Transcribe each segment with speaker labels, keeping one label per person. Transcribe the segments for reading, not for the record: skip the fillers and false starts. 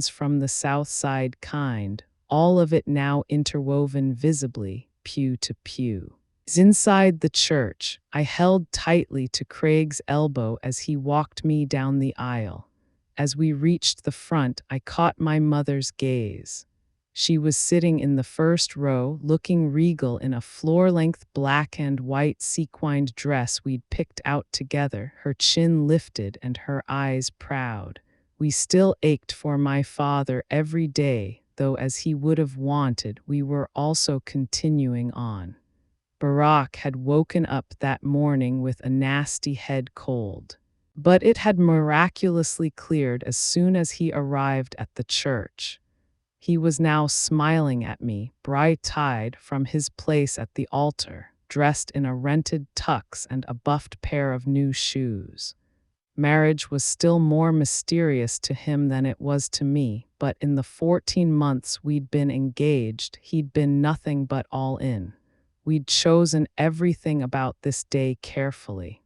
Speaker 1: from the south side kind, all of it now interwoven visibly, pew to pew. Inside the church, I held tightly to Craig's elbow as he walked me down the aisle. As we reached the front, I caught my mother's gaze. She was sitting in the first row, looking regal in a floor-length black and white sequined dress we'd picked out together, her chin lifted and her eyes proud. We still ached for my father every day, though as he would have wanted, we were also continuing on. Barack had woken up that morning with a nasty head cold, but it had miraculously cleared as soon as he arrived at the church. He was now smiling at me, bright-eyed from his place at the altar, dressed in a rented tux and a buffed pair of new shoes. Marriage was still more mysterious to him than it was to me, but in the 14 months we'd been engaged, he'd been nothing but all in. We'd chosen everything about this day carefully.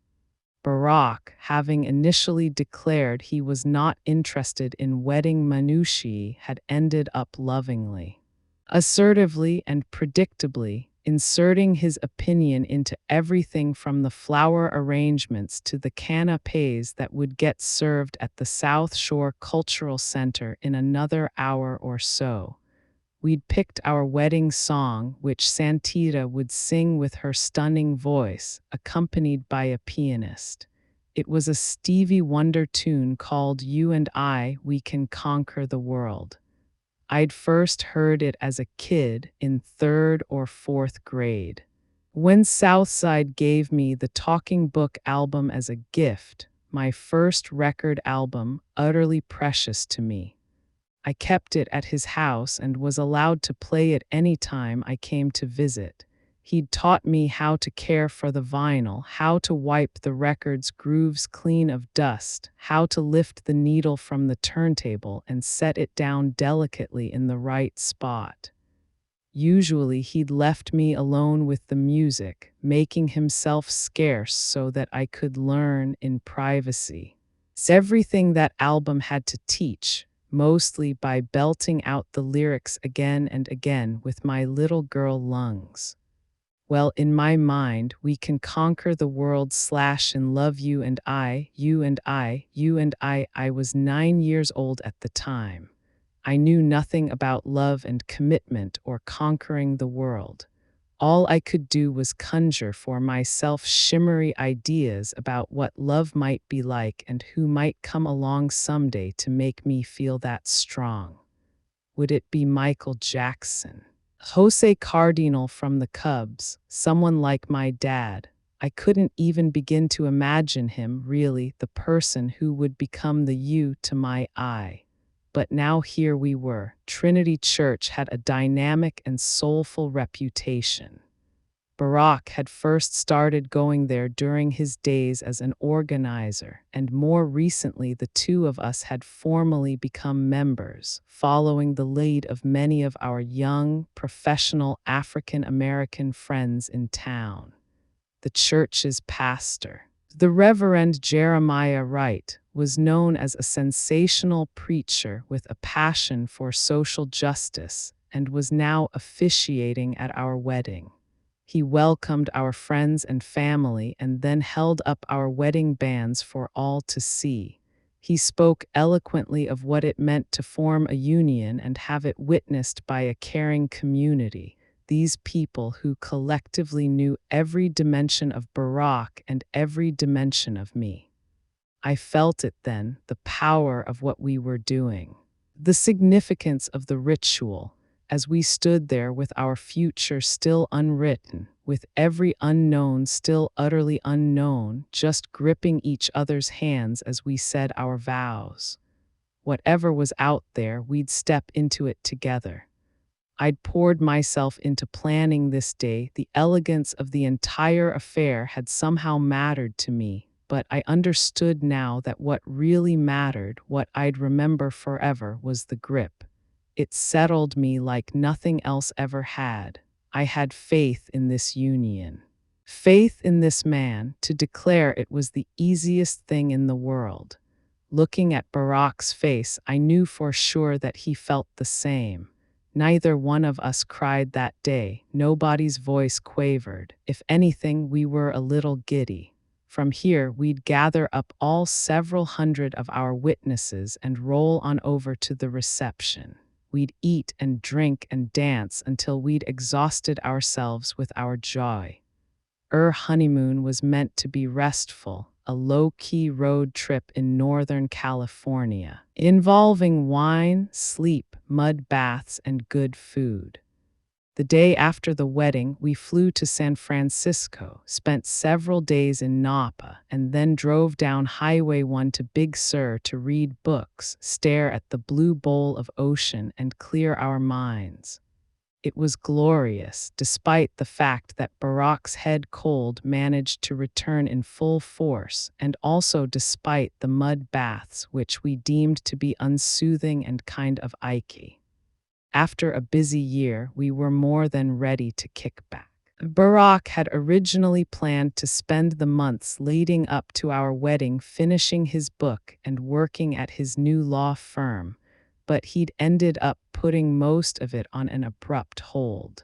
Speaker 1: Barack, having initially declared he was not interested in wedding minutiae, had ended up lovingly, assertively and predictably, inserting his opinion into everything from the flower arrangements to the canapés that would get served at the South Shore Cultural Center in another hour or so. We'd picked our wedding song, which Santita would sing with her stunning voice, accompanied by a pianist. It was a Stevie Wonder tune called You and I, We Can Conquer the World. I'd first heard it as a kid in 3rd or 4th grade. When Southside gave me the Talking Book album as a gift, my first record album, utterly precious to me. I kept it at his house and was allowed to play it any time I came to visit. He'd taught me how to care for the vinyl, how to wipe the record's grooves clean of dust, how to lift the needle from the turntable and set it down delicately in the right spot. Usually he'd left me alone with the music, making himself scarce so that I could learn in privacy. It's everything that album had to teach, mostly by belting out the lyrics again and again with my little girl lungs. Well, in my mind, we can conquer the world / and love you and I, you and I, you and I. I was 9 years old at the time. I knew nothing about love and commitment or conquering the world. All I could do was conjure for myself shimmery ideas about what love might be like and who might come along someday to make me feel that strong. Would it be Michael Jackson? Jose Cardinal from the Cubs, someone like my dad? I couldn't even begin to imagine him, really, the person who would become the you to my I. But now here we were. Trinity Church had a dynamic and soulful reputation. Barack had first started going there during his days as an organizer, and more recently the two of us had formally become members, following the lead of many of our young, professional African-American friends in town. The church's pastor, the Reverend Jeremiah Wright, was known as a sensational preacher with a passion for social justice and was now officiating at our wedding. He welcomed our friends and family and then held up our wedding bands for all to see. He spoke eloquently of what it meant to form a union and have it witnessed by a caring community. These people who collectively knew every dimension of Barack and every dimension of me. I felt it then, the power of what we were doing, the significance of the ritual, as we stood there with our future still unwritten, with every unknown still utterly unknown, just gripping each other's hands as we said our vows. Whatever was out there, we'd step into it together. I'd poured myself into planning this day. The elegance of the entire affair had somehow mattered to me, but I understood now that what really mattered, what I'd remember forever, was the grip. It settled me like nothing else ever had. I had faith in this union. Faith in this man. To declare it was the easiest thing in the world. Looking at Barack's face, I knew for sure that he felt the same. Neither one of us cried that day. Nobody's voice quavered. If anything, we were a little giddy. From here, we'd gather up all several hundred of our witnesses and roll on over to the reception. We'd eat and drink and dance until we'd exhausted ourselves with our joy. Our honeymoon was meant to be restful, a low-key road trip in Northern California, involving wine, sleep, mud baths, and good food. The day after the wedding, we flew to San Francisco, spent several days in Napa, and then drove down Highway 1 to Big Sur to read books, stare at the blue bowl of ocean, and clear our minds. It was glorious, despite the fact that Barack's head cold managed to return in full force, and also despite the mud baths, which we deemed to be unsoothing and kind of icky. After a busy year, we were more than ready to kick back. Barack had originally planned to spend the months leading up to our wedding finishing his book and working at his new law firm, but he'd ended up putting most of it on an abrupt hold.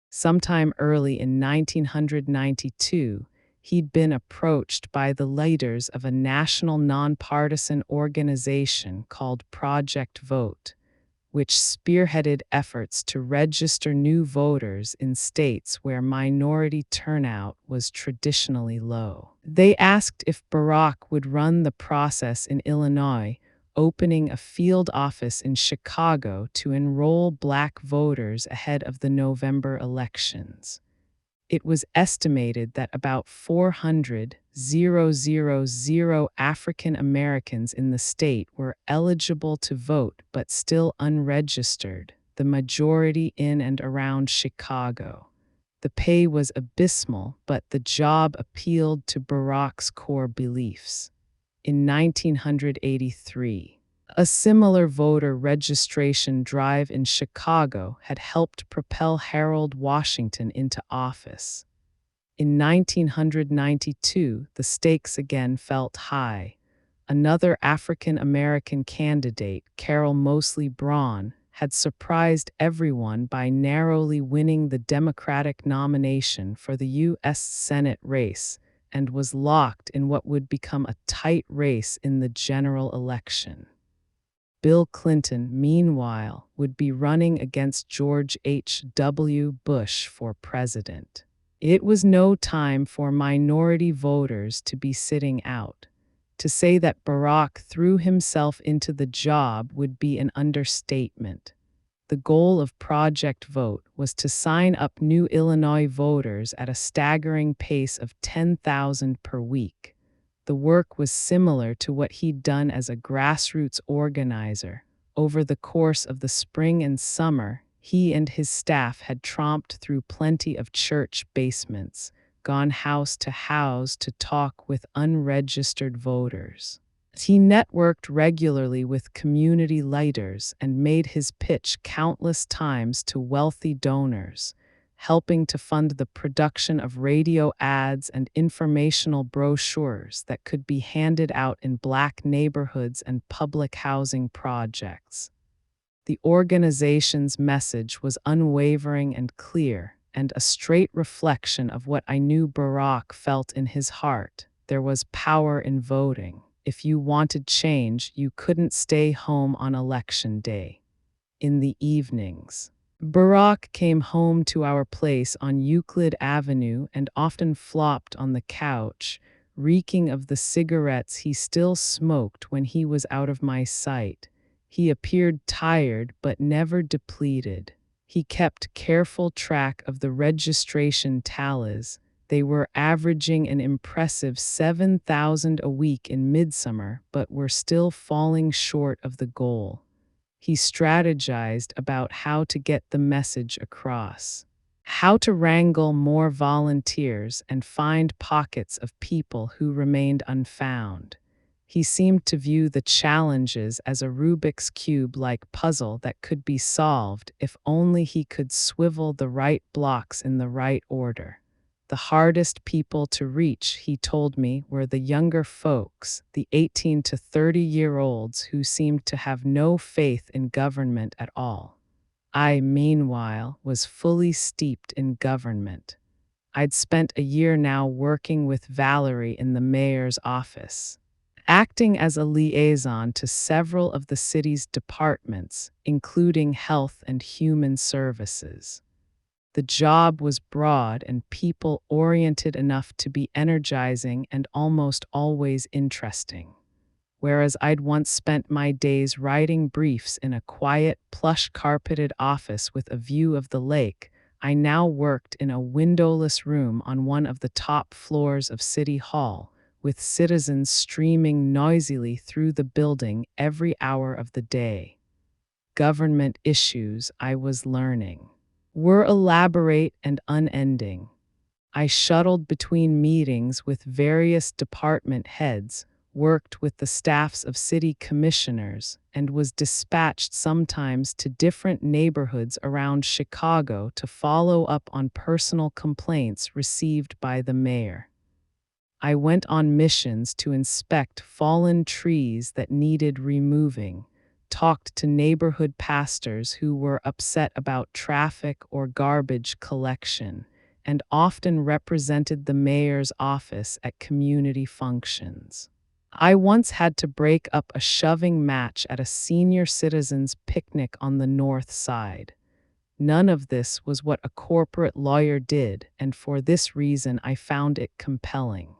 Speaker 1: Sometime early in 1992, he'd been approached by the leaders of a national nonpartisan organization called Project Vote, which spearheaded efforts to register new voters in states where minority turnout was traditionally low. They asked if Barack would run the process in Illinois, opening a field office in Chicago to enroll Black voters ahead of the November elections. It was estimated that about 400,000 African Americans in the state were eligible to vote but still unregistered, the majority in and around Chicago. The pay was abysmal, but the job appealed to Barack's core beliefs. In 1983, a similar voter registration drive in Chicago had helped propel Harold Washington into office. In 1992, the stakes again felt high. Another African American candidate, Carol Moseley Braun, had surprised everyone by narrowly winning the Democratic nomination for the U.S. Senate race and was locked in what would become a tight race in the general election. Bill Clinton, meanwhile, would be running against George H.W. Bush for president. It was no time for minority voters to be sitting out. To say that Barack threw himself into the job would be an understatement. The goal of Project Vote was to sign up new Illinois voters at a staggering pace of 10,000 per week. The work was similar to what he'd done as a grassroots organizer. Over the course of the spring and summer, he and his staff had tromped through plenty of church basements, gone house to house to talk with unregistered voters. He networked regularly with community leaders and made his pitch countless times to wealthy donors, helping to fund the production of radio ads and informational brochures that could be handed out in Black neighborhoods and public housing projects. The organization's message was unwavering and clear, and a straight reflection of what I knew Barack felt in his heart. There was power in voting. If you wanted change, you couldn't stay home on election day. In the evenings, Barack came home to our place on Euclid Avenue and often flopped on the couch, reeking of the cigarettes he still smoked when he was out of my sight. He appeared tired but never depleted. He kept careful track of the registration tallies. They were averaging an impressive 7,000 a week in midsummer, but were still falling short of the goal. He strategized about how to get the message across, how to wrangle more volunteers and find pockets of people who remained unfound. He seemed to view the challenges as a Rubik's Cube-like puzzle that could be solved if only he could swivel the right blocks in the right order. The hardest people to reach, he told me, were the younger folks, the 18 to 30-year-olds who seemed to have no faith in government at all. I, meanwhile, was fully steeped in government. I'd spent a year now working with Valerie in the mayor's office, acting as a liaison to several of the city's departments, including health and human services. The job was broad and people-oriented enough to be energizing and almost always interesting. Whereas I'd once spent my days writing briefs in a quiet, plush-carpeted office with a view of the lake, I now worked in a windowless room on one of the top floors of City Hall, with citizens streaming noisily through the building every hour of the day. Government issues, I was learning, were elaborate and unending. I shuttled between meetings with various department heads, worked with the staffs of city commissioners, and was dispatched sometimes to different neighborhoods around Chicago to follow up on personal complaints received by the mayor. I went on missions to inspect fallen trees that needed removing, talked to neighborhood pastors who were upset about traffic or garbage collection, and often represented the mayor's office at community functions. I once had to break up a shoving match at a senior citizens' picnic on the North Side. None of this was what a corporate lawyer did, and for this reason I found it compelling.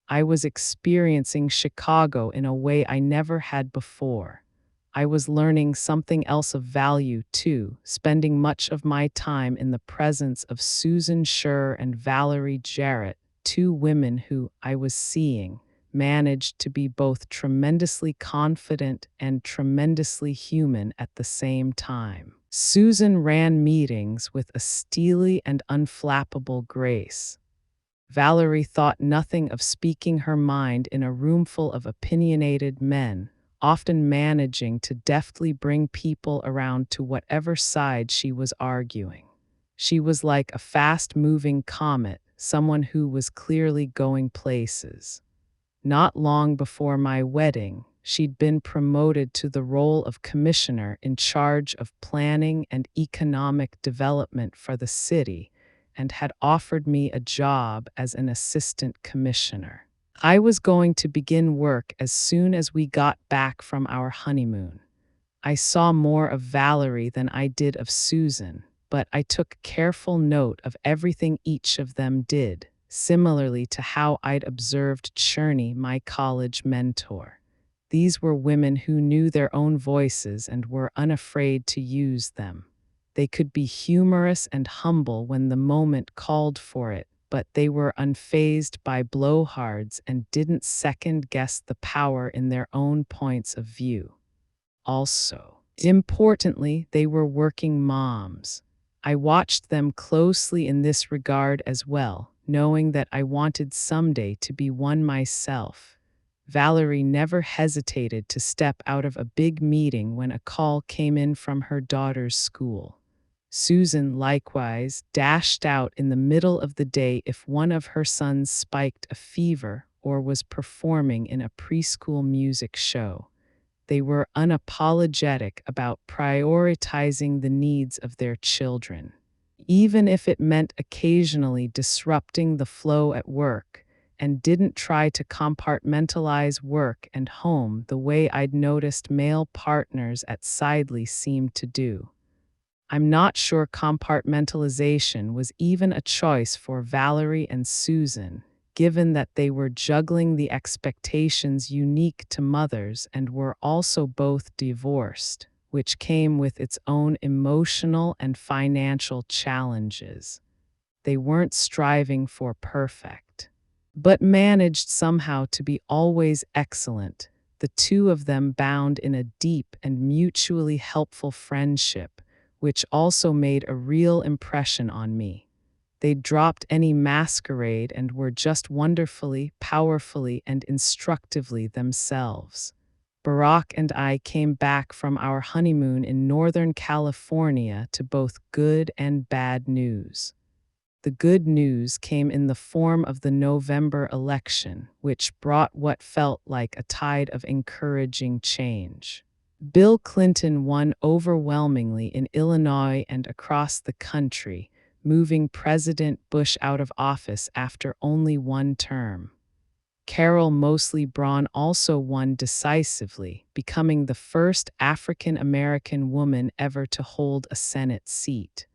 Speaker 1: I was experiencing Chicago in a way I never had before. I was learning something else of value, too, spending much of my time in the presence of Susan Scher and Valerie Jarrett, two women who, I was seeing, managed to be both tremendously confident and tremendously human at the same time. Susan ran meetings with a steely and unflappable grace. Valerie thought nothing of speaking her mind in a roomful of opinionated men, often managing to deftly bring people around to whatever side she was arguing. She was like a fast-moving comet, someone who was clearly going places. Not long before my wedding, she'd been promoted to the role of commissioner in charge of planning and economic development for the city, and had offered me a job as an assistant commissioner. I was going to begin work as soon as we got back from our honeymoon. I saw more of Valerie than I did of Susan, but I took careful note of everything each of them did, similarly to how I'd observed Cherney, my college mentor. These were women who knew their own voices and were unafraid to use them. They could be humorous and humble when the moment called for it, but they were unfazed by blowhards and didn't second-guess the power in their own points of view. Also, importantly, they were working moms. I watched them closely in this regard as well, knowing that I wanted someday to be one myself. Valerie never hesitated to step out of a big meeting when a call came in from her daughter's school. Susan, likewise, dashed out in the middle of the day if one of her sons spiked a fever or was performing in a preschool music show. They were unapologetic about prioritizing the needs of their children, even if it meant occasionally disrupting the flow at work, and didn't try to compartmentalize work and home the way I'd noticed male partners at Sidley seemed to do. I'm not sure compartmentalization was even a choice for Valerie and Susan, given that they were juggling the expectations unique to mothers and were also both divorced, which came with its own emotional and financial challenges. They weren't striving for perfect, but managed somehow to be always excellent, the two of them bound in a deep and mutually helpful friendship, which also made a real impression on me. They dropped any masquerade and were just wonderfully, powerfully, and instructively themselves. Barack and I came back from our honeymoon in Northern California to both good and bad news. The good news came in the form of the November election, which brought what felt like a tide of encouraging change. Bill Clinton won overwhelmingly in Illinois and across the country, moving President Bush out of office after only one term. Carol Moseley Braun also won decisively, becoming the first African American woman ever to hold a Senate seat.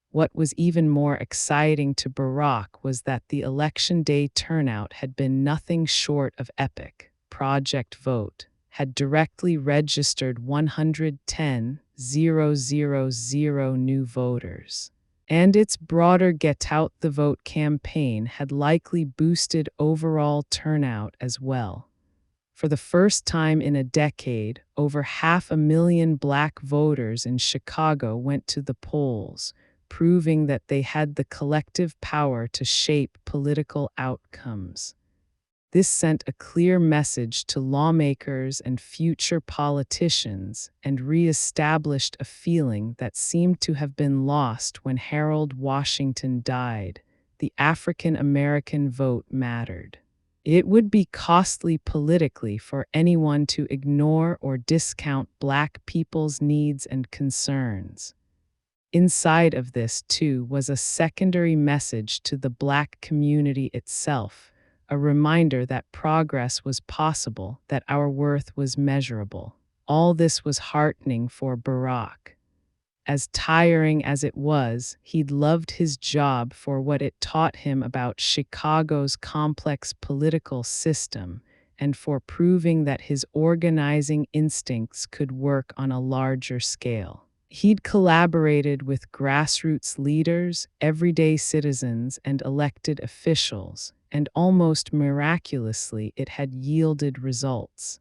Speaker 1: What was even more exciting to Barack was that the election day turnout had been nothing short of epic. Project Vote had directly registered 110,000 new voters. And its broader Get Out the Vote campaign had likely boosted overall turnout as well. For the first time in a decade, over 500,000 Black voters in Chicago went to the polls, proving that they had the collective power to shape political outcomes. This sent a clear message to lawmakers and future politicians and reestablished a feeling that seemed to have been lost when Harold Washington died. The African American vote mattered. It would be costly politically for anyone to ignore or discount Black people's needs and concerns. Inside of this, too, was a secondary message to the Black community itself, a reminder that progress was possible, that our worth was measurable. All this was heartening for Barack. As tiring as it was, he'd loved his job for what it taught him about Chicago's complex political system and for proving that his organizing instincts could work on a larger scale. He'd collaborated with grassroots leaders, everyday citizens, and elected officials, and almost miraculously it had yielded results.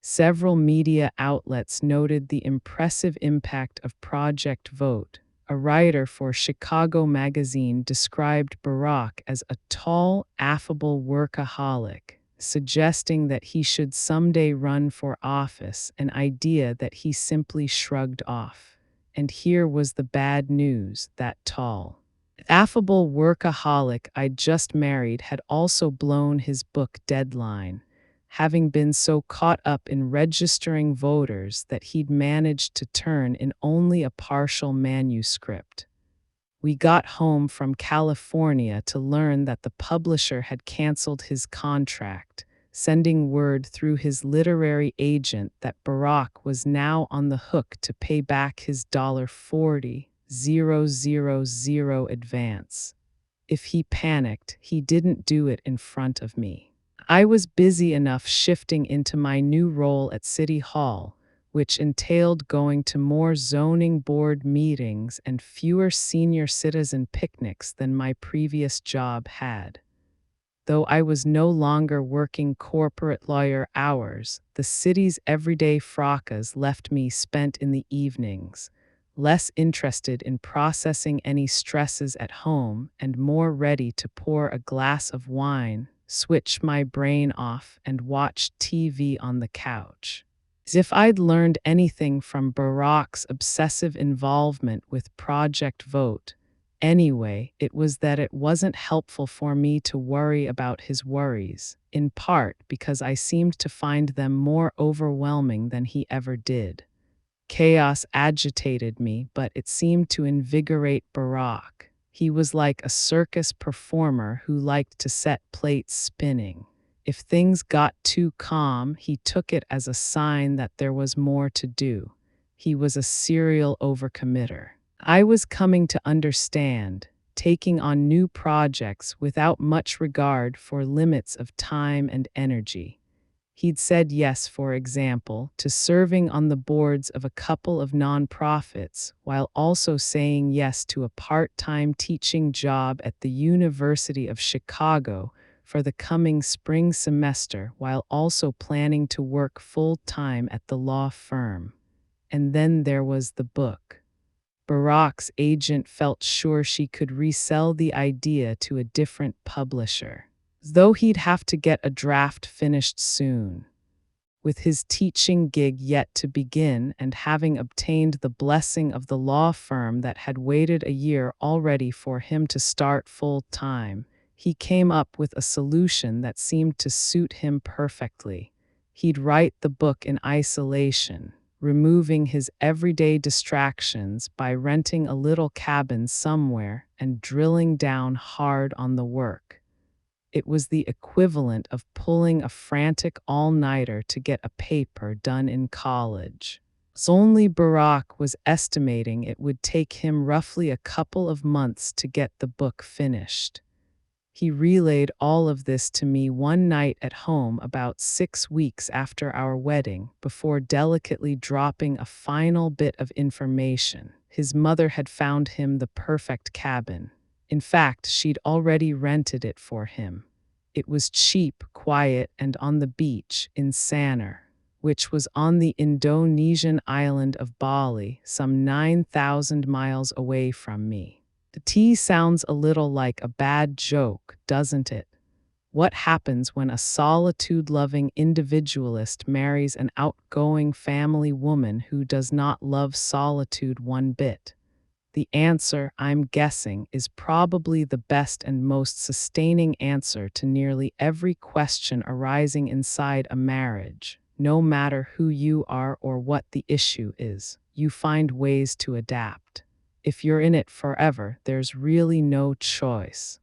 Speaker 1: Several media outlets noted the impressive impact of Project Vote. A writer for Chicago Magazine described Barack as a tall, affable workaholic, suggesting that he should someday run for office, an idea that he simply shrugged off. And here was the bad news: that tall, affable workaholic I'd just married had also blown his book deadline, having been so caught up in registering voters that he'd managed to turn in only a partial manuscript. We got home from California to learn that the publisher had canceled his contract, sending word through his literary agent that Barack was now on the hook to pay back his $40,000 advance. If he panicked, he didn't do it in front of me. I was busy enough shifting into my new role at City Hall, which entailed going to more zoning board meetings and fewer senior citizen picnics than my previous job had. Though I was no longer working corporate lawyer hours, the city's everyday fracas left me spent in the evenings, less interested in processing any stresses at home and more ready to pour a glass of wine, switch my brain off, and watch TV on the couch. As if I'd learned anything from Barack's obsessive involvement with Project Vote, anyway, it was that it wasn't helpful for me to worry about his worries, in part because I seemed to find them more overwhelming than he ever did. Chaos agitated me, but it seemed to invigorate Barack. He was like a circus performer who liked to set plates spinning. If things got too calm, he took it as a sign that there was more to do. He was a serial overcommitter. I was coming to understand, taking on new projects without much regard for limits of time and energy. He'd said yes, for example, to serving on the boards of a couple of nonprofits, while also saying yes to a part-time teaching job at the University of Chicago for the coming spring semester, while also planning to work full-time at the law firm. And then there was the book. Barack's agent felt sure she could resell the idea to a different publisher, though he'd have to get a draft finished soon. With his teaching gig yet to begin and having obtained the blessing of the law firm that had waited a year already for him to start full time, he came up with a solution that seemed to suit him perfectly. He'd write the book in isolation, removing his everyday distractions by renting a little cabin somewhere and drilling down hard on the work. It was the equivalent of pulling a frantic all-nighter to get a paper done in college. Only Barack was estimating it would take him roughly a couple of months to get the book finished. He relayed all of this to me one night at home about 6 weeks after our wedding, before delicately dropping a final bit of information. His mother had found him the perfect cabin. In fact, she'd already rented it for him. It was cheap, quiet, and on the beach in Sanur, which was on the Indonesian island of Bali, some 9,000 miles away from me. The T sounds a little like a bad joke, doesn't it? What happens when a solitude-loving individualist marries an outgoing family woman who does not love solitude one bit? The answer, I'm guessing, is probably the best and most sustaining answer to nearly every question arising inside a marriage. No matter who you are or what the issue is, you find ways to adapt. If you're in it forever, there's really no choice.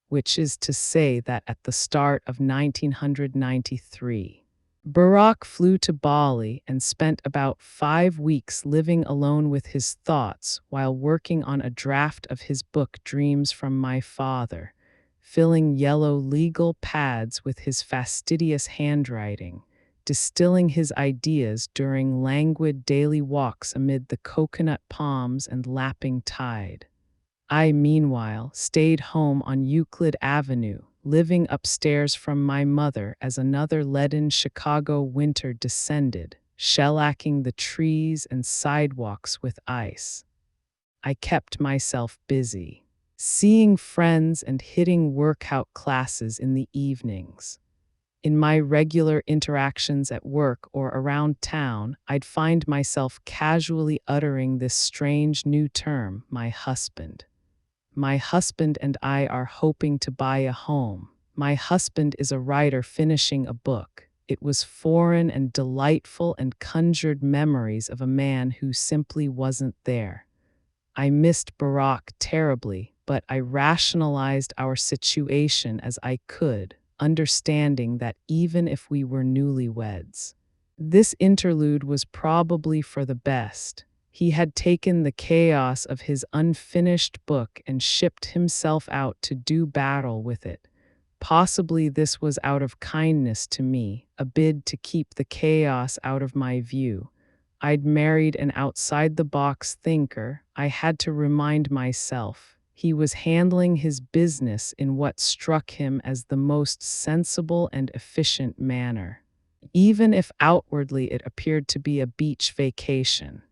Speaker 1: Which is to say that at the start of 1993, Barack flew to Bali and spent about 5 weeks living alone with his thoughts while working on a draft of his book Dreams from My Father, filling yellow legal pads with his fastidious handwriting, distilling his ideas during languid daily walks amid the coconut palms and lapping tide. I, meanwhile, stayed home on Euclid Avenue, living upstairs from my mother as another leaden Chicago winter descended, shellacking the trees and sidewalks with ice. I kept myself busy, seeing friends and hitting workout classes in the evenings. In my regular interactions at work or around town, I'd find myself casually uttering this strange new term, my husband. My husband and I are hoping to buy a home. My husband is a writer finishing a book. It was foreign and delightful and conjured memories of a man who simply wasn't there. I missed Barack terribly, but I rationalized our situation as I could, understanding that even if we were newlyweds, this interlude was probably for the best. He had taken the chaos of his unfinished book and shipped himself out to do battle with it. Possibly this was out of kindness to me, a bid to keep the chaos out of my view. I'd married an outside-the-box thinker, I had to remind myself. He was handling his business in what struck him as the most sensible and efficient manner. Even if outwardly it appeared to be a beach vacation,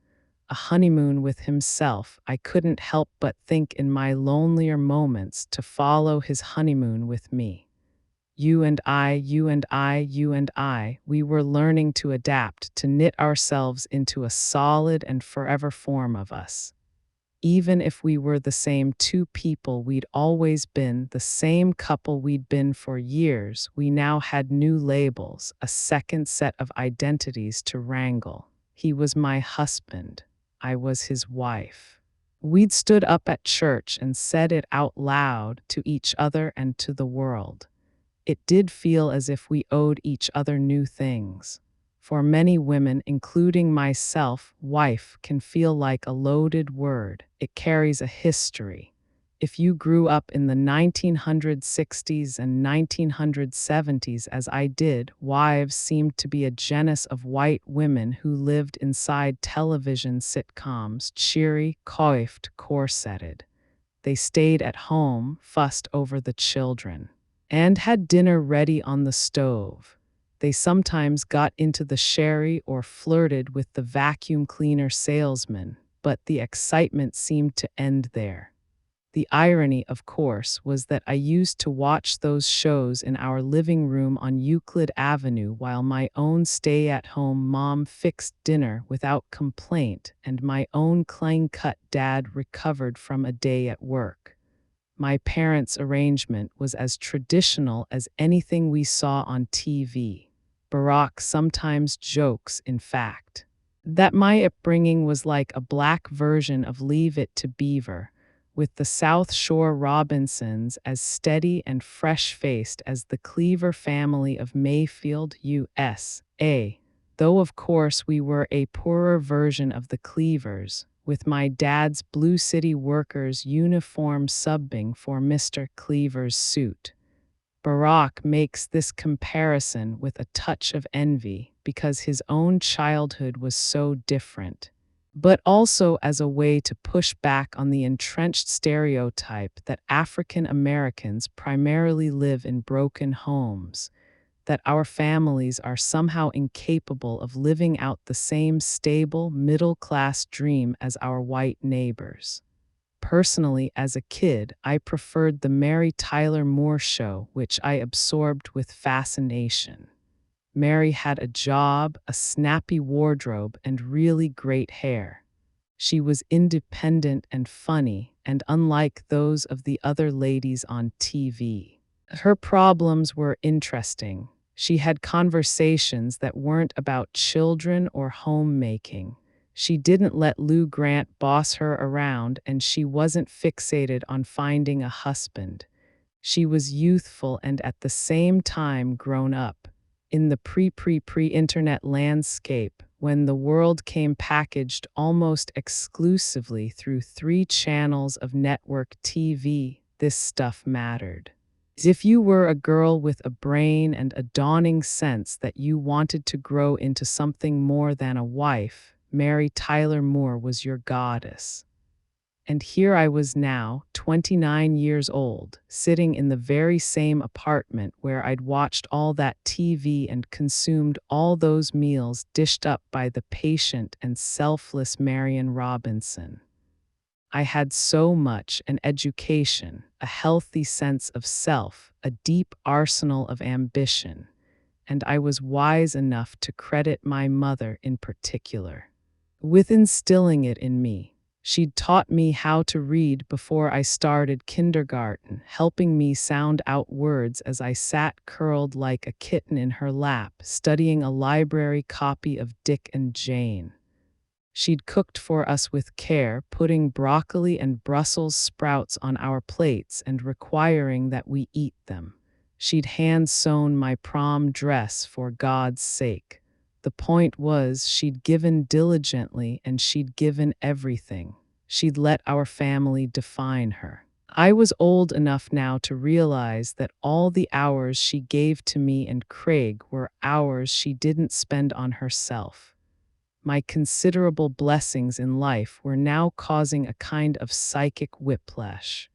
Speaker 1: a honeymoon with himself, I couldn't help but think in my lonelier moments to follow his honeymoon with me. You and I, we were learning to adapt, to knit ourselves into a solid and forever form of us. Even if we were the same two people we'd always been, the same couple we'd been for years, we now had new labels, a second set of identities to wrangle. He was my husband. I was his wife. We'd stood up at church and said it out loud to each other and to the world. It did feel as if we owed each other new things. For many women, including myself, wife can feel like a loaded word. It carries a history. If you grew up in the 1960s and 1970s as I did, wives seemed to be a genus of white women who lived inside television sitcoms, cheery, coiffed, corseted. They stayed at home, fussed over the children, and had dinner ready on the stove. They sometimes got into the sherry or flirted with the vacuum cleaner salesman, but the excitement seemed to end there. The irony, of course, was that I used to watch those shows in our living room on Euclid Avenue while my own stay-at-home mom fixed dinner without complaint and my own clean-cut dad recovered from a day at work. My parents' arrangement was as traditional as anything we saw on TV. Barack sometimes jokes, in fact, that my upbringing was like a black version of Leave It to Beaver, with the South Shore Robinsons as steady and fresh-faced as the Cleaver family of Mayfield, USA. Though of course we were a poorer version of the Cleavers, with my dad's Blue City Workers uniform subbing for Mr. Cleaver's suit. Barack makes this comparison with a touch of envy because his own childhood was so different, but also as a way to push back on the entrenched stereotype that African Americans primarily live in broken homes, that our families are somehow incapable of living out the same stable, middle-class dream as our white neighbors. Personally, as a kid, I preferred the Mary Tyler Moore Show, which I absorbed with fascination. Mary had a job, a snappy wardrobe, and really great hair. She was independent and funny, and unlike those of the other ladies on TV. Her problems were interesting. She had conversations that weren't about children or homemaking. She didn't let Lou Grant boss her around, and she wasn't fixated on finding a husband. She was youthful and at the same time grown up. In the pre-internet landscape, when the world came packaged almost exclusively through 3 channels of network TV, this stuff mattered. If you were a girl with a brain and a dawning sense that you wanted to grow into something more than a wife, Mary Tyler Moore was your goddess. And here I was now, 29 years old, sitting in the very same apartment where I'd watched all that TV and consumed all those meals dished up by the patient and selfless Marion Robinson. I had so much: an education, a healthy sense of self, a deep arsenal of ambition, and I was wise enough to credit my mother in particular with instilling it in me. She'd taught me how to read before I started kindergarten, helping me sound out words as I sat curled like a kitten in her lap, studying a library copy of Dick and Jane. She'd cooked for us with care, putting broccoli and Brussels sprouts on our plates and requiring that we eat them. She'd hand-sewn my prom dress for God's sake. The point was, she'd given diligently and she'd given everything. She'd let our family define her. I was old enough now to realize that all the hours she gave to me and Craig were hours she didn't spend on herself. My considerable blessings in life were now causing a kind of psychic whiplash.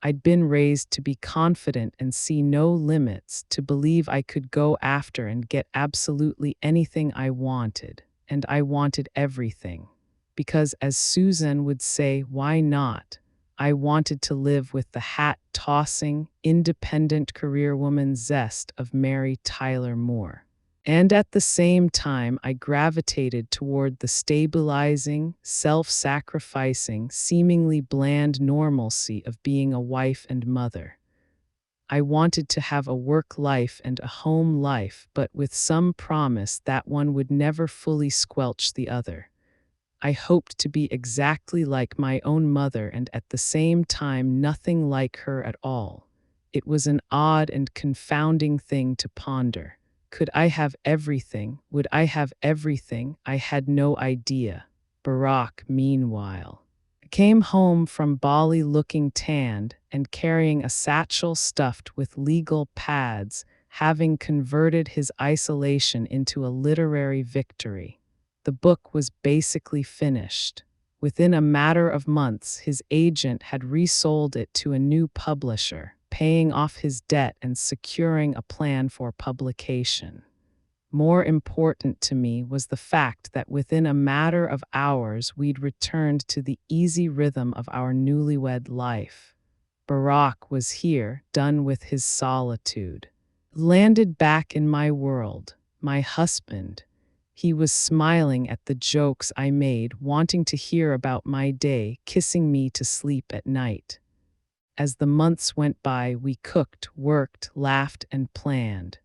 Speaker 1: I'd been raised to be confident and see no limits, to believe I could go after and get absolutely anything I wanted, and I wanted everything. Because, as Susan would say, why not? I wanted to live with the hat-tossing, independent careerwoman zest of Mary Tyler Moore. And at the same time, I gravitated toward the stabilizing, self-sacrificing, seemingly bland normalcy of being a wife and mother. I wanted to have a work life and a home life, but with some promise that one would never fully squelch the other. I hoped to be exactly like my own mother and at the same time nothing like her at all. It was an odd and confounding thing to ponder. Could I have everything? Would I have everything? I had no idea. Barack, meanwhile, came home from Bali looking tanned and carrying a satchel stuffed with legal pads, having converted his isolation into a literary victory. The book was basically finished. Within a matter of months, his agent had resold it to a new publisher, paying off his debt and securing a plan for publication. More important to me was the fact that within a matter of hours we'd returned to the easy rhythm of our newlywed life. Barak was here, done with his solitude. Landed back in my world, my husband. He was smiling at the jokes I made, wanting to hear about my day, kissing me to sleep at night. As the months went by, we cooked, worked, laughed, and planned.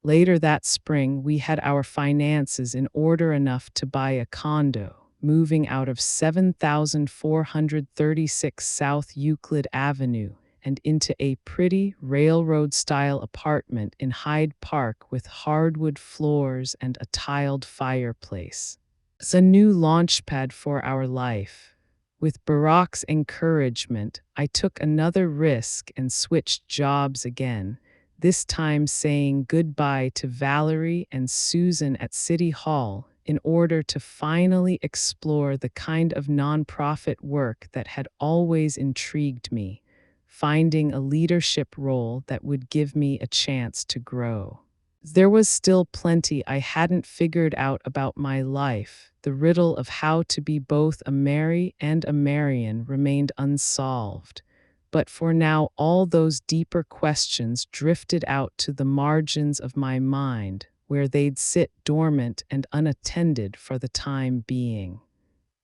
Speaker 1: Later that spring, we had our finances in order enough to buy a condo, moving out of 7436 South Euclid Avenue and into a pretty railroad-style apartment in Hyde Park with hardwood floors and a tiled fireplace. It's a new launchpad for our life. With Barak's encouragement, I took another risk and switched jobs again, this time saying goodbye to Valerie and Susan at City Hall in order to finally explore the kind of nonprofit work that had always intrigued me, finding a leadership role that would give me a chance to grow. There was still plenty I hadn't figured out about my life. The riddle of how to be both a Mary and a Marian remained unsolved. But for now, all those deeper questions drifted out to the margins of my mind, where they'd sit dormant and unattended for the time being.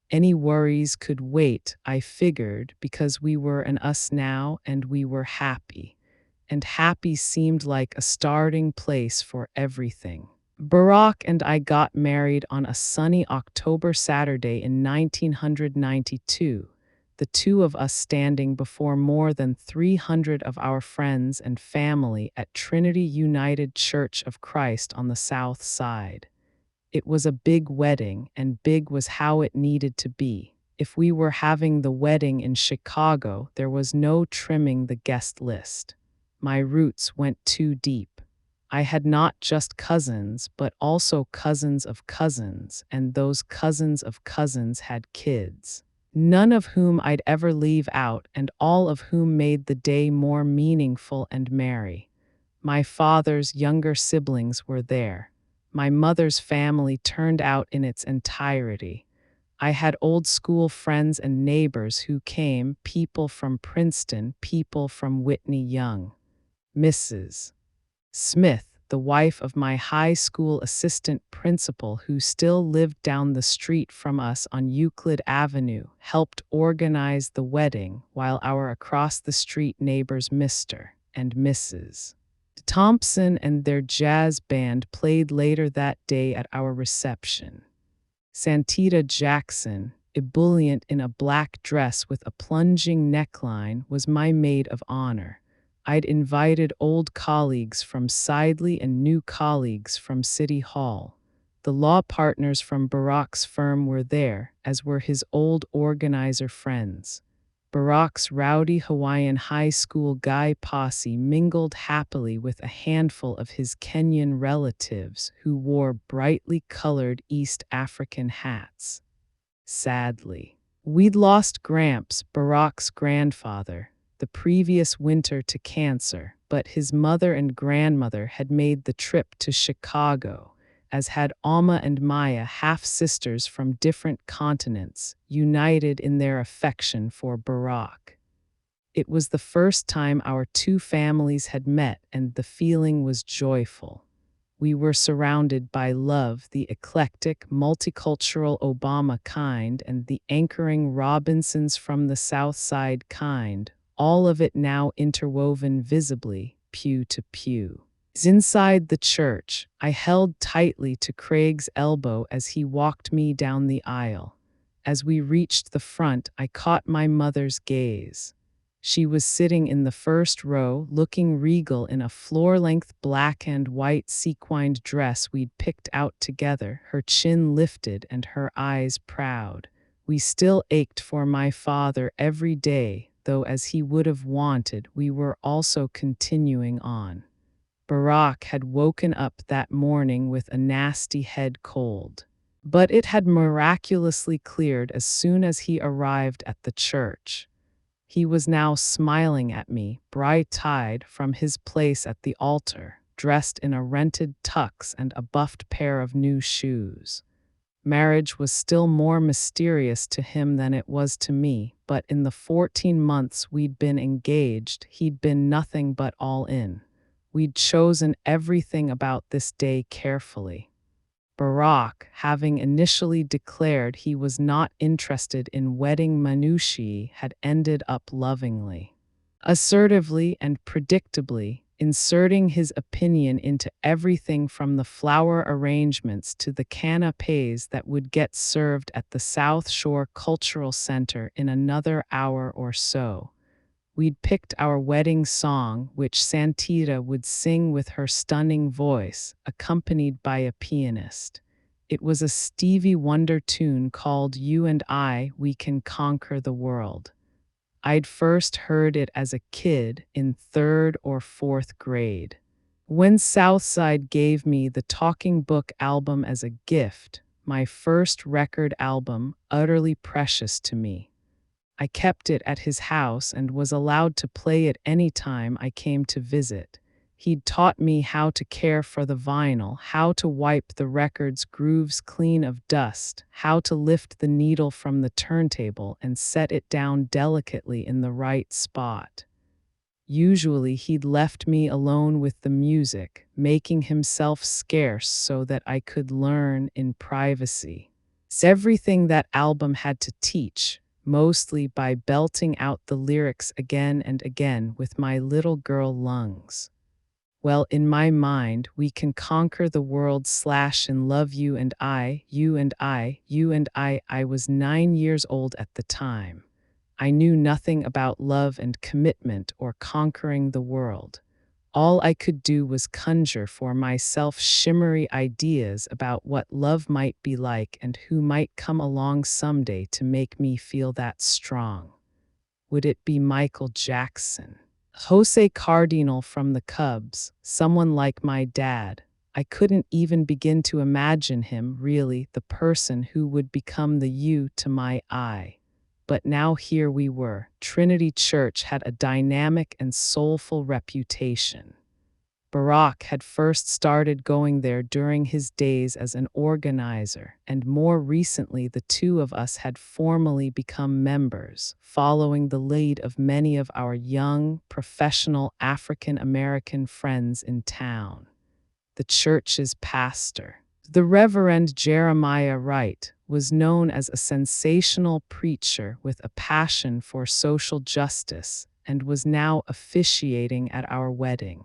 Speaker 1: Any worries could wait, I figured, because we were an us now and we were happy. And happy seemed like a starting place for everything. Barak and I got married on a sunny October Saturday in 1992, the two of us standing before more than 300 of our friends and family at Trinity United Church of Christ on the South Side. It was a big wedding, and big was how it needed to be. If we were having the wedding in Chicago, there was no trimming the guest list. My roots went too deep. I had not just cousins, but also cousins of cousins, and those cousins of cousins had kids, none of whom I'd ever leave out, and all of whom made the day more meaningful and merry. My father's younger siblings were there. My mother's family turned out in its entirety. I had old school friends and neighbors who came, people from Princeton, people from Whitney Young. Mrs. Smith, the wife of my high school assistant principal who still lived down the street from us on Euclid Avenue, helped organize the wedding, while our across-the-street neighbors Mr. and Mrs. Thompson and their jazz band played later that day at our reception. Santita Jackson, ebullient in a black dress with a plunging neckline, was my maid of honor. I'd invited old colleagues from Sidley and new colleagues from City Hall. The law partners from Barak's firm were there, as were his old organizer friends. Barak's rowdy Hawaiian high school guy posse mingled happily with a handful of his Kenyan relatives who wore brightly colored East African hats. Sadly, we'd lost Gramps, Barak's grandfather, the previous winter to cancer, but his mother and grandmother had made the trip to Chicago, as had Alma and Maya, half-sisters from different continents, united in their affection for Barak. It was the first time our two families had met, and the feeling was joyful. We were surrounded by love, the eclectic, multicultural Obama kind, and the anchoring Robinsons from the South Side kind, all of it now interwoven visibly, pew to pew. Inside the church, I held tightly to Craig's elbow as he walked me down the aisle. As we reached the front, I caught my mother's gaze. She was sitting in the first row, looking regal in a floor-length black and white sequined dress we'd picked out together, her chin lifted and her eyes proud. We still ached for my father every day, though as he would have wanted, we were also continuing on. Barak had woken up that morning with a nasty head cold, but it had miraculously cleared as soon as he arrived at the church. He was now smiling at me, bright-eyed, from his place at the altar, dressed in a rented tux and a buffed pair of new shoes. Marriage was still more mysterious to him than it was to me, but in the 14 months we'd been engaged, he'd been nothing but all in. We'd chosen everything about this day carefully. Barack, having initially declared he was not interested in wedding minutiae, had ended up lovingly, assertively and predictably, inserting his opinion into everything from the flower arrangements to the canapés that would get served at the South Shore Cultural Center in another hour or so. We'd picked our wedding song, which Santita would sing with her stunning voice, accompanied by a pianist. It was a Stevie Wonder tune called You and I, We Can Conquer the World. I'd first heard it as a kid in 3rd or 4th grade. When Southside gave me the Talking Book album as a gift, my first record album, utterly precious to me, I kept it at his house and was allowed to play it any time I came to visit. He'd taught me how to care for the vinyl, how to wipe the record's grooves clean of dust, how to lift the needle from the turntable and set it down delicately in the right spot. Usually he'd left me alone with the music, making himself scarce so that I could learn in privacy. It's everything that album had to teach, mostly by belting out the lyrics again and again with my little girl lungs. Well, in my mind, we can conquer the world / and love you and I, you and I, you and I. I was 9 years old at the time. I knew nothing about love and commitment or conquering the world. All I could do was conjure for myself shimmery ideas about what love might be like and who might come along someday to make me feel that strong. Would it be Michael Jackson? Jose Cardinal from the Cubs, someone like my dad? I couldn't even begin to imagine him really the person who would become the you to my I. But now here we were. Trinity Church had a dynamic and soulful reputation. Barack had first started going there during his days as an organizer, and more recently the two of us had formally become members, following the lead of many of our young, professional African American friends in town. The church's pastor, the Reverend Jeremiah Wright, was known as a sensational preacher with a passion for social justice and was now officiating at our wedding.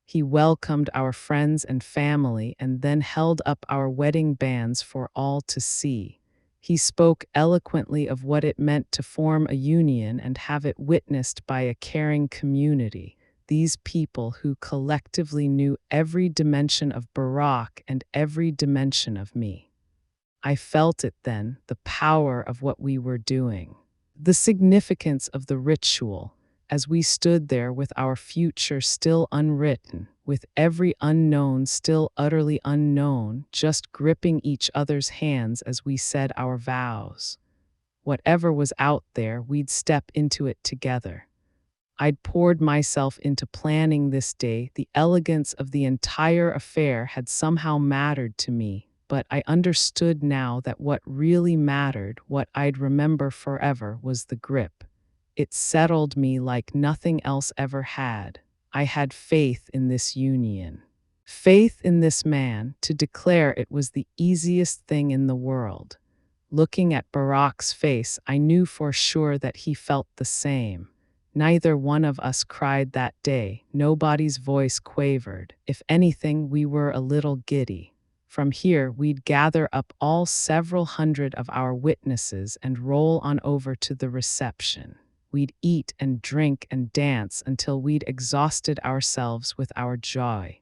Speaker 1: He welcomed our friends and family and then held up our wedding bands for all to see. He spoke eloquently of what it meant to form a union and have it witnessed by a caring community. These people who collectively knew every dimension of Barack and every dimension of me. I felt it then, the power of what we were doing, the significance of the ritual, as we stood there with our future still unwritten, with every unknown still utterly unknown, just gripping each other's hands as we said our vows. Whatever was out there, we'd step into it together. I'd poured myself into planning this day. The elegance of the entire affair had somehow mattered to me, but I understood now that what really mattered, what I'd remember forever, was the grip. It settled me like nothing else ever had. I had faith in this union. Faith in this man, to declare it was the easiest thing in the world. Looking at Barack's face, I knew for sure that he felt the same. Neither one of us cried that day. Nobody's voice quavered. If anything, we were a little giddy. From here, we'd gather up all several hundred of our witnesses and roll on over to the reception. We'd eat and drink and dance until we'd exhausted ourselves with our joy.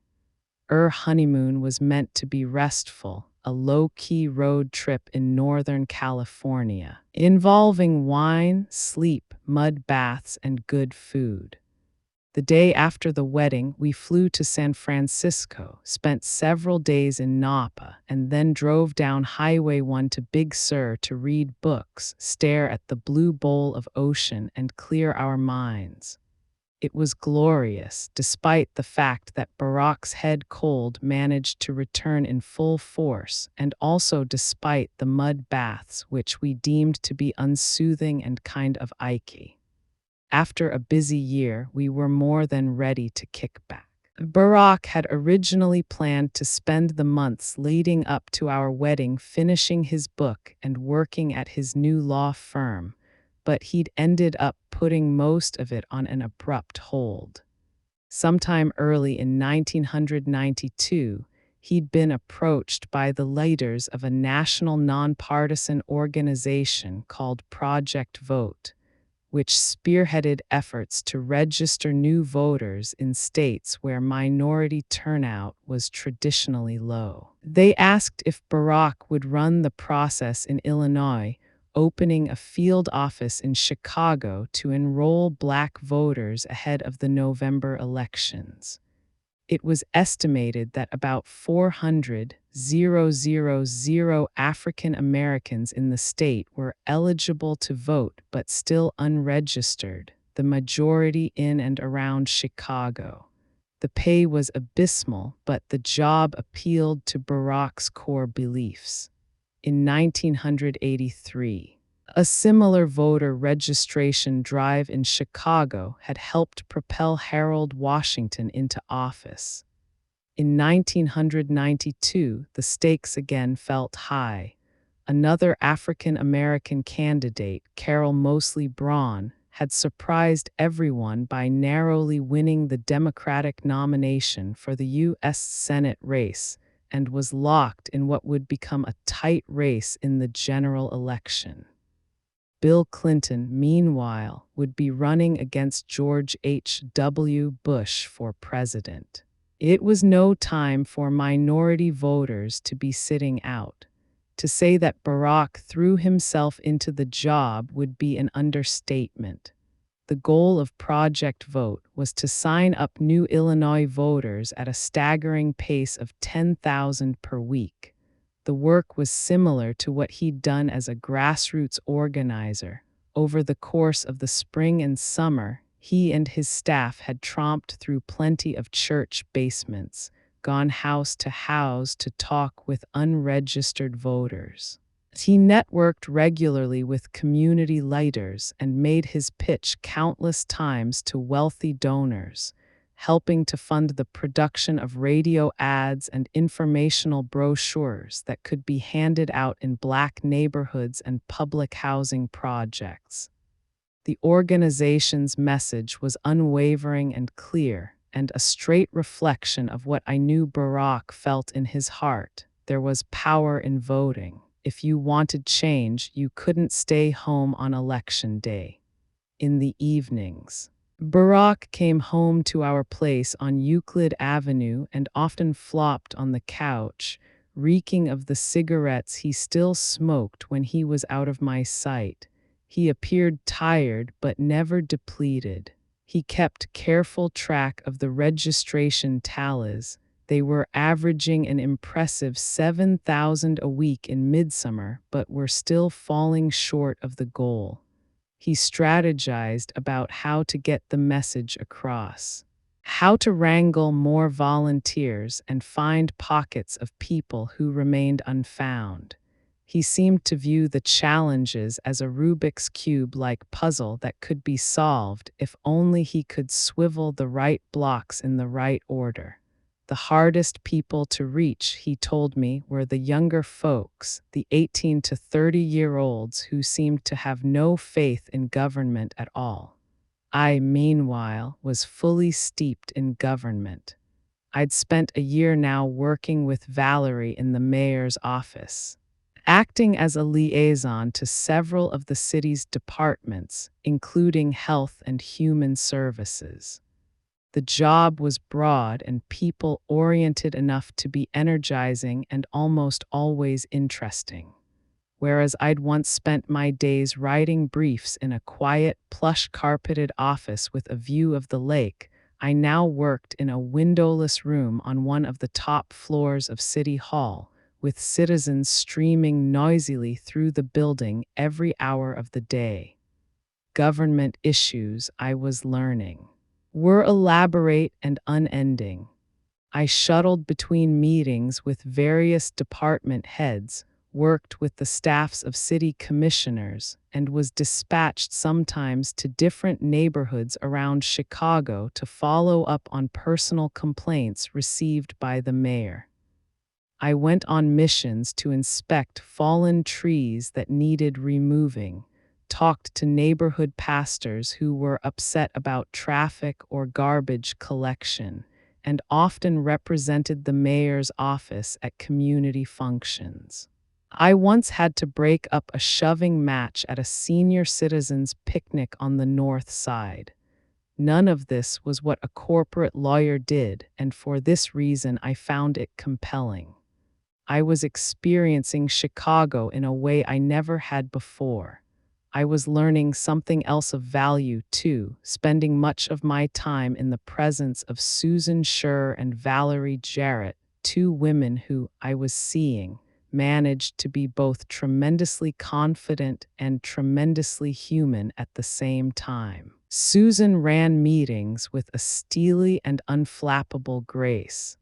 Speaker 1: Our honeymoon was meant to be restful, a low-key road trip in Northern California, involving wine, sleep, mud baths, and good food. The day after the wedding, we flew to San Francisco, spent several days in Napa, and then drove down Highway 1 to Big Sur to read books, stare at the blue bowl of ocean, and clear our minds. It was glorious, despite the fact that Barack's head cold managed to return in full force, and also despite the mud baths which we deemed to be unsoothing and kind of icky. After a busy year, we were more than ready to kick back. Barack had originally planned to spend the months leading up to our wedding finishing his book and working at his new law firm, but he'd ended up putting most of it on an abrupt hold. Sometime early in 1992, he'd been approached by the leaders of a national nonpartisan organization called Project Vote, which spearheaded efforts to register new voters in states where minority turnout was traditionally low. They asked if Barack would run the process in Illinois, opening a field office in Chicago to enroll Black voters ahead of the November elections. It was estimated that about 400,000 African Americans in the state were eligible to vote but still unregistered, the majority in and around Chicago. The pay was abysmal, but the job appealed to Barack's core beliefs. In 1983, a similar voter registration drive in Chicago had helped propel Harold Washington into office. In 1992, the stakes again felt high. Another African American candidate, Carol Moseley Braun, had surprised everyone by narrowly winning the Democratic nomination for the U.S. Senate race and was locked in what would become a tight race in the general election. Bill Clinton, meanwhile, would be running against George H.W. Bush for president. It was no time for minority voters to be sitting out. To say that Barack threw himself into the job would be an understatement. The goal of Project Vote was to sign up new Illinois voters at a staggering pace of 10,000 per week. The work was similar to what he'd done as a grassroots organizer. Over the course of the spring and summer, he and his staff had tromped through plenty of church basements, gone house to talk with unregistered voters. He networked regularly with community leaders and made his pitch countless times to wealthy donors, helping to fund the production of radio ads and informational brochures that could be handed out in Black neighborhoods and public housing projects. The organization's message was unwavering and clear, and a straight reflection of what I knew Barack felt in his heart. There was power in voting. If you wanted change, you couldn't stay home on election day. In the evenings, Barack came home to our place on Euclid Avenue and often flopped on the couch, reeking of the cigarettes he still smoked when he was out of my sight. He appeared tired but never depleted. He kept careful track of the registration tallies. They were averaging an impressive 7,000 a week in midsummer, but were still falling short of the goal. He strategized about how to get the message across, how to wrangle more volunteers and find pockets of people who remained unfound. He seemed to view the challenges as a Rubik's Cube-like puzzle that could be solved if only he could swivel the right blocks in the right order. The hardest people to reach, he told me, were the younger folks, the 18 to 30-year-olds who seemed to have no faith in government at all. I, meanwhile, was fully steeped in government. I'd spent a year now working with Valerie in the mayor's office, acting as a liaison to several of the city's departments, including health and human services. The job was broad and people-oriented enough to be energizing and almost always interesting. Whereas I'd once spent my days writing briefs in a quiet, plush-carpeted office with a view of the lake, I now worked in a windowless room on one of the top floors of City Hall, with citizens streaming noisily through the building every hour of the day. Government issues I was learning. were elaborate and unending. I shuttled between meetings with various department heads, worked with the staffs of city commissioners, and was dispatched sometimes to different neighborhoods around Chicago to follow up on personal complaints received by the mayor. I went on missions to inspect fallen trees that needed removing, talked to neighborhood pastors who were upset about traffic or garbage collection, and often represented the mayor's office at community functions. I once had to break up a shoving match at a senior citizens' picnic on the North Side. None of this was what a corporate lawyer did, and for this reason I found it compelling. I was experiencing Chicago in a way I never had before. I was learning something else of value, too, spending much of my time in the presence of Susan Scher and Valerie Jarrett, two women who, I was seeing, managed to be both tremendously confident and tremendously human at the same time. Susan ran meetings with a steely and unflappable grace.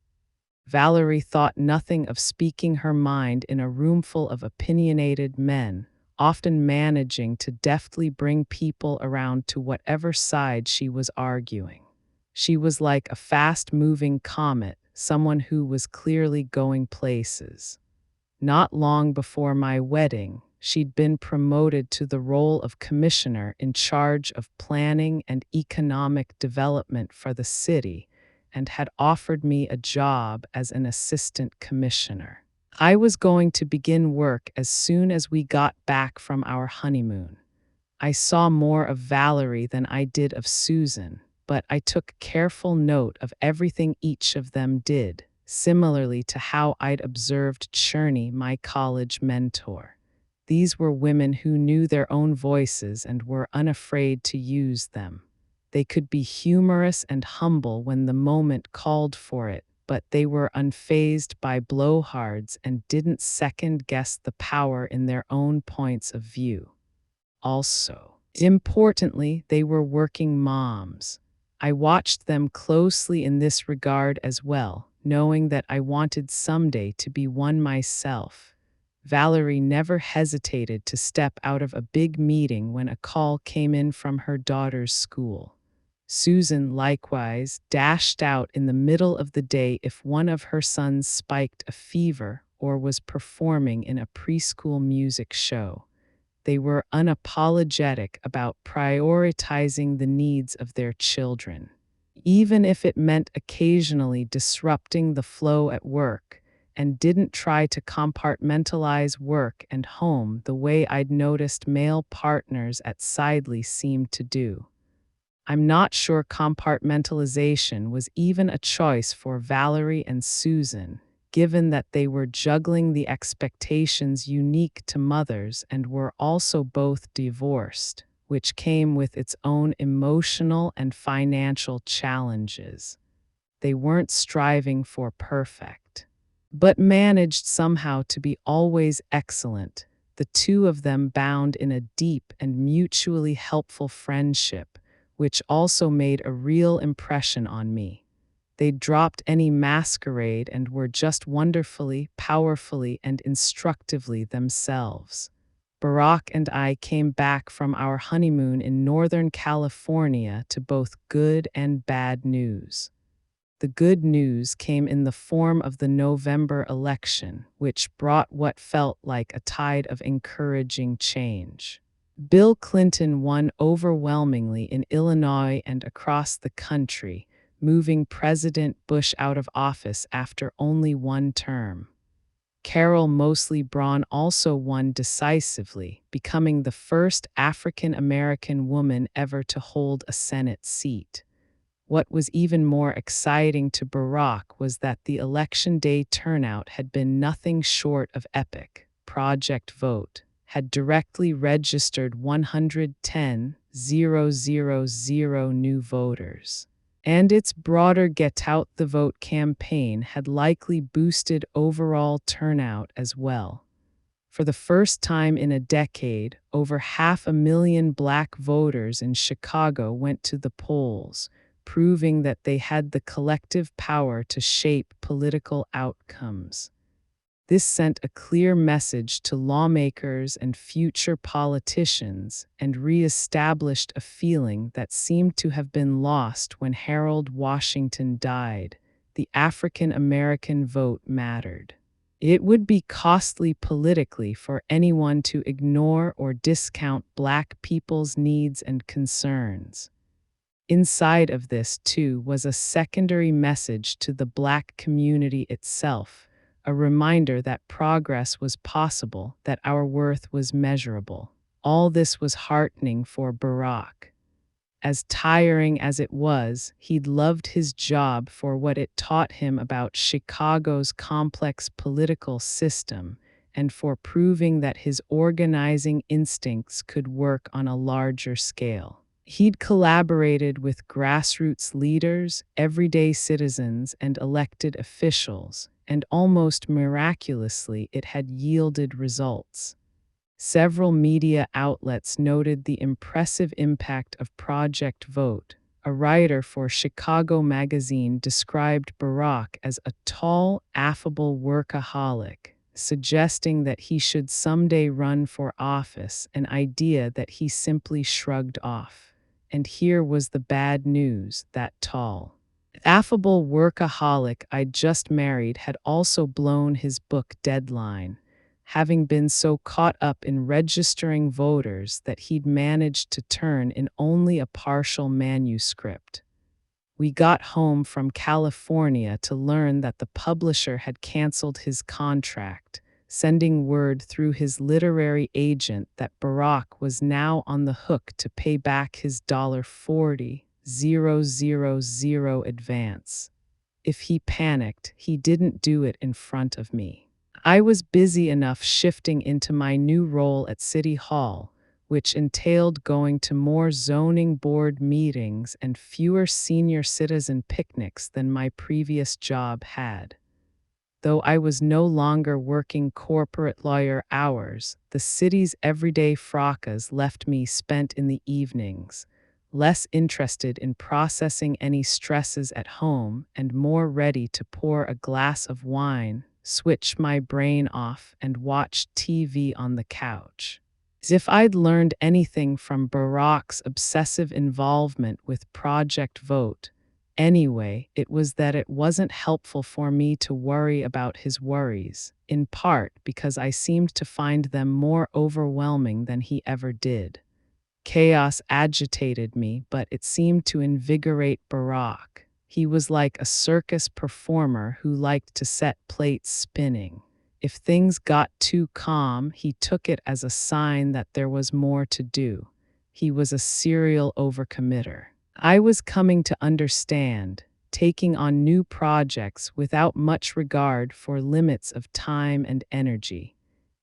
Speaker 1: Valerie thought nothing of speaking her mind in a roomful of opinionated men, often managing to deftly bring people around to whatever side she was arguing. She was like a fast-moving comet, someone who was clearly going places. Not long before my wedding, she'd been promoted to the role of commissioner in charge of planning and economic development for the city, and had offered me a job as an assistant commissioner. I was going to begin work as soon as we got back from our honeymoon. I saw more of Valerie than I did of Susan, but I took careful note of everything each of them did, similarly to how I'd observed Cherney, my college mentor. These were women who knew their own voices and were unafraid to use them. They could be humorous and humble when the moment called for it, but they were unfazed by blowhards and didn't second-guess the power in their own points of view. Also, importantly, they were working moms. I watched them closely in this regard as well, knowing that I wanted someday to be one myself. Valerie never hesitated to step out of a big meeting when a call came in from her daughter's school. Susan, likewise, dashed out in the middle of the day if one of her sons spiked a fever or was performing in a preschool music show. They were unapologetic about prioritizing the needs of their children, even if it meant occasionally disrupting the flow at work, and didn't try to compartmentalize work and home the way I'd noticed male partners at Sidley seemed to do. I'm not sure compartmentalization was even a choice for Valerie and Susan, given that they were juggling the expectations unique to mothers and were also both divorced, which came with its own emotional and financial challenges. They weren't striving for perfect, but managed somehow to be always excellent, the two of them bound in a deep and mutually helpful friendship, which also made a real impression on me. They dropped any masquerade and were just wonderfully, powerfully, and instructively themselves. Barack and I came back from our honeymoon in Northern California to both good and bad news. The good news came in the form of the November election, which brought what felt like a tide of encouraging change. Bill Clinton won overwhelmingly in Illinois and across the country, moving President Bush out of office after only one term. Carol Moseley Braun also won decisively, becoming the first African American woman ever to hold a Senate seat. What was even more exciting to Barack was that the election day turnout had been nothing short of epic. Project Vote had directly registered 110,000 new voters. And its broader Get Out the Vote campaign had likely boosted overall turnout as well. For the first time in a decade, over 500,000 Black voters in Chicago went to the polls, proving that they had the collective power to shape political outcomes. This sent a clear message to lawmakers and future politicians and re-established a feeling that seemed to have been lost when Harold Washington died. The African American vote mattered. It would be costly politically for anyone to ignore or discount Black people's needs and concerns. Inside of this, too, was a secondary message to the Black community itself, a reminder that progress was possible, that our worth was measurable. All this was heartening for Barack. As tiring as it was, he'd loved his job for what it taught him about Chicago's complex political system and for proving that his organizing instincts could work on a larger scale. He'd collaborated with grassroots leaders, everyday citizens, and elected officials, and almost miraculously it had yielded results. Several media outlets noted the impressive impact of Project Vote. A writer for Chicago Magazine described Barack as a tall, affable workaholic, suggesting that he should someday run for office, an idea that he simply shrugged off. And here was the bad news: that tall, affable workaholic I'd just married had also blown his book deadline, having been so caught up in registering voters that he'd managed to turn in only a partial manuscript. We got home from California to learn that the publisher had canceled his contract, sending word through his literary agent that Barack was now on the hook to pay back his $40,000 advance. If he panicked, he didn't do it in front of me. I was busy enough shifting into my new role at City Hall, which entailed going to more zoning board meetings and fewer senior citizen picnics than my previous job had. Though I was no longer working corporate lawyer hours, the city's everyday fracas left me spent in the evenings, less interested in processing any stresses at home and more ready to pour a glass of wine, switch my brain off, and watch TV on the couch. As if I'd learned anything from Barack's obsessive involvement with Project Vote, anyway, it was that it wasn't helpful for me to worry about his worries, in part because I seemed to find them more overwhelming than he ever did. Chaos agitated me, but it seemed to invigorate Barack. He was like a circus performer who liked to set plates spinning. If things got too calm, he took it as a sign that there was more to do. He was a serial overcommitter. I was coming to understand, taking on new projects without much regard for limits of time and energy.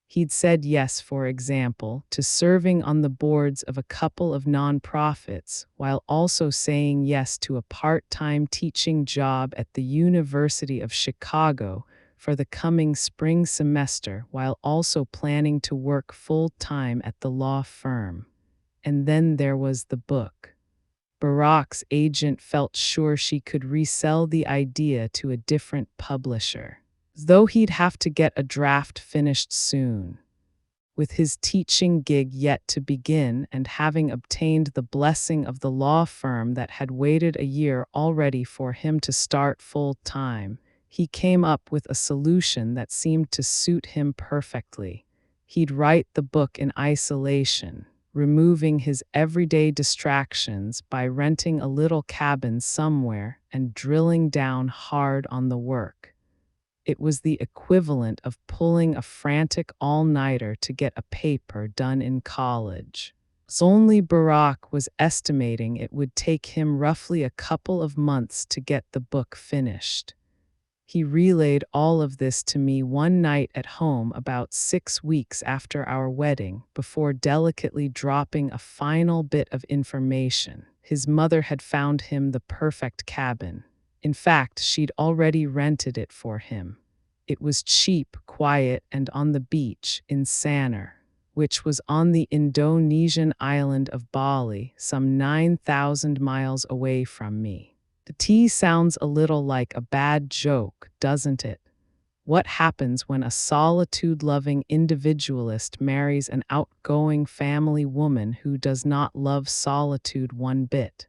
Speaker 1: He'd said yes, for example, to serving on the boards of a couple of nonprofits, while also saying yes to a part-time teaching job at the University of Chicago for the coming spring semester, while also planning to work full-time at the law firm. And then there was the book. Barack's agent felt sure she could resell the idea to a different publisher, though he'd have to get a draft finished soon. With his teaching gig yet to begin and having obtained the blessing of the law firm that had waited a year already for him to start full-time, he came up with a solution that seemed to suit him perfectly. He'd write the book in isolation, removing his everyday distractions by renting a little cabin somewhere and drilling down hard on the work. It was the equivalent of pulling a frantic all-nighter to get a paper done in college. Only Barack was estimating it would take him roughly a couple of months to get the book finished. He relayed all of this to me one night at home about 6 weeks after our wedding, before delicately dropping a final bit of information. His mother had found him the perfect cabin. In fact, she'd already rented it for him. It was cheap, quiet, and on the beach in Sanner, which was on the Indonesian island of Bali, some 9,000 miles away from me. The T sounds a little like a bad joke, doesn't it? What happens when a solitude-loving individualist marries an outgoing family woman who does not love solitude one bit?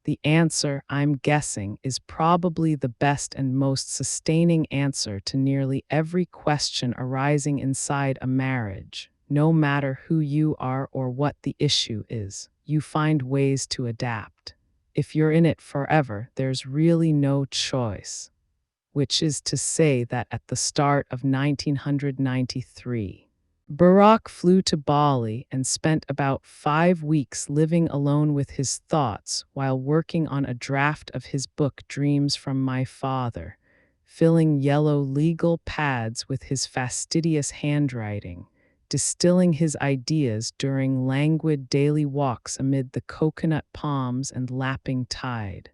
Speaker 1: The answer, I'm guessing, is probably the best and most sustaining answer to nearly every question arising inside a marriage. No matter who you are or what the issue is, you find ways to adapt. If you're in it forever, there's really no choice. Which is to say that at the start of 1993, Barack flew to Bali and spent about 5 weeks living alone with his thoughts while working on a draft of his book Dreams from My Father, filling yellow legal pads with his fastidious handwriting, distilling his ideas during languid daily walks amid the coconut palms and lapping tide.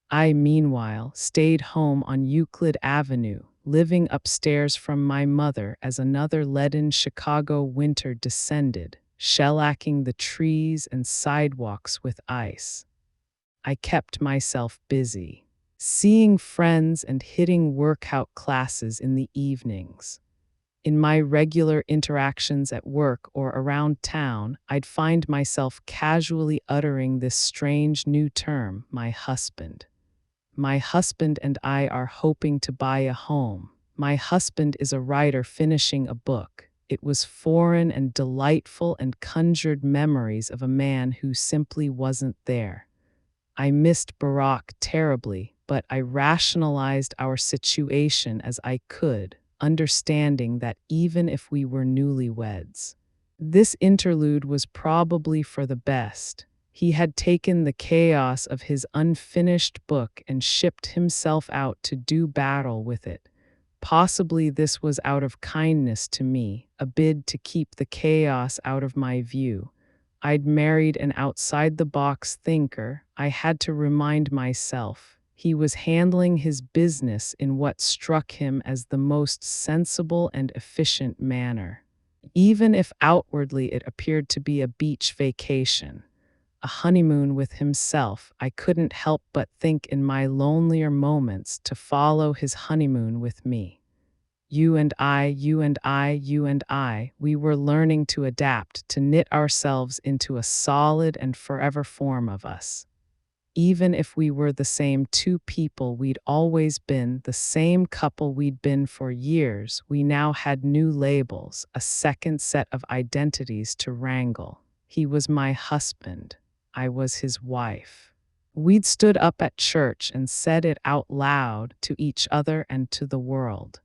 Speaker 1: I, meanwhile, stayed home on Euclid Avenue, living upstairs from my mother as another leaden Chicago winter descended, shellacking the trees and sidewalks with ice. I kept myself busy, seeing friends and hitting workout classes in the evenings. In my regular interactions at work or around town, I'd find myself casually uttering this strange new term, my husband. My husband and I are hoping to buy a home. My husband is a writer finishing a book. It was foreign and delightful and conjured memories of a man who simply wasn't there. I missed Barack terribly, but I rationalized our situation as I could, understanding that even if we were newlyweds, this interlude was probably for the best. He had taken the chaos of his unfinished book and shipped himself out to do battle with it. Possibly this was out of kindness to me, a bid to keep the chaos out of my view. I'd married an outside-the-box thinker, I had to remind myself. He was handling his business in what struck him as the most sensible and efficient manner. Even if outwardly it appeared to be a beach vacation, a honeymoon with himself, I couldn't help but think in my lonelier moments to follow his honeymoon with me. You and I, we were learning to adapt, to knit ourselves into a solid and forever form of us. Even if we were the same two people we'd always been, the same couple we'd been for years, we now had new labels, a second set of identities to wrangle. He was my husband. I was his wife. We'd stood up at church and said it out loud to each other and to the world.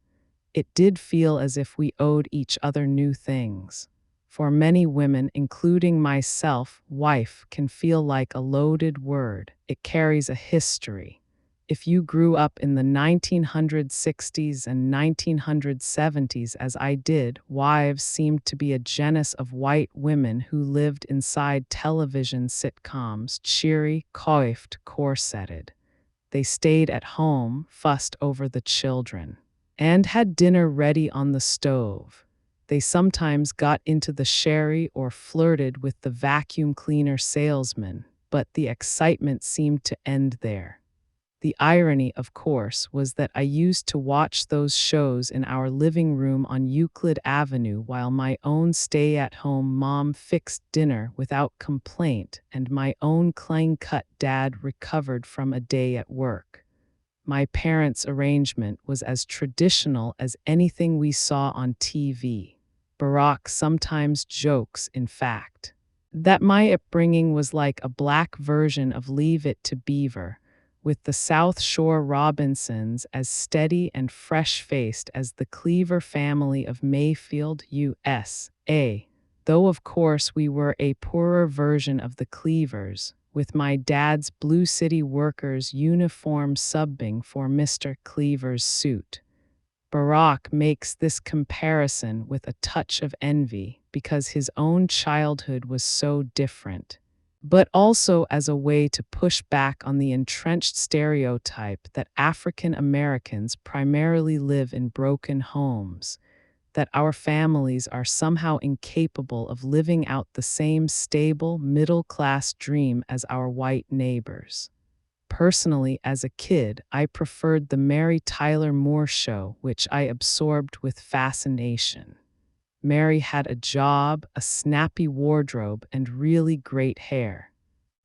Speaker 1: It did feel as if we owed each other new things. For many women, including myself, wife can feel like a loaded word. It carries a history. If you grew up in the 1960s and 1970s as I did, wives seemed to be a genus of white women who lived inside television sitcoms, cheery, coiffed, corseted. They stayed at home, fussed over the children, and had dinner ready on the stove. They sometimes got into the sherry or flirted with the vacuum cleaner salesman, but the excitement seemed to end there. The irony, of course, was that I used to watch those shows in our living room on Euclid Avenue while my own stay-at-home mom fixed dinner without complaint and my own clean-cut dad recovered from a day at work. My parents' arrangement was as traditional as anything we saw on TV. Barack sometimes jokes, in fact, that my upbringing was like a black version of Leave It to Beaver, with the South Shore Robinsons as steady and fresh-faced as the Cleaver family of Mayfield, USA, though of course we were a poorer version of the Cleavers, with my dad's Blue City Workers uniform subbing for Mr. Cleaver's suit. Barack makes this comparison with a touch of envy because his own childhood was so different, but also as a way to push back on the entrenched stereotype that African Americans primarily live in broken homes, that our families are somehow incapable of living out the same stable, middle-class dream as our white neighbors. Personally, as a kid, I preferred the Mary Tyler Moore Show, which I absorbed with fascination. Mary had a job, a snappy wardrobe, and really great hair.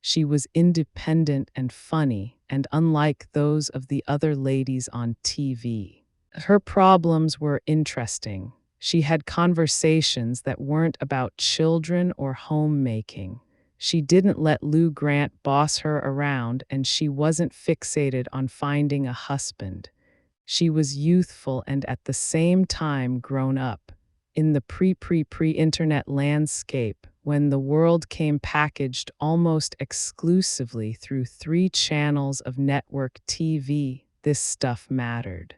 Speaker 1: She was independent and funny, and unlike those of the other ladies on TV. Her problems were interesting. She had conversations that weren't about children or homemaking. She didn't let Lou Grant boss her around, and she wasn't fixated on finding a husband. She was youthful and at the same time grown up. In the pre-internet landscape, when the world came packaged almost exclusively through 3 channels of network TV, this stuff mattered.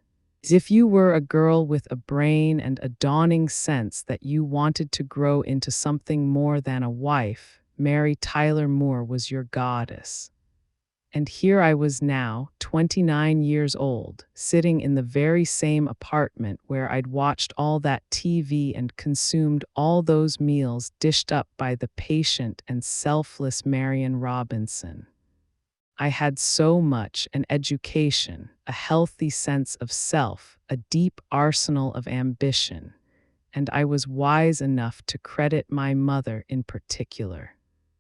Speaker 1: If you were a girl with a brain and a dawning sense that you wanted to grow into something more than a wife, Mary Tyler Moore was your goddess. And here I was now, 29 years old, sitting in the very same apartment where I'd watched all that TV and consumed all those meals dished up by the patient and selfless Marion Robinson. I had so much: an education, a healthy sense of self, a deep arsenal of ambition, and I was wise enough to credit my mother in particular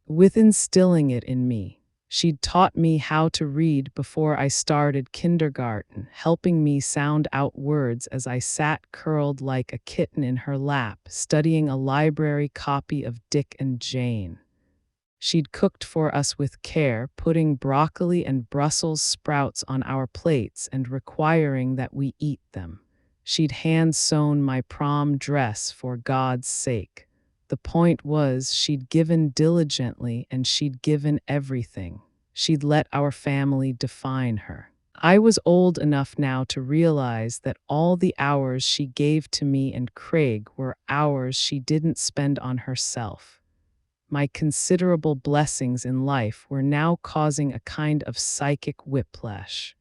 Speaker 1: with instilling it in me. She'd taught me how to read before I started kindergarten, helping me sound out words as I sat curled like a kitten in her lap, studying a library copy of Dick and Jane. She'd cooked for us with care, putting broccoli and Brussels sprouts on our plates and requiring that we eat them. She'd hand-sewn my prom dress for God's sake. The point was, she'd given diligently and she'd given everything. She'd let our family define her. I was old enough now to realize that all the hours she gave to me and Craig were hours she didn't spend on herself. My considerable blessings in life were now causing a kind of psychic whiplash.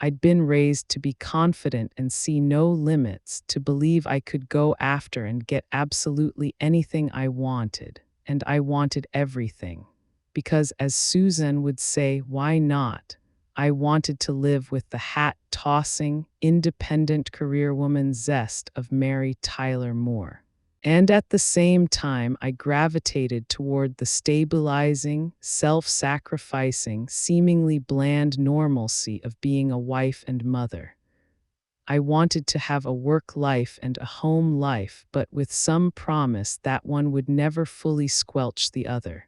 Speaker 1: I'd been raised to be confident and see no limits, to believe I could go after and get absolutely anything I wanted, and I wanted everything. Because, as Susan would say, why not? I wanted to live with the hat-tossing, independent career-woman zest of Mary Tyler Moore. And at the same time, I gravitated toward the stabilizing, self-sacrificing, seemingly bland normalcy of being a wife and mother. I wanted to have a work life and a home life, but with some promise that one would never fully squelch the other.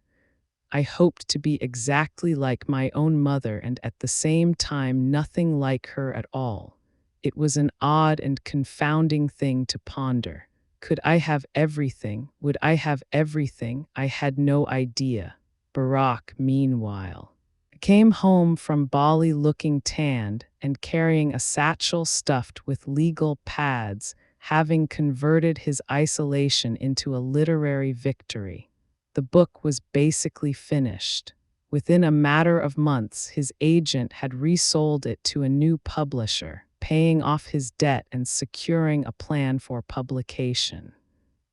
Speaker 1: I hoped to be exactly like my own mother and at the same time nothing like her at all. It was an odd and confounding thing to ponder. Could I have everything? Would I have everything? I had no idea. Barack, meanwhile, came home from Bali looking tanned and carrying a satchel stuffed with legal pads, having converted his isolation into a literary victory. The book was basically finished. Within a matter of months, his agent had resold it to a new publisher, paying off his debt and securing a plan for publication.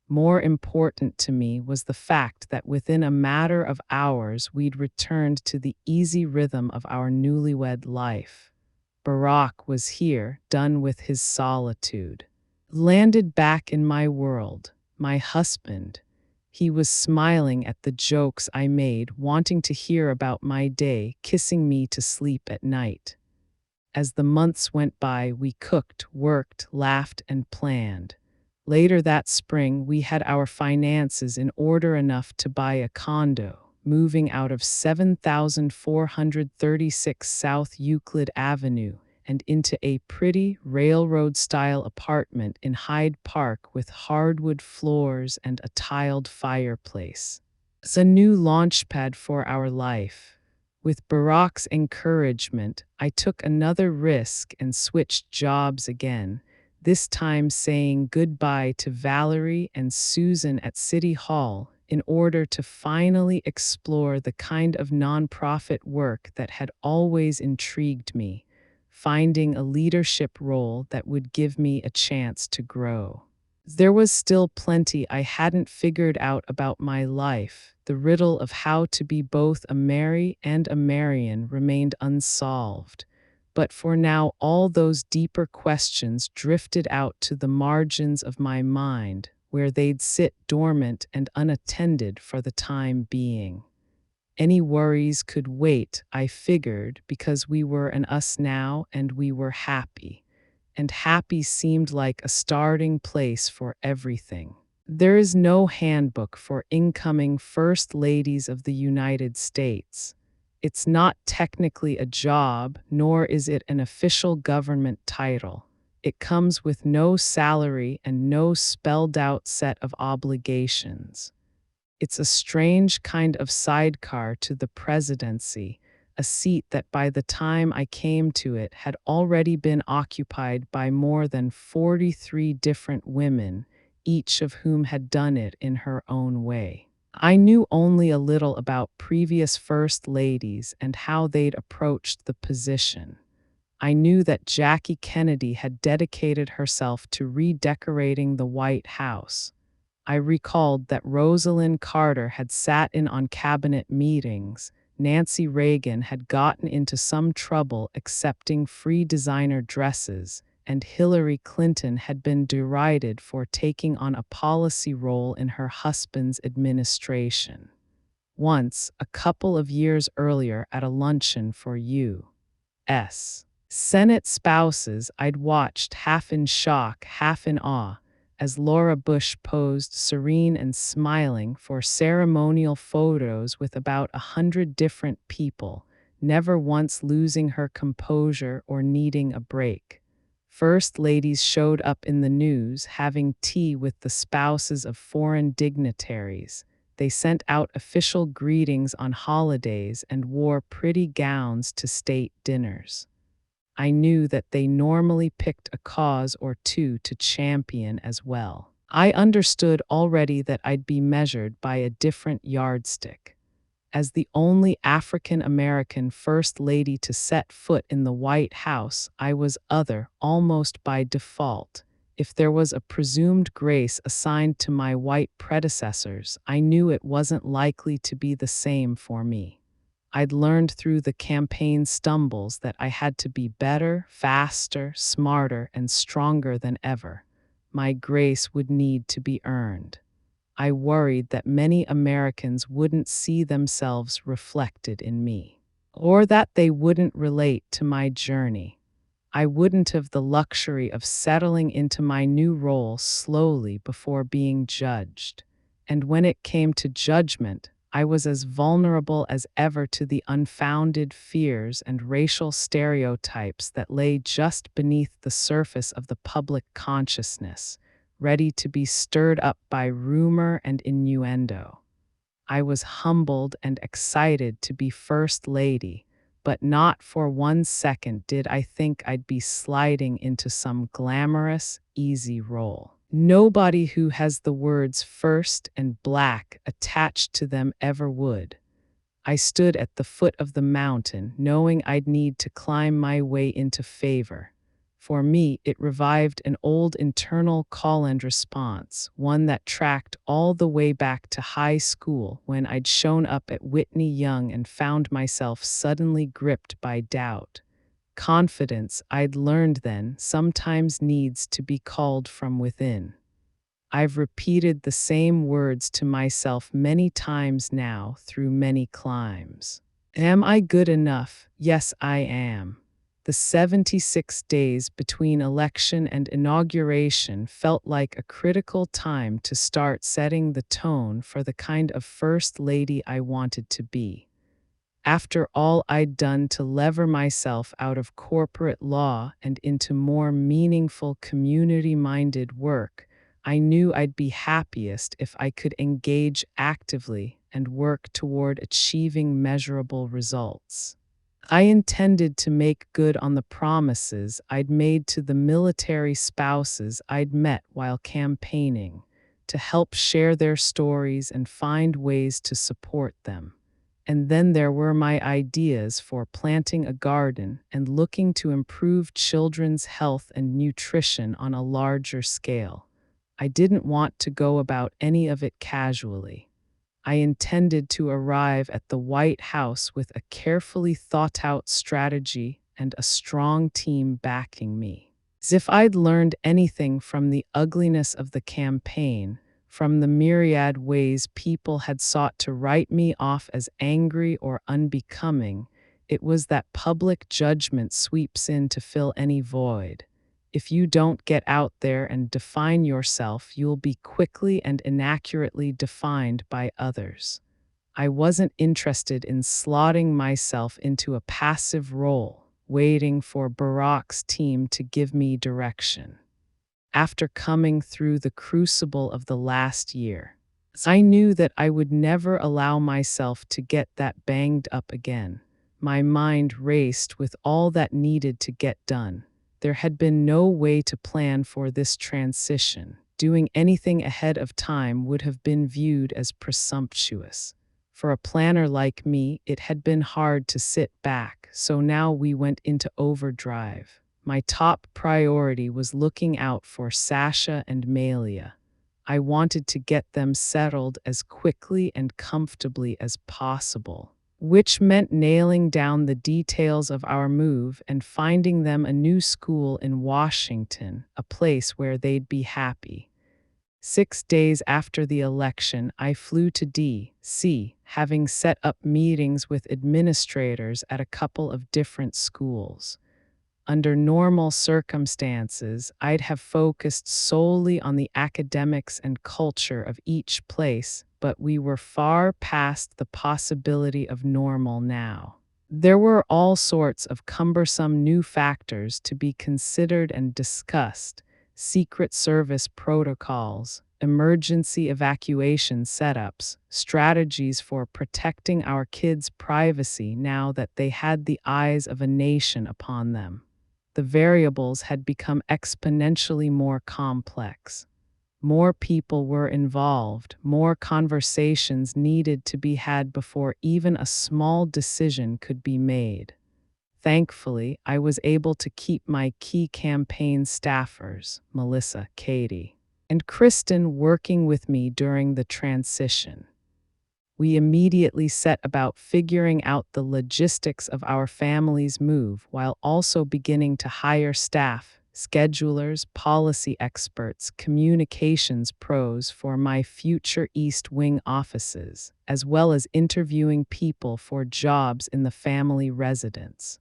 Speaker 1: More important to me was the fact that within a matter of hours we'd returned to the easy rhythm of our newlywed life. Barack was here, done with his solitude. Landed back in my world, my husband. He was smiling at the jokes I made, wanting to hear about my day, kissing me to sleep at night. As the months went by, we cooked, worked, laughed, and planned. Later that spring, we had our finances in order enough to buy a condo, moving out of 7436 South Euclid Avenue and into a pretty railroad-style apartment in Hyde Park with hardwood floors and a tiled fireplace. It's a new launchpad for our life. With Barack's encouragement, I took another risk and switched jobs again, this time saying goodbye to Valerie and Susan at City Hall in order to finally explore the kind of nonprofit work that had always intrigued me, finding a leadership role that would give me a chance to grow. There was still plenty I hadn't figured out about my life. The riddle of how to be both a Mary and a Marian remained unsolved. But for now, all those deeper questions drifted out to the margins of my mind, where they'd sit dormant and unattended for the time being. Any worries could wait, I figured, because we were an us now and we were happy. And happy seemed like a starting place for everything. There is no handbook for incoming First Ladies of the United States. It's not technically a job, nor is it an official government title. It comes with no salary and no spelled out set of obligations. It's a strange kind of sidecar to the presidency, a seat that by the time I came to it had already been occupied by more than 43 different women, each of whom had done it in her own way. I knew only a little about previous first ladies and how they'd approached the position. I knew that Jackie Kennedy had dedicated herself to redecorating the White House. I recalled that Rosalind Carter had sat in on cabinet meetings, Nancy Reagan had gotten into some trouble accepting free designer dresses, and Hillary Clinton had been derided for taking on a policy role in her husband's administration. Once, a couple of years earlier at a luncheon for U.S. Senate spouses, I'd watched half in shock, half in awe, as Laura Bush posed serene and smiling for ceremonial photos with about 100 different people, never once losing her composure or needing a break. First ladies showed up in the news having tea with the spouses of foreign dignitaries. They sent out official greetings on holidays and wore pretty gowns to state dinners. I knew that they normally picked a cause or two to champion as well. I understood already that I'd be measured by a different yardstick. As the only African American First Lady to set foot in the White House, I was other almost by default. If there was a presumed grace assigned to my white predecessors, I knew it wasn't likely to be the same for me. I'd learned through the campaign stumbles that I had to be better, faster, smarter, and stronger than ever. My grace would need to be earned. I worried that many Americans wouldn't see themselves reflected in me, or that they wouldn't relate to my journey. I wouldn't have the luxury of settling into my new role slowly before being judged. And when it came to judgment, I was as vulnerable as ever to the unfounded fears and racial stereotypes that lay just beneath the surface of the public consciousness, ready to be stirred up by rumor and innuendo. I was humbled and excited to be First Lady, but not for 1 second did I think I'd be sliding into some glamorous, easy role. Nobody who has the words first and black attached to them ever would. I stood at the foot of the mountain, knowing I'd need to climb my way into favor. For me, it revived an old internal call and response, one that tracked all the way back to high school when I'd shown up at Whitney Young and found myself suddenly gripped by doubt. Confidence, I'd learned then, sometimes needs to be called from within. I've repeated the same words to myself many times now through many climbs. Am I good enough? Yes, I am. The 76 days between election and inauguration felt like a critical time to start setting the tone for the kind of First Lady I wanted to be. After all I'd done to lever myself out of corporate law and into more meaningful community-minded work, I knew I'd be happiest if I could engage actively and work toward achieving measurable results. I intended to make good on the promises I'd made to the military spouses I'd met while campaigning, to help share their stories and find ways to support them. And then there were my ideas for planting a garden and looking to improve children's health and nutrition on a larger scale. I didn't want to go about any of it casually. I intended to arrive at the White House with a carefully thought out strategy and a strong team backing me. As if I'd learned anything from the ugliness of the campaign, from the myriad ways people had sought to write me off as angry or unbecoming, it was that public judgment sweeps in to fill any void. If you don't get out there and define yourself, you'll be quickly and inaccurately defined by others. I wasn't interested in slotting myself into a passive role, waiting for Barack's team to give me direction. After coming through the crucible of the last year, I knew that I would never allow myself to get that banged up again. My mind raced with all that needed to get done. There had been no way to plan for this transition. Doing anything ahead of time would have been viewed as presumptuous. For a planner like me, it had been hard to sit back, so now we went into overdrive. My top priority was looking out for Sasha and Malia. I wanted to get them settled as quickly and comfortably as possible, which meant nailing down the details of our move and finding them a new school in Washington, a place where they'd be happy. 6 days after the election, I flew to D.C., having set up meetings with administrators at a couple of different schools. Under normal circumstances, I'd have focused solely on the academics and culture of each place, but we were far past the possibility of normal now. There were all sorts of cumbersome new factors to be considered and discussed: Secret Service protocols, emergency evacuation setups, strategies for protecting our kids' privacy now that they had the eyes of a nation upon them. The variables had become exponentially more complex. More people were involved, more conversations needed to be had before even a small decision could be made. Thankfully, I was able to keep my key campaign staffers, Melissa, Katie, and Kristen, working with me during the transition. We immediately set about figuring out the logistics of our family's move while also beginning to hire staff, schedulers, policy experts, communications pros for my future East Wing offices, as well as interviewing people for jobs in the family residence.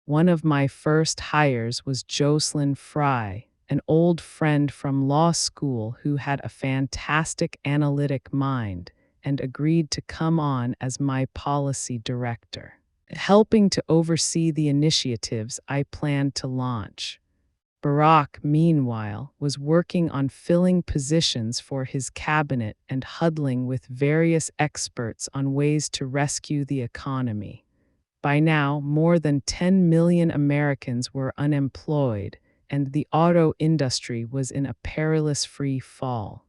Speaker 1: One of my first hires was Jocelyn Fry, an old friend from law school who had a fantastic analytic mind and agreed to come on as my policy director, helping to oversee the initiatives I planned to launch. Barack, meanwhile, was working on filling positions for his cabinet and huddling with various experts on ways to rescue the economy. By now, more than 10 million Americans were unemployed, and the auto industry was in a perilous free fall.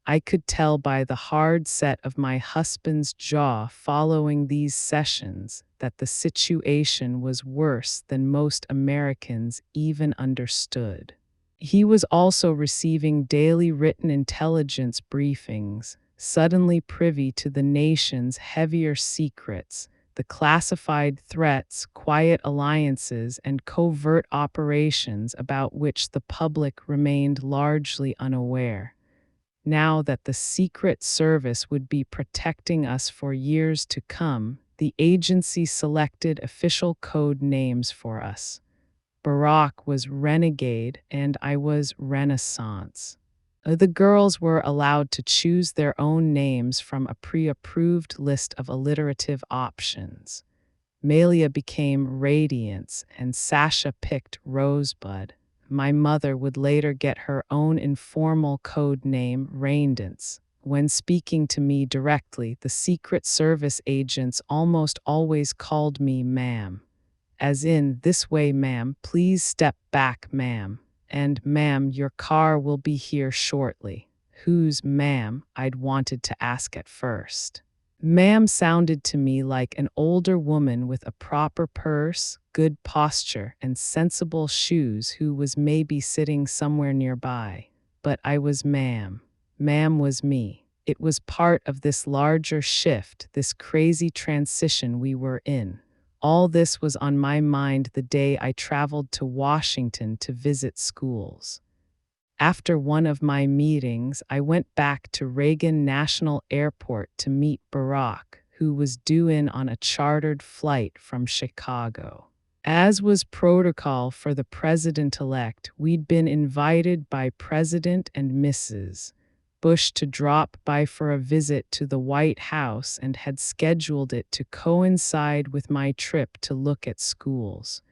Speaker 1: I could tell by the hard set of my husband's jaw following these sessions that the situation was worse than most Americans even understood. He was also receiving daily written intelligence briefings, suddenly privy to the nation's heavier secrets, the classified threats, quiet alliances, and covert operations about which the public remained largely unaware. Now that the Secret Service would be protecting us for years to come, the agency selected official code names for us. Barack was Renegade and I was Renaissance. The girls were allowed to choose their own names from a pre-approved list of alliterative options. Malia became Radiance and Sasha picked Rosebud. My mother would later get her own informal code name, Raindance. When speaking to me directly, the Secret Service agents almost always called me ma'am. As in, "This way, ma'am, please step back, ma'am," and "Ma'am, your car will be here shortly." Who's ma'am? I'd wanted to ask at first. Ma'am sounded to me like an older woman with a proper purse, good posture, and sensible shoes who was maybe sitting somewhere nearby. but I was Ma'am. Ma'am was me. It was part of this larger shift, this crazy transition we were in. All this was on my mind the day I traveled to Washington to visit schools. After one of my meetings, I went back to Reagan National Airport to meet Barack, who was due in on a chartered flight from Chicago. As was protocol for the president-elect, we'd been invited by President and Mrs. Bush to drop by for a visit to the White House and had scheduled it to coincide with my trip to look at schools.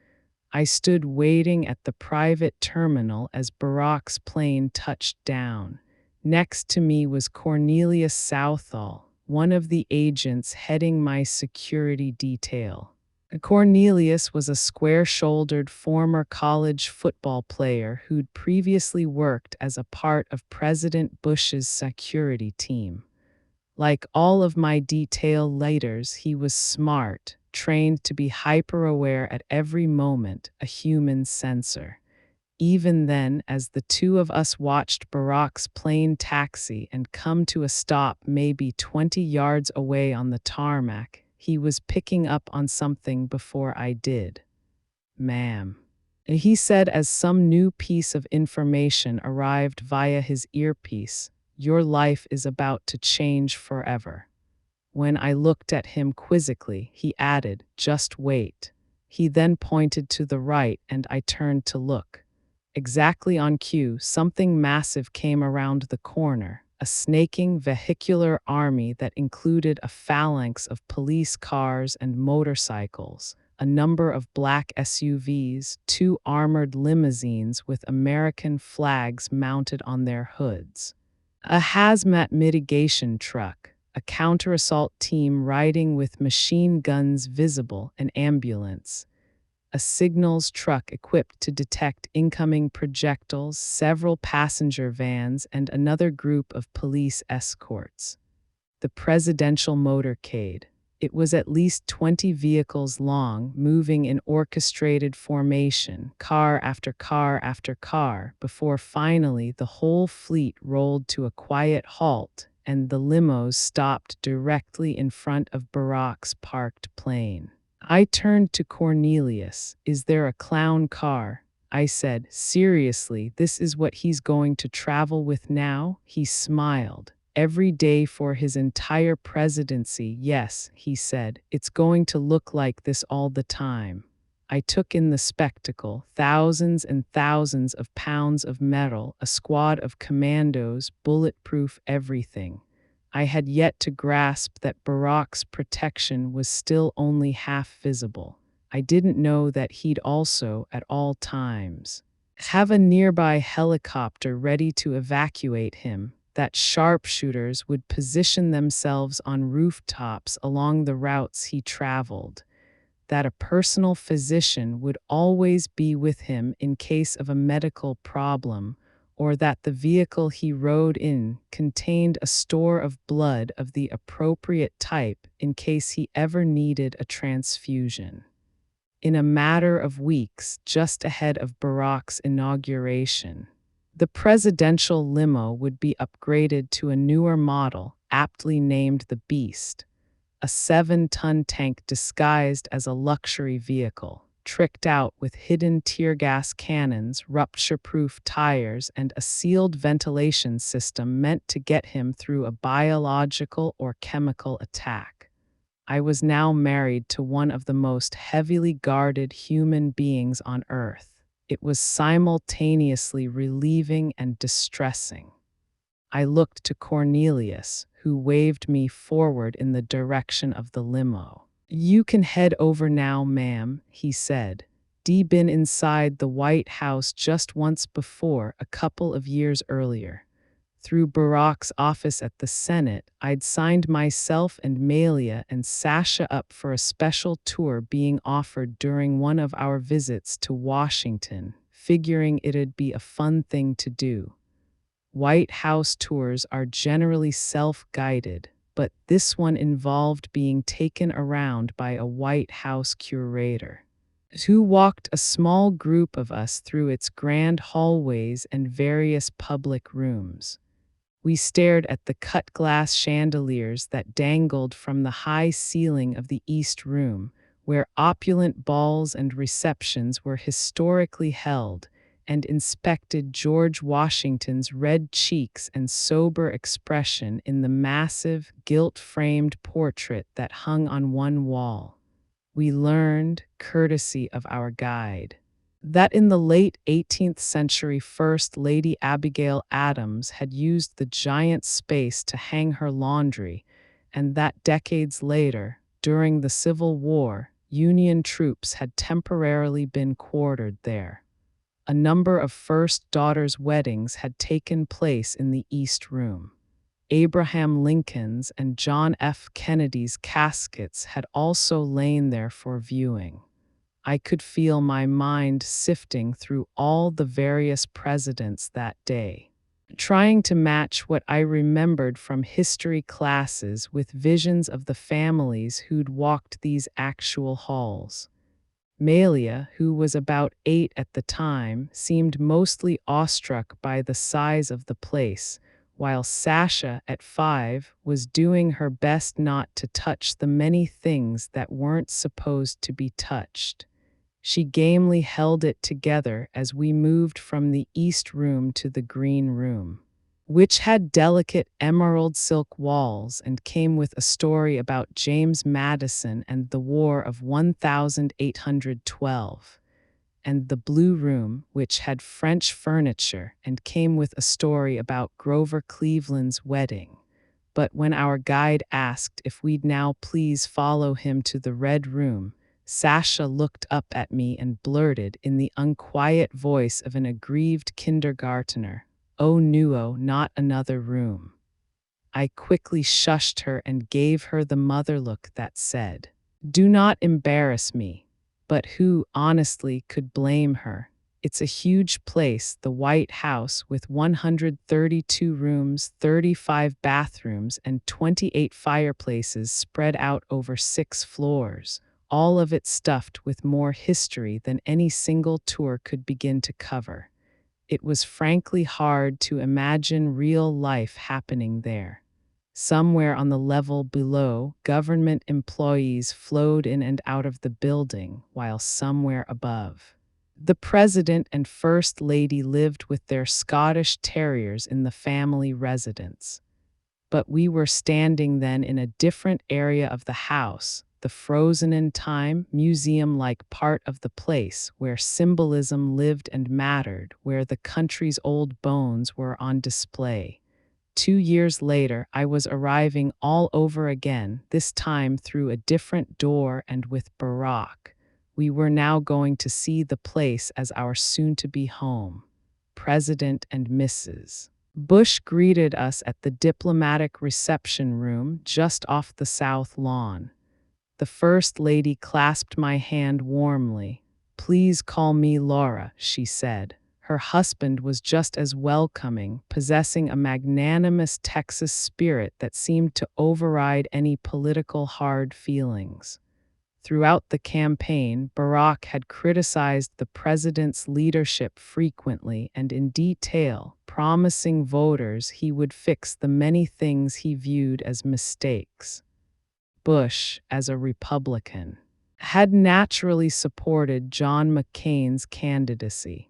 Speaker 1: I stood waiting at the private terminal as Barack's plane touched down. Next to me was Cornelius Southall, one of the agents heading my security detail. Cornelius was a square-shouldered former college football player who'd previously worked as a part of President Bush's security team. Like all of my detail leaders, he was smart, trained to be hyper-aware at every moment, a human sensor. Even then, as the two of us watched Barack's plane taxi and come to a stop maybe 20 yards away on the tarmac, he was picking up on something before I did. Ma'am, he said as some new piece of information arrived via his earpiece, your life is about to change forever. When I looked at him quizzically, he added, just wait. He then pointed to the right and I turned to look. Exactly on cue, something massive came around the corner, a snaking vehicular army that included a phalanx of police cars and motorcycles, a number of black SUVs, 2 armored limousines with American flags mounted on their hoods, a hazmat mitigation truck, a counter-assault team riding with machine guns visible, an ambulance, a signals truck equipped to detect incoming projectiles, several passenger vans, and another group of police escorts. The presidential motorcade. It was at least 20 vehicles long, moving in orchestrated formation, car after car after car, before finally the whole fleet rolled to a quiet halt and the limos stopped directly in front of Barack's parked plane. I turned to Cornelius. Is there a clown car? I said, seriously, this is what he's going to travel with now? He smiled. Every day for his entire presidency, yes, he said, it's going to look like this all the time. I took in the spectacle, thousands and thousands of pounds of metal, a squad of commandos, bulletproof everything. I had yet to grasp that Barack's protection was still only half visible. I didn't know that he'd also, at all times, have a nearby helicopter ready to evacuate him, that sharpshooters would position themselves on rooftops along the routes he traveled, that a personal physician would always be with him in case of a medical problem, or that the vehicle he rode in contained a store of blood of the appropriate type in case he ever needed a transfusion. In a matter of weeks, just ahead of Barack's inauguration, the presidential limo would be upgraded to a newer model, aptly named the Beast, a 7-ton tank disguised as a luxury vehicle, tricked out with hidden tear gas cannons, rupture-proof tires, and a sealed ventilation system meant to get him through a biological or chemical attack. I was now married to one of the most heavily guarded human beings on Earth. It was simultaneously relieving and distressing. I looked to Cornelius, who waved me forward in the direction of the limo. You can head over now, ma'am, he said. Dee been inside the White House just once before, a couple of years earlier. Through Barack's office at the Senate, I'd signed myself and Malia and Sasha up for a special tour being offered during one of our visits to Washington, figuring it'd be a fun thing to do. White House tours are generally self-guided, but this one involved being taken around by a White House curator. who walked a small group of us through its grand hallways and various public rooms. We stared at the cut glass chandeliers that dangled from the high ceiling of the East Room, where opulent balls and receptions were historically held, and inspected George Washington's red cheeks and sober expression in the massive, gilt-framed portrait that hung on one wall. We learned, courtesy of our guide, that in the late 18th century First Lady Abigail Adams had used the giant space to hang her laundry, and that decades later, during the Civil War, Union troops had temporarily been quartered there. A number of first daughters' weddings had taken place in the East Room. Abraham Lincoln's and John F. Kennedy's caskets had also lain there for viewing. I could feel my mind sifting through all the various presidents that day, trying to match what I remembered from history classes with visions of the families who'd walked these actual halls. Malia, who was about 8 at the time, seemed mostly awestruck by the size of the place, while Sasha, at 5, was doing her best not to touch the many things that weren't supposed to be touched. She gamely held it together as we moved from the East Room to the Green Room, which had delicate emerald silk walls and came with a story about James Madison and the War of 1812, and the Blue Room, which had French furniture and came with a story about Grover Cleveland's wedding. But when our guide asked if we'd now please follow him to the Red Room, Sasha looked up at me and blurted in the unquiet voice of an aggrieved kindergartner, "Oh no, not another room." I quickly shushed her and gave her the mother look that said, "Do not embarrass me." But who, honestly, could blame her? It's a huge place, the White House, with 132 rooms, 35 bathrooms, and 28 fireplaces spread out over 6 floors, all of it stuffed with more history than any single tour could begin to cover. It was frankly hard to imagine real life happening there. Somewhere on the level below, government employees flowed in and out of the building, while somewhere above, the President and First Lady lived with their Scottish terriers in the family residence. But we were standing then in a different area of the house, the frozen in time, museum-like part of the place where symbolism lived and mattered, where the country's old bones were on display. 2 years later, I was arriving all over again, this time through a different door and with Barack. We were now going to see the place as our soon-to-be home. President and Mrs. Bush greeted us at the diplomatic reception room just off the south lawn. The First Lady clasped my hand warmly. "Please call me Laura," she said. Her husband was just as welcoming, possessing a magnanimous Texas spirit that seemed to override any political hard feelings. Throughout the campaign, Barack had criticized the president's leadership frequently and in detail, promising voters he would fix the many things he viewed as mistakes. Bush, as a Republican, had naturally supported John McCain's candidacy.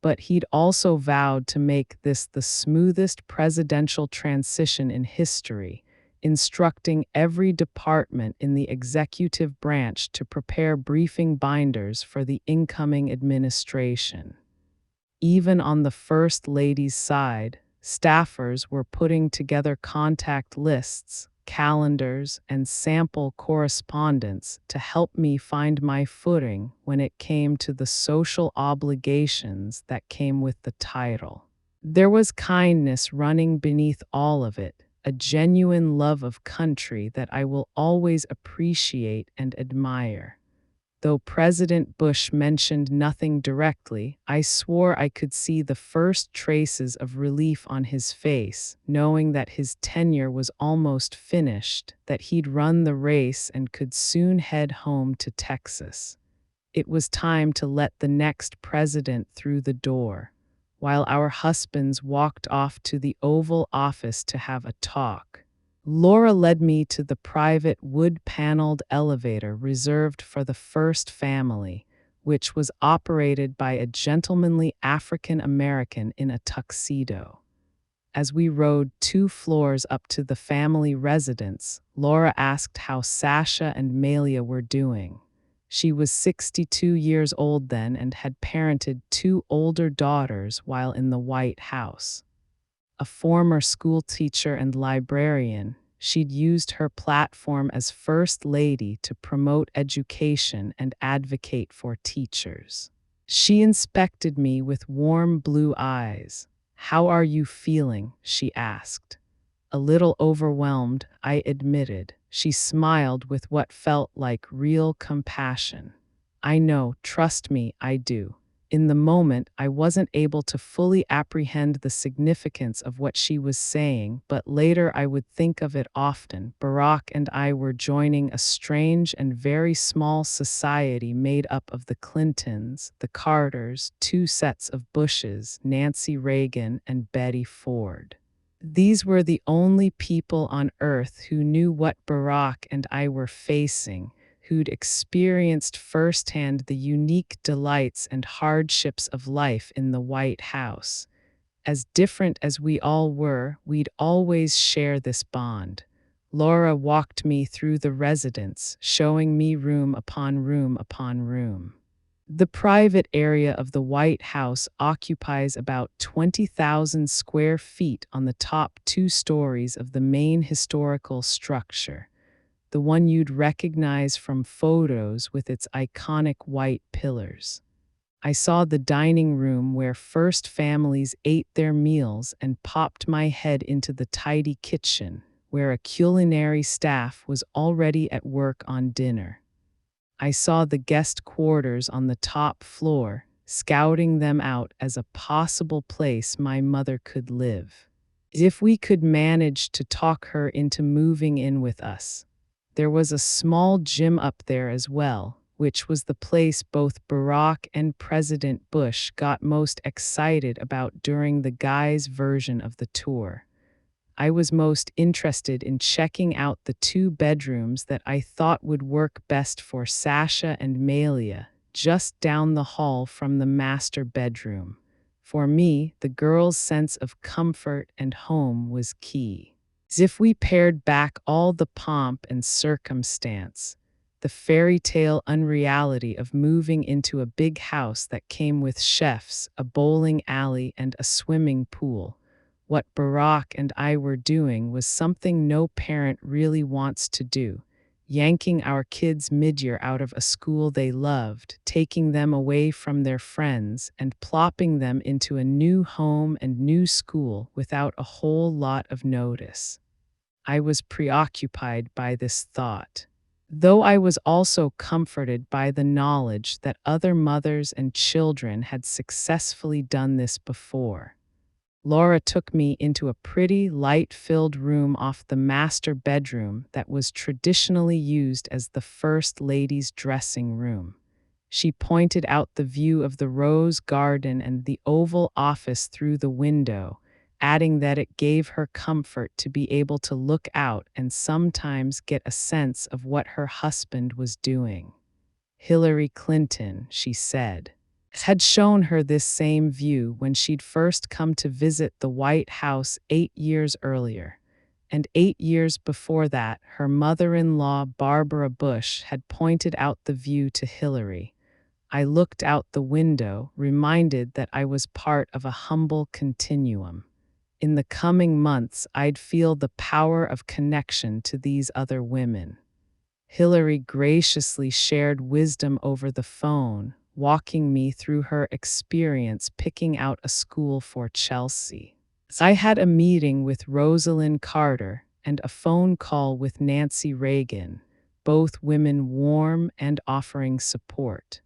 Speaker 1: But he'd also vowed to make this the smoothest presidential transition in history, instructing every department in the executive branch to prepare briefing binders for the incoming administration. Even on the First Lady's side, staffers were putting together contact lists, calendars, and sample correspondence to help me find my footing when it came to the social obligations that came with the title. There was kindness running beneath all of it, a genuine love of country that I will always appreciate and admire. Though President Bush mentioned nothing directly, I swore I could see the first traces of relief on his face, knowing that his tenure was almost finished, that he'd run the race and could soon head home to Texas. It was time to let the next president through the door, while our husbands walked off to the Oval Office to have a talk. Laura led me to the private wood-paneled elevator reserved for the first family, which was operated by a gentlemanly African American in a tuxedo. As we rode 2 floors up to the family residence, Laura asked how Sasha and Malia were doing. She was 62 years old then and had parented 2 older daughters while in the White House. A former school teacher and librarian, she'd used her platform as First Lady to promote education and advocate for teachers. She inspected me with warm blue eyes. "How are you feeling?" she asked. A little overwhelmed, I admitted. She smiled with what felt like real compassion. "I know, trust me, I do." In the moment, I wasn't able to fully apprehend the significance of what she was saying, but later I would think of it often. Barack and I were joining a strange and very small society made up of the Clintons, the Carters, 2 sets of Bushes, Nancy Reagan, and Betty Ford. These were the only people on earth who knew what Barack and I were facing, who'd experienced firsthand the unique delights and hardships of life in the White House. As different as we all were, we'd always share this bond. Laura walked me through the residence, showing me room upon room upon room. The private area of the White House occupies about 20,000 square feet on the top 2 stories of the main historical structure, the one you'd recognize from photos with its iconic white pillars. I saw the dining room where first families ate their meals and popped my head into the tidy kitchen, where a culinary staff was already at work on dinner. I saw the guest quarters on the top floor, scouting them out as a possible place my mother could live. If we could manage to talk her into moving in with us. There was a small gym up there as well, which was the place both Barack and President Bush got most excited about during the guys' version of the tour. I was most interested in checking out the 2 bedrooms that I thought would work best for Sasha and Malia, just down the hall from the master bedroom. For me, the girls' sense of comfort and home was key. As if we pared back all the pomp and circumstance, the fairy tale unreality of moving into a big house that came with chefs, a bowling alley, and a swimming pool. What Barack and I were doing was something no parent really wants to do, yanking our kids mid-year out of a school they loved, taking them away from their friends, and plopping them into a new home and new school without a whole lot of notice. I was preoccupied by this thought, though I was also comforted by the knowledge that other mothers and children had successfully done this before. Laura took me into a pretty, light-filled room off the master bedroom that was traditionally used as the First Lady's dressing room. She pointed out the view of the rose garden and the Oval Office through the window, adding that it gave her comfort to be able to look out and sometimes get a sense of what her husband was doing. Hillary Clinton, she said, had shown her this same view when she'd first come to visit the White House 8 years earlier. And 8 years before that, her mother-in-law Barbara Bush had pointed out the view to Hillary. I looked out the window, reminded that I was part of a humble continuum. In the coming months, I'd feel the power of connection to these other women. Hillary graciously shared wisdom over the phone, walking me through her experience picking out a school for Chelsea. I had a meeting with Rosalind Carter and a phone call with Nancy Reagan, both women warm and offering support.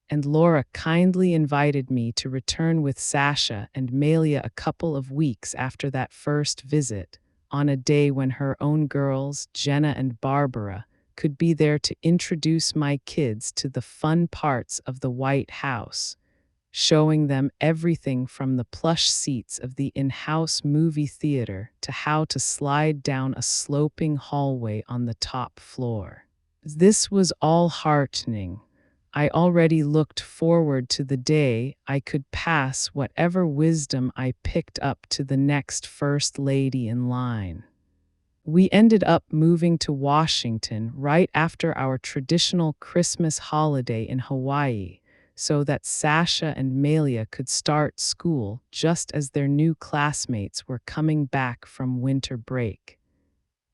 Speaker 1: And Laura kindly invited me to return with Sasha and Malia a couple of weeks after that first visit, on a day when her own girls, Jenna and Barbara, could be there to introduce my kids to the fun parts of the White House, showing them everything from the plush seats of the in-house movie theater to how to slide down a sloping hallway on the top floor. This was all heartening. I already looked forward to the day I could pass whatever wisdom I picked up to the next first lady in line. We ended up moving to Washington right after our traditional Christmas holiday in Hawaii, so that Sasha and Malia could start school just as their new classmates were coming back from winter break.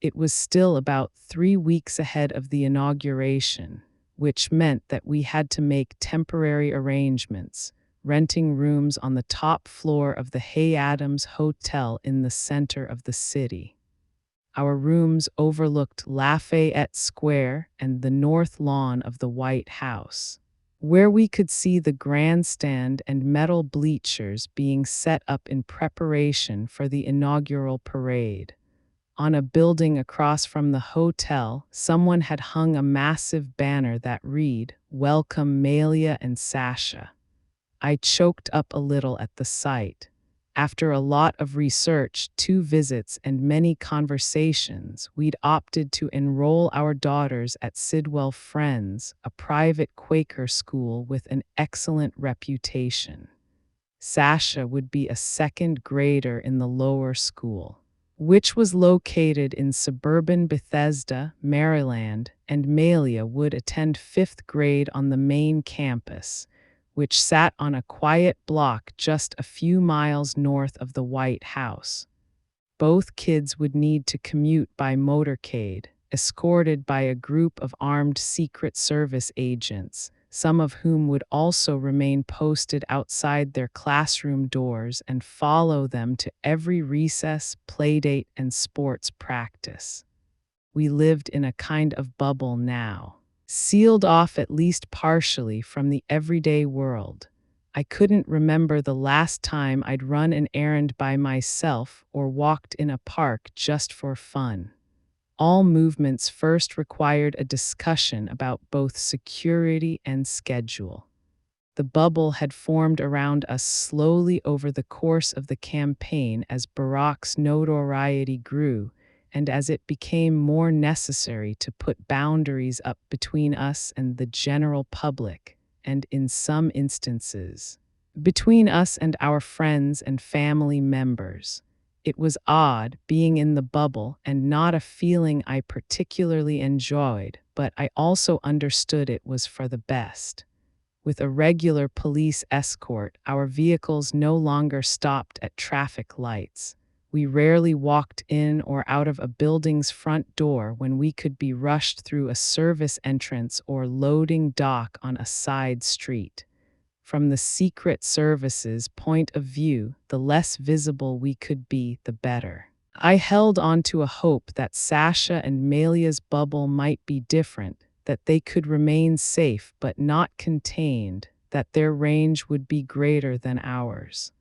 Speaker 1: It was still about 3 weeks ahead of the inauguration, which meant that we had to make temporary arrangements, renting rooms on the top floor of the Hay Adams Hotel in the center of the city. Our rooms overlooked Lafayette Square and the north lawn of the White House, where we could see the grandstand and metal bleachers being set up in preparation for the inaugural parade. On a building across from the hotel, someone had hung a massive banner that read, "Welcome Malia and Sasha." I choked up a little at the sight. After a lot of research, 2 visits, and many conversations, we'd opted to enroll our daughters at Sidwell Friends, a private Quaker school with an excellent reputation. Sasha would be a second grader in the lower school, which was located in suburban Bethesda, Maryland, and Malia would attend 5th grade on the main campus, which sat on a quiet block just a few miles north of the White House. Both kids would need to commute by motorcade, escorted by a group of armed Secret Service agents, some of whom would also remain posted outside their classroom doors and follow them to every recess, playdate, and sports practice. We lived in a kind of bubble now, sealed off at least partially from the everyday world. I couldn't remember the last time I'd run an errand by myself or walked in a park just for fun. All movements first required a discussion about both security and schedule. The bubble had formed around us slowly over the course of the campaign as Barack's notoriety grew, and as it became more necessary to put boundaries up between us and the general public, and in some instances, between us and our friends and family members. It was odd being in the bubble and not a feeling I particularly enjoyed, but I also understood it was for the best. With a regular police escort, our vehicles no longer stopped at traffic lights. We rarely walked in or out of a building's front door when we could be rushed through a service entrance or loading dock on a side street. From the Secret Service's point of view, the less visible we could be, the better. I held on to a hope that Sasha and Malia's bubble might be different, that they could remain safe but not contained, that their range would be greater than ours.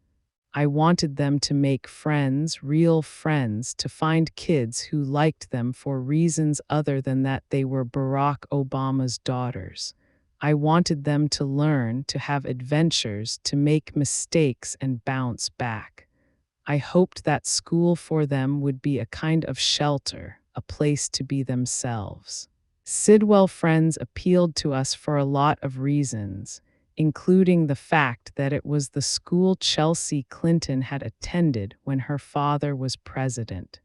Speaker 1: I wanted them to make friends, real friends, to find kids who liked them for reasons other than that they were Barack Obama's daughters. I wanted them to learn, to have adventures, to make mistakes and bounce back. I hoped that school for them would be a kind of shelter, a place to be themselves. Sidwell Friends appealed to us for a lot of reasons, including the fact that it was the school Chelsea Clinton had attended when her father was president.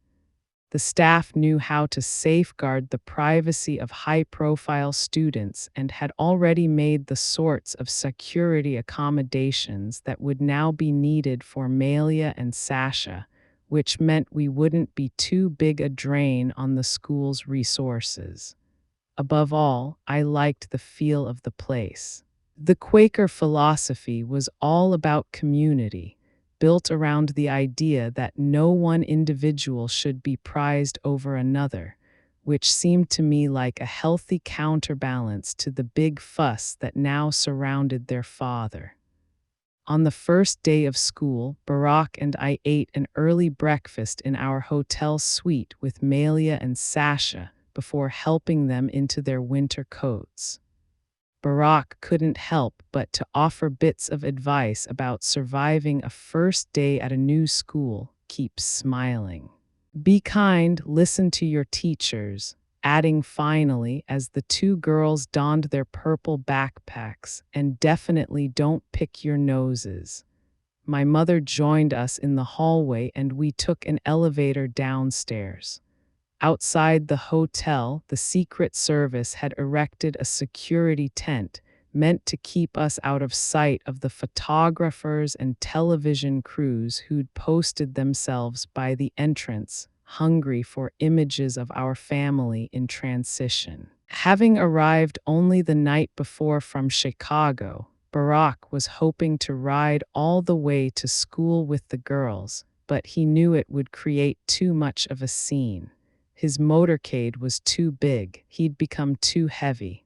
Speaker 1: The staff knew how to safeguard the privacy of high-profile students and had already made the sorts of security accommodations that would now be needed for Malia and Sasha, which meant we wouldn't be too big a drain on the school's resources. Above all, I liked the feel of the place. The Quaker philosophy was all about community, built around the idea that no one individual should be prized over another, which seemed to me like a healthy counterbalance to the big fuss that now surrounded their father. On the first day of school, Barack and I ate an early breakfast in our hotel suite with Malia and Sasha, before helping them into their winter coats. Barack couldn't help but to offer bits of advice about surviving a first day at a new school. Keep smiling. Be kind, listen to your teachers, adding finally as the two girls donned their purple backpacks, and definitely don't pick your noses. My mother joined us in the hallway and we took an elevator downstairs. Outside the hotel, the Secret Service had erected a security tent meant to keep us out of sight of the photographers and television crews who'd posted themselves by the entrance, hungry for images of our family in transition. Having arrived only the night before from Chicago, Barack was hoping to ride all the way to school with the girls, but he knew it would create too much of a scene. His motorcade was too big, he'd become too heavy.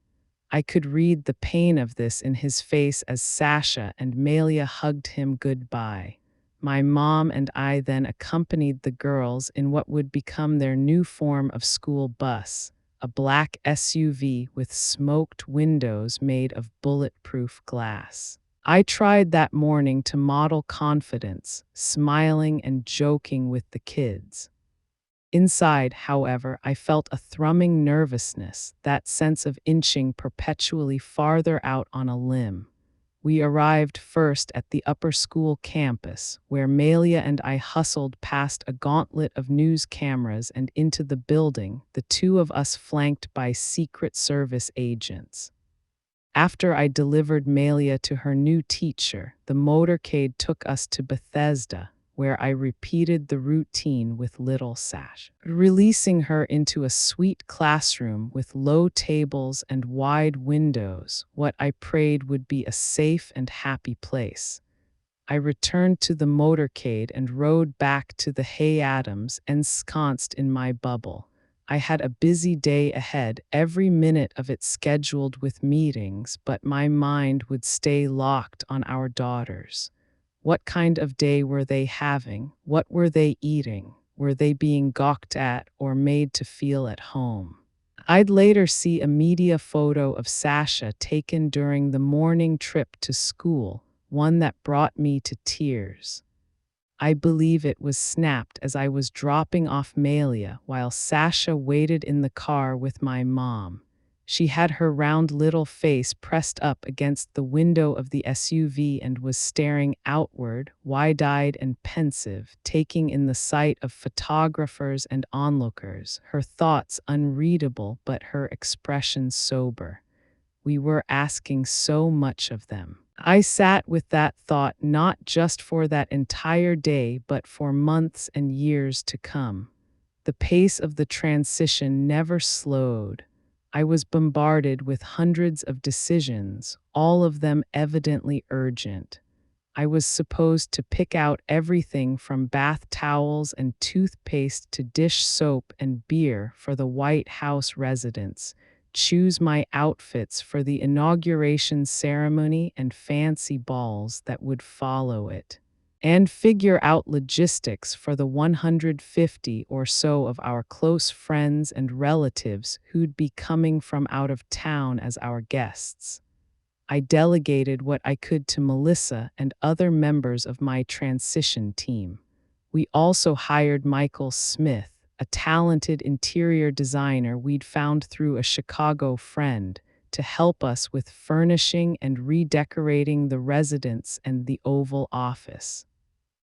Speaker 1: I could read the pain of this in his face as Sasha and Malia hugged him goodbye. My mom and I then accompanied the girls in what would become their new form of school bus, a black SUV with smoked windows made of bulletproof glass. I tried that morning to model confidence, smiling and joking with the kids. Inside, however, I felt a thrumming nervousness, that sense of inching perpetually farther out on a limb. We arrived first at the upper school campus, where Malia and I hustled past a gauntlet of news cameras and into the building, the two of us flanked by Secret Service agents. After I delivered Malia to her new teacher, the motorcade took us to Bethesda, where I repeated the routine with little Sash, releasing her into a sweet classroom with low tables and wide windows, what I prayed would be a safe and happy place. I returned to the motorcade and rode back to the Hay Adams, ensconced in my bubble. I had a busy day ahead, every minute of it scheduled with meetings, but my mind would stay locked on our daughters. What kind of day were they having? What were they eating? Were they being gawked at or made to feel at home? I'd later see a media photo of Sasha taken during the morning trip to school, one that brought me to tears. I believe it was snapped as I was dropping off Malia while Sasha waited in the car with my mom. She had her round little face pressed up against the window of the SUV and was staring outward, wide-eyed and pensive, taking in the sight of photographers and onlookers, her thoughts unreadable but her expression sober. We were asking so much of them. I sat with that thought not just for that entire day, but for months and years to come. The pace of the transition never slowed. I was bombarded with hundreds of decisions, all of them evidently urgent. I was supposed to pick out everything from bath towels and toothpaste to dish soap and beer for the White House residents, choose my outfits for the inauguration ceremony and fancy balls that would follow it, and figure out logistics for the 150 or so of our close friends and relatives who'd be coming from out of town as our guests. I delegated what I could to Melissa and other members of my transition team. We also hired Michael Smith, a talented interior designer we'd found through a Chicago friend, to help us with furnishing and redecorating the residence and the Oval Office.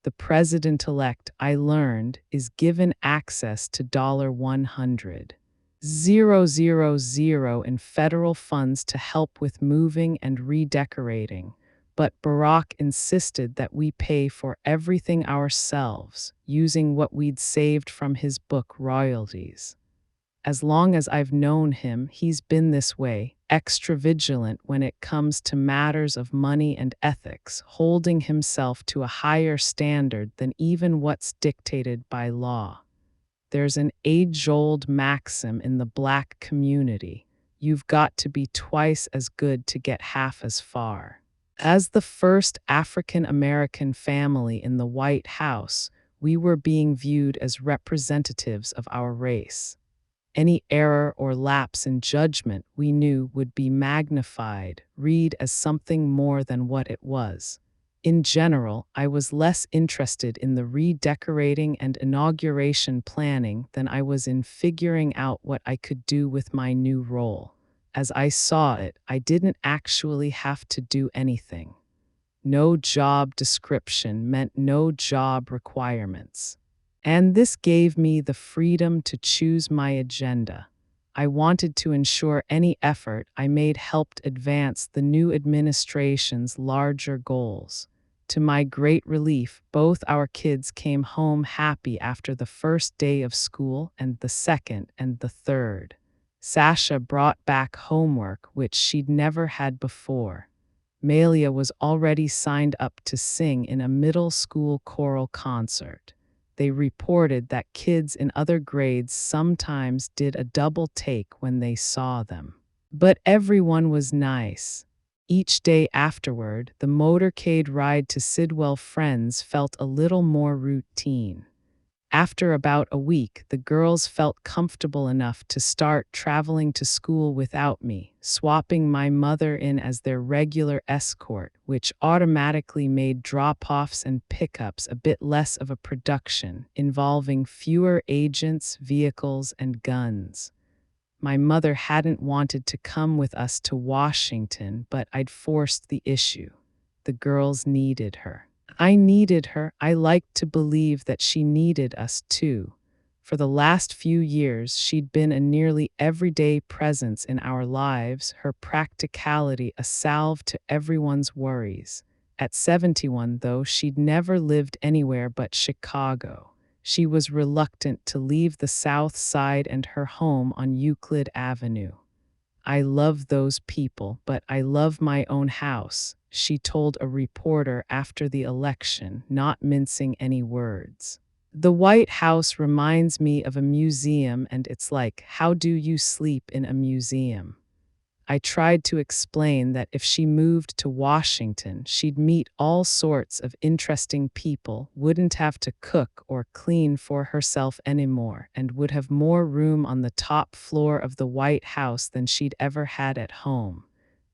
Speaker 1: The president-elect, I learned, is given access to $100,000 in federal funds to help with moving and redecorating, but Barack insisted that we pay for everything ourselves, using what we'd saved from his book royalties. As long as I've known him, he's been this way, extra vigilant when it comes to matters of money and ethics, holding himself to a higher standard than even what's dictated by law. There's an age-old maxim in the Black community: you've got to be twice as good to get half as far. As the first African-American family in the White House, we were being viewed as representatives of our race. Any error or lapse in judgment we knew would be magnified, read as something more than what it was. In general, I was less interested in the redecorating and inauguration planning than I was in figuring out what I could do with my new role. As I saw it, I didn't actually have to do anything. No job description meant no job requirements. And this gave me the freedom to choose my agenda. I wanted to ensure any effort I made helped advance the new administration's larger goals. To my great relief, both our kids came home happy after the first day of school and the second and the third. Sasha brought back homework which she'd never had before. Malia was already signed up to sing in a middle school choral concert. They reported that kids in other grades sometimes did a double take when they saw them. But everyone was nice. Each day afterward, the motorcade ride to Sidwell Friends felt a little more routine. After about a week, the girls felt comfortable enough to start traveling to school without me, swapping my mother in as their regular escort, which automatically made drop-offs and pickups a bit less of a production, involving fewer agents, vehicles, and guns. My mother hadn't wanted to come with us to Washington, but I'd forced the issue. The girls needed her. I needed her. I liked to believe that she needed us too. For the last few years, she'd been a nearly everyday presence in our lives, her practicality a salve to everyone's worries. At 71, though, she'd never lived anywhere but Chicago. She was reluctant to leave the South Side and her home on Euclid Avenue. I love those people, but I love my own house, she told a reporter after the election, not mincing any words. The White House reminds me of a museum, and it's like, how do you sleep in a museum? I tried to explain that if she moved to Washington, she'd meet all sorts of interesting people, wouldn't have to cook or clean for herself anymore, and would have more room on the top floor of the White House than she'd ever had at home.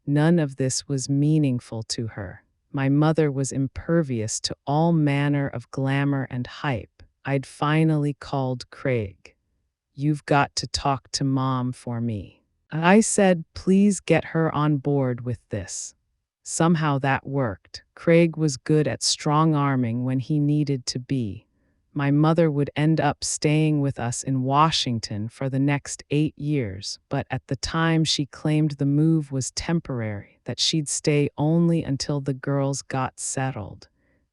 Speaker 1: None of this was meaningful to her. My mother was impervious to all manner of glamour and hype. I'd finally called Craig. "You've got to talk to Mom for me." I said, please get her on board with this. Somehow that worked. Craig was good at strong-arming when he needed to be. My mother would end up staying with us in Washington for the next 8 years, but at the time she claimed the move was temporary, that she'd stay only until the girls got settled.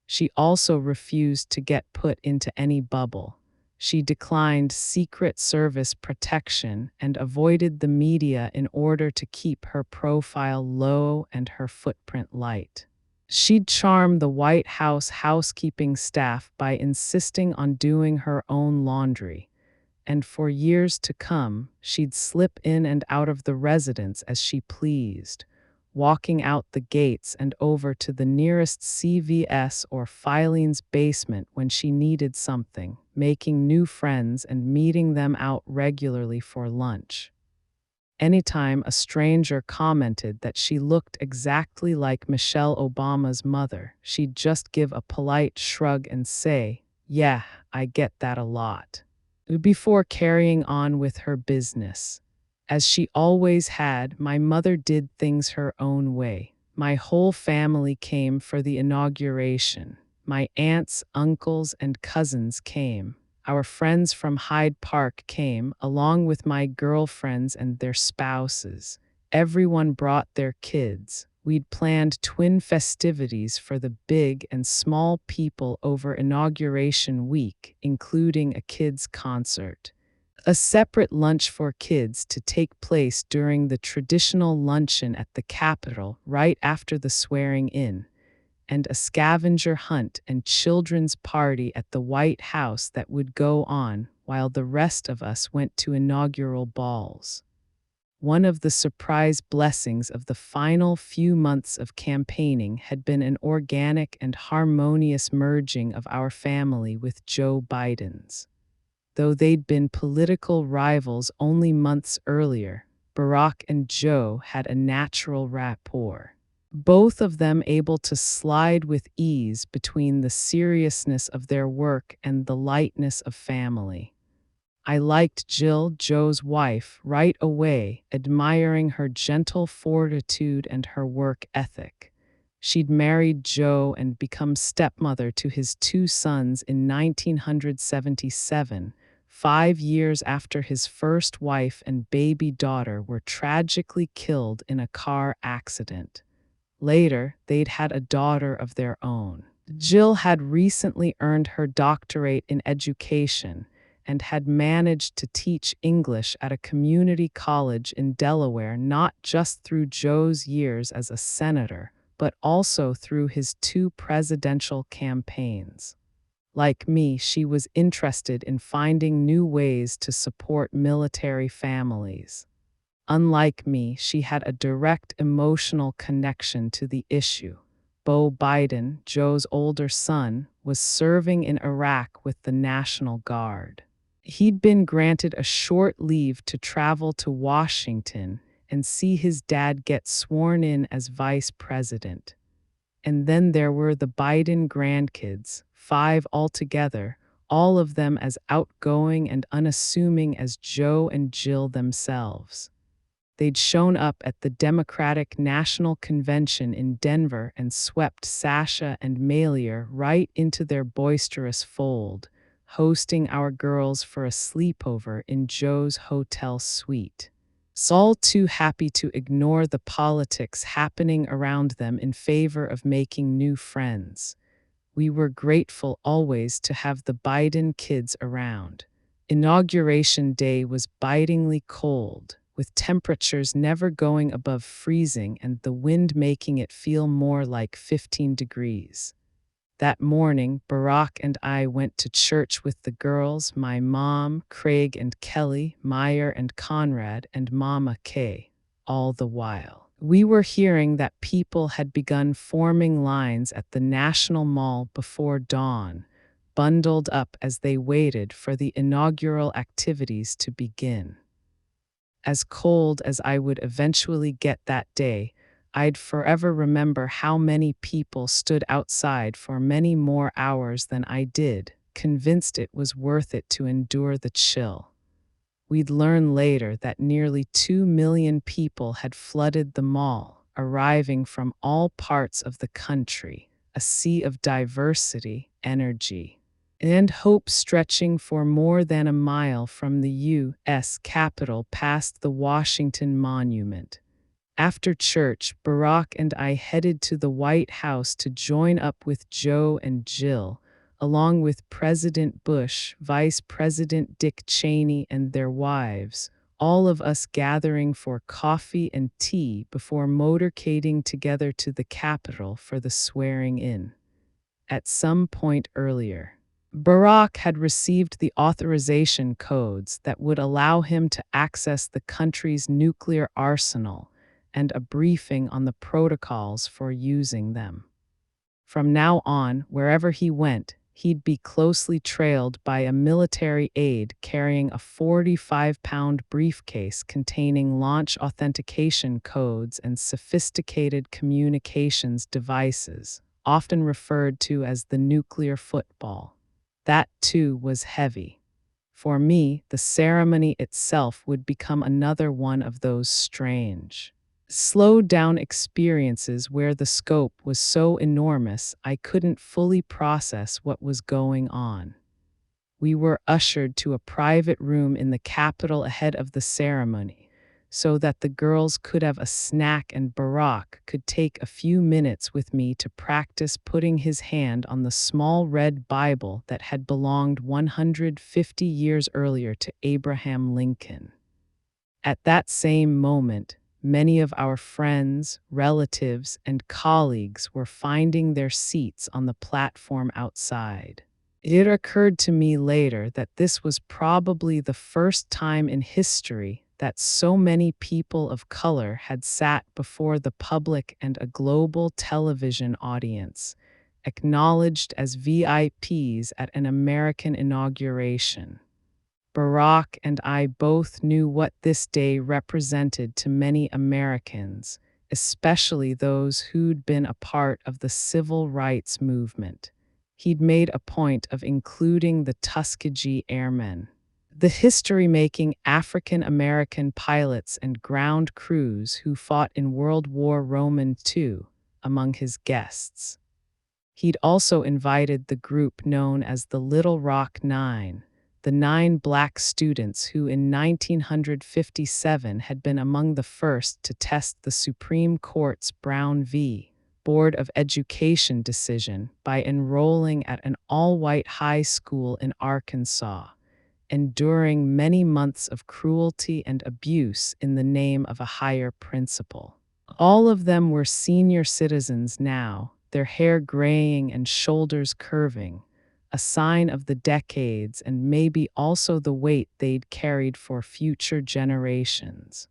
Speaker 1: She also refused to get put into any bubble. She declined Secret Service protection and avoided the media in order to keep her profile low and her footprint light. She'd charm the White House housekeeping staff by insisting on doing her own laundry. And for years to come, she'd slip in and out of the residence as she pleased, walking out the gates and over to the nearest CVS or Filene's basement when she needed something, making new friends and meeting them out regularly for lunch. Anytime a stranger commented that she looked exactly like Michelle Obama's mother, she'd just give a polite shrug and say, "Yeah, I get that a lot," before carrying on with her business. As she always had, my mother did things her own way. My whole family came for the inauguration. My aunts, uncles, and cousins came. Our friends from Hyde Park came, along with my girlfriends and their spouses. Everyone brought their kids. We'd planned twin festivities for the big and small people over Inauguration Week, including a kids' concert. A separate lunch for kids to take place during the traditional luncheon at the Capitol right after the swearing-in, and a scavenger hunt and children's party at the White House that would go on while the rest of us went to inaugural balls. One of the surprise blessings of the final few months of campaigning had been an organic and harmonious merging of our family with Joe Biden's. Though they'd been political rivals only months earlier, Barack and Joe had a natural rapport. Both of them able to slide with ease between the seriousness of their work and the lightness of family. I liked Jill, Joe's wife, right away, admiring her gentle fortitude and her work ethic. She'd married Joe and become stepmother to his two sons in 1977, 5 years after his first wife and baby daughter were tragically killed in a car accident. Later, they'd had a daughter of their own. Jill had recently earned her doctorate in education and had managed to teach English at a community college in Delaware not just through Joe's years as a senator, but also through his two presidential campaigns. Like me, she was interested in finding new ways to support military families. Unlike me, she had a direct emotional connection to the issue. Beau Biden, Joe's older son, was serving in Iraq with the National Guard. He'd been granted a short leave to travel to Washington and see his dad get sworn in as vice president. And then there were the Biden grandkids, 5 altogether, all of them as outgoing and unassuming as Joe and Jill themselves. They'd shown up at the Democratic National Convention in Denver and swept Sasha and Malier right into their boisterous fold, hosting our girls for a sleepover in Joe's hotel suite. All too happy to ignore the politics happening around them in favor of making new friends. We were grateful always to have the Biden kids around. Inauguration Day was bitingly cold, with temperatures never going above freezing and the wind making it feel more like 15 degrees. That morning, Barack and I went to church with the girls, my mom, Craig and Kelly, Meyer and Conrad, and Mama Kay. All the while, we were hearing that people had begun forming lines at the National Mall before dawn, bundled up as they waited for the inaugural activities to begin. As cold as I would eventually get that day, I'd forever remember how many people stood outside for many more hours than I did, convinced it was worth it to endure the chill. We'd learn later that nearly 2 million people had flooded the mall, arriving from all parts of the country, a sea of diversity, energy, and hope stretching for more than a mile from the U.S. Capitol past the Washington Monument. After church, Barack and I headed to the White House to join up with Joe and Jill, along with President Bush, Vice President Dick Cheney, and their wives, all of us gathering for coffee and tea before motorcading together to the Capitol for the swearing-in. At some point earlier, Barack had received the authorization codes that would allow him to access the country's nuclear arsenal and a briefing on the protocols for using them. From now on, wherever he went, he'd be closely trailed by a military aide carrying a 45-pound briefcase containing launch authentication codes and sophisticated communications devices, often referred to as the nuclear football. That, too, was heavy. For me, the ceremony itself would become another one of those strange, slowed-down experiences where the scope was so enormous I couldn't fully process what was going on. We were ushered to a private room in the Capitol ahead of the ceremony, so that the girls could have a snack and Barack could take a few minutes with me to practice putting his hand on the small red Bible that had belonged 150 years earlier to Abraham Lincoln. At that same moment, many of our friends, relatives, and colleagues were finding their seats on the platform outside. It occurred to me later that this was probably the first time in history that so many people of color had sat before the public and a global television audience, acknowledged as VIPs at an American inauguration. Barack and I both knew what this day represented to many Americans, especially those who'd been a part of the civil rights movement. He'd made a point of including the Tuskegee Airmen, the history-making African American pilots and ground crews who fought in World War II, among his guests. He'd also invited the group known as the Little Rock Nine, the 9 black students who in 1957 had been among the first to test the Supreme Court's Brown v. Board of Education decision by enrolling at an all-white high school in Arkansas, enduring many months of cruelty and abuse in the name of a higher principle. All of them were senior citizens now, their hair graying and shoulders curving, a sign of the decades and maybe also the weight they'd carried for future generations.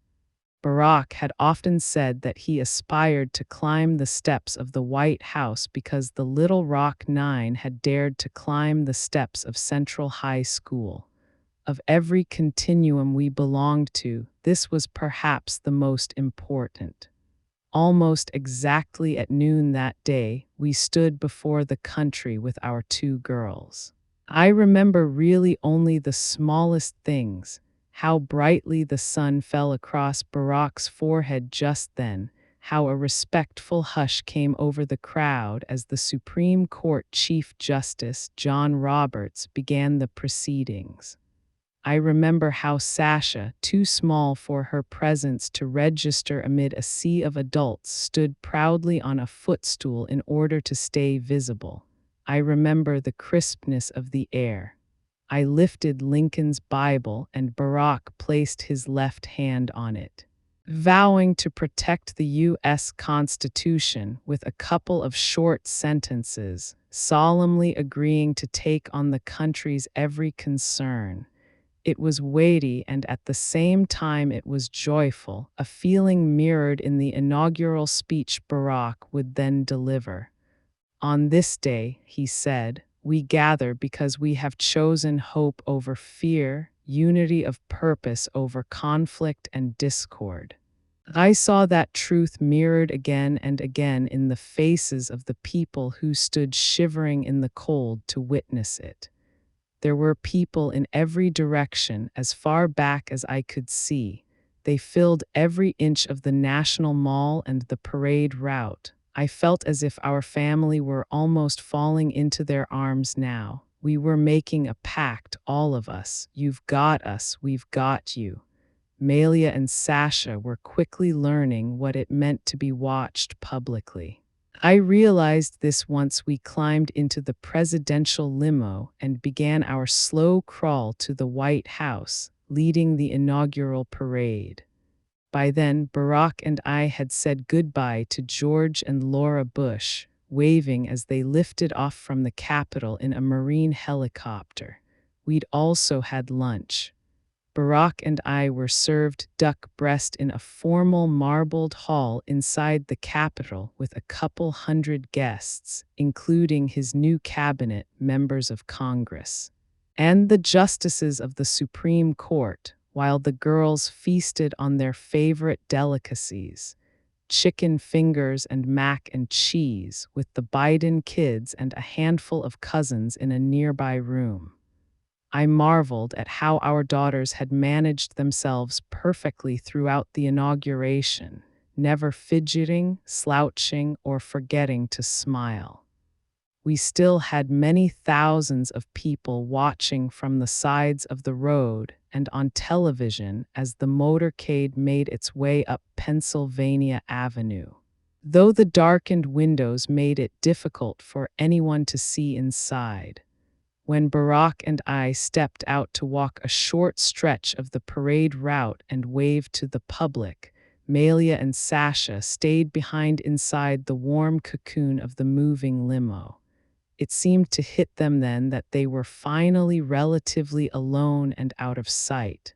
Speaker 1: Barack had often said that he aspired to climb the steps of the White House because the Little Rock Nine had dared to climb the steps of Central High School. Of every continuum we belonged to, this was perhaps the most important. Almost exactly at noon that day, we stood before the country with our 2 girls. I remember really only the smallest things, how brightly the sun fell across Barack's forehead just then, how a respectful hush came over the crowd as the Supreme Court Chief Justice John Roberts began the proceedings. I remember how Sasha, too small for her presence to register amid a sea of adults, stood proudly on a footstool in order to stay visible. I remember the crispness of the air. I lifted Lincoln's Bible and Barack placed his left hand on it, vowing to protect the U.S. Constitution with a couple of short sentences, solemnly agreeing to take on the country's every concern. It was weighty and at the same time it was joyful, a feeling mirrored in the inaugural speech Barack would then deliver. On this day, he said, we gather because we have chosen hope over fear, unity of purpose over conflict and discord. I saw that truth mirrored again and again in the faces of the people who stood shivering in the cold to witness it. There were people in every direction as far back as I could see. They filled every inch of the National Mall and the parade route. I felt as if our family were almost falling into their arms now. We were making a pact, all of us. You've got us, we've got you. Malia and Sasha were quickly learning what it meant to be watched publicly. I realized this once we climbed into the presidential limo and began our slow crawl to the White House, leading the inaugural parade. By then, Barack and I had said goodbye to George and Laura Bush, waving as they lifted off from the Capitol in a Marine helicopter. We'd also had lunch. Barack and I were served duck breast in a formal marbled hall inside the Capitol with a couple hundred guests, including his new cabinet members of Congress and the justices of the Supreme Court, while the girls feasted on their favorite delicacies, chicken fingers and mac and cheese, with the Biden kids and a handful of cousins in a nearby room. I marveled at how our daughters had managed themselves perfectly throughout the inauguration, never fidgeting, slouching, or forgetting to smile. We still had many thousands of people watching from the sides of the road and on television as the motorcade made its way up Pennsylvania Avenue, though the darkened windows made it difficult for anyone to see inside. When Barack and I stepped out to walk a short stretch of the parade route and waved to the public, Malia and Sasha stayed behind inside the warm cocoon of the moving limo. It seemed to hit them then that they were finally relatively alone and out of sight.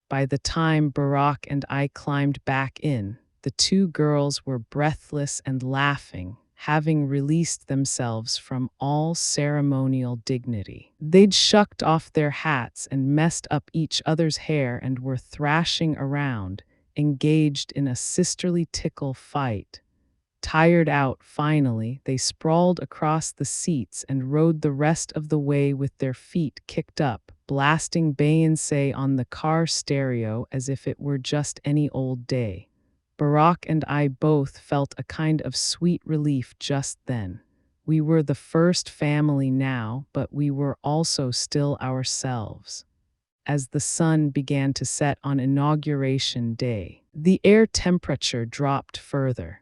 Speaker 1: By the time Barack and I climbed back in, the 2 girls were breathless and laughing, having released themselves from all ceremonial dignity. They'd shucked off their hats and messed up each other's hair and were thrashing around, engaged in a sisterly tickle fight. Tired out, finally, they sprawled across the seats and rode the rest of the way with their feet kicked up, blasting Beyoncé on the car stereo as if it were just any old day. Barack and I both felt a kind of sweet relief just then. We were the first family now, but we were also still ourselves. As the sun began to set on Inauguration Day, the air temperature dropped further.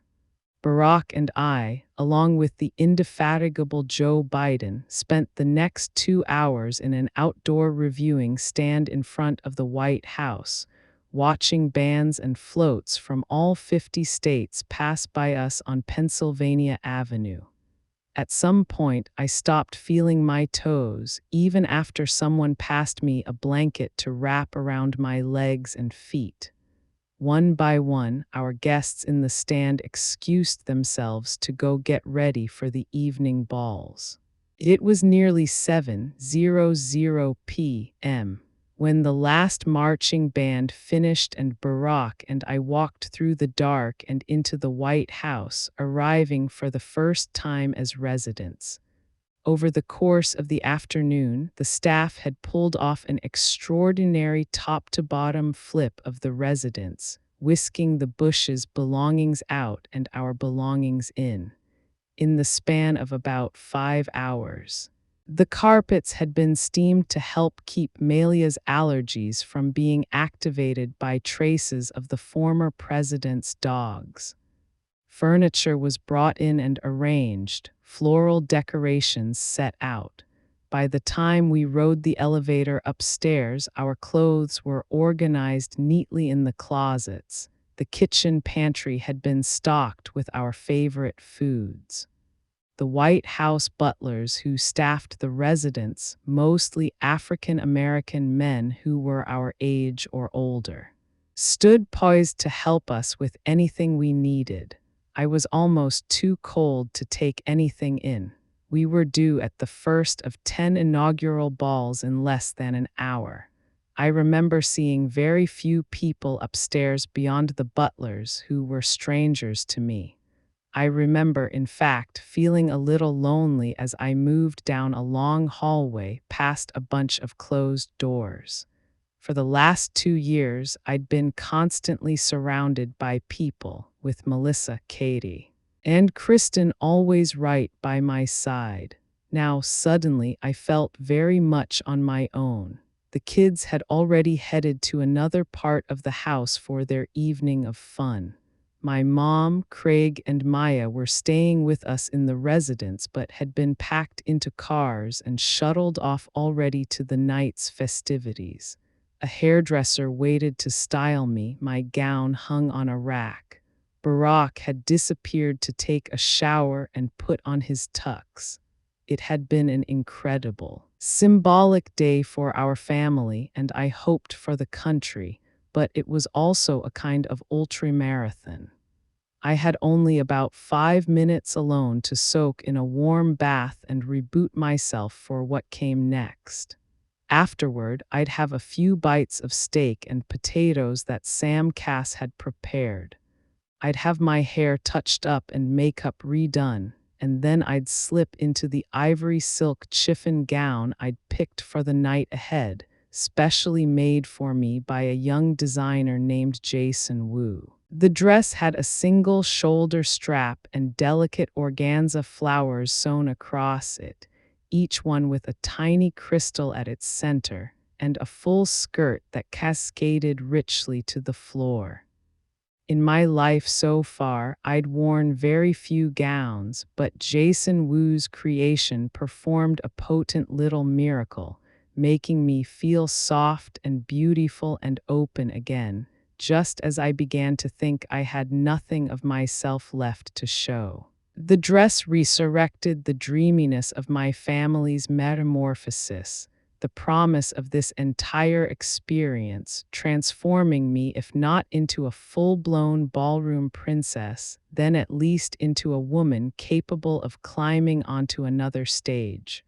Speaker 1: Barack and I, along with the indefatigable Joe Biden, spent the next 2 hours in an outdoor reviewing stand in front of the White House, watching bands and floats from all 50 states pass by us on Pennsylvania Avenue. At some point, I stopped feeling my toes, even after someone passed me a blanket to wrap around my legs and feet. One by one, our guests in the stand excused themselves to go get ready for the evening balls. It was nearly 7:00 p.m. when the last marching band finished and Barack and I walked through the dark and into the White House, arriving for the first time as residents. Over the course of the afternoon, the staff had pulled off an extraordinary top-to-bottom flip of the residence, whisking the Bush's belongings out and our belongings in the span of about 5 hours. The carpets had been steamed to help keep Malia's allergies from being activated by traces of the former president's dogs. Furniture was brought in and arranged, floral decorations set out. By the time we rode the elevator upstairs, our clothes were organized neatly in the closets. The kitchen pantry had been stocked with our favorite foods. The White House butlers who staffed the residence, mostly African American men who were our age or older, stood poised to help us with anything we needed. I was almost too cold to take anything in. We were due at the first of 10 inaugural balls in less than an hour. I remember seeing very few people upstairs beyond the butlers who were strangers to me. I remember, in fact, feeling a little lonely as I moved down a long hallway past a bunch of closed doors. For the last 2 years, I'd been constantly surrounded by people, with Melissa, Katie, and Kristen always right by my side. Now, suddenly, I felt very much on my own. The kids had already headed to another part of the house for their evening of fun. My mom, Craig, and Maya were staying with us in the residence but had been packed into cars and shuttled off already to the night's festivities. A hairdresser waited to style me, my gown hung on a rack. Barack had disappeared to take a shower and put on his tux. It had been an incredible, symbolic day for our family and I hoped for the country, but it was also a kind of ultramarathon. I had only about 5 minutes alone to soak in a warm bath and reboot myself for what came next. Afterward, I'd have a few bites of steak and potatoes that Sam Cass had prepared. I'd have my hair touched up and makeup redone, and then I'd slip into the ivory silk chiffon gown I'd picked for the night ahead, specially made for me by a young designer named Jason Wu. The dress had a single shoulder strap and delicate organza flowers sewn across it, each one with a tiny crystal at its center, and a full skirt that cascaded richly to the floor. In my life so far, I'd worn very few gowns, but Jason Wu's creation performed a potent little miracle, making me feel soft and beautiful and open again, just as I began to think I had nothing of myself left to show. The dress resurrected the dreaminess of my family's metamorphosis, the promise of this entire experience, transforming me, if not into a full-blown ballroom princess, then at least into a woman capable of climbing onto another stage.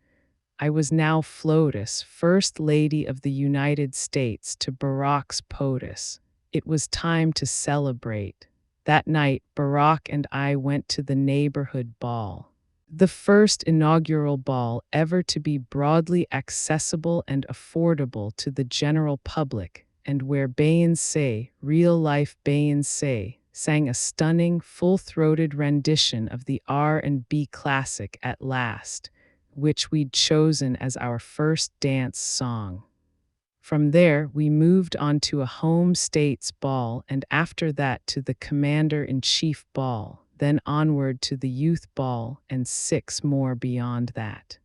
Speaker 1: I was now FLOTUS, First Lady of the United States, to Barack's POTUS. It was time to celebrate. That night, Barack and I went to the neighborhood ball. The first inaugural ball ever to be broadly accessible and affordable to the general public, and where Beyoncé, real-life Beyoncé, sang a stunning, full-throated rendition of the R&B classic At Last, which we'd chosen as our first dance song. From there, we moved on to a home states ball, and after that to the Commander-in-Chief ball, then onward to the youth ball, and 6 more beyond that.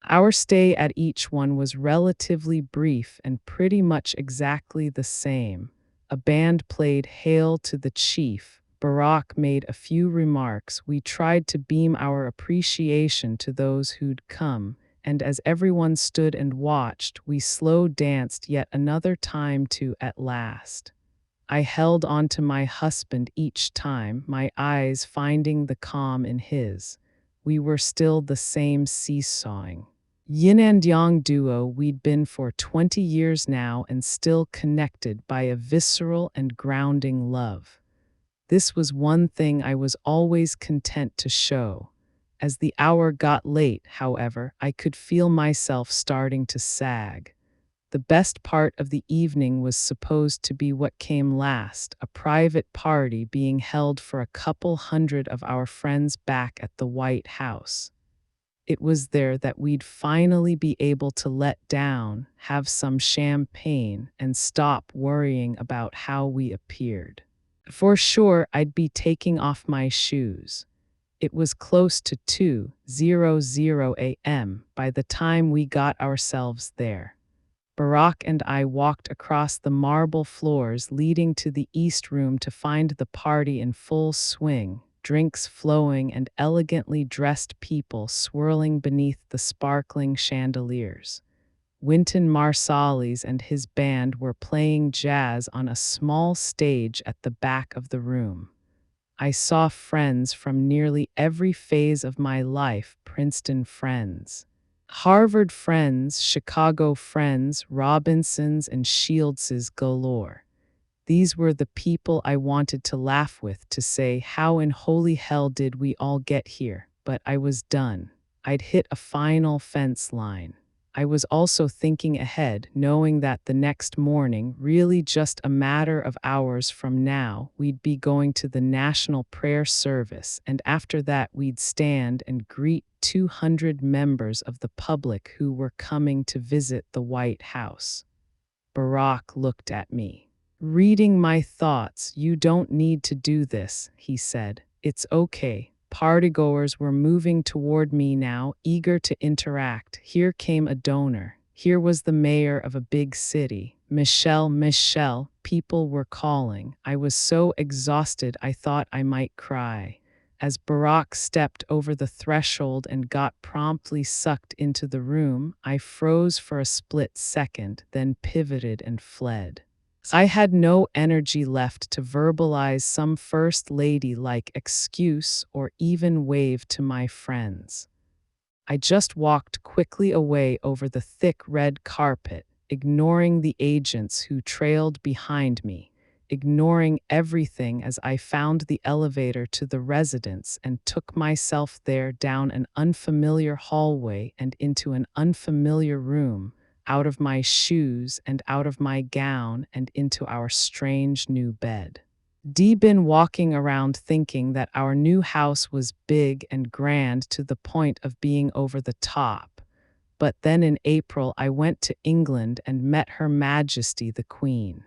Speaker 1: Our stay at each one was relatively brief and pretty much exactly the same. A band played Hail to the Chief. Barack made a few remarks. We tried to beam our appreciation to those who'd come, and as everyone stood and watched, we slow danced yet another time to At Last. I held on to my husband each time, my eyes finding the calm in his. We were still the same seesawing yin and yang duo we'd been for 20 years now, and still connected by a visceral and grounding love. This was one thing I was always content to show. As the hour got late, however, I could feel myself starting to sag. The best part of the evening was supposed to be what came last, a private party being held for a couple hundred of our friends back at the White House. It was there that we'd finally be able to let down, have some champagne, and stop worrying about how we appeared. For sure, I'd be taking off my shoes. It was close to 2:00 a.m. by the time we got ourselves there. Barack and I walked across the marble floors leading to the East Room to find the party in full swing, drinks flowing and elegantly dressed people swirling beneath the sparkling chandeliers. Wynton Marsalis and his band were playing jazz on a small stage at the back of the room. I saw friends from nearly every phase of my life: Princeton friends, Harvard friends, Chicago friends, Robinsons and Shieldses galore. These were the people I wanted to laugh with, to say, how in holy hell did we all get here? But I was done. I'd hit a final fence line. I was also thinking ahead, knowing that the next morning, really just a matter of hours from now, we'd be going to the National Prayer Service, and after that we'd stand and greet 200 members of the public who were coming to visit the White House. Barack looked at me. Reading my thoughts. "You don't need to do this," he said. "It's okay." Partygoers were moving toward me now, eager to interact. Here came a donor. Here was the mayor of a big city. Michelle, people were calling. I was so exhausted I thought I might cry. As Barack stepped over the threshold and got promptly sucked into the room, I froze for a split second, then pivoted and fled. I had no energy left to verbalize some first lady-like excuse or even wave to my friends. I just walked quickly away over the thick red carpet, ignoring the agents who trailed behind me, ignoring everything as I found the elevator to the residence and took myself there, down an unfamiliar hallway and into an unfamiliar room, out of my shoes and out of my gown and into our strange new bed. Been walking around thinking that our new house was big and grand to the point of being over the top. But then in April I went to England and met Her Majesty the Queen.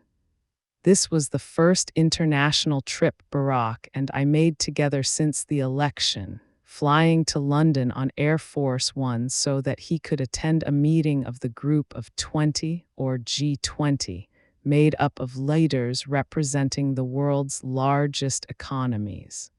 Speaker 1: This was the first international trip Barack and I made together since the election, flying to London on Air Force One so that he could attend a meeting of the Group of 20, or G20, made up of leaders representing the world's largest economies.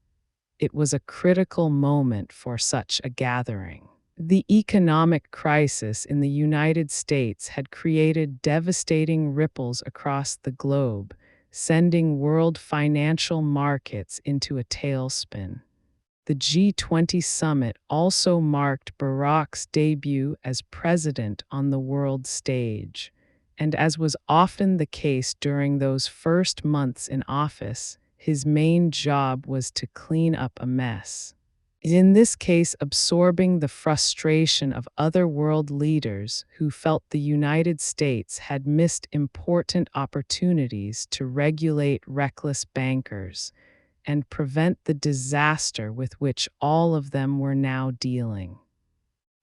Speaker 1: It was a critical moment for such a gathering. The economic crisis in the United States had created devastating ripples across the globe, sending world financial markets into a tailspin. The G20 summit also marked Barack's debut as president on the world stage. And as was often the case during those first months in office, his main job was to clean up a mess. In this case, absorbing the frustration of other world leaders who felt the United States had missed important opportunities to regulate reckless bankers and prevent the disaster with which all of them were now dealing.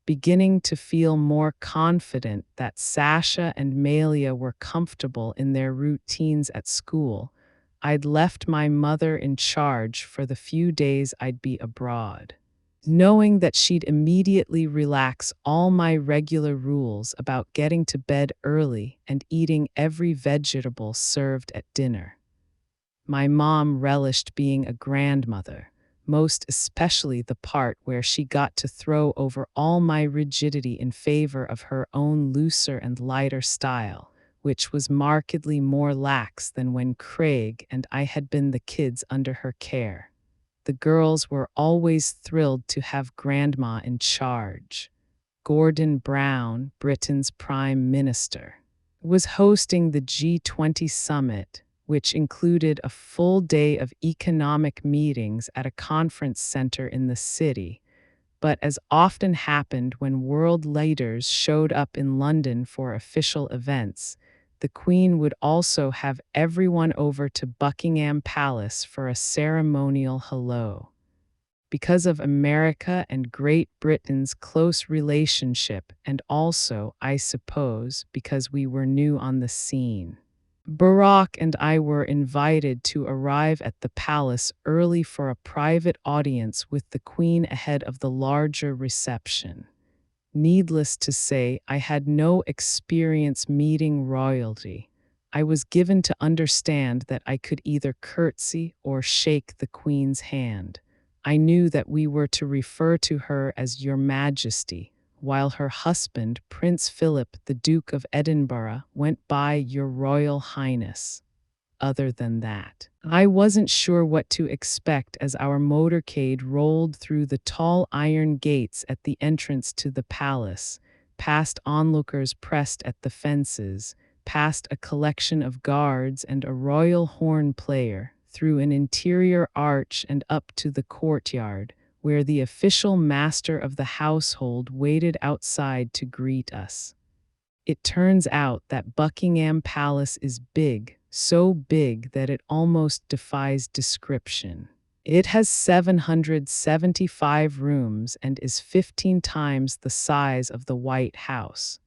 Speaker 1: Beginning to feel more confident that Sasha and Malia were comfortable in their routines at school, I'd left my mother in charge for the few days I'd be abroad. Knowing that she'd immediately relax all my regular rules about getting to bed early and eating every vegetable served at dinner. My mom relished being a grandmother, most especially the part where she got to throw over all my rigidity in favor of her own looser and lighter style, which was markedly more lax than when Craig and I had been the kids under her care. The girls were always thrilled to have Grandma in charge. Gordon Brown, Britain's Prime Minister, was hosting the G20 summit, which included a full day of economic meetings at a conference center in the city. But as often happened when world leaders showed up in London for official events, the Queen would also have everyone over to Buckingham Palace for a ceremonial hello. Because of America and Great Britain's close relationship, and also, I suppose, because we were new on the scene, Barack and I were invited to arrive at the palace early for a private audience with the Queen ahead of the larger reception. Needless to say, I had no experience meeting royalty. I was given to understand that I could either curtsy or shake the Queen's hand. I knew that we were to refer to her as Your Majesty, while her husband, Prince Philip, the Duke of Edinburgh, went by Your Royal Highness. Other than that, I wasn't sure what to expect as our motorcade rolled through the tall iron gates at the entrance to the palace, past onlookers pressed at the fences, past a collection of guards and a royal horn player, through an interior arch and up to the courtyard, where the official master of the household waited outside to greet us. It turns out that Buckingham Palace is big, so big that it almost defies description. It has 775 rooms and is 15 times the size of the White House.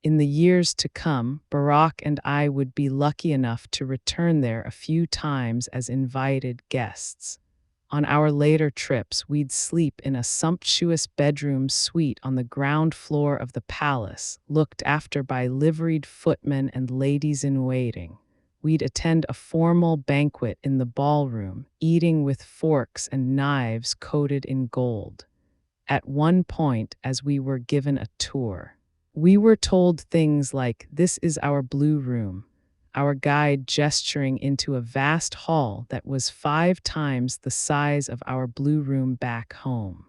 Speaker 1: In the years to come, Barack and I would be lucky enough to return there a few times as invited guests. On our later trips, we'd sleep in a sumptuous bedroom suite on the ground floor of the palace, looked after by liveried footmen and ladies-in-waiting. We'd attend a formal banquet in the ballroom, eating with forks and knives coated in gold. At one point, as we were given a tour, we were told things like, "This is our blue room," our guide gesturing into a vast hall that was 5 times the size of our blue room back home.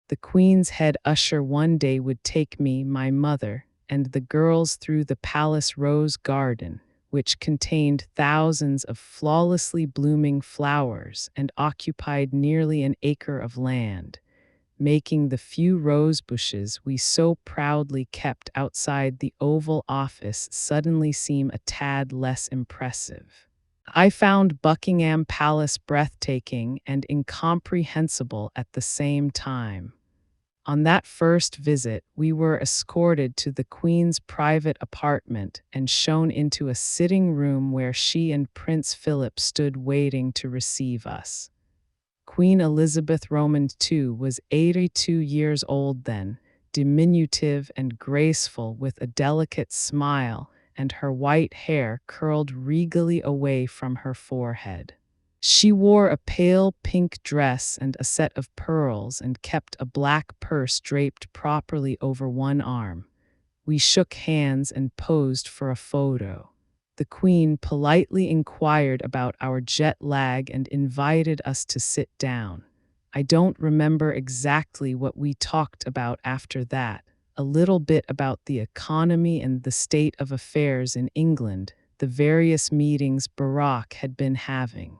Speaker 1: The Queen's head usher one day would take me, my mother, and the girls through the palace rose garden, which contained thousands of flawlessly blooming flowers and occupied nearly an acre of land, making the few rose bushes we so proudly kept outside the Oval Office suddenly seem a tad less impressive. I found Buckingham Palace breathtaking and incomprehensible at the same time. On that first visit, we were escorted to the Queen's private apartment and shown into a sitting room where she and Prince Philip stood waiting to receive us. Queen Elizabeth Roman II was 82 years old then, diminutive and graceful with a delicate smile, and her white hair curled regally away from her forehead. She wore a pale pink dress and a set of pearls and kept a black purse draped properly over one arm. We shook hands and posed for a photo. The Queen politely inquired about our jet lag and invited us to sit down. I don't remember exactly what we talked about after that. A little bit about the economy and the state of affairs in England, the various meetings Barack had been having.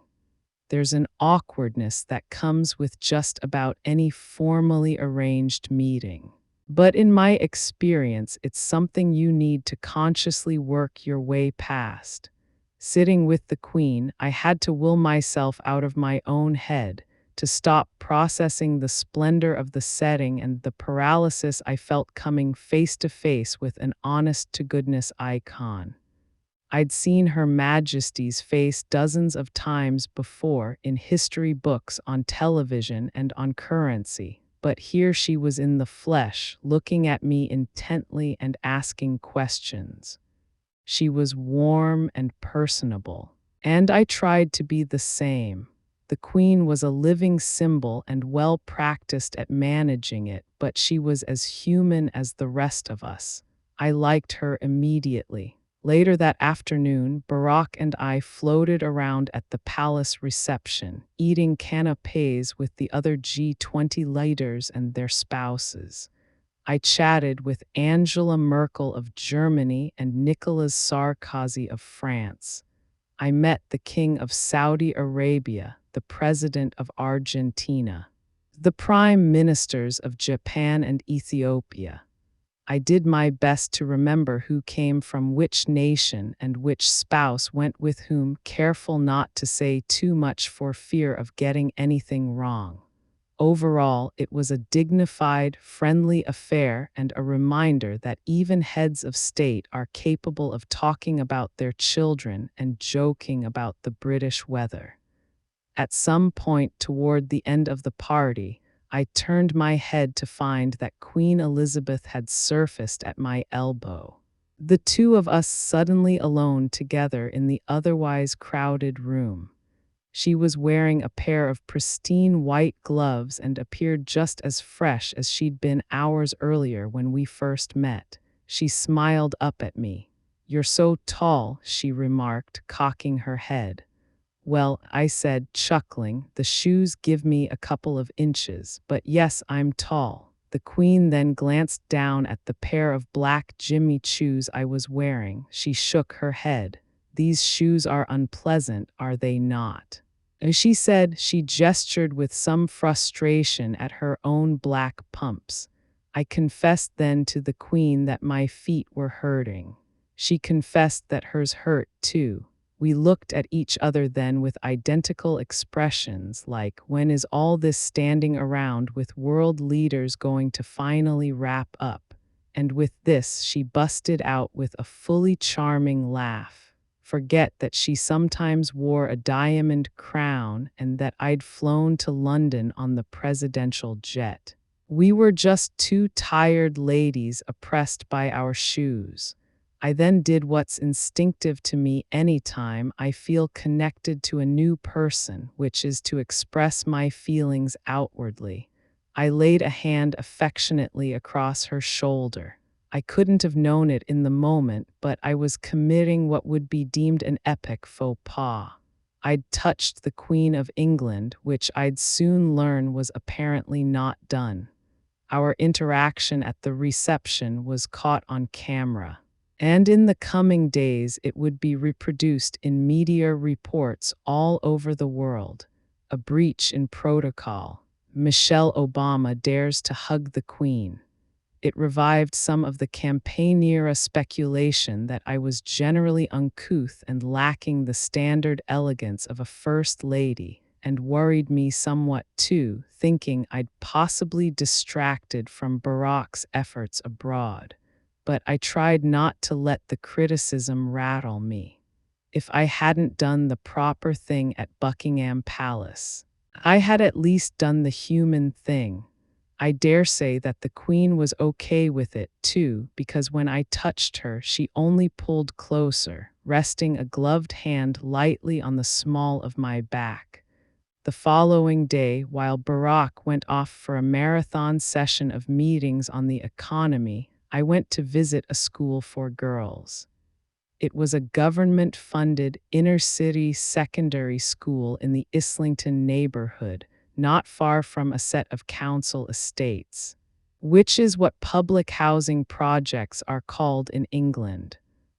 Speaker 1: There's an awkwardness that comes with just about any formally arranged meeting. But in my experience, it's something you need to consciously work your way past. Sitting with the Queen, I had to will myself out of my own head, to stop processing the splendor of the setting and the paralysis I felt coming face to face with an honest-to-goodness icon. I'd seen Her Majesty's face dozens of times before in history books, on television, and on currency, but here she was in the flesh, looking at me intently and asking questions. She was warm and personable, and I tried to be the same. The Queen was a living symbol and well practiced at managing it, but she was as human as the rest of us. I liked her immediately. Later that afternoon, Barack and I floated around at the palace reception, eating canapés with the other G20 leaders and their spouses. I chatted with Angela Merkel of Germany and Nicolas Sarkozy of France. I met the King of Saudi Arabia, the President of Argentina, the Prime Ministers of Japan and Ethiopia. I did my best to remember who came from which nation and which spouse went with whom, careful not to say too much for fear of getting anything wrong. Overall, it was a dignified, friendly affair and a reminder that even heads of state are capable of talking about their children and joking about the British weather. At some point toward the end of the party, I turned my head to find that Queen Elizabeth had surfaced at my elbow. The two of us suddenly alone together in the otherwise crowded room. She was wearing a pair of pristine white gloves and appeared just as fresh as she'd been hours earlier when we first met. She smiled up at me. "You're so tall," she remarked, cocking her head. "Well," I said, chuckling, "the shoes give me a couple of inches, but yes, I'm tall." The Queen then glanced down at the pair of black Jimmy Choos I was wearing. She shook her head. "These shoes are unpleasant, are they not?" She said. She gestured with some frustration at her own black pumps. I confessed then to the Queen that my feet were hurting. She confessed that hers hurt too. We looked at each other then with identical expressions like, when is all this standing around with world leaders going to finally wrap up? And with this she busted out with a fully charming laugh. Forget that she sometimes wore a diamond crown and that I'd flown to London on the presidential jet. We were just two tired ladies oppressed by our shoes. I then did what's instinctive to me anytime I feel connected to a new person, which is to express my feelings outwardly. I laid a hand affectionately across her shoulder. I couldn't have known it in the moment, but I was committing what would be deemed an epic faux pas. I'd touched the Queen of England, which I'd soon learn was apparently not done. Our interaction at the reception was caught on camera. And in the coming days, it would be reproduced in media reports all over the world. A breach in protocol. Michelle Obama dares to hug the Queen. It revived some of the campaign-era speculation that I was generally uncouth and lacking the standard elegance of a first lady, and worried me somewhat too, thinking I'd possibly distracted from Barack's efforts abroad. But I tried not to let the criticism rattle me. If I hadn't done the proper thing at Buckingham Palace, I had at least done the human thing. I dare say that the Queen was okay with it too, because when I touched her, she only pulled closer, resting a gloved hand lightly on the small of my back. The following day, while Barack went off for a marathon session of meetings on the economy, I went to visit a school for girls. It was a government-funded inner-city secondary school in the Islington neighborhood, not far from a set of council estates, which is what public housing projects are called in England.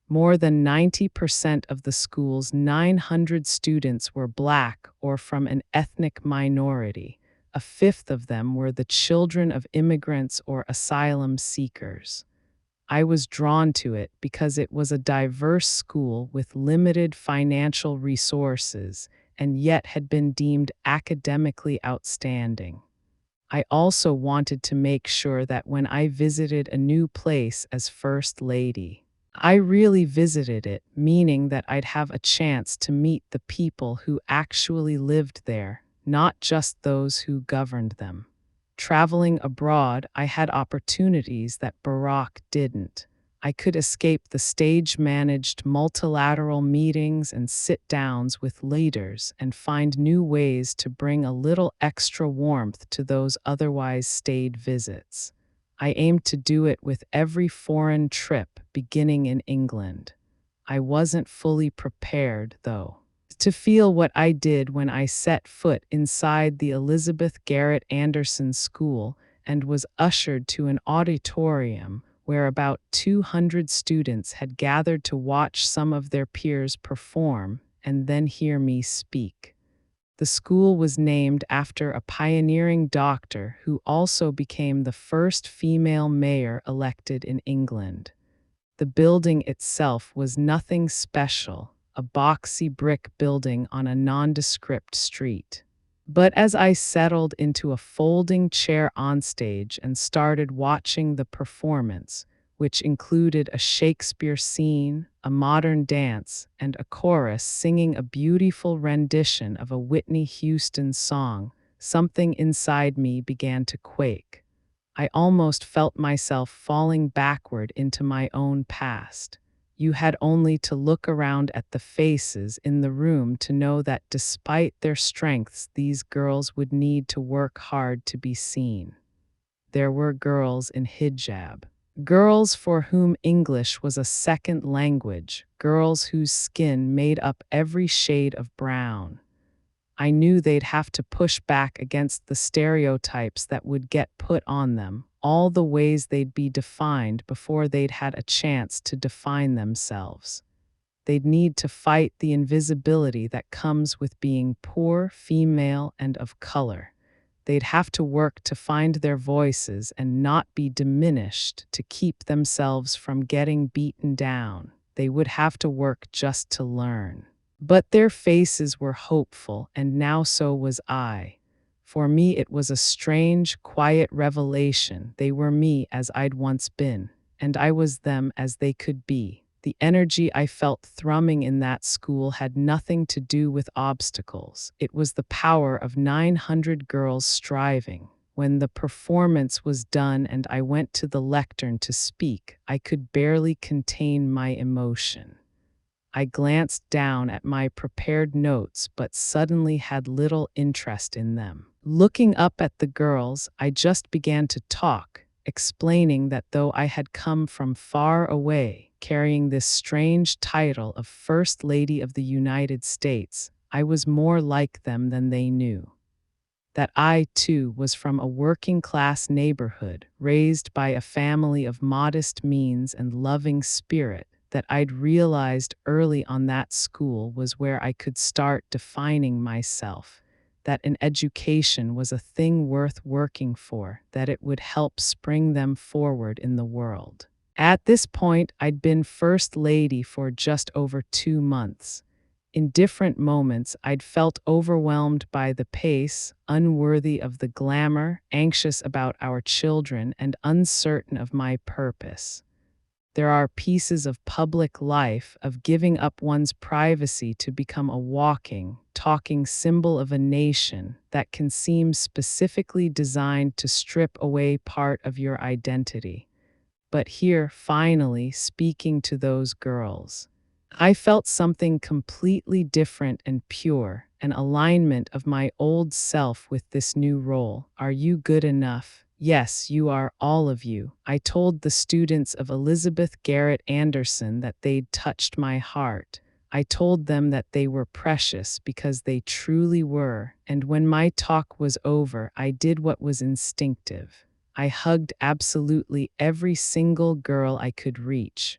Speaker 1: More than 90% of the school's 900 students were Black or from an ethnic minority. A fifth of them were the children of immigrants or asylum seekers. I was drawn to it because it was a diverse school with limited financial resources and yet had been deemed academically outstanding. I also wanted to make sure that when I visited a new place as First Lady, I really visited it, meaning that I'd have a chance to meet the people who actually lived there, not just those who governed them. Traveling abroad, I had opportunities that Barack didn't. I could escape the stage-managed multilateral meetings and sit-downs with leaders and find new ways to bring a little extra warmth to those otherwise staid visits. I aimed to do it with every foreign trip beginning in England. I wasn't fully prepared, though, to feel what I did when I set foot inside the Elizabeth Garrett Anderson School and was ushered to an auditorium where about 200 students had gathered to watch some of their peers perform and then hear me speak. The school was named after a pioneering doctor who also became the first female mayor elected in England. The building itself was nothing special, a boxy brick building on a nondescript street. But as I settled into a folding chair onstage and started watching the performance, which included a Shakespeare scene, a modern dance, and a chorus singing a beautiful rendition of a Whitney Houston song, something inside me began to quake. I almost felt myself falling backward into my own past. You had only to look around at the faces in the room to know that despite their strengths, these girls would need to work hard to be seen. There were girls in hijab, girls for whom English was a second language, girls whose skin made up every shade of brown. I knew they'd have to push back against the stereotypes that would get put on them, all the ways they'd be defined before they'd had a chance to define themselves. They'd need to fight the invisibility that comes with being poor, female, and of color. They'd have to work to find their voices and not be diminished to keep themselves from getting beaten down. They would have to work just to learn. But their faces were hopeful, and now so was I. For me, it was a strange, quiet revelation. They were me as I'd once been, and I was them as they could be. The energy I felt thrumming in that school had nothing to do with obstacles. It was the power of 900 girls striving. When the performance was done and I went to the lectern to speak, I could barely contain my emotion. I glanced down at my prepared notes but suddenly had little interest in them. Looking up at the girls, I just began to talk, explaining that though I had come from far away, carrying this strange title of First Lady of the United States, I was more like them than they knew. That I, too, was from a working-class neighborhood, raised by a family of modest means and loving spirit, that I'd realized early on that school was where I could start defining myself, that an education was a thing worth working for, that it would help spring them forward in the world. At this point, I'd been First Lady for just over 2 months. In different moments, I'd felt overwhelmed by the pace, unworthy of the glamour, anxious about our children, and uncertain of my purpose. There are pieces of public life, of giving up one's privacy to become a walking, talking symbol of a nation that can seem specifically designed to strip away part of your identity. But here, finally, speaking to those girls, I felt something completely different and pure, an alignment of my old self with this new role. Are you good enough? Yes, you are, all of you. I told the students of Elizabeth Garrett Anderson that they'd touched my heart. I told them that they were precious because they truly were, and when my talk was over, I did what was instinctive. I hugged absolutely every single girl I could reach.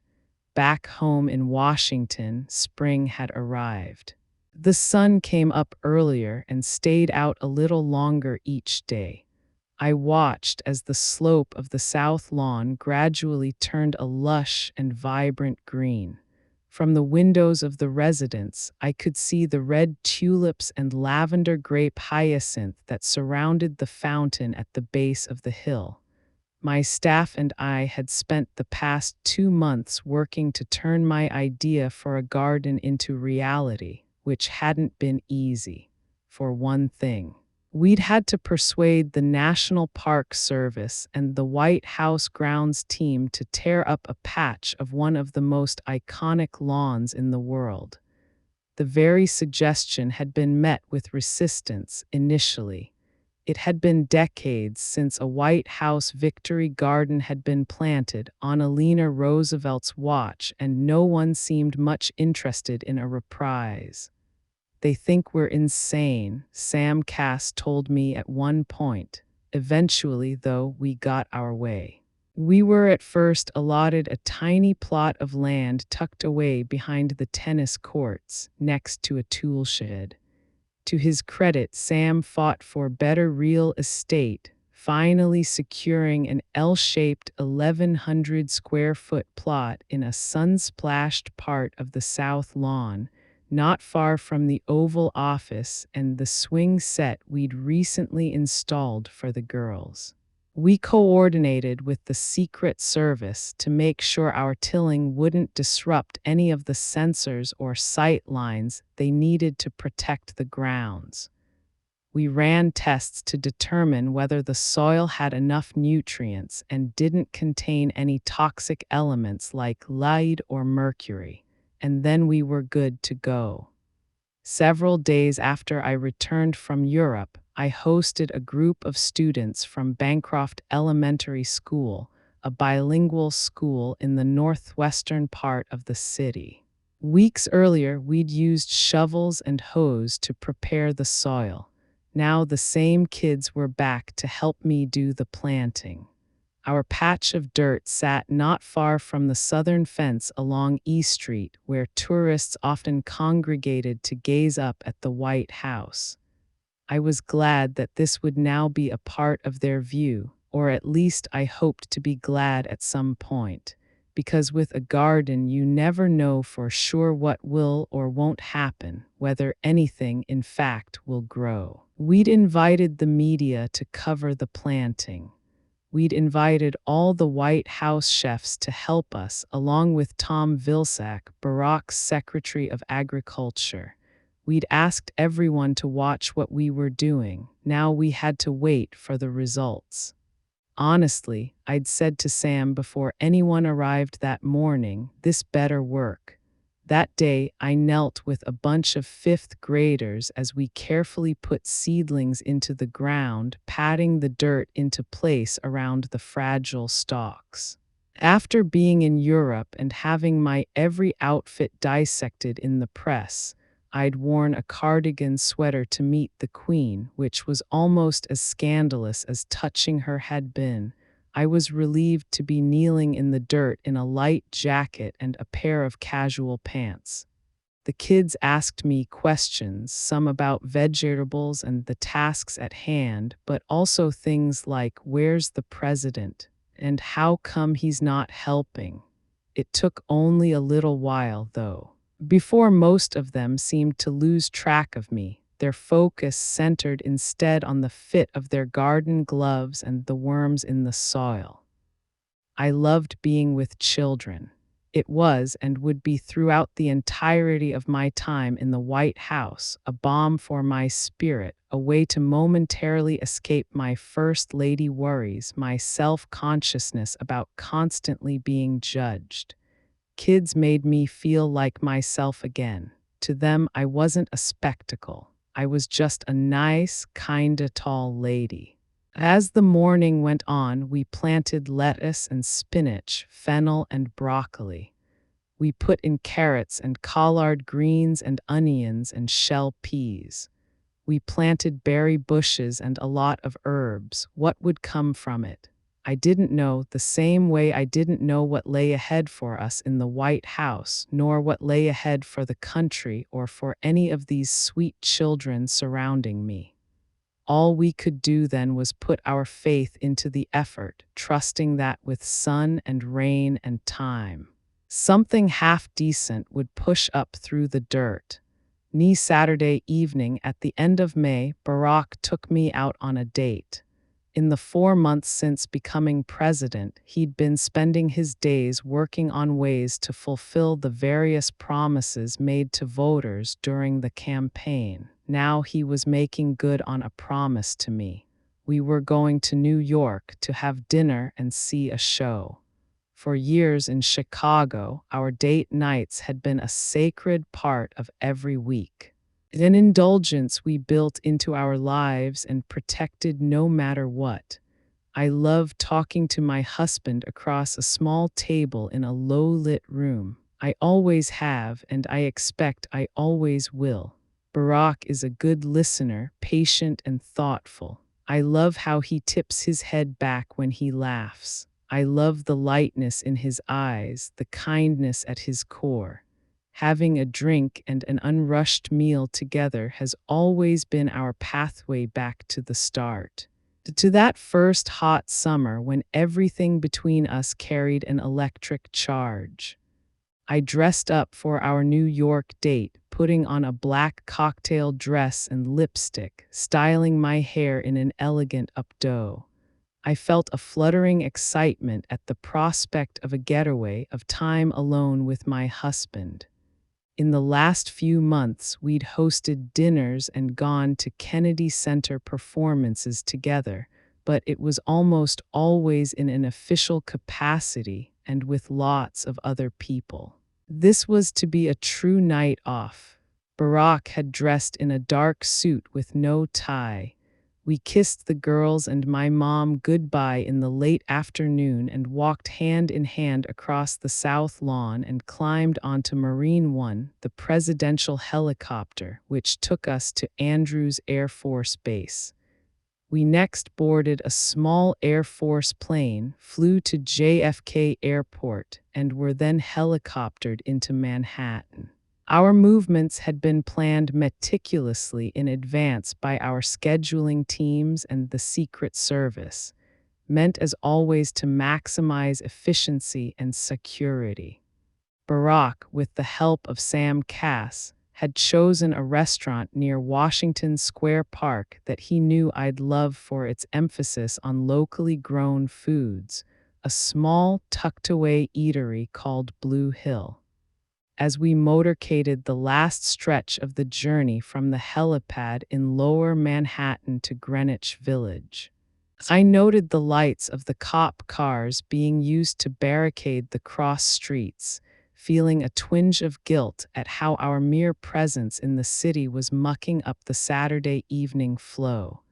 Speaker 1: Back home in Washington, spring had arrived. The sun came up earlier and stayed out a little longer each day. I watched as the slope of the south lawn gradually turned a lush and vibrant green. From the windows of the residence, I could see the red tulips and lavender grape hyacinth that surrounded the fountain at the base of the hill. My staff and I had spent the past 2 months working to turn my idea for a garden into reality, which hadn't been easy. For one thing, we'd had to persuade the National Park Service and the White House grounds team to tear up a patch of one of the most iconic lawns in the world. The very suggestion had been met with resistance initially. It had been decades since a White House Victory Garden had been planted on Eleanor Roosevelt's watch, and no one seemed much interested in a reprise. They think we're insane, Sam Cass told me at one point. Eventually, though, we got our way. We were at first allotted a tiny plot of land tucked away behind the tennis courts, next to a tool shed. To his credit, Sam fought for better real estate, finally securing an L-shaped 1,100 square foot plot in a sun-splashed part of the south lawn, not far from the Oval Office and the swing set we'd recently installed for the girls. We coordinated with the Secret Service to make sure our tilling wouldn't disrupt any of the sensors or sight lines they needed to protect the grounds. We ran tests to determine whether the soil had enough nutrients and didn't contain any toxic elements like lead or mercury, and then we were good to go. Several days after I returned from Europe, I hosted a group of students from Bancroft Elementary School, a bilingual school in the northwestern part of the city. Weeks earlier, we'd used shovels and hoes to prepare the soil. Now the same kids were back to help me do the planting. Our patch of dirt sat not far from the southern fence along E Street, where tourists often congregated to gaze up at the White House. I was glad that this would now be a part of their view, or at least I hoped to be glad at some point, because with a garden you never know for sure what will or won't happen, whether anything in fact will grow. We'd invited the media to cover the planting. We'd invited all the White House chefs to help us, along with Tom Vilsack, Barack's Secretary of Agriculture. We'd asked everyone to watch what we were doing. Now we had to wait for the results. Honestly, I'd said to Sam before anyone arrived that morning, this better work. That day, I knelt with a bunch of fifth graders as we carefully put seedlings into the ground, patting the dirt into place around the fragile stalks. After being in Europe and having my every outfit dissected in the press, I'd worn a cardigan sweater to meet the Queen, which was almost as scandalous as touching her had been. I was relieved to be kneeling in the dirt in a light jacket and a pair of casual pants. The kids asked me questions, some about vegetables and the tasks at hand, but also things like, where's the president? And how come he's not helping? It took only a little while, though, before most of them seemed to lose track of me. Their focus centered instead on the fit of their garden gloves and the worms in the soil. I loved being with children. It was and would be throughout the entirety of my time in the White House, a balm for my spirit, a way to momentarily escape my first lady worries, my self-consciousness about constantly being judged. Kids made me feel like myself again. To them, I wasn't a spectacle. I was just a nice, kinda tall lady. As the morning went on, we planted lettuce and spinach, fennel and broccoli. We put in carrots and collard greens and onions and shell peas. We planted berry bushes and a lot of herbs. What would come from it? I didn't know, the same way I didn't know what lay ahead for us in the White House, nor what lay ahead for the country or for any of these sweet children surrounding me. All we could do then was put our faith into the effort, trusting that with sun and rain and time, something half decent would push up through the dirt. Saturday evening at the end of May, Barack took me out on a date. In the 4 months since becoming president, he'd been spending his days working on ways to fulfill the various promises made to voters during the campaign. Now he was making good on a promise to me. We were going to New York to have dinner and see a show. For years in Chicago, our date nights had been a sacred part of every week. An indulgence we built into our lives and protected no matter what. I love talking to my husband across a small table in a low-lit room. I always have, and I expect I always will. Barack is a good listener, patient and thoughtful. I love how he tips his head back when he laughs. I love the lightness in his eyes, the kindness at his core. Having a drink and an unrushed meal together has always been our pathway back to the start. To that first hot summer when everything between us carried an electric charge. I dressed up for our New York date, putting on a black cocktail dress and lipstick, styling my hair in an elegant updo. I felt a fluttering excitement at the prospect of a getaway of time alone with my husband. In the last few months, we'd hosted dinners and gone to Kennedy Center performances together, but it was almost always in an official capacity and with lots of other people. This was to be a true night off. Barack had dressed in a dark suit with no tie. We kissed the girls and my mom goodbye in the late afternoon and walked hand in hand across the South Lawn and climbed onto Marine One, the presidential helicopter, which took us to Andrews Air Force Base. We next boarded a small Air Force plane, flew to JFK Airport, and were then helicoptered into Manhattan. Our movements had been planned meticulously in advance by our scheduling teams and the Secret Service, meant as always to maximize efficiency and security. Barack, with the help of Sam Cass, had chosen a restaurant near Washington Square Park that he knew I'd love for its emphasis on locally grown foods, a small, tucked-away eatery called Blue Hill. As we motorcaded the last stretch of the journey from the helipad in Lower Manhattan to Greenwich Village, I noted the lights of the cop cars being used to barricade the cross streets, feeling a twinge of guilt at how our mere presence in the city was mucking up the Saturday evening flow.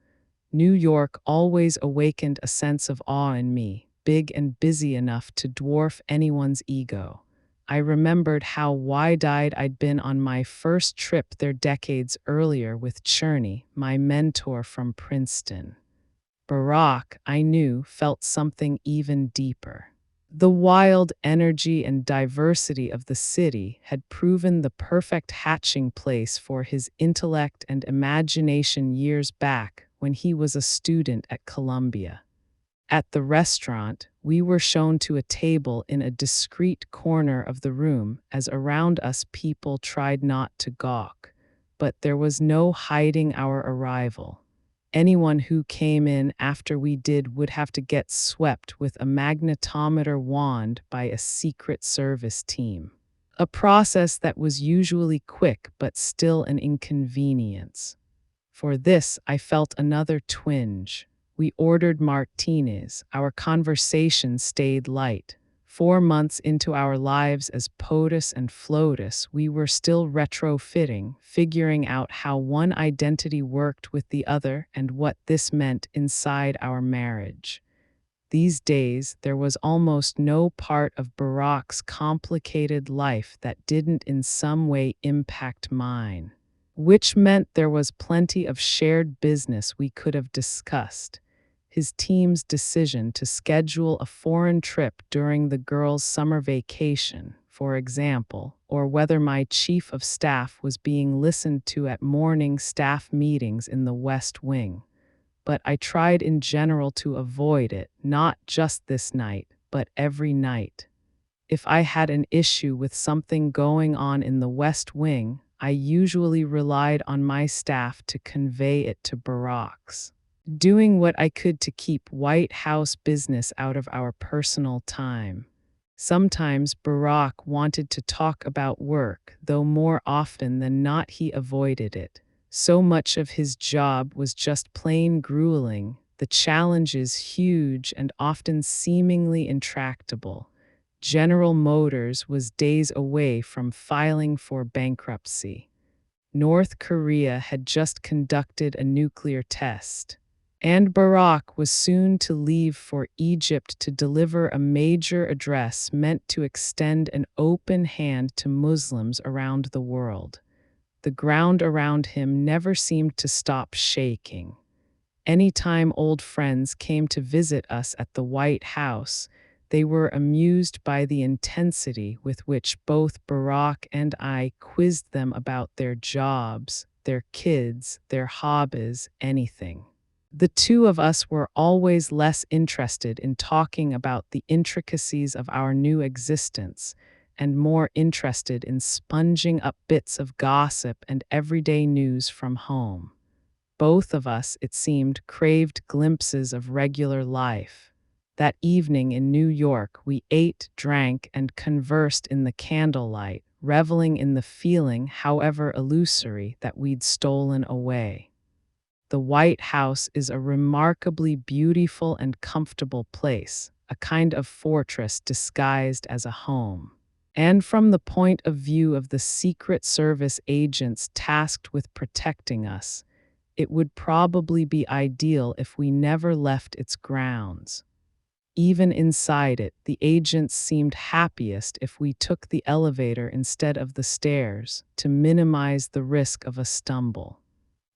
Speaker 1: New York always awakened a sense of awe in me, big and busy enough to dwarf anyone's ego. I remembered how wide-eyed I'd been on my first trip there decades earlier with Cherney, my mentor from Princeton. Barack, I knew, felt something even deeper. The wild energy and diversity of the city had proven the perfect hatching place for his intellect and imagination years back when he was a student at Columbia. At the restaurant, we were shown to a table in a discreet corner of the room as around us people tried not to gawk, but there was no hiding our arrival. Anyone who came in after we did would have to get swept with a magnetometer wand by a Secret Service team. A process that was usually quick but still an inconvenience. For this, I felt another twinge. We ordered martinis. Our conversation stayed light. 4 months into our lives as POTUS and FLOTUS, we were still retrofitting, figuring out how one identity worked with the other and what this meant inside our marriage. These days, there was almost no part of Barack's complicated life that didn't in some way impact mine, which meant there was plenty of shared business we could have discussed. His team's decision to schedule a foreign trip during the girls' summer vacation, for example, or whether my chief of staff was being listened to at morning staff meetings in the West Wing. But I tried in general to avoid it, not just this night, but every night. If I had an issue with something going on in the West Wing, I usually relied on my staff to convey it to Barack's, doing what I could to keep White House business out of our personal time. Sometimes Barack wanted to talk about work, though more often than not he avoided it. So much of his job was just plain grueling, the challenges huge and often seemingly intractable. General Motors was days away from filing for bankruptcy. North Korea had just conducted a nuclear test. And Barack was soon to leave for Egypt to deliver a major address meant to extend an open hand to Muslims around the world. The ground around him never seemed to stop shaking. Anytime old friends came to visit us at the White House, they were amused by the intensity with which both Barack and I quizzed them about their jobs, their kids, their hobbies, anything. The two of us were always less interested in talking about the intricacies of our new existence and more interested in sponging up bits of gossip and everyday news from home. Both of us, it seemed, craved glimpses of regular life. That evening in New York, we ate, drank, and conversed in the candlelight, reveling in the feeling, however illusory, that we'd stolen away. The White House is a remarkably beautiful and comfortable place, a kind of fortress disguised as a home. And from the point of view of the Secret Service agents tasked with protecting us, it would probably be ideal if we never left its grounds. Even inside it, the agents seemed happiest if we took the elevator instead of the stairs to minimize the risk of a stumble.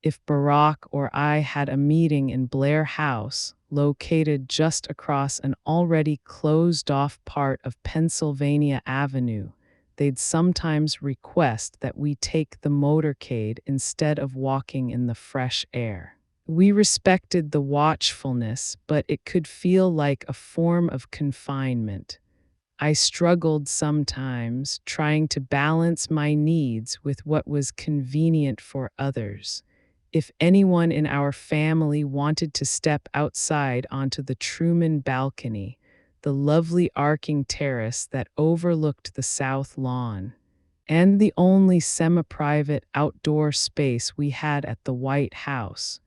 Speaker 1: If Barack or I had a meeting in Blair House, located just across an already closed-off part of Pennsylvania Avenue, they'd sometimes request that we take the motorcade instead of walking in the fresh air. We respected the watchfulness, but it could feel like a form of confinement. I struggled sometimes, trying to balance my needs with what was convenient for others. If anyone in our family wanted to step outside onto the Truman balcony, the lovely arcing terrace that overlooked the south lawn, and the only semi-private outdoor space we had at the White House,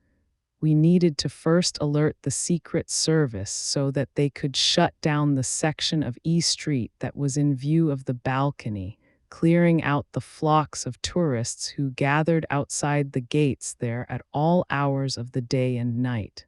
Speaker 1: we needed to first alert the Secret Service so that they could shut down the section of E Street that was in view of the balcony, clearing out the flocks of tourists who gathered outside the gates there at all hours of the day and night.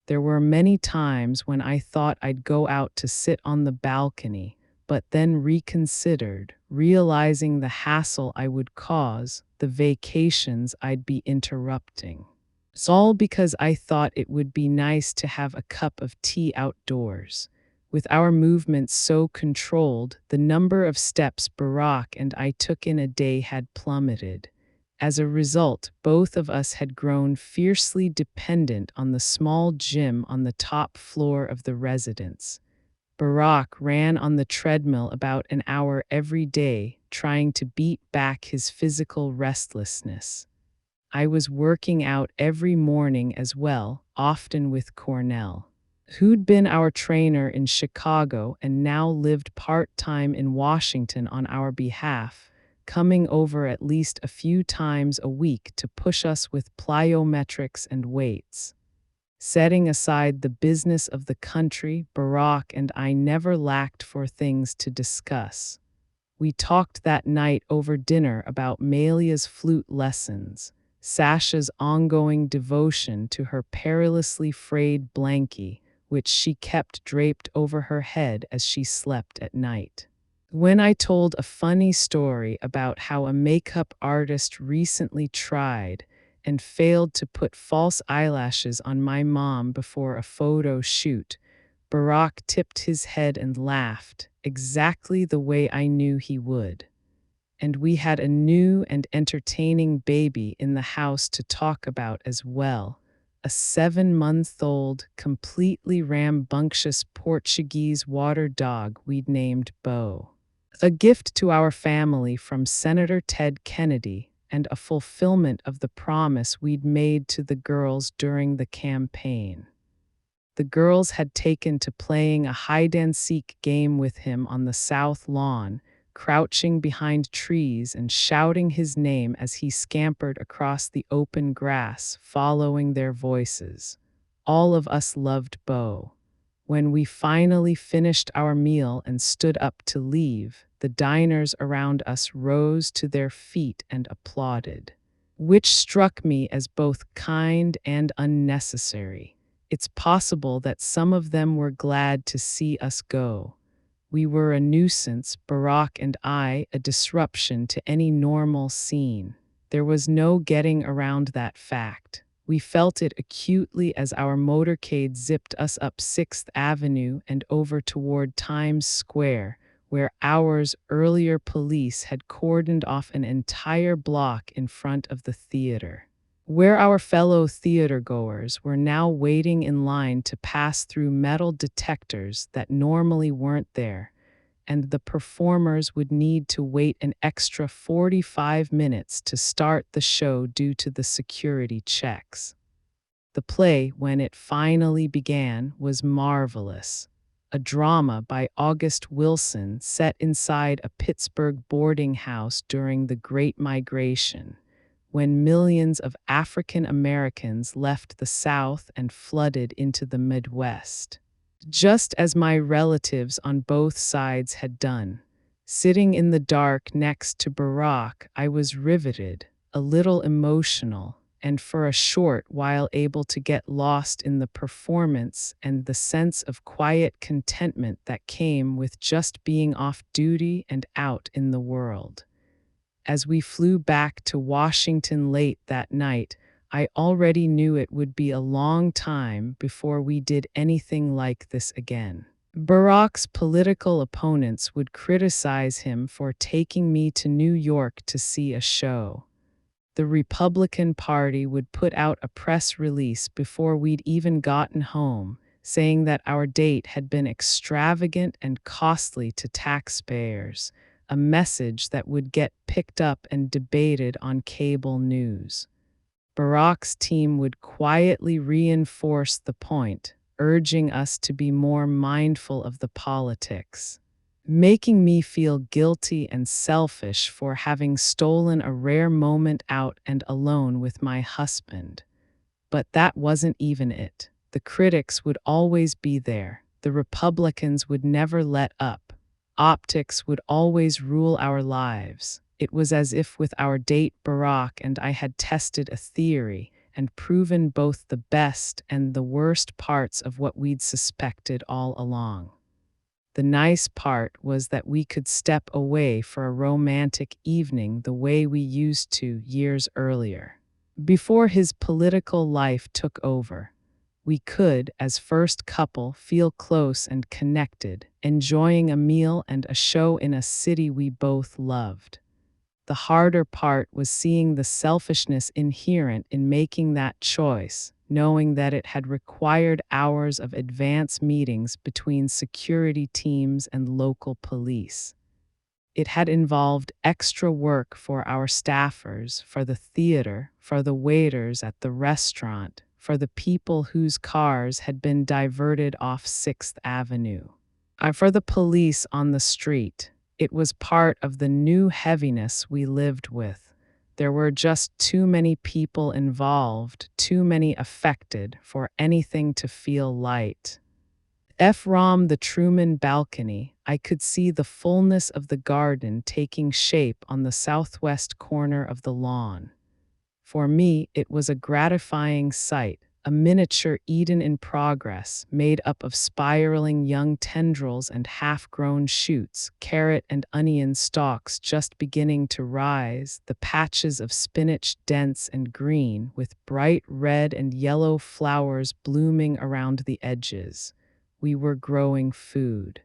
Speaker 1: There were many times when I thought I'd go out to sit on the balcony, but then reconsidered, realizing the hassle I would cause, the vacations I'd be interrupting. It's all because I thought it would be nice to have a cup of tea outdoors. With our movements so controlled, the number of steps Barack and I took in a day had plummeted. As a result, both of us had grown fiercely dependent on the small gym on the top floor of the residence. Barack ran on the treadmill about an hour every day, trying to beat back his physical restlessness. I was working out every morning as well, often with Cornell, who'd been our trainer in Chicago and now lived part-time in Washington on our behalf, coming over at least a few times a week to push us with plyometrics and weights. Setting aside the business of the country, Barack and I never lacked for things to discuss. We talked that night over dinner about Malia's flute lessons, Sasha's ongoing devotion to her perilously frayed blankie, which she kept draped over her head as she slept at night. When I told a funny story about how a makeup artist recently tried and failed to put false eyelashes on my mom before a photo shoot, Barack tipped his head and laughed, exactly the way I knew he would. And we had a new and entertaining baby in the house to talk about as well, a 7-month-old, completely rambunctious Portuguese water dog we'd named Bo. A gift to our family from Senator Ted Kennedy and a fulfillment of the promise we'd made to the girls during the campaign. The girls had taken to playing a hide-and-seek game with him on the south lawn, crouching behind trees and shouting his name as he scampered across the open grass, following their voices. All of us loved Bo. When we finally finished our meal and stood up to leave, the diners around us rose to their feet and applauded, which struck me as both kind and unnecessary. It's possible that some of them were glad to see us go. We were a nuisance, Barack and I, a disruption to any normal scene. There was no getting around that fact. We felt it acutely as our motorcade zipped us up 6th Avenue and over toward Times Square, where hours earlier police had cordoned off an entire block in front of the theater, where our fellow theatergoers were now waiting in line to pass through metal detectors that normally weren't there, and the performers would need to wait an extra 45 minutes to start the show due to the security checks. The play, when it finally began, was marvelous. A drama by August Wilson set inside a Pittsburgh boarding house during the Great Migration, when millions of African Americans left the South and flooded into the Midwest. Just as my relatives on both sides had done. Sitting in the dark next to Barack, I was riveted, a little emotional, and for a short while able to get lost in the performance and the sense of quiet contentment that came with just being off duty and out in the world. As we flew back to Washington late that night, I already knew it would be a long time before we did anything like this again. Barack's political opponents would criticize him for taking me to New York to see a show. The Republican Party would put out a press release before we'd even gotten home, saying that our date had been extravagant and costly to taxpayers, a message that would get picked up and debated on cable news. Barack's team would quietly reinforce the point, urging us to be more mindful of the politics, making me feel guilty and selfish for having stolen a rare moment out and alone with my husband. But that wasn't even it. The critics would always be there. The Republicans would never let up. Optics would always rule our lives. It was as if with our date Barack and I had tested a theory and proven both the best and the worst parts of what we'd suspected all along. The nice part was that we could step away for a romantic evening the way we used to years earlier. Before his political life took over, we could, as first couple, feel close and connected, enjoying a meal and a show in a city we both loved. The harder part was seeing the selfishness inherent in making that choice, knowing that it had required hours of advance meetings between security teams and local police. It had involved extra work for our staffers, for the theater, for the waiters at the restaurant, for the people whose cars had been diverted off 6th Avenue, for the police on the street. It was part of the new heaviness we lived with, There were just too many people involved, too many affected for anything to feel light. From the Truman balcony, I could see the fullness of the garden taking shape on the southwest corner of the lawn. For me, it was a gratifying sight, a miniature Eden in progress, made up of spiraling young tendrils and half-grown shoots, carrot and onion stalks just beginning to rise, the patches of spinach dense and green, with bright red and yellow flowers blooming around the edges. We were growing food.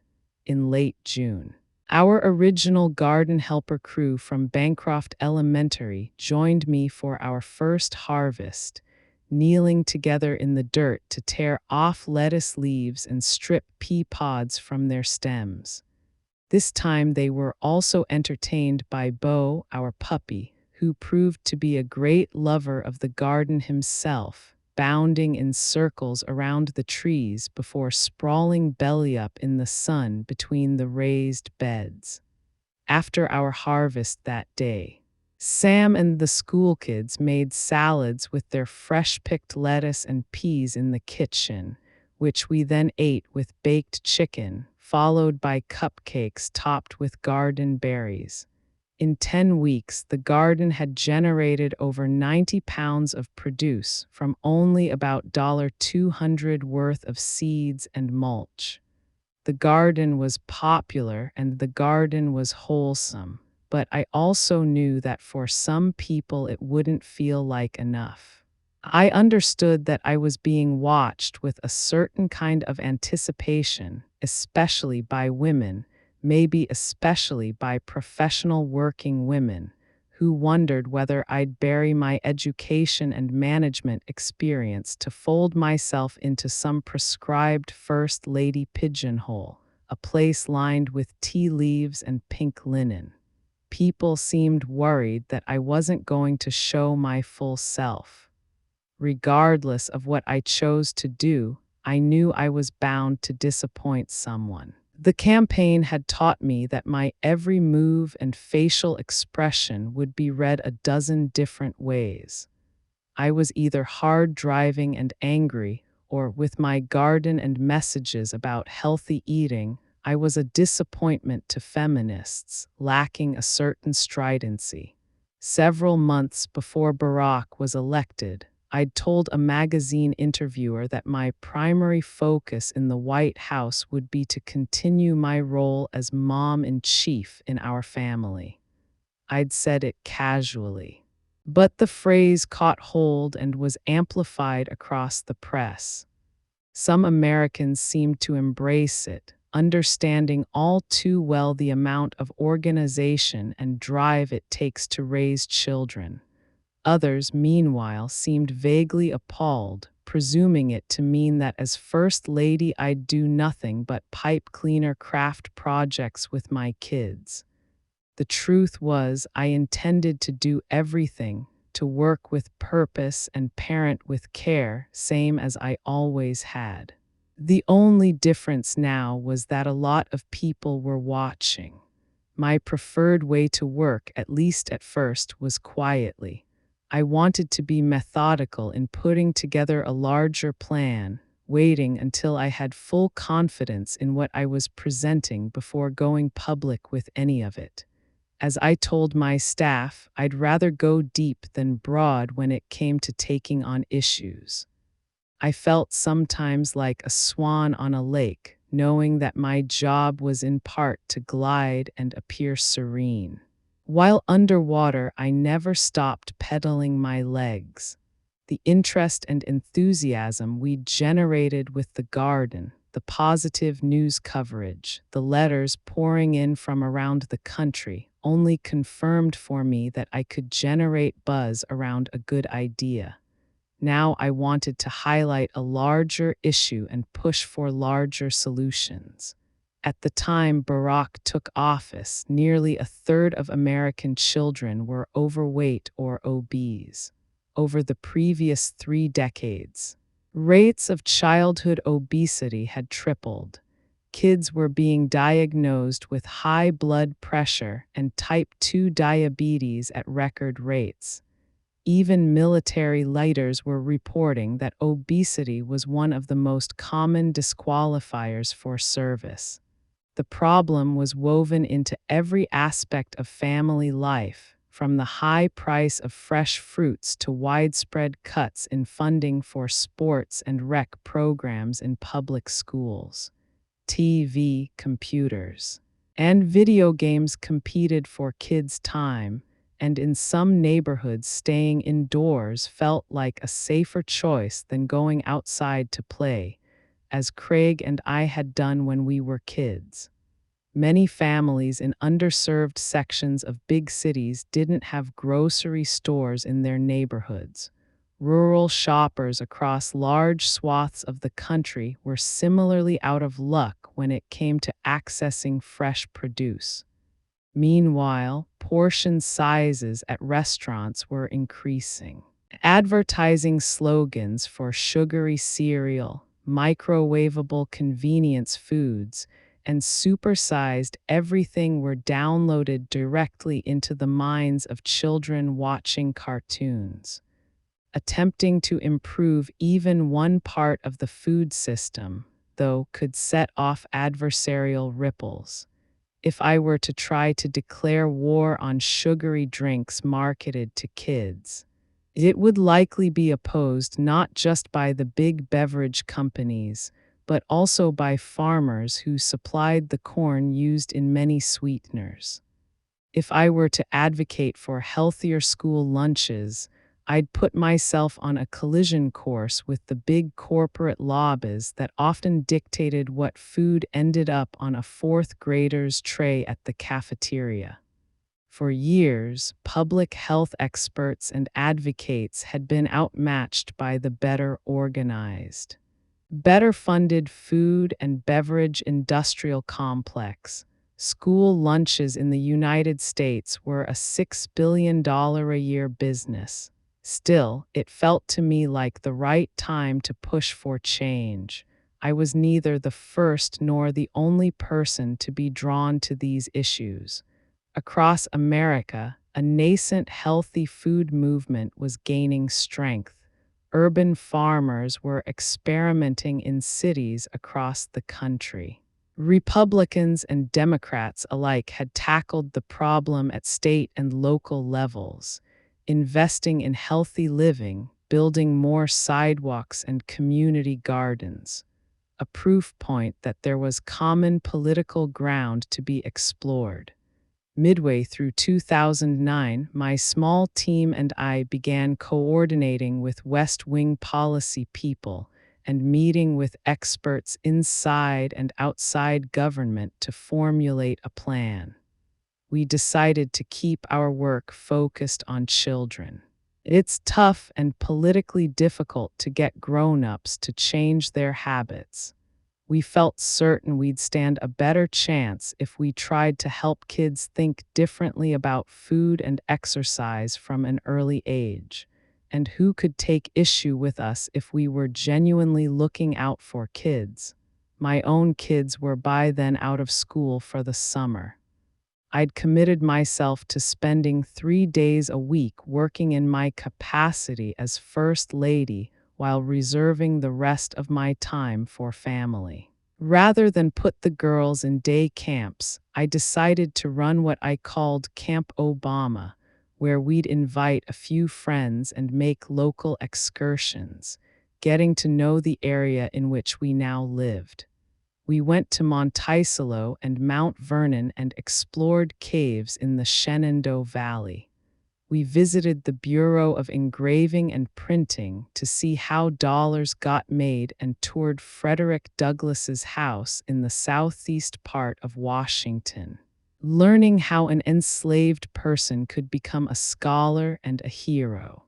Speaker 1: In late June, our original garden helper crew from Bancroft Elementary joined me for our first harvest, kneeling together in the dirt to tear off lettuce leaves and strip pea pods from their stems. This time they were also entertained by Bo, our puppy, who proved to be a great lover of the garden himself, bounding in circles around the trees before sprawling belly up in the sun between the raised beds. After our harvest that day, Sam and the school kids made salads with their fresh-picked lettuce and peas in the kitchen, which we then ate with baked chicken, followed by cupcakes topped with garden berries. In 10 weeks, the garden had generated over 90 pounds of produce from only about $200 worth of seeds and mulch. The garden was popular and the garden was wholesome, but I also knew that for some people it wouldn't feel like enough. I understood that I was being watched with a certain kind of anticipation, especially by women, maybe especially by professional working women, who wondered whether I'd bury my education and management experience to fold myself into some prescribed first lady pigeonhole, a place lined with tea leaves and pink linen. People seemed worried that I wasn't going to show my full self. Regardless of what I chose to do, I knew I was bound to disappoint someone. The campaign had taught me that my every move and facial expression would be read a dozen different ways. I was either hard driving and angry, or with my garden and messages about healthy eating, I was a disappointment to feminists, lacking a certain stridency. Several months before Barack was elected, I'd told a magazine interviewer that my primary focus in the White House would be to continue my role as mom-in-chief in our family. I'd said it casually, but the phrase caught hold and was amplified across the press. Some Americans seemed to embrace it, understanding all too well the amount of organization and drive it takes to raise children. Others, meanwhile, seemed vaguely appalled, presuming it to mean that as First Lady I'd do nothing but pipe cleaner craft projects with my kids. The truth was, I intended to do everything, to work with purpose and parent with care, same as I always had. The only difference now was that a lot of people were watching. My preferred way to work, at least at first, was quietly. I wanted to be methodical in putting together a larger plan, waiting until I had full confidence in what I was presenting before going public with any of it. As I told my staff, I'd rather go deep than broad when it came to taking on issues. I felt sometimes like a swan on a lake, knowing that my job was in part to glide and appear serene. While underwater, I never stopped pedaling my legs. The interest and enthusiasm we generated with the garden, the positive news coverage, the letters pouring in from around the country, only confirmed for me that I could generate buzz around a good idea. Now I wanted to highlight a larger issue and push for larger solutions. At the time Barack took office, nearly a third of American children were overweight or obese. Over the previous 3 decades, rates of childhood obesity had tripled. Kids were being diagnosed with high blood pressure and type 2 diabetes at record rates. Even military leaders were reporting that obesity was one of the most common disqualifiers for service. The problem was woven into every aspect of family life, from the high price of fresh fruits to widespread cuts in funding for sports and rec programs in public schools. TV, computers, and video games competed for kids' time, and in some neighborhoods, staying indoors felt like a safer choice than going outside to play, as Craig and I had done when we were kids. Many families in underserved sections of big cities didn't have grocery stores in their neighborhoods. Rural shoppers across large swaths of the country were similarly out of luck when it came to accessing fresh produce. Meanwhile, portion sizes at restaurants were increasing. Advertising slogans for sugary cereal, microwavable convenience foods, and supersized everything were downloaded directly into the minds of children watching cartoons. Attempting to improve even one part of the food system, though, could set off adversarial ripples. If I were to try to declare war on sugary drinks marketed to kids, it would likely be opposed not just by the big beverage companies, but also by farmers who supplied the corn used in many sweeteners. If I were to advocate for healthier school lunches, I'd put myself on a collision course with the big corporate lobbies that often dictated what food ended up on a fourth grader's tray at the cafeteria. For years, public health experts and advocates had been outmatched by the better organized, better funded food and beverage industrial complex. School lunches in the United States were a $6 billion a year business. Still, it felt to me like the right time to push for change. I was neither the first nor the only person to be drawn to these issues. Across America, a nascent healthy food movement was gaining strength. Urban farmers were experimenting in cities across the country. Republicans and Democrats alike had tackled the problem at state and local levels, investing in healthy living, building more sidewalks and community gardens, a proof point that there was common political ground to be explored. Midway through 2009, my small team and I began coordinating with West Wing policy people and meeting with experts inside and outside government to formulate a plan. We decided to keep our work focused on children. It's tough and politically difficult to get grown-ups to change their habits. We felt certain we'd stand a better chance if we tried to help kids think differently about food and exercise from an early age. And who could take issue with us if we were genuinely looking out for kids? My own kids were by then out of school for the summer. I'd committed myself to spending 3 days a week working in my capacity as First Lady while reserving the rest of my time for family. Rather than put the girls in day camps, I decided to run what I called Camp Obama, where we'd invite a few friends and make local excursions, getting to know the area in which we now lived. We went to Monticello and Mount Vernon and explored caves in the Shenandoah Valley. We visited the Bureau of Engraving and Printing to see how dollars got made and toured Frederick Douglass's house in the southeast part of Washington, learning how an enslaved person could become a scholar and a hero.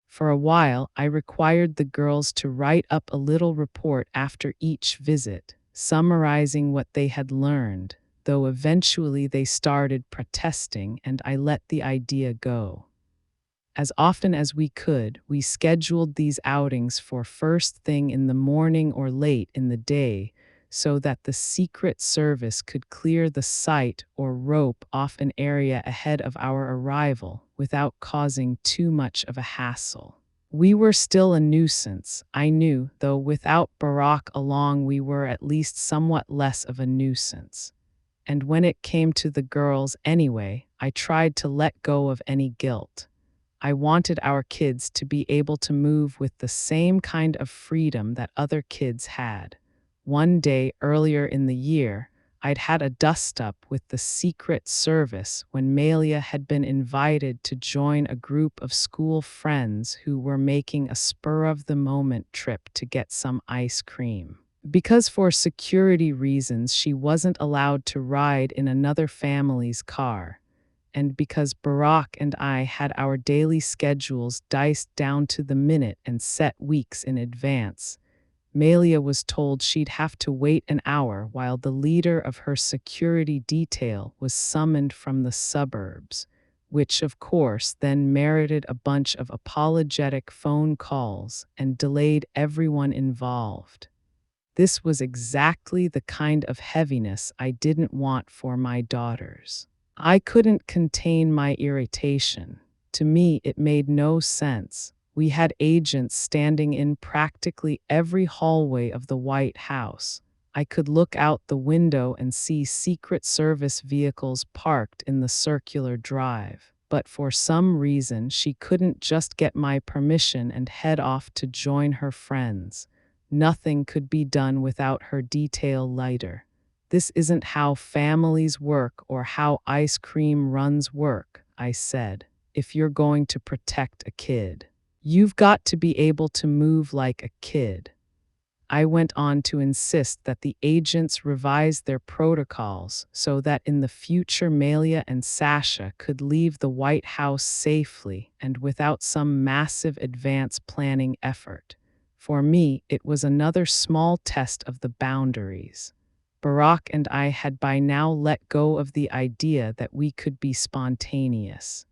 Speaker 1: For a while, I required the girls to write up a little report after each visit, summarizing what they had learned, though eventually they started protesting and I let the idea go. As often as we could, we scheduled these outings for first thing in the morning or late in the day, so that the Secret Service could clear the site or rope off an area ahead of our arrival without causing too much of a hassle. We were still a nuisance, I knew, though without Barack along we were at least somewhat less of a nuisance. And when it came to the girls anyway, I tried to let go of any guilt. I wanted our kids to be able to move with the same kind of freedom that other kids had. One day earlier in the year, I'd had a dust-up with the Secret Service when Malia had been invited to join a group of school friends who were making a spur-of-the-moment trip to get some ice cream. Because for security reasons she wasn't allowed to ride in another family's car, and because Barack and I had our daily schedules diced down to the minute and set weeks in advance, Malia was told she'd have to wait an hour while the leader of her security detail was summoned from the suburbs, which of course then merited a bunch of apologetic phone calls and delayed everyone involved. This was exactly the kind of heaviness I didn't want for my daughters. I couldn't contain my irritation. To me, it made no sense. We had agents standing in practically every hallway of the White House. I could look out the window and see Secret Service vehicles parked in the circular drive. But for some reason, she couldn't just get my permission and head off to join her friends. Nothing could be done without her detail leader. This isn't how families work or how ice cream runs work, I said. If you're going to protect a kid, you've got to be able to move like a kid. I went on to insist that the agents revise their protocols so that in the future Malia and Sasha could leave the White House safely and without some massive advance planning effort. For me, it was another small test of the boundaries. Barack and I had by now let go of the idea that we could be spontaneous.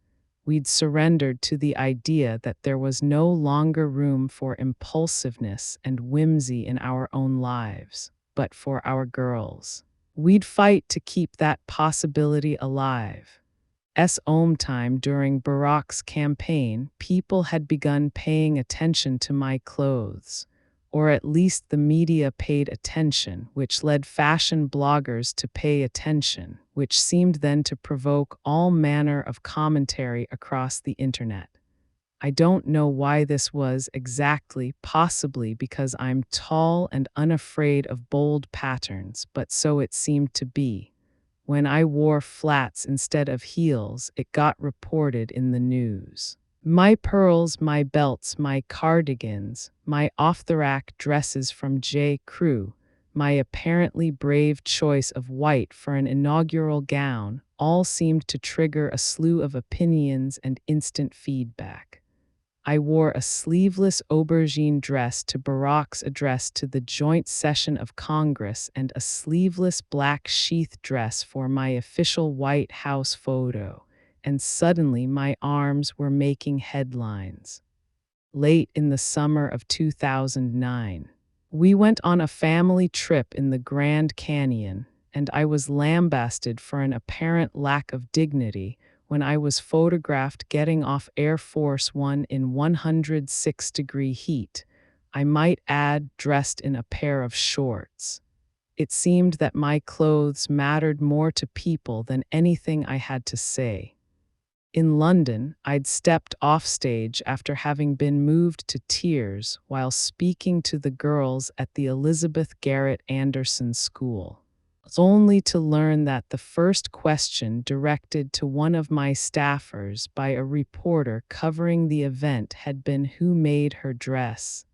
Speaker 1: We'd surrendered to the idea that there was no longer room for impulsiveness and whimsy in our own lives, but for our girls. We'd fight to keep that possibility alive. Time during Barack's campaign, people had begun paying attention to my clothes. Or at least the media paid attention, which led fashion bloggers to pay attention, which seemed then to provoke all manner of commentary across the internet. I don't know why this was exactly, possibly because I'm tall and unafraid of bold patterns, but so it seemed to be. When I wore flats instead of heels, it got reported in the news. My pearls, my belts, my cardigans, my off-the-rack dresses from J. Crew, my apparently brave choice of white for an inaugural gown, all seemed to trigger a slew of opinions and instant feedback. I wore a sleeveless aubergine dress to Barack's address to the joint session of Congress and a sleeveless black sheath dress for my official White House photo. And suddenly my arms were making headlines. Late in the summer of 2009, we went on a family trip in the Grand Canyon, and I was lambasted for an apparent lack of dignity when I was photographed getting off Air Force One in 106-degree heat, I might add dressed in a pair of shorts. It seemed that my clothes mattered more to people than anything I had to say. In London, I'd stepped off stage after having been moved to tears while speaking to the girls at the Elizabeth Garrett Anderson School, only to learn that the first question directed to one of my staffers by a reporter covering the event had been who made her dress.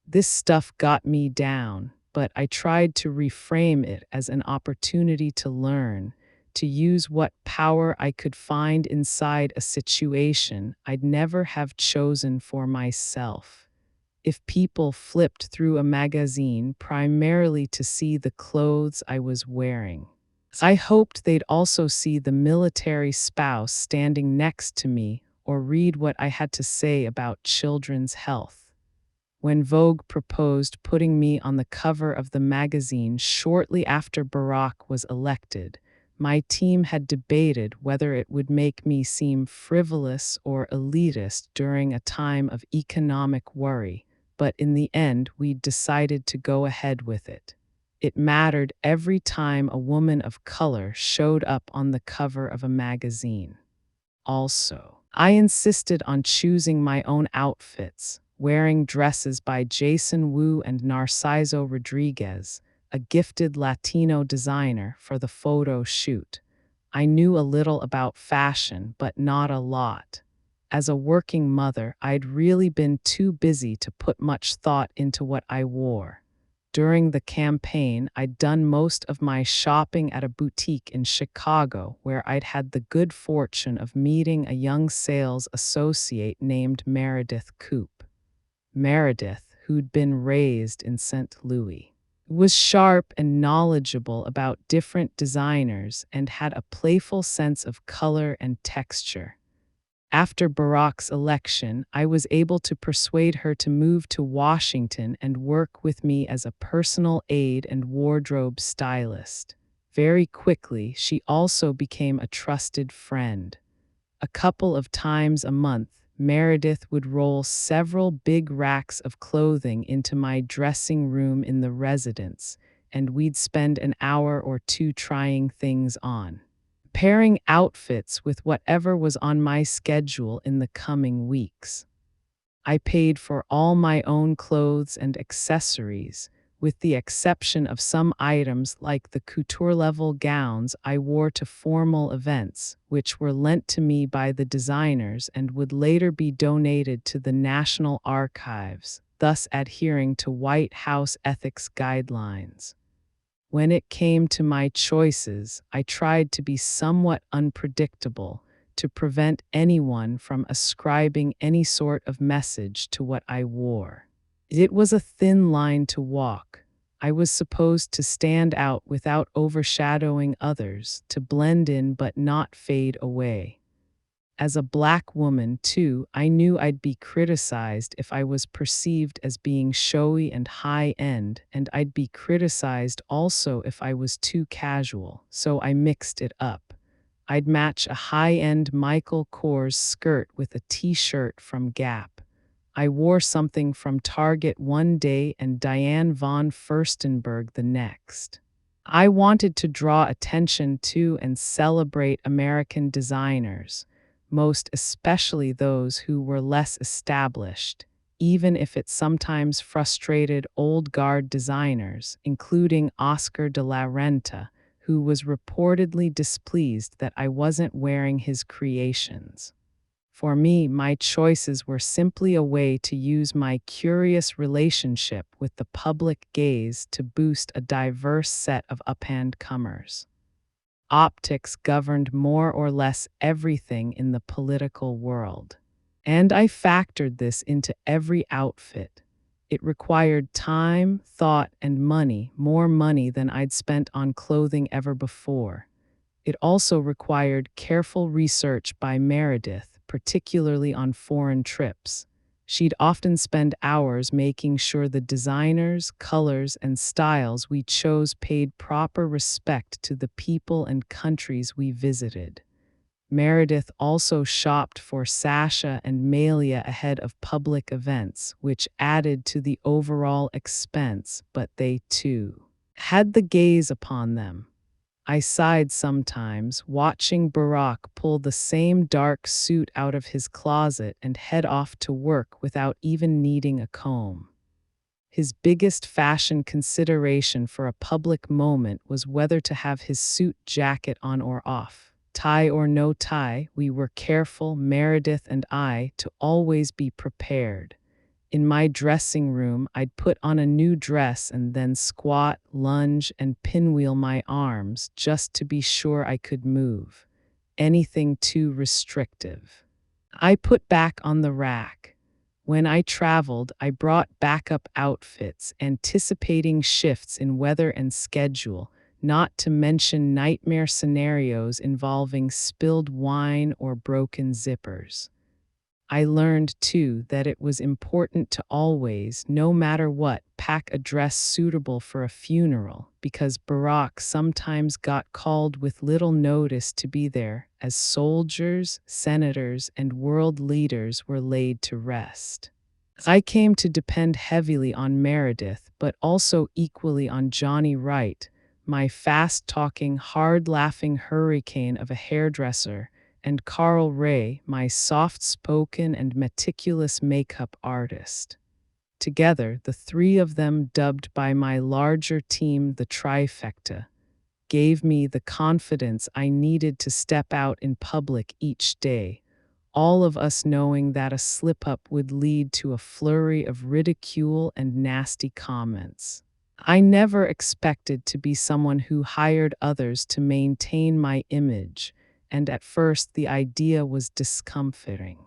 Speaker 1: This stuff got me down, but I tried to reframe it as an opportunity to learn, to use what power I could find inside a situation I'd never have chosen for myself. If people flipped through a magazine primarily to see the clothes I was wearing, I hoped they'd also see the military spouse standing next to me or read what I had to say about children's health. When Vogue proposed putting me on the cover of the magazine shortly after Barack was elected, my team had debated whether it would make me seem frivolous or elitist during a time of economic worry, but in the end, we decided to go ahead with it. It mattered every time a woman of color showed up on the cover of a magazine. Also, I insisted on choosing my own outfits, wearing dresses by Jason Wu and Narciso Rodriguez, a gifted Latino designer, for the photo shoot. I knew a little about fashion, but not a lot. As a working mother, I'd really been too busy to put much thought into what I wore. During the campaign, I'd done most of my shopping at a boutique in Chicago where I'd had the good fortune of meeting a young sales associate named Meredith Coop. Meredith, who'd been raised in St. Louis, was sharp and knowledgeable about different designers and had a playful sense of color and texture. After Barack's election, I was able to persuade her to move to Washington and work with me as a personal aide and wardrobe stylist. Very quickly, she also became a trusted friend. A couple of times a month, Meredith would roll several big racks of clothing into my dressing room in the residence, and we'd spend an hour or two trying things on, pairing outfits with whatever was on my schedule in the coming weeks. I paid for all my own clothes and accessories, with the exception of some items like the couture-level gowns I wore to formal events, which were lent to me by the designers and would later be donated to the National Archives, thus adhering to White House ethics guidelines. When it came to my choices, I tried to be somewhat unpredictable to prevent anyone from ascribing any sort of message to what I wore. It was a thin line to walk. I was supposed to stand out without overshadowing others, to blend in but not fade away. As a Black woman, too, I knew I'd be criticized if I was perceived as being showy and high-end, and I'd be criticized also if I was too casual, so I mixed it up. I'd match a high-end Michael Kors skirt with a t-shirt from Gap. I wore something from Target one day and Diane von Furstenberg the next. I wanted to draw attention to and celebrate American designers, most especially those who were less established, even if it sometimes frustrated old guard designers, including Oscar de la Renta, who was reportedly displeased that I wasn't wearing his creations. For me, my choices were simply a way to use my curious relationship with the public gaze to boost a diverse set of up-and-comers. Optics governed more or less everything in the political world, and I factored this into every outfit. It required time, thought, and money, more money than I'd spent on clothing ever before. It also required careful research by Meredith, particularly on foreign trips. She'd often spend hours making sure the designers, colors, and styles we chose paid proper respect to the people and countries we visited. Meredith also shopped for Sasha and Malia ahead of public events, which added to the overall expense, but they, too, had the gaze upon them. I sighed sometimes, watching Barack pull the same dark suit out of his closet and head off to work without even needing a comb. His biggest fashion consideration for a public moment was whether to have his suit jacket on or off. Tie or no tie, we were careful, Meredith and I, to always be prepared. In my dressing room, I'd put on a new dress and then squat, lunge, and pinwheel my arms just to be sure I could move. Anything too restrictive I put back on the rack. When I traveled, I brought backup outfits, anticipating shifts in weather and schedule, not to mention nightmare scenarios involving spilled wine or broken zippers. I learned, too, that it was important to always, no matter what, pack a dress suitable for a funeral, because Barack sometimes got called with little notice to be there, as soldiers, senators, and world leaders were laid to rest. I came to depend heavily on Meredith, but also equally on Johnny Wright, my fast-talking, hard-laughing hurricane of a hairdresser, and Carl Ray, my soft-spoken and meticulous makeup artist. Together, the three of them, dubbed by my larger team the trifecta, gave me the confidence I needed to step out in public each day, all of us knowing that a slip-up would lead to a flurry of ridicule and nasty comments. I never expected to be someone who hired others to maintain my image, and at first the idea was discomforting.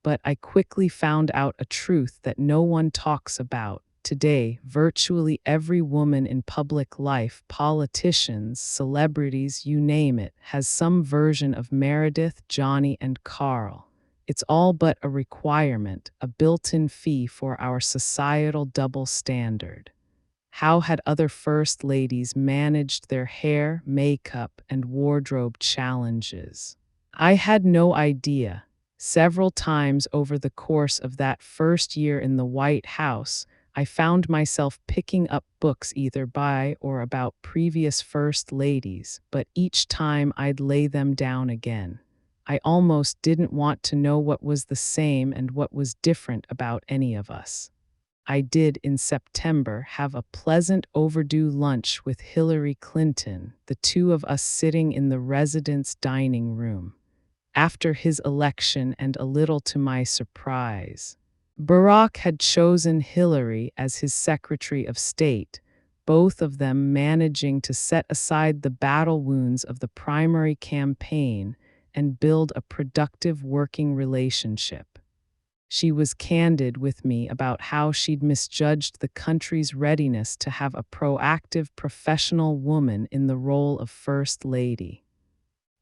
Speaker 1: But I quickly found out a truth that no one talks about. Today, virtually every woman in public life, politicians, celebrities, you name it, has some version of Meredith, Johnny, and Carl. It's all but a requirement, a built-in fee for our societal double standard. How had other first ladies managed their hair, makeup, and wardrobe challenges? I had no idea. Several times over the course of that first year in the White House, I found myself picking up books either by or about previous first ladies, but each time I'd lay them down again. I almost didn't want to know what was the same and what was different about any of us. I did, in September, have a pleasant overdue lunch with Hillary Clinton, the two of us sitting in the residence dining room. After his election, and a little to my surprise, Barack had chosen Hillary as his Secretary of State, both of them managing to set aside the battle wounds of the primary campaign and build a productive working relationship. She was candid with me about how she'd misjudged the country's readiness to have a proactive professional woman in the role of First Lady.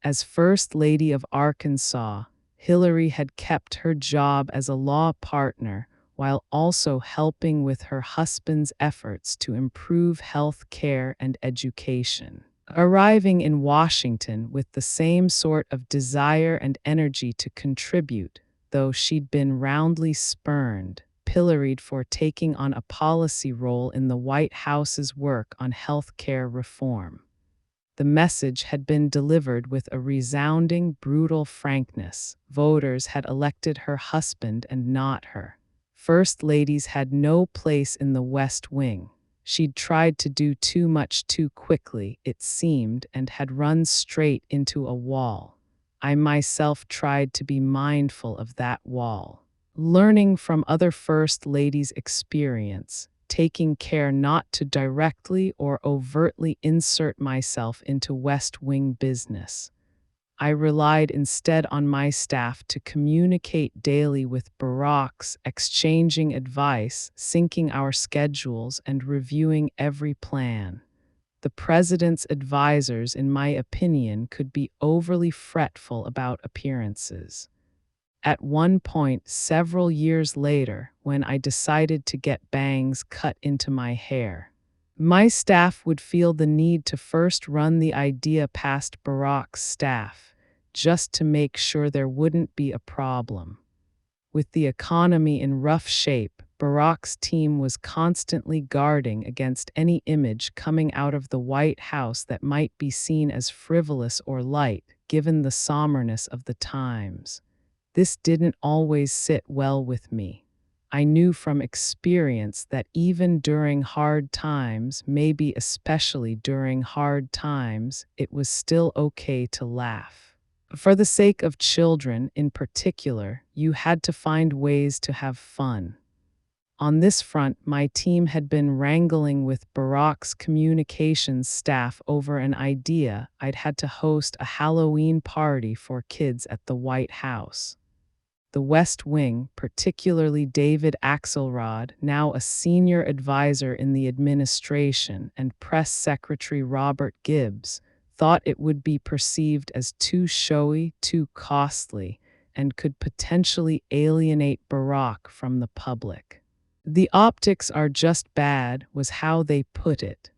Speaker 1: As First Lady of Arkansas, Hillary had kept her job as a law partner while also helping with her husband's efforts to improve health care and education. Arriving in Washington with the same sort of desire and energy to contribute, though she'd been roundly spurned, pilloried for taking on a policy role in the White House's work on health care reform. The message had been delivered with a resounding, brutal frankness. Voters had elected her husband and not her. First ladies had no place in the West Wing. She'd tried to do too much too quickly, it seemed, and had run straight into a wall. I myself tried to be mindful of that wall, learning from other First Ladies' experience, taking care not to directly or overtly insert myself into West Wing business. I relied instead on my staff to communicate daily with Barack's, exchanging advice, syncing our schedules, and reviewing every plan. The president's advisors, in my opinion, could be overly fretful about appearances. At one point, several years later, when I decided to get bangs cut into my hair, my staff would feel the need to first run the idea past Barack's staff, just to make sure there wouldn't be a problem. With the economy in rough shape, Barack's team was constantly guarding against any image coming out of the White House that might be seen as frivolous or light, given the somberness of the times. This didn't always sit well with me. I knew from experience that even during hard times, maybe especially during hard times, it was still okay to laugh. For the sake of children in particular, you had to find ways to have fun. On this front, my team had been wrangling with Barack's communications staff over an idea. I'd had to host a Halloween party for kids at the White House. The West Wing, particularly David Axelrod, now a senior advisor in the administration, and Press Secretary Robert Gibbs, thought it would be perceived as too showy, too costly, and could potentially alienate Barack from the public. The optics are just bad, was how they put it.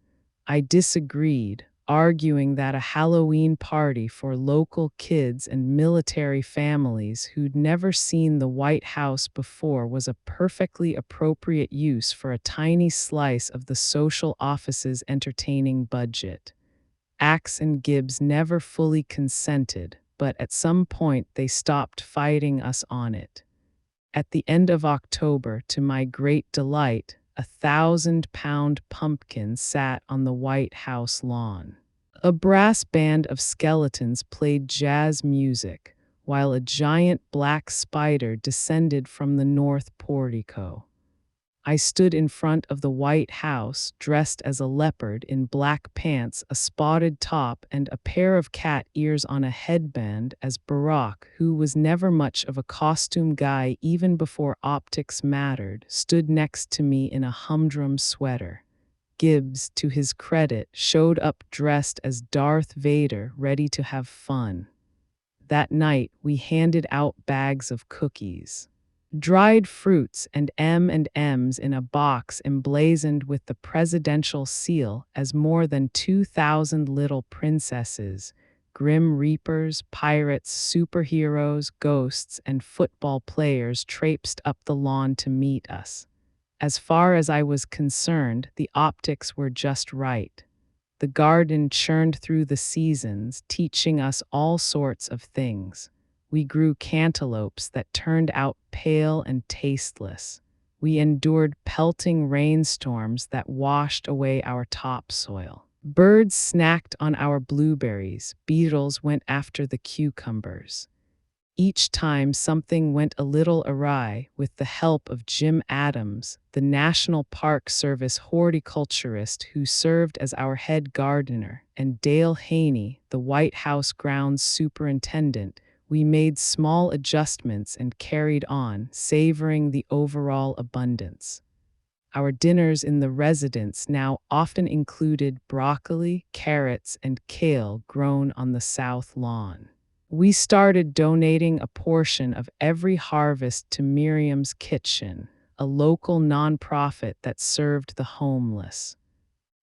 Speaker 1: I disagreed, arguing that a Halloween party for local kids and military families who'd never seen the White House before was a perfectly appropriate use for a tiny slice of the social office's entertaining budget. Axe and Gibbs never fully consented, but at some point they stopped fighting us on it. At the end of October, to my great delight, 1,000-pound pumpkin sat on the White House lawn. A brass band of skeletons played jazz music, while a giant black spider descended from the north portico. I stood in front of the White House, dressed as a leopard in black pants, a spotted top, and a pair of cat ears on a headband, as Barack, who was never much of a costume guy even before optics mattered, stood next to me in a humdrum sweater. Gibbs, to his credit, showed up dressed as Darth Vader, ready to have fun. That night, we handed out bags of cookies, dried fruits, and M&Ms in a box emblazoned with the presidential seal as more than 2,000 little princesses, grim reapers, pirates, superheroes, ghosts, and football players traipsed up the lawn to meet us. As far as I was concerned, the optics were just right. The garden churned through the seasons, teaching us all sorts of things. We grew cantaloupes that turned out pale and tasteless. We endured pelting rainstorms that washed away our topsoil. Birds snacked on our blueberries. Beetles went after the cucumbers. Each time something went a little awry, with the help of Jim Adams, the National Park Service horticulturist who served as our head gardener, and Dale Haney, the White House grounds superintendent, we made small adjustments and carried on, savoring the overall abundance. Our dinners in the residence now often included broccoli, carrots, and kale grown on the south lawn. We started donating a portion of every harvest to Miriam's Kitchen, a local nonprofit that served the homeless.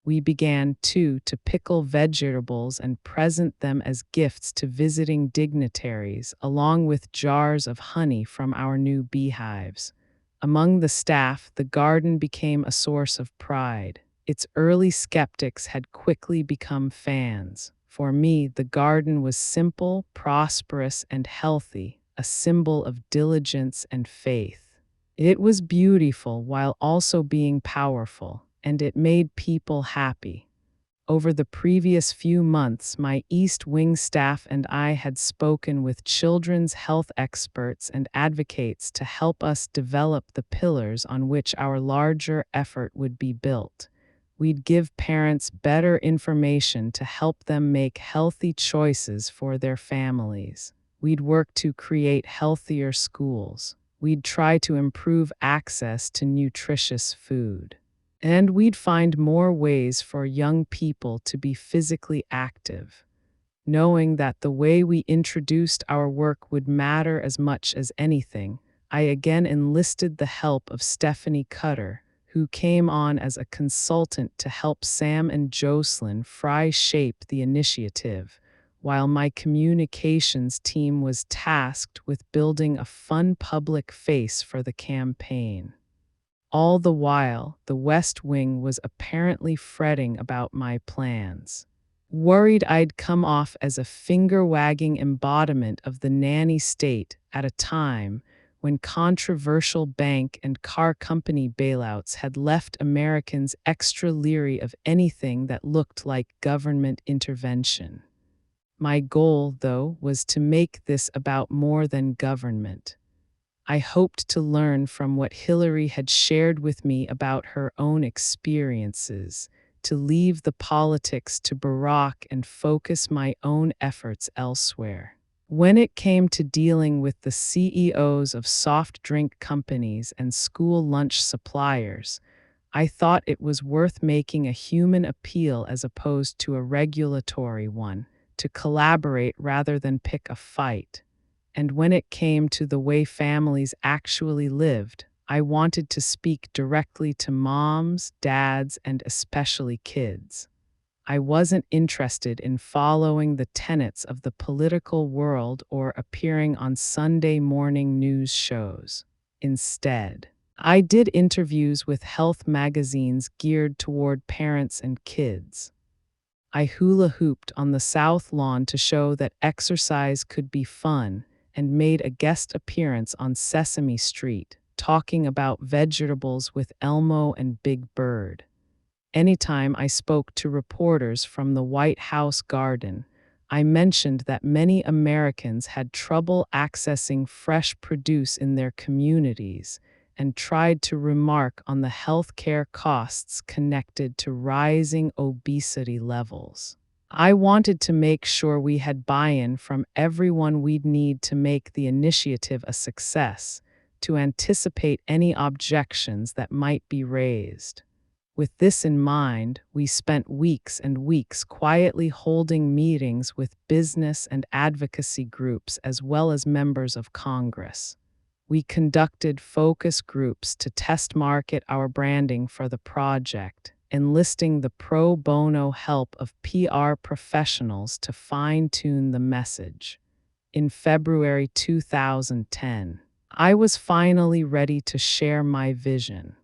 Speaker 1: We began, too, to pickle vegetables and present them as gifts to visiting dignitaries, along with jars of honey from our new beehives. Among the staff, the garden became a source of pride. Its early skeptics had quickly become fans. For me, the garden was simple, prosperous, and healthy, a symbol of diligence and faith. It was beautiful while also being powerful, and it made people happy. Over the previous few months, my East Wing staff and I had spoken with children's health experts and advocates to help us develop the pillars on which our larger effort would be built. We'd give parents better information to help them make healthy choices for their families. We'd work to create healthier schools. We'd try to improve access to nutritious food. And we'd find more ways for young people to be physically active. Knowing that the way we introduced our work would matter as much as anything, I again enlisted the help of Stephanie Cutter, who came on as a consultant to help Sam and Jocelyn Fry shape the initiative, while my communications team was tasked with building a fun public face for the campaign. All the while, the West Wing was apparently fretting about my plans. Worried I'd come off as a finger-wagging embodiment of the nanny state at a time when controversial bank and car company bailouts had left Americans extra leery of anything that looked like government intervention. My goal, though, was to make this about more than government. I hoped to learn from what Hillary had shared with me about her own experiences, to leave the politics to Barack and focus my own efforts elsewhere. When it came to dealing with the CEOs of soft drink companies and school lunch suppliers, I thought it was worth making a human appeal as opposed to a regulatory one, to collaborate rather than pick a fight. And when it came to the way families actually lived, I wanted to speak directly to moms, dads, and especially kids. I wasn't interested in following the tenets of the political world or appearing on Sunday morning news shows. Instead, I did interviews with health magazines geared toward parents and kids. I hula hooped on the South Lawn to show that exercise could be fun and made a guest appearance on Sesame Street, talking about vegetables with Elmo and Big Bird. Anytime I spoke to reporters from the White House garden, I mentioned that many Americans had trouble accessing fresh produce in their communities and tried to remark on the healthcare costs connected to rising obesity levels. I wanted to make sure we had buy-in from everyone we'd need to make the initiative a success, to anticipate any objections that might be raised. With this in mind, we spent weeks and weeks quietly holding meetings with business and advocacy groups as well as members of Congress. We conducted focus groups to test market our branding for the project, enlisting the pro bono help of PR professionals to fine-tune the message. In February 2010, I was finally ready to share my vision.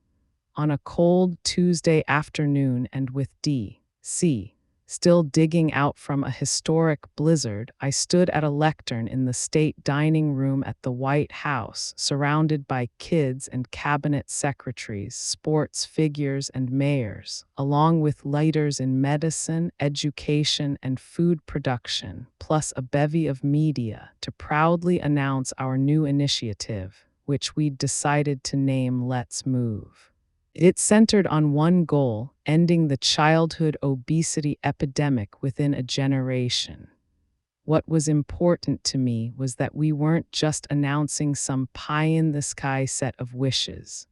Speaker 1: On a cold Tuesday afternoon and with D.C. still digging out from a historic blizzard, I stood at a lectern in the state dining room at the White House, surrounded by kids and cabinet secretaries, sports figures, and mayors, along with leaders in medicine, education, and food production, plus a bevy of media, to proudly announce our new initiative, which we'd decided to name Let's Move. It centered on one goal: ending the childhood obesity epidemic within a generation. What was important to me was that we weren't just announcing some pie-in-the-sky set of wishes.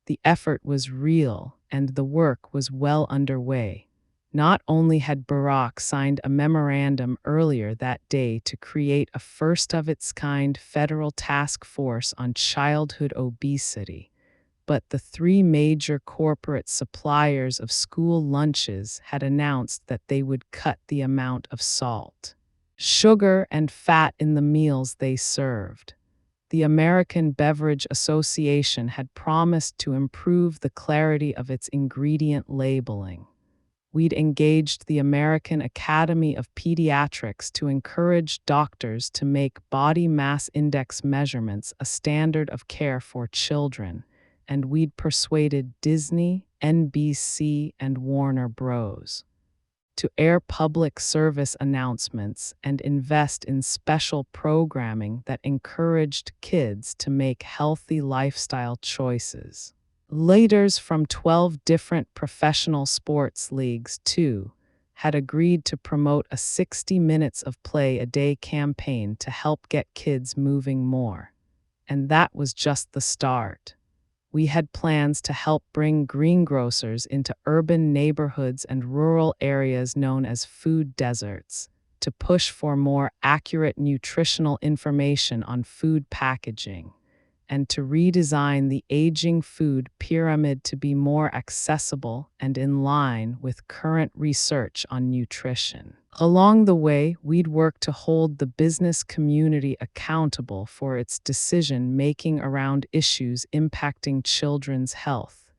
Speaker 1: The effort was real, and the work was well underway. Not only had Barack signed a memorandum earlier that day to create a first-of-its-kind federal task force on childhood obesity, but the three major corporate suppliers of school lunches had announced that they would cut the amount of salt, sugar, and fat in the meals they served. The American Beverage Association had promised to improve the clarity of its ingredient labeling. We'd engaged the American Academy of Pediatrics to encourage doctors to make body mass index measurements a standard of care for children, and we'd persuaded Disney, NBC, and Warner Bros. To air public service announcements and invest in special programming that encouraged kids to make healthy lifestyle choices. Leaders from 12 different professional sports leagues, too, had agreed to promote a 60 minutes of play a day campaign to help get kids moving more. And that was just the start. We had plans to help bring greengrocers into urban neighborhoods and rural areas known as food deserts, to push for more accurate nutritional information on food packaging, and to redesign the aging food pyramid to be more accessible and in line with current research on nutrition. Along the way, we'd work to hold the business community accountable for its decision-making around issues impacting children's health.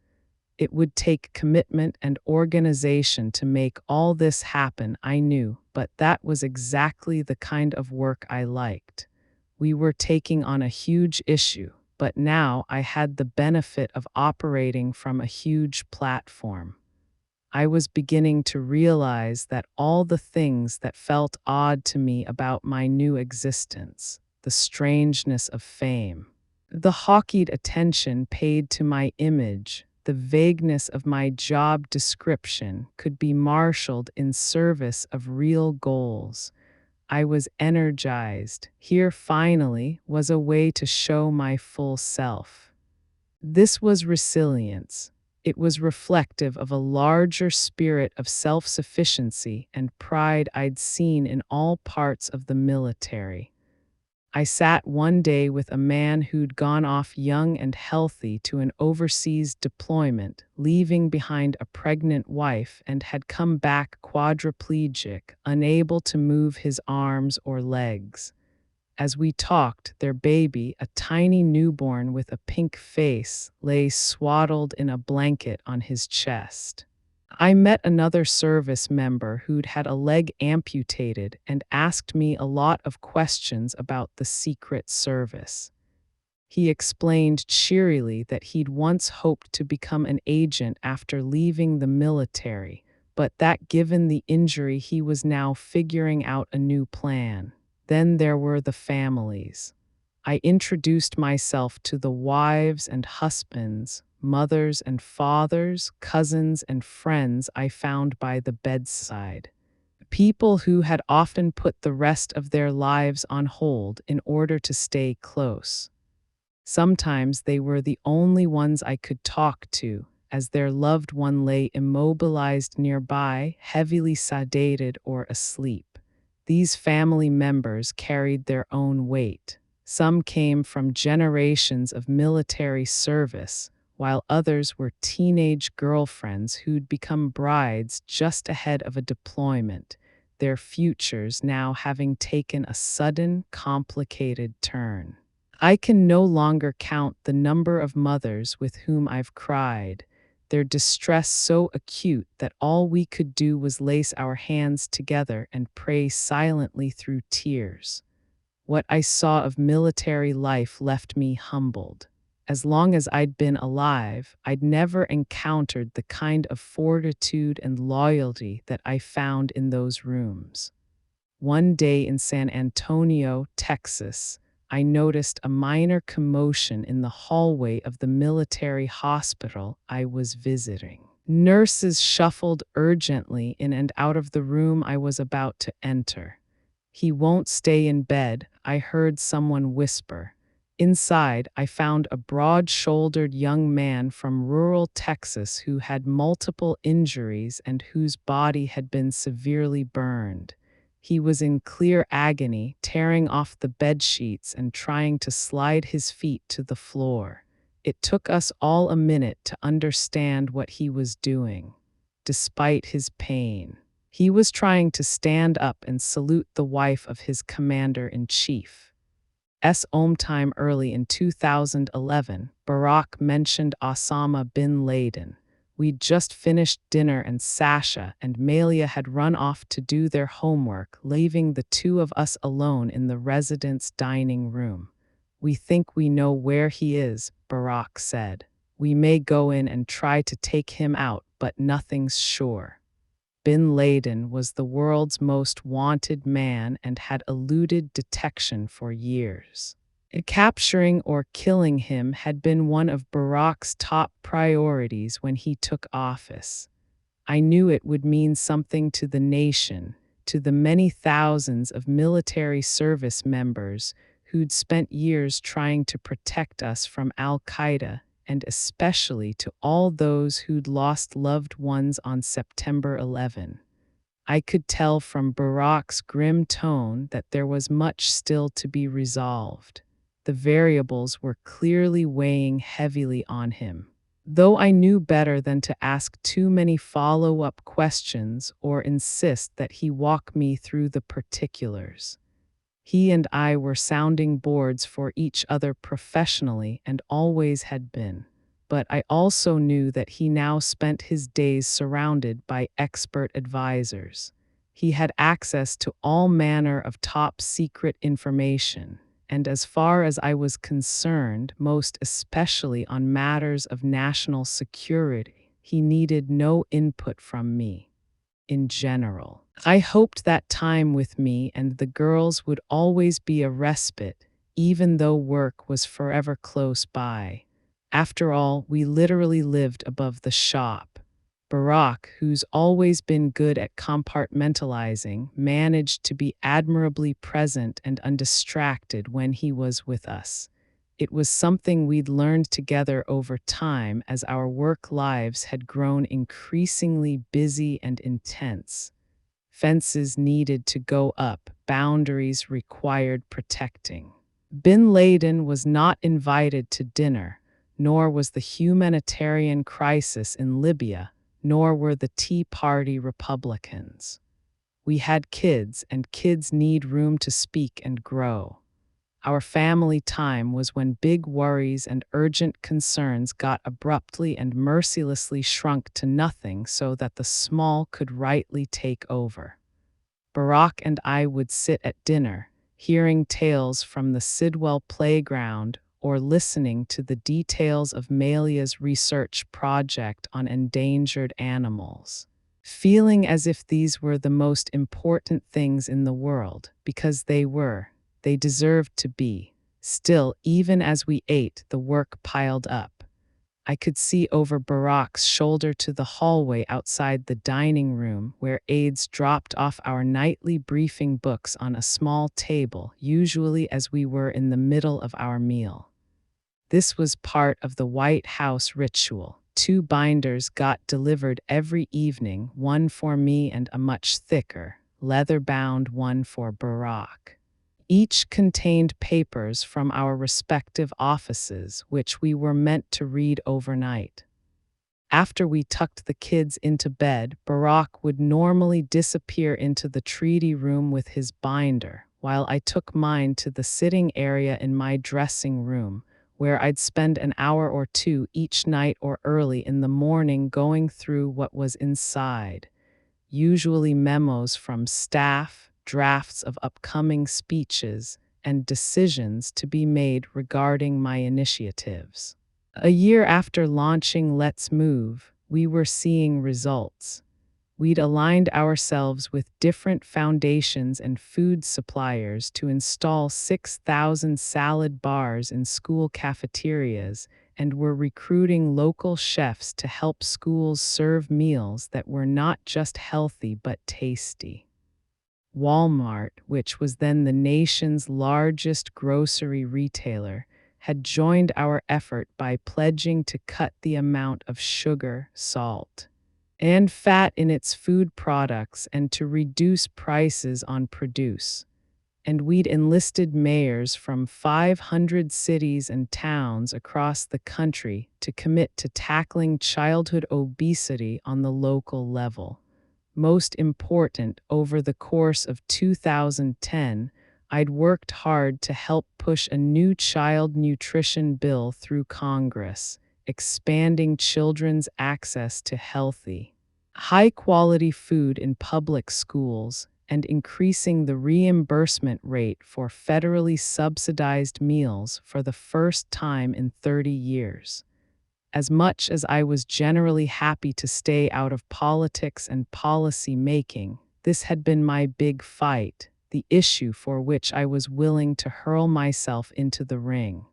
Speaker 1: It would take commitment and organization to make all this happen, I knew, but that was exactly the kind of work I liked. We were taking on a huge issue, but now I had the benefit of operating from a huge platform. I was beginning to realize that all the things that felt odd to me about my new existence, the strangeness of fame, the hawkied attention paid to my image, the vagueness of my job description, could be marshaled in service of real goals. I was energized. Here finally was a way to show my full self. This was resilience. It was reflective of a larger spirit of self-sufficiency and pride I'd seen in all parts of the military. I sat one day with a man who'd gone off young and healthy to an overseas deployment, leaving behind a pregnant wife, and had come back quadriplegic, unable to move his arms or legs. As we talked, their baby, a tiny newborn with a pink face, lay swaddled in a blanket on his chest. I met another service member who'd had a leg amputated and asked me a lot of questions about the Secret Service. He explained cheerily that he'd once hoped to become an agent after leaving the military, but that given the injury, he was now figuring out a new plan. Then there were the families. I introduced myself to the wives and husbands, mothers and fathers, cousins and friends I found by the bedside. People who had often put the rest of their lives on hold in order to stay close. Sometimes they were the only ones I could talk to, as their loved one lay immobilized nearby, heavily sedated or asleep. These family members carried their own weight. Some came from generations of military service, while others were teenage girlfriends who'd become brides just ahead of a deployment, their futures now having taken a sudden, complicated turn. I can no longer count the number of mothers with whom I've cried, their distress so acute that all we could do was lace our hands together and pray silently through tears. What I saw of military life left me humbled. As long as I'd been alive, I'd never encountered the kind of fortitude and loyalty that I found in those rooms. One day in San Antonio, Texas, I noticed a minor commotion in the hallway of the military hospital I was visiting. Nurses shuffled urgently in and out of the room I was about to enter. "He won't stay in bed," I heard someone whisper. Inside, I found a broad-shouldered young man from rural Texas who had multiple injuries and whose body had been severely burned. He was in clear agony, tearing off the bedsheets and trying to slide his feet to the floor. It took us all a minute to understand what he was doing. Despite his pain, he was trying to stand up and salute the wife of his commander-in-chief. Time early in 2011, Barack mentioned Osama bin Laden. We'd just finished dinner and Sasha and Malia had run off to do their homework, leaving the two of us alone in the residence dining room. "We think we know where he is," Barack said. "We may go in and try to take him out, but nothing's sure." Bin Laden was the world's most wanted man and had eluded detection for years. Capturing or killing him had been one of Barack's top priorities when he took office. I knew it would mean something to the nation, to the many thousands of military service members who'd spent years trying to protect us from Al-Qaeda, and especially to all those who'd lost loved ones on September 11. I could tell from Barack's grim tone that there was much still to be resolved. The variables were clearly weighing heavily on him. Though I knew better than to ask too many follow-up questions or insist that he walk me through the particulars. He and I were sounding boards for each other professionally and always had been. But I also knew that he now spent his days surrounded by expert advisors. He had access to all manner of top-secret information, and as far as I was concerned, most especially on matters of national security, he needed no input from me. In general, I hoped that time with me and the girls would always be a respite, even though work was forever close by. After all, we literally lived above the shop. Barack, who's always been good at compartmentalizing, managed to be admirably present and undistracted when he was with us. It was something we'd learned together over time as our work lives had grown increasingly busy and intense. Fences needed to go up, boundaries required protecting. Bin Laden was not invited to dinner, nor was the humanitarian crisis in Libya, nor were the Tea Party Republicans. We had kids, and kids need room to speak and grow. Our family time was when big worries and urgent concerns got abruptly and mercilessly shrunk to nothing so that the small could rightly take over. Barack and I would sit at dinner, hearing tales from the Sidwell playground or listening to the details of Malia's research project on endangered animals, feeling as if these were the most important things in the world, because they deserved to be. Still, even as we ate, the work piled up. I could see over Barack's shoulder to the hallway outside the dining room, where aides dropped off our nightly briefing books on a small table, usually as we were in the middle of our meal. This was part of the White House ritual. 2 binders got delivered every evening, one for me and a much thicker, leather-bound one for Barack. Each contained papers from our respective offices, which we were meant to read overnight. After we tucked the kids into bed, Barack would normally disappear into the treaty room with his binder, while I took mine to the sitting area in my dressing room, where I'd spend an hour or two each night or early in the morning going through what was inside, usually memos from staff, drafts of upcoming speeches, and decisions to be made regarding my initiatives. A year after launching Let's Move, we were seeing results. We'd aligned ourselves with different foundations and food suppliers to install 6,000 salad bars in school cafeterias, and were recruiting local chefs to help schools serve meals that were not just healthy but tasty. Walmart, which was then the nation's largest grocery retailer, had joined our effort by pledging to cut the amount of sugar, salt, and fat in its food products and to reduce prices on produce. And we'd enlisted mayors from 500 cities and towns across the country to commit to tackling childhood obesity on the local level. Most important, over the course of 2010, I'd worked hard to help push a new child nutrition bill through Congress, expanding children's access to healthy, high-quality food in public schools, and increasing the reimbursement rate for federally subsidized meals for the first time in 30 years. As much as I was generally happy to stay out of politics and policy making, this had been my big fight, the issue for which I was willing to hurl myself into the ring.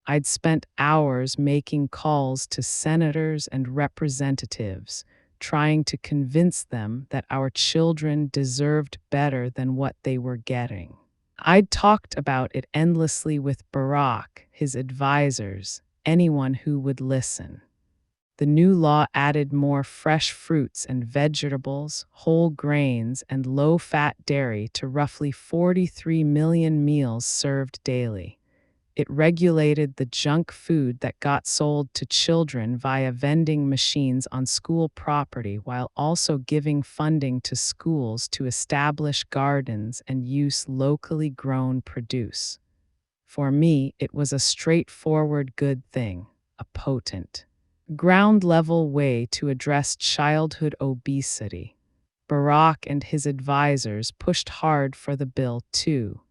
Speaker 1: I'd spent hours making calls to senators and representatives, trying to convince them that our children deserved better than what they were getting. I'd talked about it endlessly with Barack, his advisors, anyone who would listen. The new law added more fresh fruits and vegetables, whole grains, and low-fat dairy to roughly 43 million meals served daily. It regulated the junk food that got sold to children via vending machines on school property, while also giving funding to schools to establish gardens and use locally grown produce. For me, it was a straightforward good thing, a potent, ground-level way to address childhood obesity. Barack and his advisors pushed hard for the bill, too.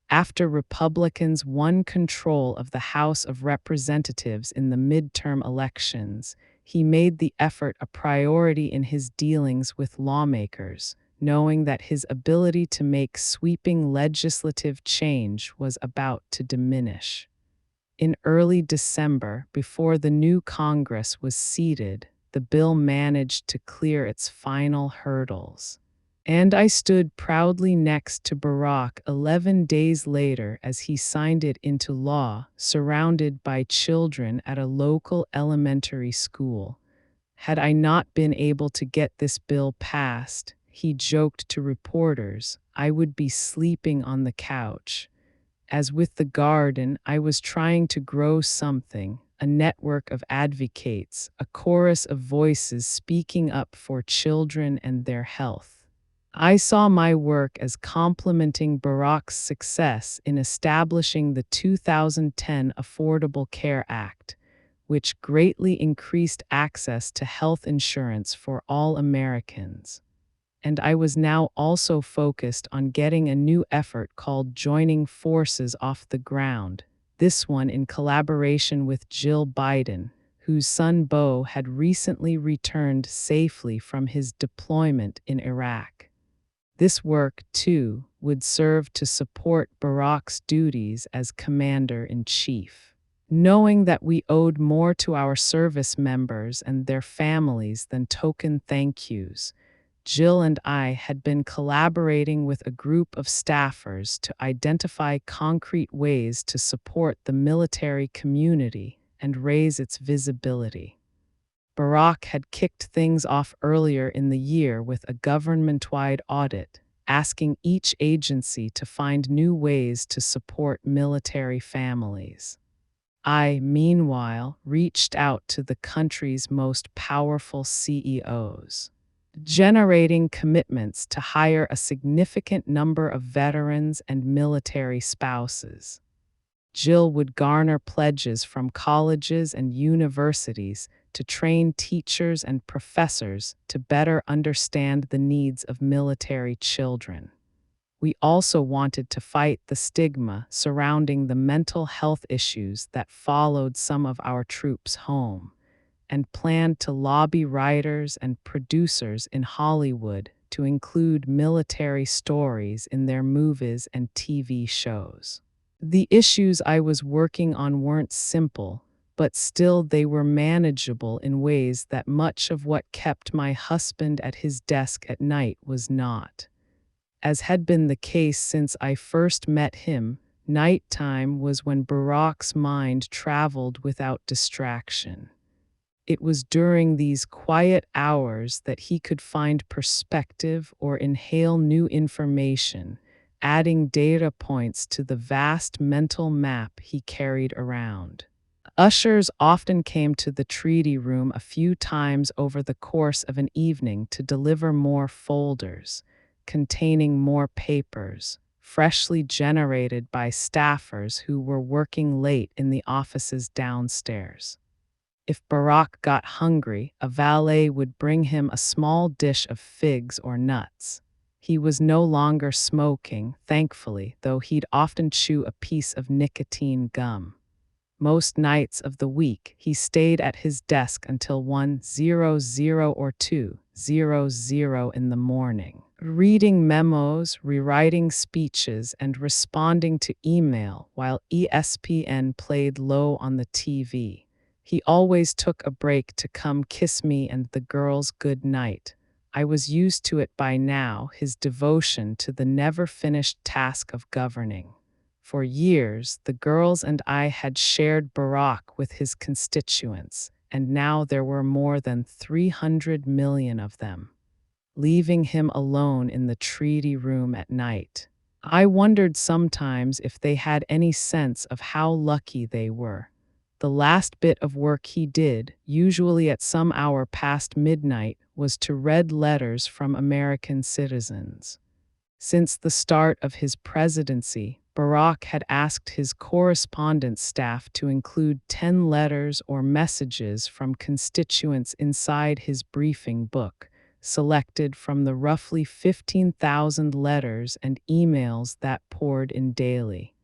Speaker 1: After Republicans won control of the House of Representatives in the midterm elections, he made the effort a priority in his dealings with lawmakers, knowing that his ability to make sweeping legislative change was about to diminish. In early December, before the new Congress was seated, the bill managed to clear its final hurdles. And I stood proudly next to Barack 11 days later as he signed it into law, surrounded by children at a local elementary school. Had I not been able to get this bill passed, he joked to reporters, I would be sleeping on the couch. As with the garden, I was trying to grow something, a network of advocates, a chorus of voices speaking up for children and their health. I saw my work as complementing Barack's success in establishing the 2010 Affordable Care Act, which greatly increased access to health insurance for all Americans. And I was now also focused on getting a new effort called Joining Forces off the ground, this one in collaboration with Jill Biden, whose son Beau had recently returned safely from his deployment in Iraq. This work, too, would serve to support Barack's duties as Commander-in-Chief. Knowing that we owed more to our service members and their families than token thank yous, Jill and I had been collaborating with a group of staffers to identify concrete ways to support the military community and raise its visibility. Barack had kicked things off earlier in the year with a government-wide audit, asking each agency to find new ways to support military families. I, meanwhile, reached out to the country's most powerful CEOs, generating commitments to hire a significant number of veterans and military spouses. Jill would garner pledges from colleges and universities to train teachers and professors to better understand the needs of military children. We also wanted to fight the stigma surrounding the mental health issues that followed some of our troops home, and planned to lobby writers and producers in Hollywood to include military stories in their movies and TV shows. The issues I was working on weren't simple, but still they were manageable in ways that much of what kept my husband at his desk at night was not. As had been the case since I first met him, nighttime was when Barack's mind traveled without distraction. It was during these quiet hours that he could find perspective or inhale new information, adding data points to the vast mental map he carried around. Ushers often came to the treaty room a few times over the course of an evening to deliver more folders, containing more papers, freshly generated by staffers who were working late in the offices downstairs. If Barack got hungry, a valet would bring him a small dish of figs or nuts. He was no longer smoking, thankfully, though he'd often chew a piece of nicotine gum. Most nights of the week, he stayed at his desk until 1:00 or 2:00 in the morning, reading memos, rewriting speeches, and responding to email while ESPN played low on the TV. He always took a break to come kiss me and the girls good night. I was used to it by now, his devotion to the never-finished task of governing. For years, the girls and I had shared Barack with his constituents, and now there were more than 300 million of them. Leaving him alone in the treaty room at night, I wondered sometimes if they had any sense of how lucky they were. The last bit of work he did, usually at some hour past midnight, was to read letters from American citizens. Since the start of his presidency, Barack had asked his correspondence staff to include 10 letters or messages from constituents inside his briefing book, selected from the roughly 15,000 letters and emails that poured in daily.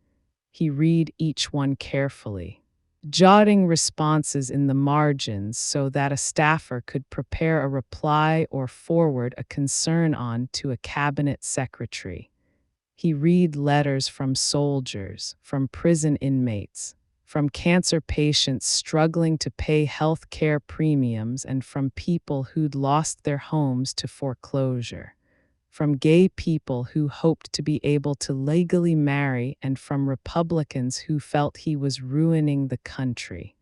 Speaker 1: He read each one carefully, jotting responses in the margins so that a staffer could prepare a reply or forward a concern on to a cabinet secretary. He read letters from soldiers, from prison inmates, from cancer patients struggling to pay health care premiums, and from people who'd lost their homes to foreclosure, from gay people who hoped to be able to legally marry, and from Republicans who felt he was ruining the country,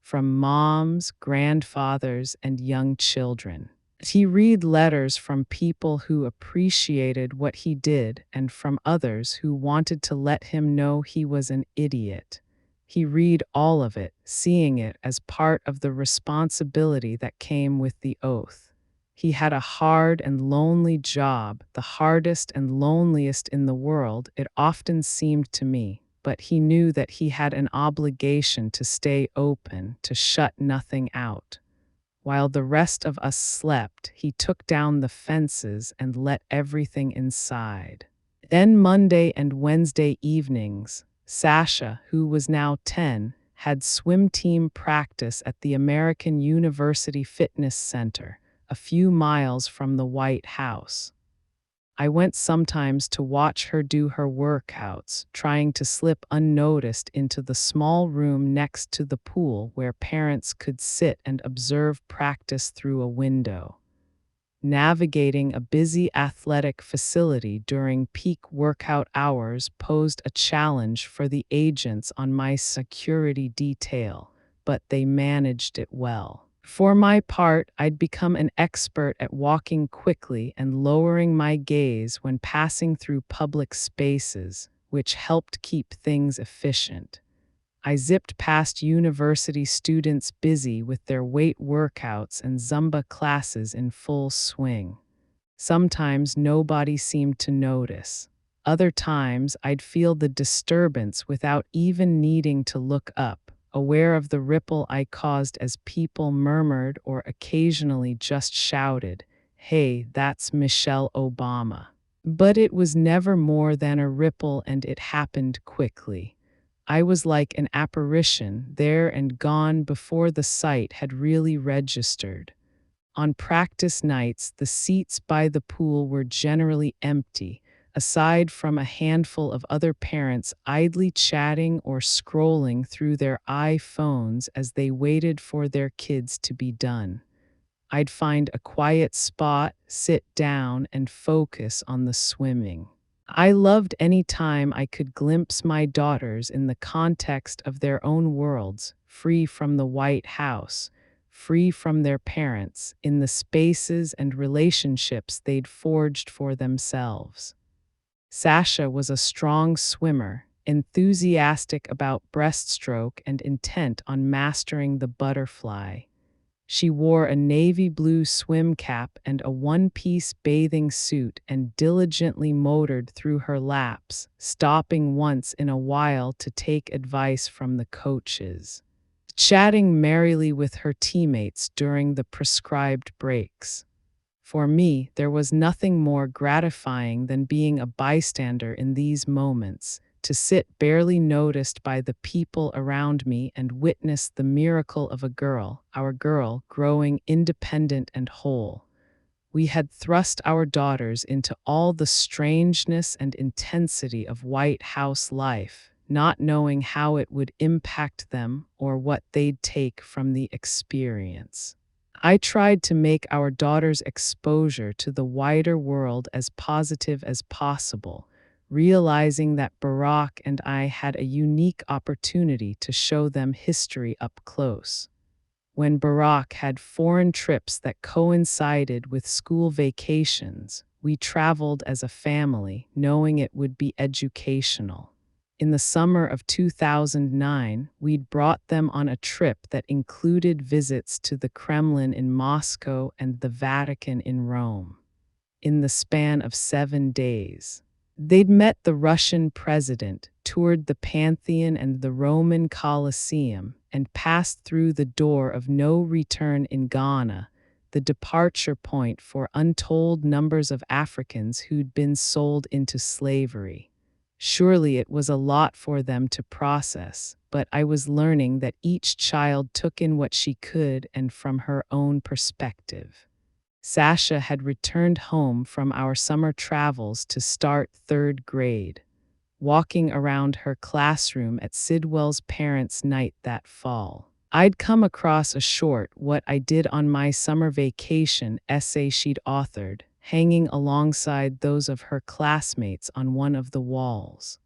Speaker 1: from moms, grandfathers, and young children. He read letters from people who appreciated what he did and from others who wanted to let him know he was an idiot. He read all of it, seeing it as part of the responsibility that came with the oath. He had a hard and lonely job, the hardest and loneliest in the world, it often seemed to me, but he knew that he had an obligation to stay open, to shut nothing out. While the rest of us slept, he took down the fences and let everything inside. Then Monday and Wednesday evenings, Sasha, who was now 10, had swim team practice at the American University Fitness Center, a few miles from the White House. I went sometimes to watch her do her workouts, trying to slip unnoticed into the small room next to the pool where parents could sit and observe practice through a window. Navigating a busy athletic facility during peak workout hours posed a challenge for the agents on my security detail, but they managed it well. For my part, I'd become an expert at walking quickly and lowering my gaze when passing through public spaces, which helped keep things efficient. I zipped past university students busy with their weight workouts and Zumba classes in full swing. Sometimes nobody seemed to notice. Other times I'd feel the disturbance without even needing to look up, aware of the ripple I caused as people murmured or occasionally just shouted, "Hey, that's Michelle Obama." But it was never more than a ripple and it happened quickly. I was like an apparition, there and gone before the sight had really registered. On practice nights, the seats by the pool were generally empty, aside from a handful of other parents idly chatting or scrolling through their iPhones as they waited for their kids to be done. I'd find a quiet spot, sit down, and focus on the swimming. I loved any time I could glimpse my daughters in the context of their own worlds, free from the White House, free from their parents, in the spaces and relationships they'd forged for themselves. Sasha was a strong swimmer, enthusiastic about breaststroke and intent on mastering the butterfly. She wore a navy blue swim cap and a one-piece bathing suit and diligently motored through her laps, stopping once in a while to take advice from the coaches, chatting merrily with her teammates during the prescribed breaks. For me, there was nothing more gratifying than being a bystander in these moments, to sit barely noticed by the people around me and witness the miracle of a girl, our girl, growing independent and whole. We had thrust our daughters into all the strangeness and intensity of White House life, not knowing how it would impact them or what they'd take from the experience. I tried to make our daughters' exposure to the wider world as positive as possible, realizing that Barack and I had a unique opportunity to show them history up close. When Barack had foreign trips that coincided with school vacations, we traveled as a family, knowing it would be educational. In the summer of 2009, we'd brought them on a trip that included visits to the Kremlin in Moscow and the Vatican in Rome. In the span of 7 days, they'd met the Russian president, toured the Pantheon and the Roman Colosseum, and passed through the door of no return in Ghana, the departure point for untold numbers of Africans who'd been sold into slavery. Surely it was a lot for them to process, but I was learning that each child took in what she could and from her own perspective. Sasha had returned home from our summer travels to start 3rd grade, walking around her classroom at Sidwell's parents' night that fall. I'd come across a short "What I Did on My Summer Vacation" essay she'd authored, hanging alongside those of her classmates on one of the walls.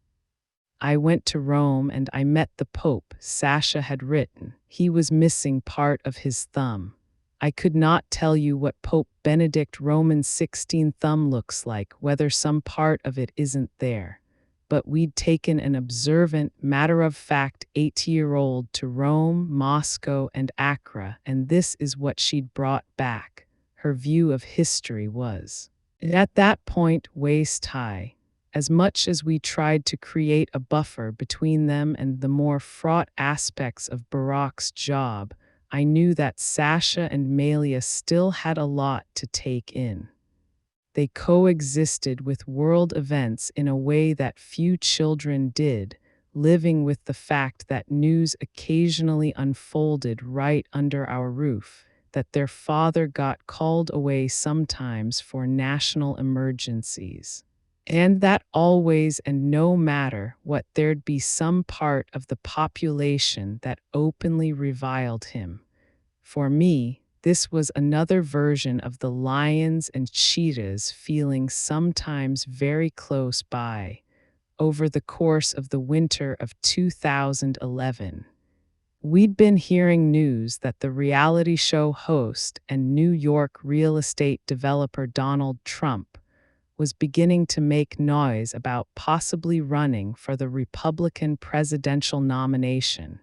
Speaker 1: "I went to Rome and I met the Pope," Sasha had written. "He was missing part of his thumb. I could not tell you what Pope Benedict Roman 16 thumb looks like, whether some part of it isn't there. But we'd taken an observant, matter-of-fact 80-year-old to Rome, Moscow, and Accra, and this is what she'd brought back. Her view of history was, at that point, waist-high. As much as we tried to create a buffer between them and the more fraught aspects of Barack's job, I knew that Sasha and Malia still had a lot to take in. They coexisted with world events in a way that few children did, living with the fact that news occasionally unfolded right under our roof, that their father got called away sometimes for national emergencies. And that always and no matter what, there'd be some part of the population that openly reviled him. For me, this was another version of the lions and cheetahs feeling sometimes very close by. Over the course of the winter of 2011, we'd been hearing news that the reality show host and New York real estate developer Donald Trump was beginning to make noise about possibly running for the Republican presidential nomination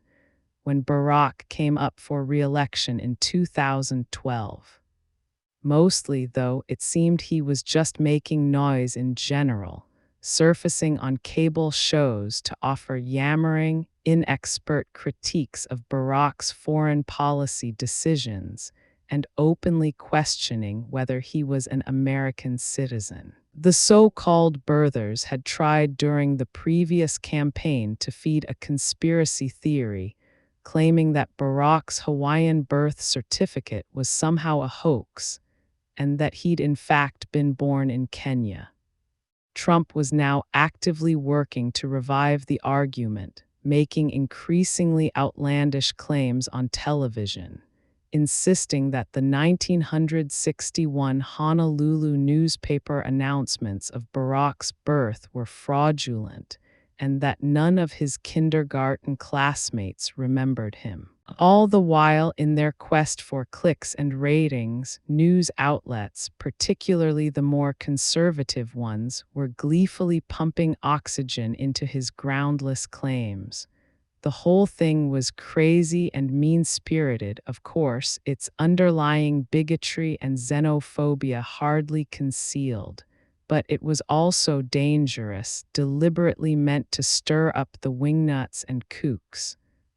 Speaker 1: when Barack came up for re-election in 2012. Mostly, though, it seemed he was just making noise in general, surfacing on cable shows to offer yammering, inexpert critiques of Barack's foreign policy decisions and openly questioning whether he was an American citizen. The so-called birthers had tried during the previous campaign to feed a conspiracy theory, claiming that Barack's Hawaiian birth certificate was somehow a hoax, and that he'd in fact been born in Kenya. Trump was now actively working to revive the argument, making increasingly outlandish claims on television, insisting that the 1961 Honolulu newspaper announcements of Barack's birth were fraudulent and that none of his kindergarten classmates remembered him. All the while, in their quest for clicks and ratings, news outlets, particularly the more conservative ones, were gleefully pumping oxygen into his groundless claims. The whole thing was crazy and mean-spirited, of course, its underlying bigotry and xenophobia hardly concealed. But it was also dangerous, deliberately meant to stir up the wingnuts and kooks.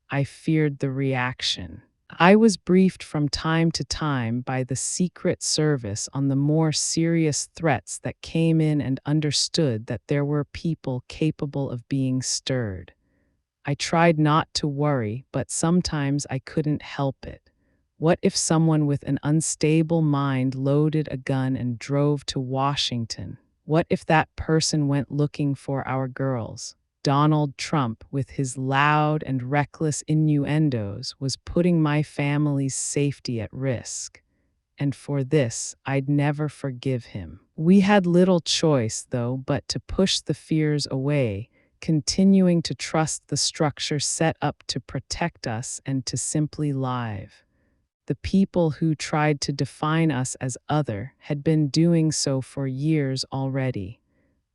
Speaker 1: I feared the reaction. I was briefed from time to time by the Secret Service on the more serious threats that came in and understood that there were people capable of being stirred. I tried not to worry, but sometimes I couldn't help it. What if someone with an unstable mind loaded a gun and drove to Washington? What if that person went looking for our girls? Donald Trump, with his loud and reckless innuendos, was putting my family's safety at risk. And for this, I'd never forgive him. We had little choice, though, but to push the fears away, continuing to trust the structure set up to protect us and to simply live. The people who tried to define us as other had been doing so for years already.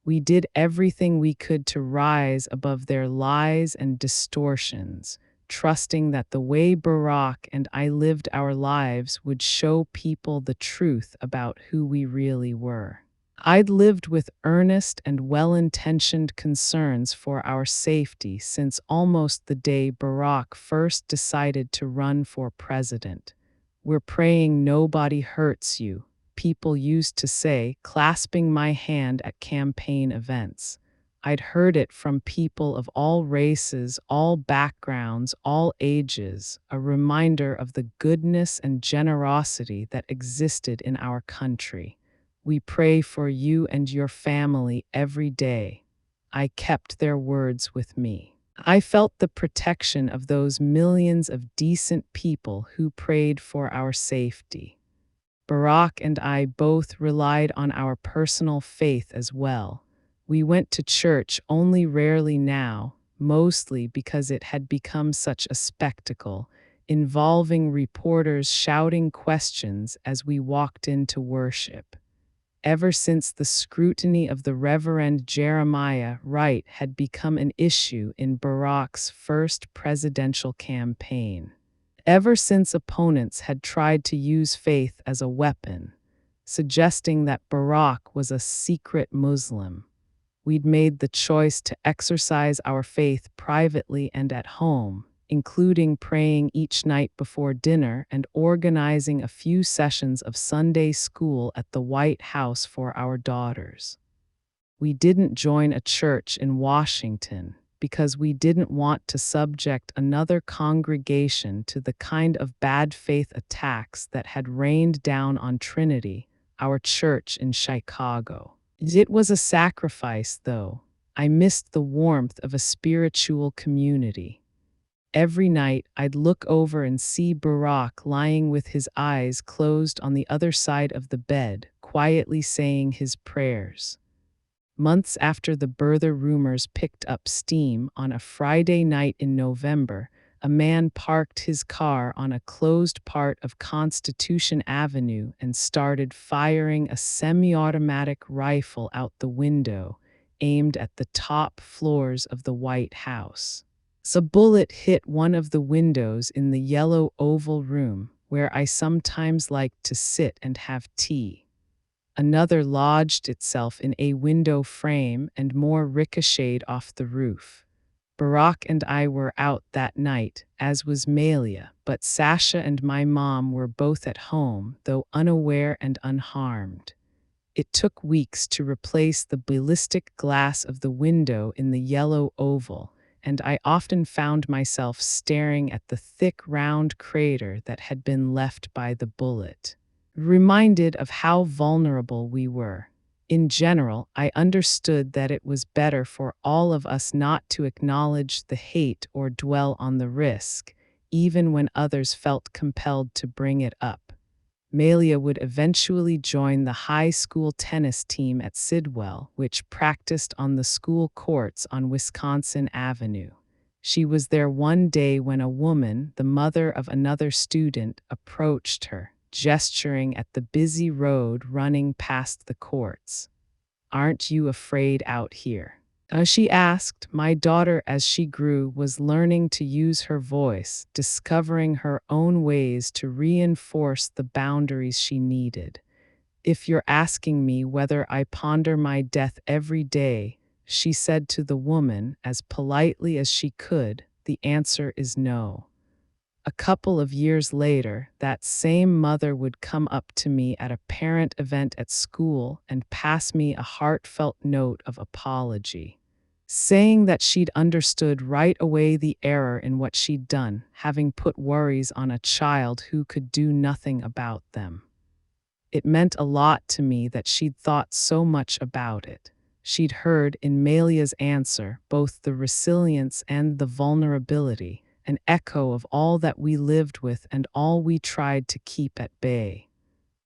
Speaker 1: We did everything we could to rise above their lies and distortions, trusting that the way Barack and I lived our lives would show people the truth about who we really were. I'd lived with earnest and well-intentioned concerns for our safety since almost the day Barack first decided to run for president. "We're praying nobody hurts you," people used to say, clasping my hand at campaign events. I'd heard it from people of all races, all backgrounds, all ages, a reminder of the goodness and generosity that existed in our country. "We pray for you and your family every day." I kept their words with me. I felt the protection of those millions of decent people who prayed for our safety. Barack and I both relied on our personal faith as well. We went to church only rarely now, mostly because it had become such a spectacle, involving reporters shouting questions as we walked into worship. Ever since the scrutiny of the Reverend Jeremiah Wright had become an issue in Barack's first presidential campaign. Ever since opponents had tried to use faith as a weapon, suggesting that Barack was a secret Muslim, we'd made the choice to exercise our faith privately and at home, including praying each night before dinner and organizing a few sessions of Sunday school at the White House for our daughters. We didn't join a church in Washington because we didn't want to subject another congregation to the kind of bad faith attacks that had rained down on Trinity, our church in Chicago. It was a sacrifice, though. I missed the warmth of a spiritual community. Every night, I'd look over and see Barack lying with his eyes closed on the other side of the bed, quietly saying his prayers. Months after the birther rumors picked up steam, on a Friday night in November, a man parked his car on a closed part of Constitution Avenue and started firing a semi-automatic rifle out the window, aimed at the top floors of the White House. A bullet hit one of the windows in the yellow oval room, where I sometimes liked to sit and have tea. Another lodged itself in a window frame and more ricocheted off the roof. Barack and I were out that night, as was Malia, but Sasha and my mom were both at home, though unaware and unharmed. It took weeks to replace the ballistic glass of the window in the yellow oval, and I often found myself staring at the thick, round crater that had been left by the bullet, reminded of how vulnerable we were. In general, I understood that it was better for all of us not to acknowledge the hate or dwell on the risk, even when others felt compelled to bring it up. Malia would eventually join the high school tennis team at Sidwell, which practiced on the school courts on Wisconsin Avenue. She was there one day when a woman, the mother of another student, approached her, gesturing at the busy road running past the courts. "Aren't you afraid out here?" She asked. My daughter, as she grew, was learning to use her voice, discovering her own ways to reinforce the boundaries she needed. "If you're asking me whether I ponder my death every day," she said to the woman, as politely as she could, "the answer is no." A couple of years later, that same mother would come up to me at a parent event at school and pass me a heartfelt note of apology, saying that she'd understood right away the error in what she'd done, having put worries on a child who could do nothing about them. It meant a lot to me that she'd thought so much about it. She'd heard in Malia's answer both the resilience and the vulnerability, an echo of all that we lived with and all we tried to keep at bay.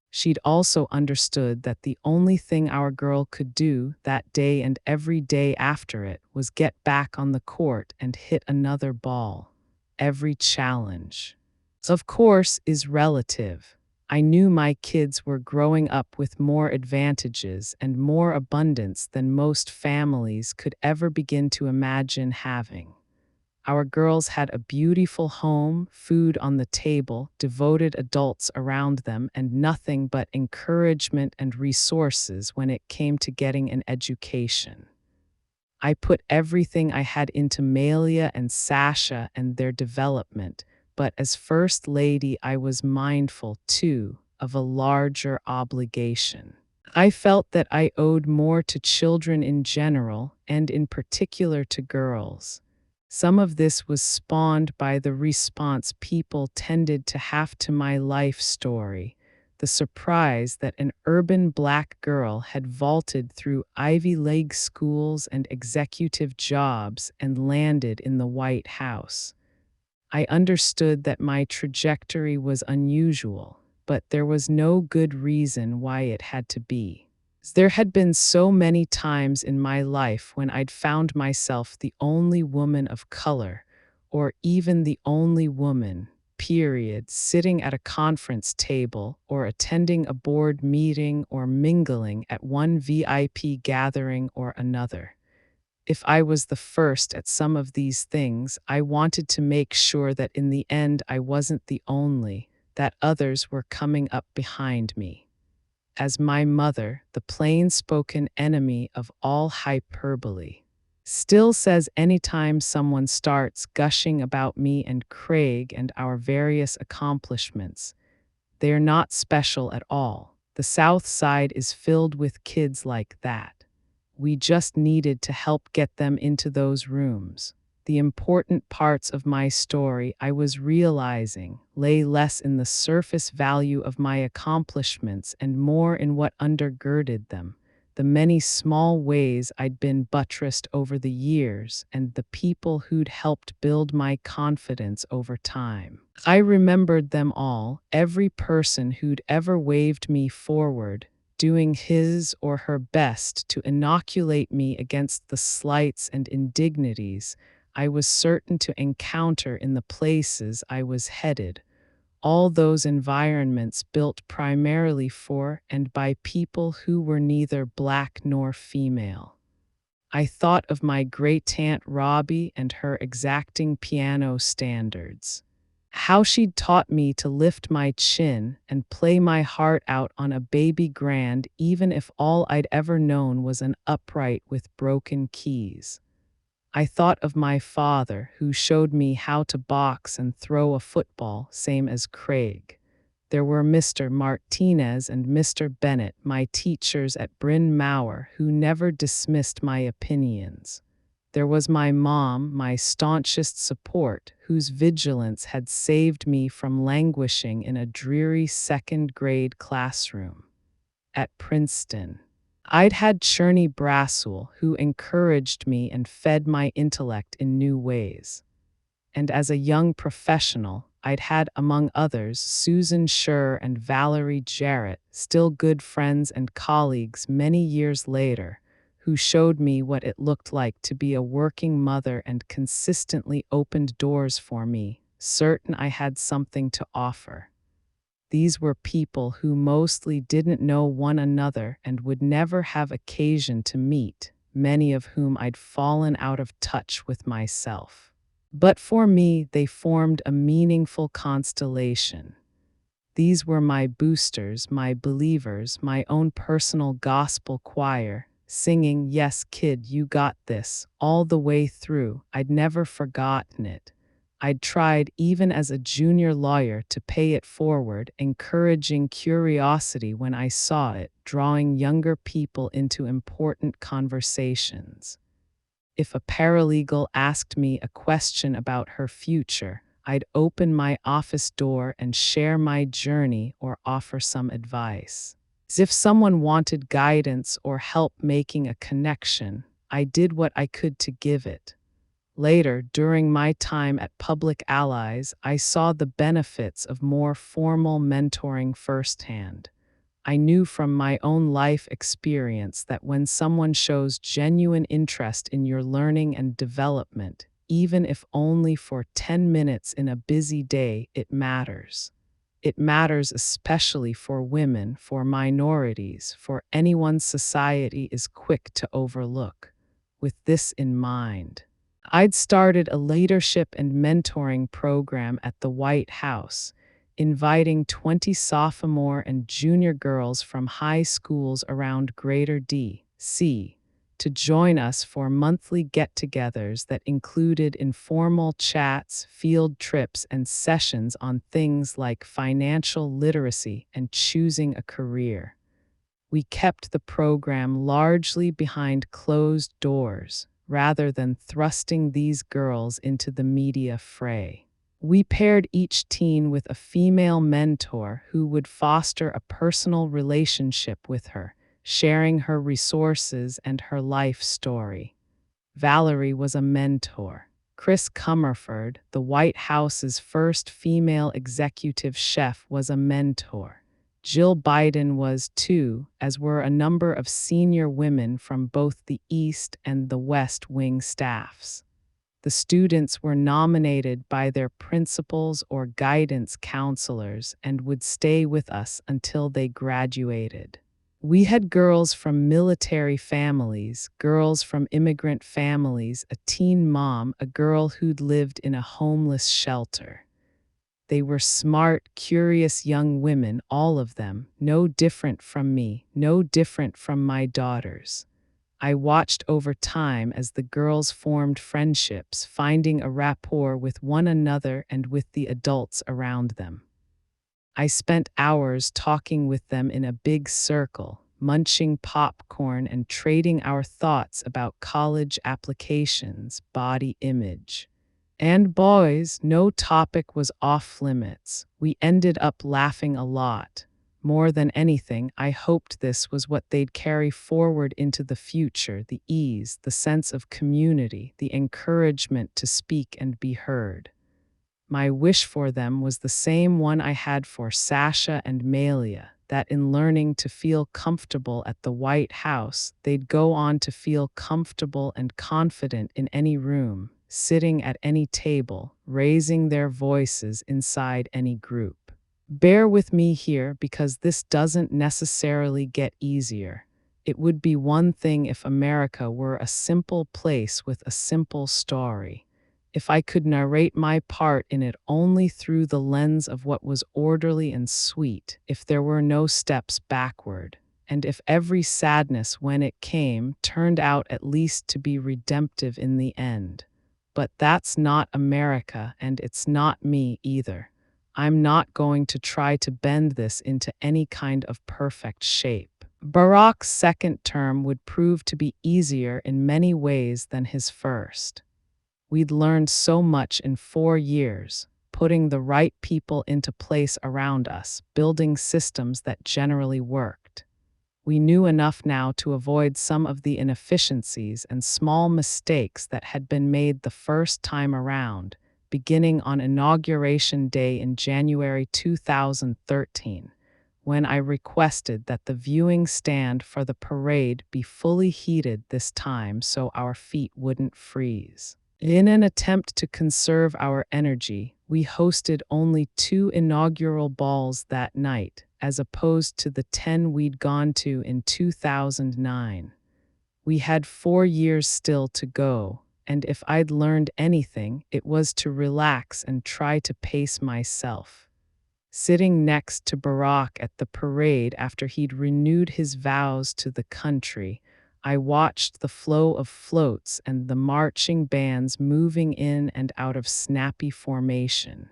Speaker 1: She'd also understood that the only thing our girl could do that day and every day after it was get back on the court and hit another ball. Every challenge, of course, is relative. I knew my kids were growing up with more advantages and more abundance than most families could ever begin to imagine having. Our girls had a beautiful home, food on the table, devoted adults around them, and nothing but encouragement and resources when it came to getting an education. I put everything I had into Malia and Sasha and their development, but as First Lady I was mindful, too, of a larger obligation. I felt that I owed more to children in general, and in particular to girls. Some of this was spawned by the response people tended to have to my life story, the surprise that an urban black girl had vaulted through Ivy League schools and executive jobs and landed in the White House. I understood that my trajectory was unusual, but there was no good reason why it had to be. There had been so many times in my life when I'd found myself the only woman of color, or even the only woman, period, sitting at a conference table or attending a board meeting or mingling at one VIP gathering or another. If I was the first at some of these things, I wanted to make sure that in the end I wasn't the only, that others were coming up behind me. As my mother, the plain-spoken enemy of all hyperbole, still says anytime someone starts gushing about me and Craig and our various accomplishments, they are not special at all. The South Side is filled with kids like that. We just needed to help get them into those rooms. The important parts of my story, I was realizing, lay less in the surface value of my accomplishments and more in what undergirded them, the many small ways I'd been buttressed over the years and the people who'd helped build my confidence over time. I remembered them all, every person who'd ever waved me forward, doing his or her best to inoculate me against the slights and indignities I was certain to encounter in the places I was headed, all those environments built primarily for and by people who were neither black nor female. I thought of my great-aunt Robbie and her exacting piano standards. How she'd taught me to lift my chin and play my heart out on a baby grand even if all I'd ever known was an upright with broken keys. I thought of my father, who showed me how to box and throw a football, same as Craig. There were Mr. Martinez and Mr. Bennett, my teachers at Bryn Mawr, who never dismissed my opinions. There was my mom, my staunchest support, whose vigilance had saved me from languishing in a dreary second-grade classroom. At Princeton, I'd had Cherney Braswell, who encouraged me and fed my intellect in new ways. And as a young professional, I'd had, among others, Susan Scher and Valerie Jarrett, still good friends and colleagues many years later, who showed me what it looked like to be a working mother and consistently opened doors for me, certain I had something to offer. These were people who mostly didn't know one another and would never have occasion to meet, many of whom I'd fallen out of touch with myself. But for me, they formed a meaningful constellation. These were my boosters, my believers, my own personal gospel choir, singing, "Yes, kid, you got this," all the way through. I'd never forgotten it. I'd tried, even as a junior lawyer, to pay it forward, encouraging curiosity when I saw it, drawing younger people into important conversations. If a paralegal asked me a question about her future, I'd open my office door and share my journey or offer some advice. As if someone wanted guidance or help making a connection, I did what I could to give it. Later, during my time at Public Allies, I saw the benefits of more formal mentoring firsthand. I knew from my own life experience that when someone shows genuine interest in your learning and development, even if only for 10 minutes in a busy day, it matters. It matters especially for women, for minorities, for anyone society is quick to overlook. With this in mind, I'd started a leadership and mentoring program at the White House, inviting 20 sophomore and junior girls from high schools around Greater D.C. to join us for monthly get-togethers that included informal chats, field trips, and sessions on things like financial literacy and choosing a career. We kept the program largely behind closed doors, rather than thrusting these girls into the media fray. We paired each teen with a female mentor who would foster a personal relationship with her, sharing her resources and her life story. Valerie was a mentor. Chris Comerford, the White House's first female executive chef, was a mentor. Jill Biden was too, as were a number of senior women from both the East and the West Wing staffs. The students were nominated by their principals or guidance counselors and would stay with us until they graduated. We had girls from military families, girls from immigrant families, a teen mom, a girl who'd lived in a homeless shelter. They were smart, curious young women, all of them, no different from me, no different from my daughters. I watched over time as the girls formed friendships, finding a rapport with one another and with the adults around them. I spent hours talking with them in a big circle, munching popcorn and trading our thoughts about college applications, body image. And boys, no topic was off limits. We ended up laughing a lot. More than anything, I hoped this was what they'd carry forward into the future, the ease, the sense of community, the encouragement to speak and be heard. My wish for them was the same one I had for Sasha and Malia, that in learning to feel comfortable at the White House, they'd go on to feel comfortable and confident in any room, sitting at any table, raising their voices inside any group. Bear with me here because this doesn't necessarily get easier. It would be one thing if America were a simple place with a simple story. If I could narrate my part in it only through the lens of what was orderly and sweet, if there were no steps backward, and if every sadness when it came turned out at least to be redemptive in the end. But that's not America, and it's not me either. I'm not going to try to bend this into any kind of perfect shape. Barack's second term would prove to be easier in many ways than his first. We'd learned so much in 4 years, putting the right people into place around us, building systems that generally worked. We knew enough now to avoid some of the inefficiencies and small mistakes that had been made the first time around, beginning on Inauguration Day in January 2013, when I requested that the viewing stand for the parade be fully heated this time so our feet wouldn't freeze. In an attempt to conserve our energy, we hosted only 2 inaugural balls that night, as opposed to the 10 we'd gone to in 2009. We had 4 years still to go, and if I'd learned anything, it was to relax and try to pace myself. Sitting next to Barack at the parade after he'd renewed his vows to the country, I watched the flow of floats and the marching bands moving in and out of snappy formation.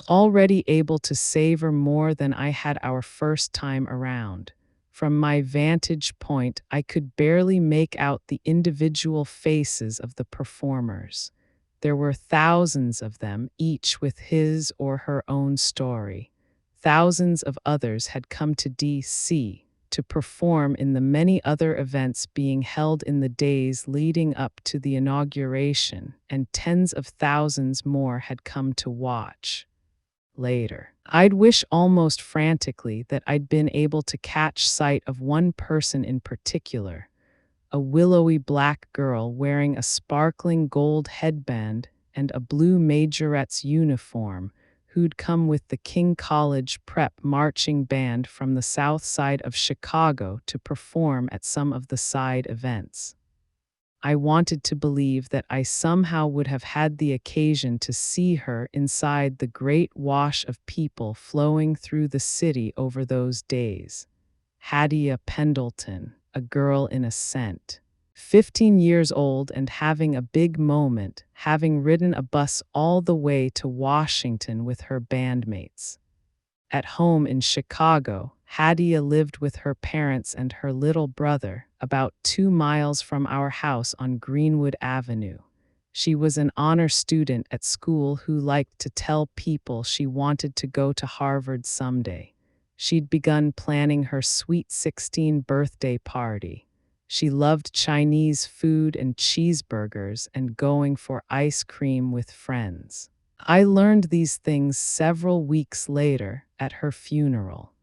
Speaker 1: Already able to savor more than I had our first time around. From my vantage point, I could barely make out the individual faces of the performers. There were thousands of them, each with his or her own story. Thousands of others had come to D.C. to perform in the many other events being held in the days leading up to the inauguration, and tens of thousands more had come to watch. Later, I'd wish almost frantically that I'd been able to catch sight of one person in particular, a willowy black girl wearing a sparkling gold headband and a blue majorette's uniform, who'd come with the King College Prep marching band from the south side of Chicago to perform at some of the side events. I wanted to believe that I somehow would have had the occasion to see her inside the great wash of people flowing through the city over those days. Hadia Pendleton, a girl in a scent. 15 years old and having a big moment, having ridden a bus all the way to Washington with her bandmates. At home in Chicago, Hadia lived with her parents and her little brother, about 2 miles from our house on Greenwood Avenue. She was an honor student at school who liked to tell people she wanted to go to Harvard someday. She'd begun planning her sweet 16 birthday party. She loved Chinese food and cheeseburgers and going for ice cream with friends. I learned these things several weeks later at her funeral.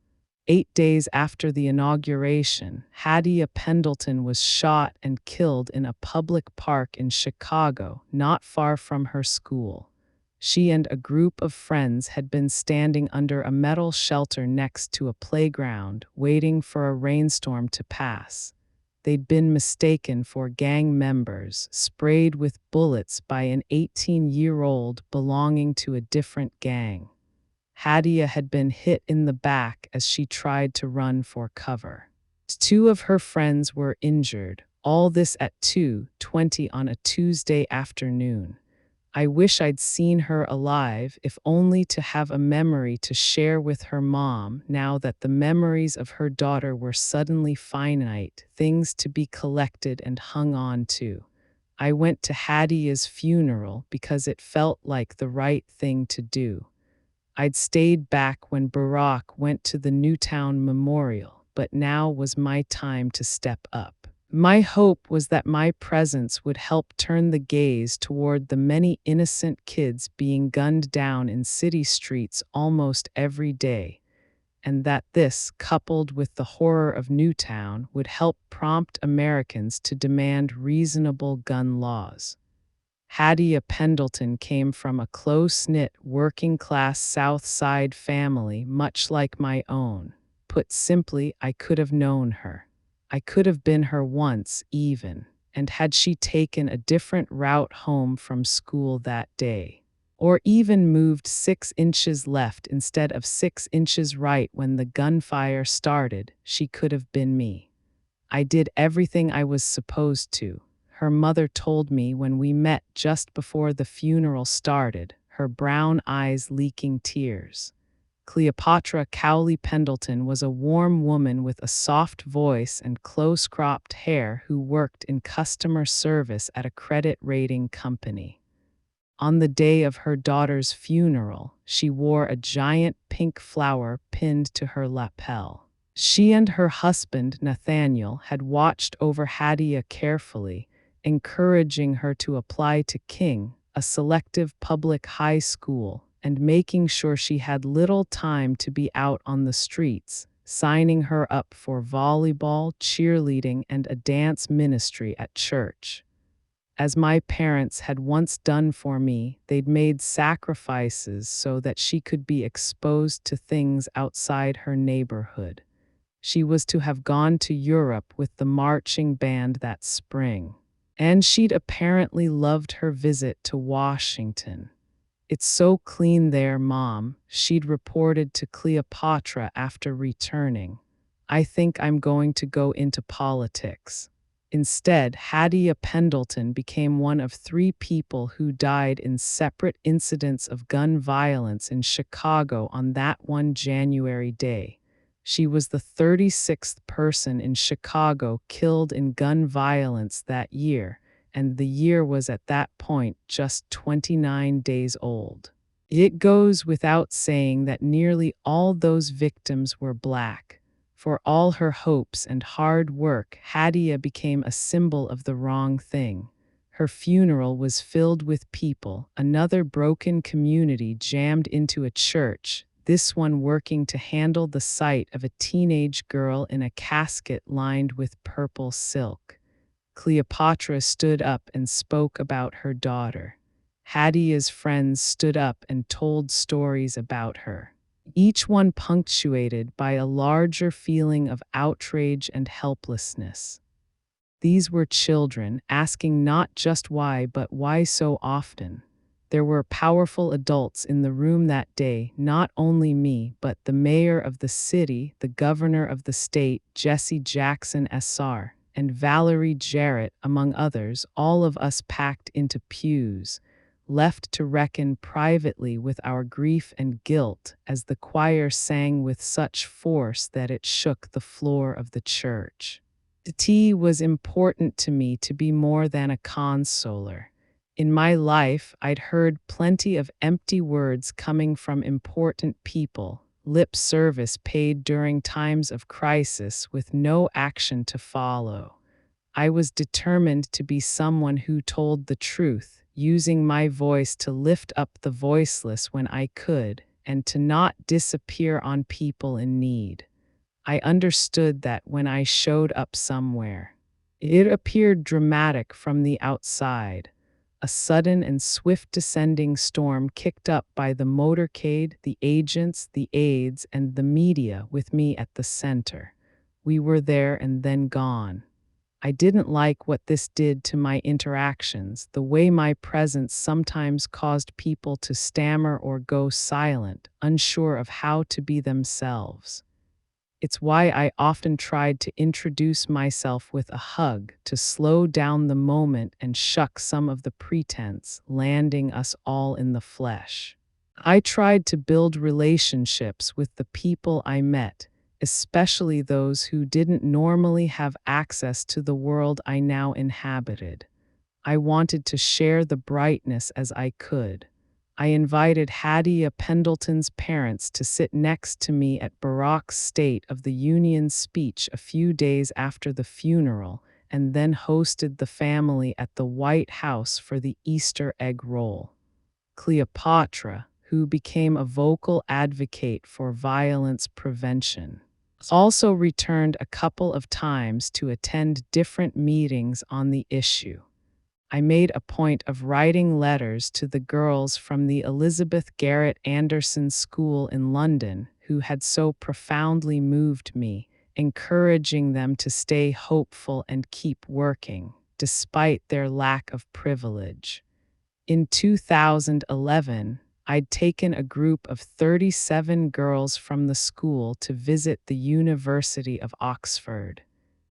Speaker 1: 8 days after the inauguration, Hattie Pendleton was shot and killed in a public park in Chicago, not far from her school. She and a group of friends had been standing under a metal shelter next to a playground, waiting for a rainstorm to pass. They'd been mistaken for gang members, sprayed with bullets by an 18-year-old belonging to a different gang. Hadia had been hit in the back as she tried to run for cover. Two of her friends were injured, all this at 2:20 on a Tuesday afternoon. I wish I'd seen her alive, if only to have a memory to share with her mom, now that the memories of her daughter were suddenly finite, things to be collected and hung on to. I went to Hadia's funeral because it felt like the right thing to do. I'd stayed back when Barack went to the Newtown Memorial, but now was my time to step up. My hope was that my presence would help turn the gaze toward the many innocent kids being gunned down in city streets almost every day, and that this, coupled with the horror of Newtown, would help prompt Americans to demand reasonable gun laws. Hadia Pendleton came from a close-knit, working-class South Side family much like my own. Put simply, I could have known her. I could have been her once, even, and had she taken a different route home from school that day, or even moved 6 inches left instead of 6 inches right when the gunfire started, she could have been me. I did everything I was supposed to, her mother told me when we met just before the funeral started, her brown eyes leaking tears. Cleopatra Cowley Pendleton was a warm woman with a soft voice and close-cropped hair who worked in customer service at a credit rating company. On the day of her daughter's funeral, she wore a giant pink flower pinned to her lapel. She and her husband, Nathaniel, had watched over Hadia carefully, encouraging her to apply to King, a selective public high school, and making sure she had little time to be out on the streets, signing her up for volleyball, cheerleading, and a dance ministry at church. As my parents had once done for me, they'd made sacrifices so that she could be exposed to things outside her neighborhood. She was to have gone to Europe with the marching band that spring, and she'd apparently loved her visit to Washington. "It's so clean there, Mom," she'd reported to Cleopatra after returning. "I think I'm going to go into politics." Instead, Hadia Pendleton became one of 3 people who died in separate incidents of gun violence in Chicago on that one January day. She was the 36th person in Chicago killed in gun violence that year, and the year was at that point just 29 days old. It goes without saying that nearly all those victims were Black. For all her hopes and hard work, Hadia became a symbol of the wrong thing. Her funeral was filled with people, another broken community jammed into a church, this one working to handle the sight of a teenage girl in a casket lined with purple silk. Cleopatra stood up and spoke about her daughter. Hadia's friends stood up and told stories about her, each one punctuated by a larger feeling of outrage and helplessness. These were children asking not just why, but why so often. There were powerful adults in the room that day, not only me, but the mayor of the city, the governor of the state, Jesse Jackson SR, and Valerie Jarrett, among others, all of us packed into pews, left to reckon privately with our grief and guilt as the choir sang with such force that it shook the floor of the church. The tea was important to me to be more than a consoler. In my life, I'd heard plenty of empty words coming from important people, lip service paid during times of crisis with no action to follow. I was determined to be someone who told the truth, using my voice to lift up the voiceless when I could, and to not disappear on people in need. I understood that when I showed up somewhere, it appeared dramatic from the outside. A sudden and swift descending storm kicked up by the motorcade, the agents, the aides, and the media, with me at the center. We were there and then gone. I didn't like what this did to my interactions, the way my presence sometimes caused people to stammer or go silent, unsure of how to be themselves. It's why I often tried to introduce myself with a hug to slow down the moment and shuck some of the pretense, landing us all in the flesh. I tried to build relationships with the people I met, especially those who didn't normally have access to the world I now inhabited. I wanted to share the brightness as I could. I invited Hadia Pendleton's parents to sit next to me at Barack's State of the Union speech a few days after the funeral, and then hosted the family at the White House for the Easter egg roll. Cleopatra, who became a vocal advocate for violence prevention, also returned a couple of times to attend different meetings on the issue. I made a point of writing letters to the girls from the Elizabeth Garrett Anderson School in London who had so profoundly moved me, encouraging them to stay hopeful and keep working, despite their lack of privilege. In 2011, I'd taken a group of 37 girls from the school to visit the University of Oxford,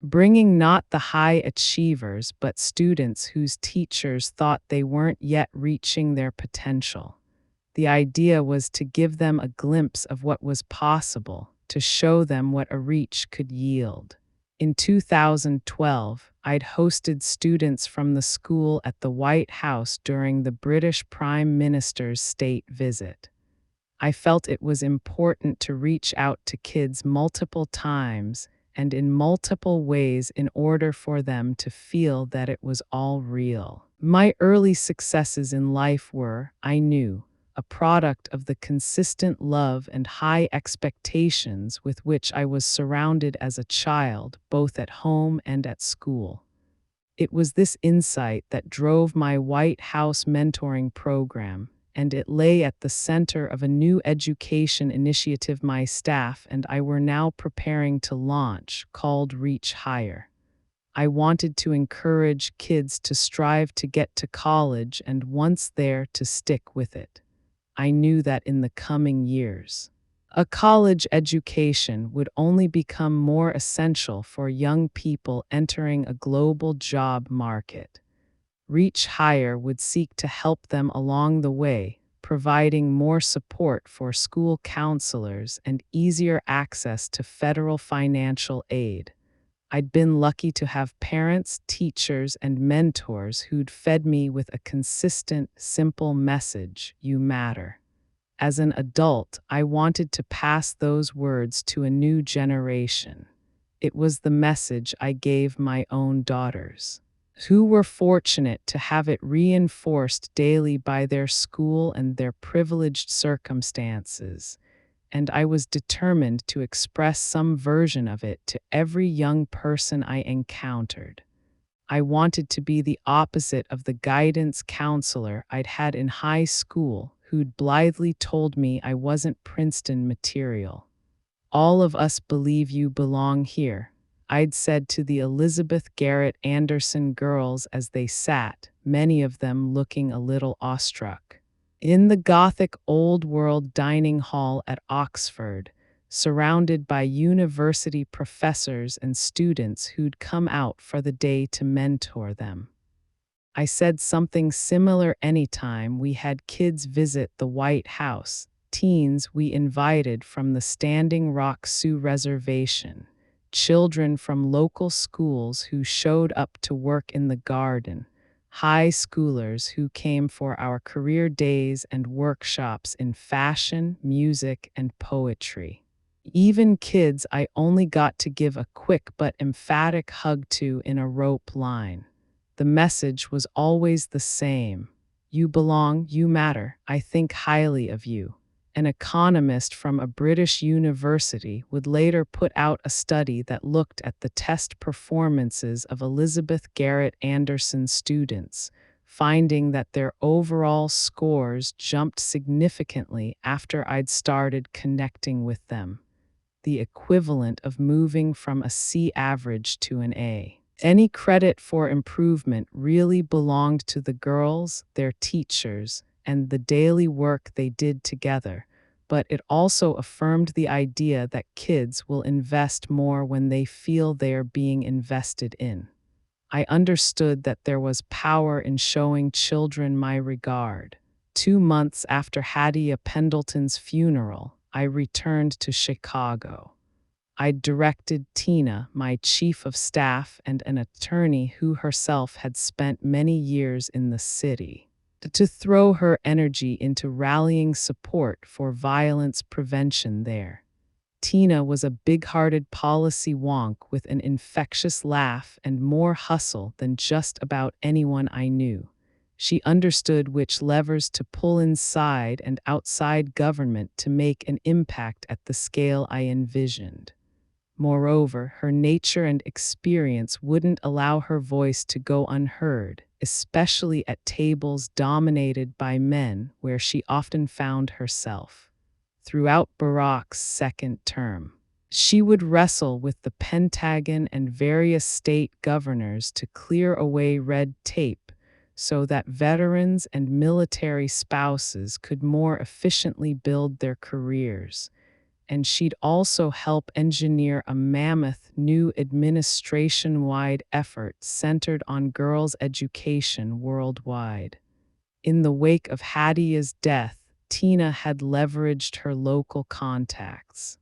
Speaker 1: bringing not the high achievers but students whose teachers thought they weren't yet reaching their potential. The idea was to give them a glimpse of what was possible, to show them what a reach could yield. In 2012, I'd hosted students from the school at the White House during the British Prime Minister's state visit. I felt it was important to reach out to kids multiple times and in multiple ways in order for them to feel that it was all real. My early successes in life were, I knew, a product of the consistent love and high expectations with which I was surrounded as a child, both at home and at school. It was this insight that drove my White House mentoring program, and it lay at the center of a new education initiative my staff and I were now preparing to launch, called Reach Higher. I wanted to encourage kids to strive to get to college and once there to stick with it. I knew that in the coming years, a college education would only become more essential for young people entering a global job market. Reach Higher would seek to help them along the way, providing more support for school counselors and easier access to federal financial aid. I'd been lucky to have parents, teachers, and mentors who'd fed me with a consistent, simple message: you matter. As an adult, I wanted to pass those words to a new generation. It was the message I gave my own daughters, who were fortunate to have it reinforced daily by their school and their privileged circumstances, and I was determined to express some version of it to every young person I encountered. I wanted to be the opposite of the guidance counselor I'd had in high school who'd blithely told me I wasn't Princeton material. All of us believe you belong here, I'd said to the Elizabeth Garrett Anderson girls as they sat, many of them looking a little awestruck, in the Gothic Old World dining hall at Oxford, surrounded by university professors and students who'd come out for the day to mentor them. I said something similar anytime we had kids visit the White House, teens we invited from the Standing Rock Sioux Reservation, children from local schools who showed up to work in the garden, high schoolers who came for our career days and workshops in fashion, music, and poetry. Even kids I only got to give a quick but emphatic hug to in a rope line. The message was always the same: you belong, you matter, I think highly of you. an economist from a British university, would later put out a study that looked at the test performances of Elizabeth Garrett Anderson's students, finding that their overall scores jumped significantly after I'd started connecting with them, the equivalent of moving from a C average to an A. Any credit for improvement really belonged to the girls, their teachers, and the daily work they did together, but it also affirmed the idea that kids will invest more when they feel they are being invested in. I understood that there was power in showing children my regard. 2 months after Hattie Pendleton's funeral, I returned to Chicago. I directed Tina, my chief of staff and an attorney who herself had spent many years in the city, to throw her energy into rallying support for violence prevention there. Tina was a big-hearted policy wonk with an infectious laugh and more hustle than just about anyone I knew. She understood which levers to pull inside and outside government to make an impact at the scale I envisioned. Moreover, her nature and experience wouldn't allow her voice to go unheard, especially at tables dominated by men where she often found herself. Throughout Barack's second term, she would wrestle with the Pentagon and various state governors to clear away red tape so that veterans and military spouses could more efficiently build their careers. And she'd also help engineer a mammoth new administration-wide effort centered on girls' education worldwide. In the wake of Hattie's death, Tina had leveraged her local contacts,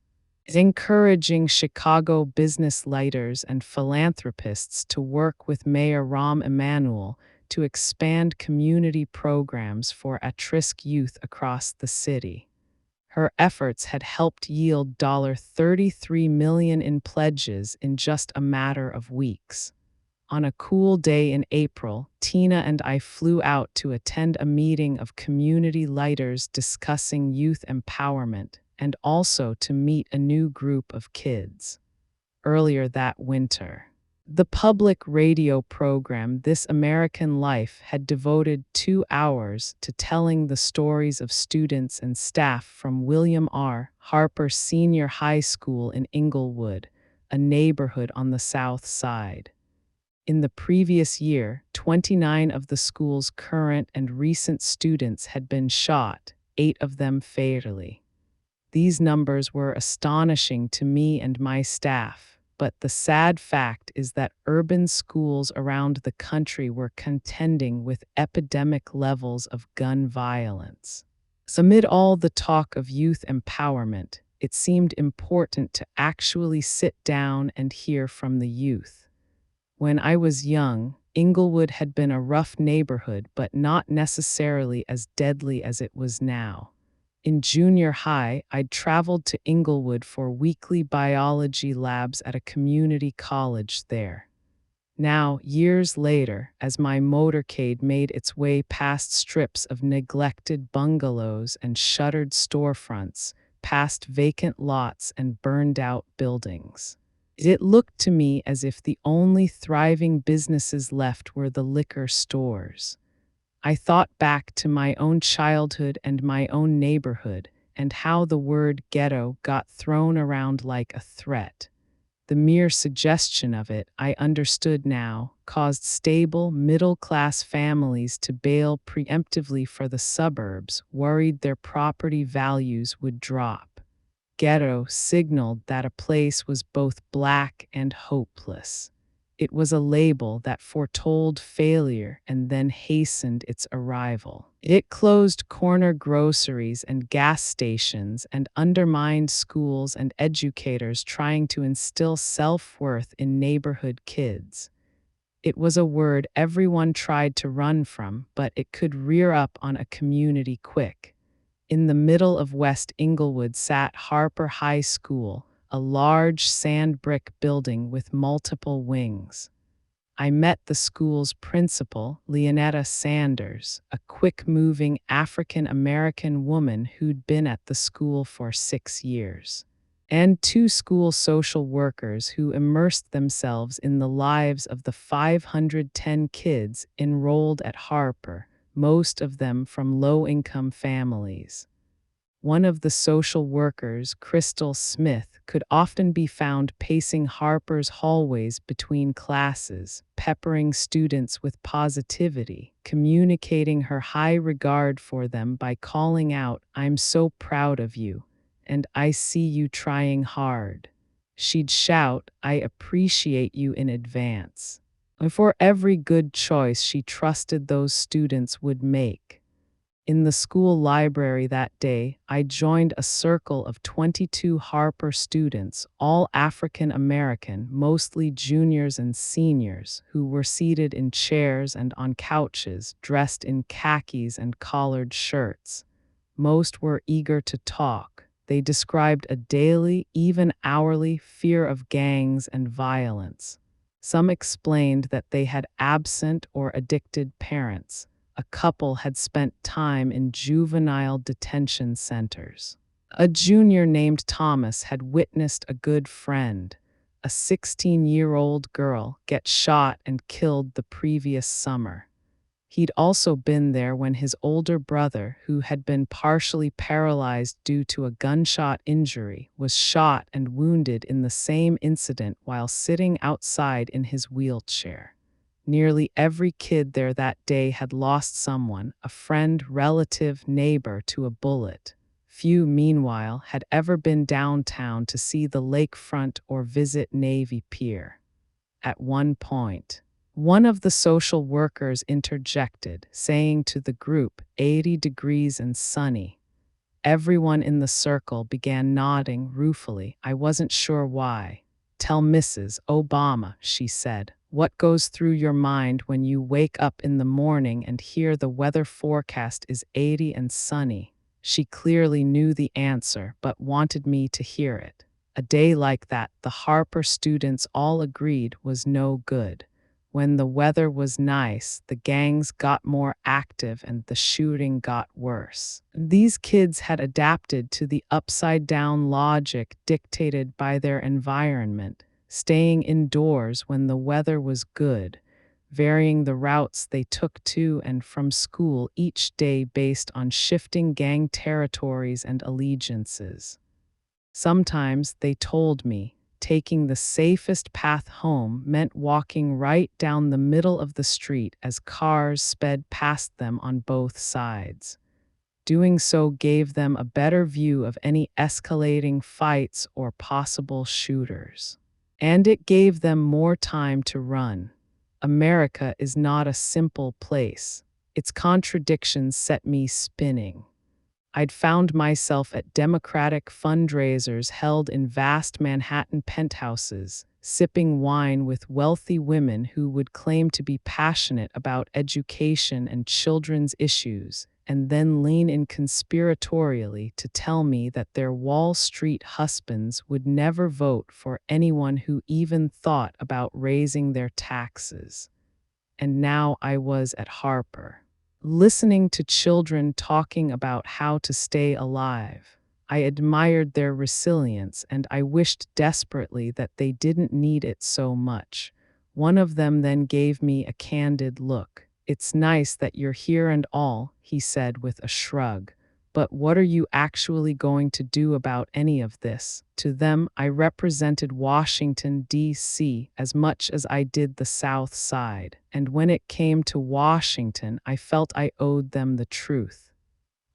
Speaker 1: encouraging Chicago business leaders and philanthropists to work with Mayor Rahm Emanuel to expand community programs for at-risk youth across the city. Her efforts had helped yield $33 million in pledges in just a matter of weeks. On a cool day in April, Tina and I flew out to attend a meeting of community leaders discussing youth empowerment and also to meet a new group of kids. Earlier that winter, the public radio program This American Life had devoted 2 hours to telling the stories of students and staff from William R. Harper Senior High School in Inglewood, a neighborhood on the South Side. In the previous year, 29 of the school's current and recent students had been shot, 8 of them fatally. These numbers were astonishing to me and my staff, but the sad fact is that urban schools around the country were contending with epidemic levels of gun violence. Amid all the talk of youth empowerment, it seemed important to actually sit down and hear from the youth. When I was young, Inglewood had been a rough neighborhood, but not necessarily as deadly as it was now. In junior high, I'd traveled to Inglewood for weekly biology labs at a community college there. Now, years later, as my motorcade made its way past strips of neglected bungalows and shuttered storefronts, past vacant lots and burned-out buildings, it looked to me as if the only thriving businesses left were the liquor stores. I thought back to my own childhood and my own neighborhood, and how the word ghetto got thrown around like a threat. The mere suggestion of it, I understood now, caused stable, middle-class families to bail preemptively for the suburbs, worried their property values would drop. Ghetto signaled that a place was both black and hopeless. It was a label that foretold failure and then hastened its arrival. It closed corner groceries and gas stations and undermined schools and educators trying to instill self-worth in neighborhood kids. It was a word everyone tried to run from, but it could rear up on a community quick. In the middle of West Inglewood sat Harper High School, a large sand brick building with multiple wings. I met the school's principal, Leonetta Sanders, a quick-moving African-American woman who'd been at the school for 6 years, and two school social workers who immersed themselves in the lives of the 510 kids enrolled at Harper, most of them from low-income families. One of the social workers, Crystal Smith, could often be found pacing Harper's hallways between classes, peppering students with positivity, communicating her high regard for them by calling out, "I'm so proud of you," and "I see you trying hard." She'd shout, "I appreciate you in advance," for every good choice she trusted those students would make. In the school library that day, I joined a circle of 22 Harper students, all African American, mostly juniors and seniors, who were seated in chairs and on couches, dressed in khakis and collared shirts. Most were eager to talk. They described a daily, even hourly, fear of gangs and violence. Some explained that they had absent or addicted parents. A couple had spent time in juvenile detention centers. A junior named Thomas had witnessed a good friend, a 16-year-old girl, get shot and killed the previous summer. He'd also been there when his older brother, who had been partially paralyzed due to a gunshot injury, was shot and wounded in the same incident while sitting outside in his wheelchair. Nearly every kid there that day had lost someone, a friend, relative, neighbor, to a bullet. Few, meanwhile, had ever been downtown to see the lakefront or visit Navy Pier. At one point, one of the social workers interjected, saying to the group, 80 degrees and sunny. Everyone in the circle began nodding ruefully. I wasn't sure why. Tell Mrs. Obama, she said, what goes through your mind when you wake up in the morning and hear the weather forecast is 80 and sunny? She clearly knew the answer, but wanted me to hear it. A day like that, the Harper students all agreed, was no good. When the weather was nice, the gangs got more active and the shooting got worse. These kids had adapted to the upside-down logic dictated by their environment, staying indoors when the weather was good, varying the routes they took to and from school each day based on shifting gang territories and allegiances. Sometimes, they told me, taking the safest path home meant walking right down the middle of the street as cars sped past them on both sides. Doing so gave them a better view of any escalating fights or possible shooters. And it gave them more time to run. America is not a simple place. Its contradictions set me spinning. I'd found myself at Democratic fundraisers held in vast Manhattan penthouses, sipping wine with wealthy women who would claim to be passionate about education and children's issues, and then lean in conspiratorially to tell me that their Wall Street husbands would never vote for anyone who even thought about raising their taxes. And now I was at Harper, listening to children talking about how to stay alive. I admired their resilience, and I wished desperately that they didn't need it so much. One of them then gave me a candid look. "It's nice that you're here and all," he said with a shrug. "But what are you actually going to do about any of this?" To them, I represented Washington, D.C., as much as I did the South Side, and when it came to Washington, I felt I owed them the truth.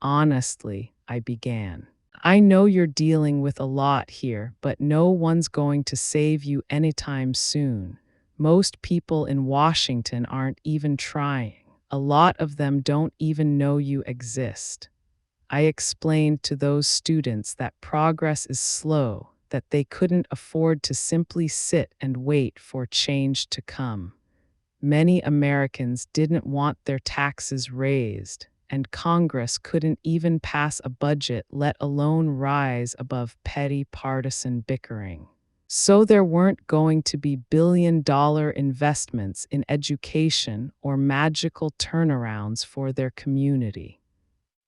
Speaker 1: "Honestly," I began, "I know you're dealing with a lot here, but no one's going to save you anytime soon. Most people in Washington aren't even trying. A lot of them don't even know you exist." I explained to those students that progress is slow, that they couldn't afford to simply sit and wait for change to come. Many Americans didn't want their taxes raised, and Congress couldn't even pass a budget, let alone rise above petty partisan bickering. So there weren't going to be billion-dollar investments in education or magical turnarounds for their community.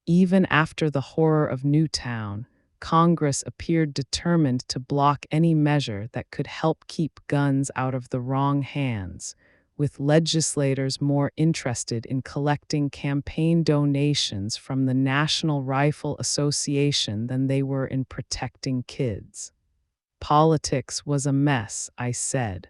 Speaker 1: Even after the horror of Newtown, Congress appeared determined to block any measure that could help keep guns out of the wrong hands, with legislators more interested in collecting campaign donations from the National Rifle Association than they were in protecting kids. Politics was a mess, I said.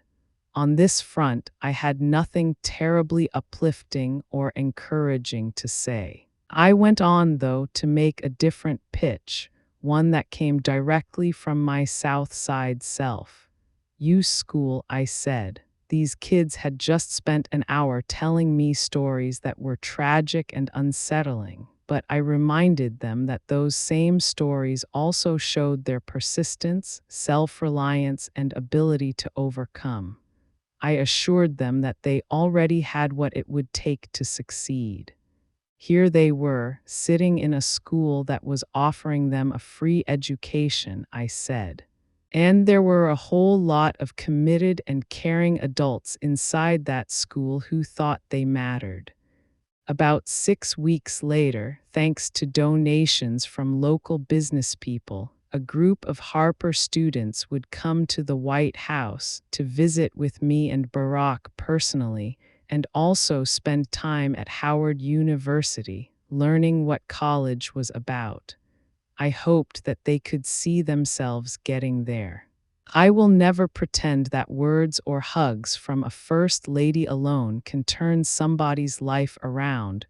Speaker 1: On this front, I had nothing terribly uplifting or encouraging to say. I went on, though, to make a different pitch, one that came directly from my South Side self. "You school," I said. These kids had just spent an hour telling me stories that were tragic and unsettling, but I reminded them that those same stories also showed their persistence, self-reliance, and ability to overcome. I assured them that they already had what it would take to succeed. Here they were, sitting in a school that was offering them a free education, I said. And there were a whole lot of committed and caring adults inside that school who thought they mattered. About 6 weeks later, thanks to donations from local business people, a group of Harper students would come to the White House to visit with me and Barack personally, and also spend time at Howard University, learning what college was about. I hoped that they could see themselves getting there. I will never pretend that words or hugs from a first lady alone can turn somebody's life around,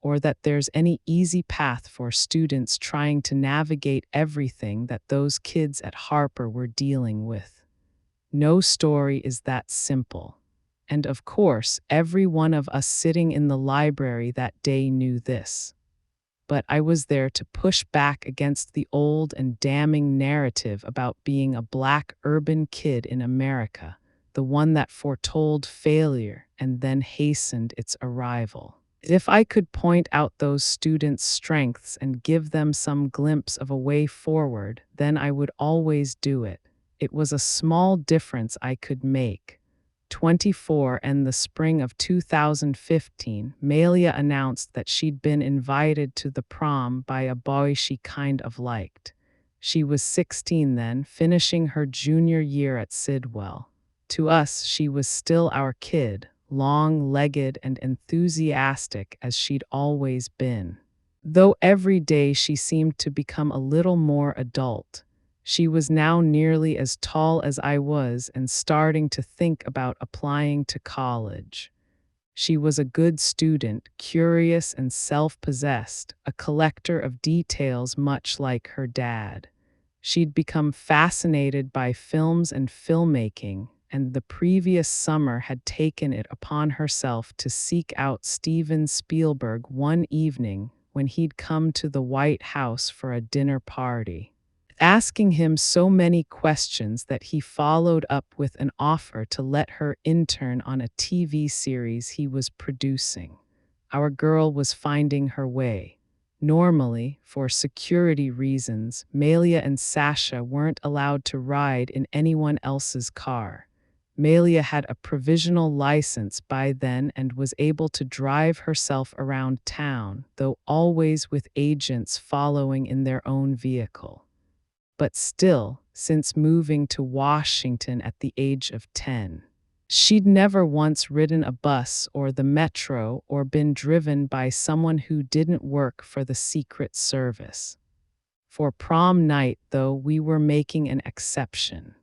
Speaker 1: or that there's any easy path for students trying to navigate everything that those kids at Harper were dealing with. No story is that simple. And of course, every one of us sitting in the library that day knew this. But I was there to push back against the old and damning narrative about being a black urban kid in America, the one that foretold failure and then hastened its arrival. If I could point out those students' strengths and give them some glimpse of a way forward, then I would always do it. It was a small difference I could make. 24 and the spring of 2015, Malia announced that she'd been invited to the prom by a boy she kind of liked. She was 16 then, finishing her junior year at Sidwell. To us, she was still our kid, long-legged and enthusiastic as she'd always been. Though every day she seemed to become a little more adult. She was now nearly as tall as I was and starting to think about applying to college. She was a good student, curious and self-possessed, a collector of details much like her dad. She'd become fascinated by films and filmmaking, and the previous summer had taken it upon herself to seek out Steven Spielberg one evening when he'd come to the White House for a dinner party, asking him so many questions that he followed up with an offer to let her intern on a TV series he was producing. Our girl was finding her way. Normally, for security reasons, Malia and Sasha weren't allowed to ride in anyone else's car. Malia had a provisional license by then and was able to drive herself around town, though always with agents following in their own vehicle. But still, since moving to Washington at the age of 10, she'd never once ridden a bus or the metro or been driven by someone who didn't work for the Secret Service. For prom night, though, we were making an exception.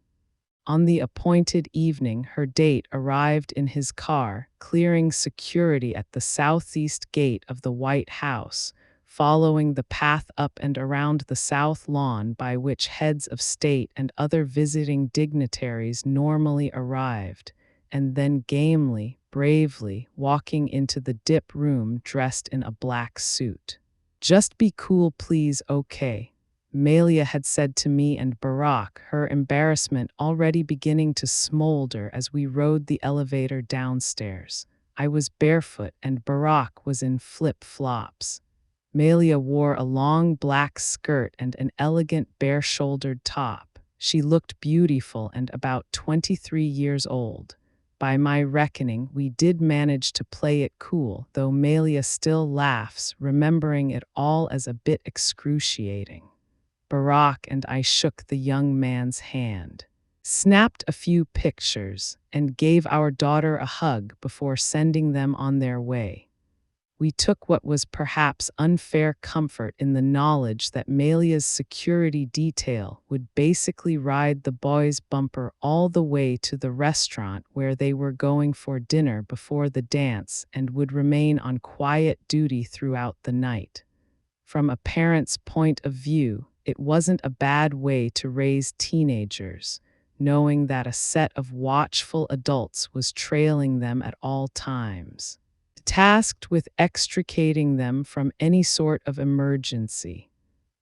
Speaker 1: On the appointed evening, her date arrived in his car, clearing security at the southeast gate of the White House, following the path up and around the south lawn by which heads of state and other visiting dignitaries normally arrived, and then gamely, bravely walking into the dip room dressed in a black suit. "Just be cool, please, okay," Malia had said to me and Barack, her embarrassment already beginning to smolder as we rode the elevator downstairs. I was barefoot and Barack was in flip-flops. Malia wore a long black skirt and an elegant bare-shouldered top. She looked beautiful and about 23 years old. By my reckoning, we did manage to play it cool, though Malia still laughs, remembering it all as a bit excruciating. Barack and I shook the young man's hand, snapped a few pictures, and gave our daughter a hug before sending them on their way. We took what was perhaps unfair comfort in the knowledge that Malia's security detail would basically ride the boys' bumper all the way to the restaurant where they were going for dinner before the dance and would remain on quiet duty throughout the night. From a parent's point of view, it wasn't a bad way to raise teenagers, knowing that a set of watchful adults was trailing them at all times, tasked with extricating them from any sort of emergency.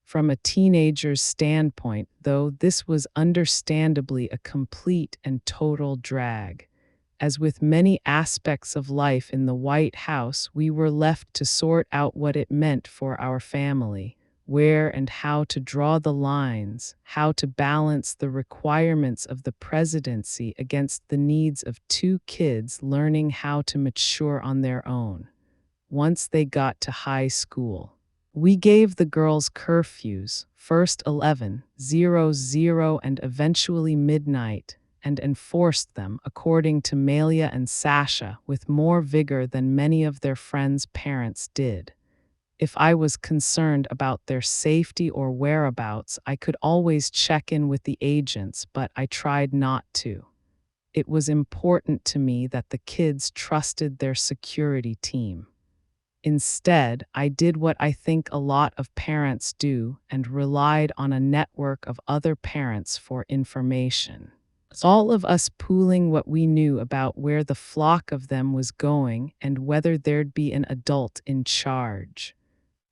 Speaker 1: From a teenager's standpoint, though, this was understandably a complete and total drag. As with many aspects of life in the White House, we were left to sort out what it meant for our family, where and how to draw the lines, how to balance the requirements of the presidency against the needs of two kids learning how to mature on their own. Once they got to high school, we gave the girls curfews, first 11:00 and eventually midnight, and enforced them, according to Malia and Sasha, with more vigor than many of their friends' parents did. If I was concerned about their safety or whereabouts, I could always check in with the agents, but I tried not to. It was important to me that the kids trusted their security team. Instead, I did what I think a lot of parents do and relied on a network of other parents for information. All of us pooling what we knew about where the flock of them was going and whether there'd be an adult in charge.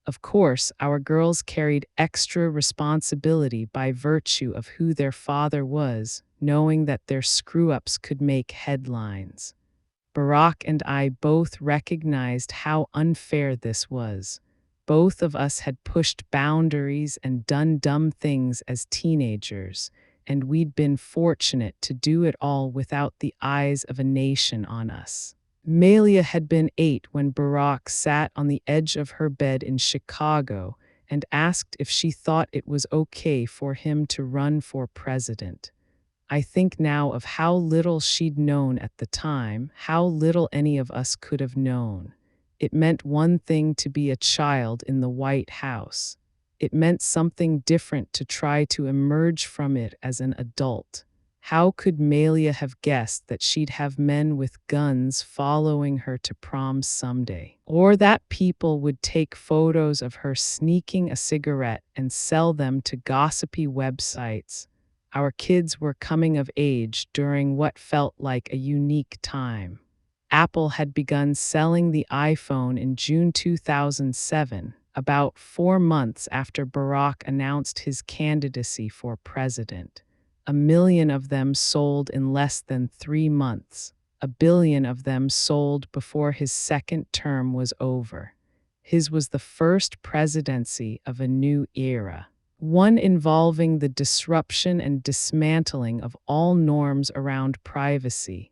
Speaker 1: Of course, our girls carried extra responsibility by virtue of who their father was, knowing that their screw-ups could make headlines. Barack and I both recognized how unfair this was. Both of us had pushed boundaries and done dumb things as teenagers, and we'd been fortunate to do it all without the eyes of a nation on us. Malia had been 8 when Barack sat on the edge of her bed in Chicago and asked if she thought it was okay for him to run for president. I think now of how little she'd known at the time, how little any of us could have known. It meant one thing to be a child in the White House. It meant something different to try to emerge from it as an adult. How could Malia have guessed that she'd have men with guns following her to prom someday? Or that people would take photos of her sneaking a cigarette and sell them to gossipy websites? Our kids were coming of age during what felt like a unique time. Apple had begun selling the iPhone in June 2007, about 4 months after Barack announced his candidacy for president. 1 million of them sold in less than 3 months. 1 billion of them sold before his second term was over. His was the first presidency of a new era, one involving the disruption and dismantling of all norms around privacy,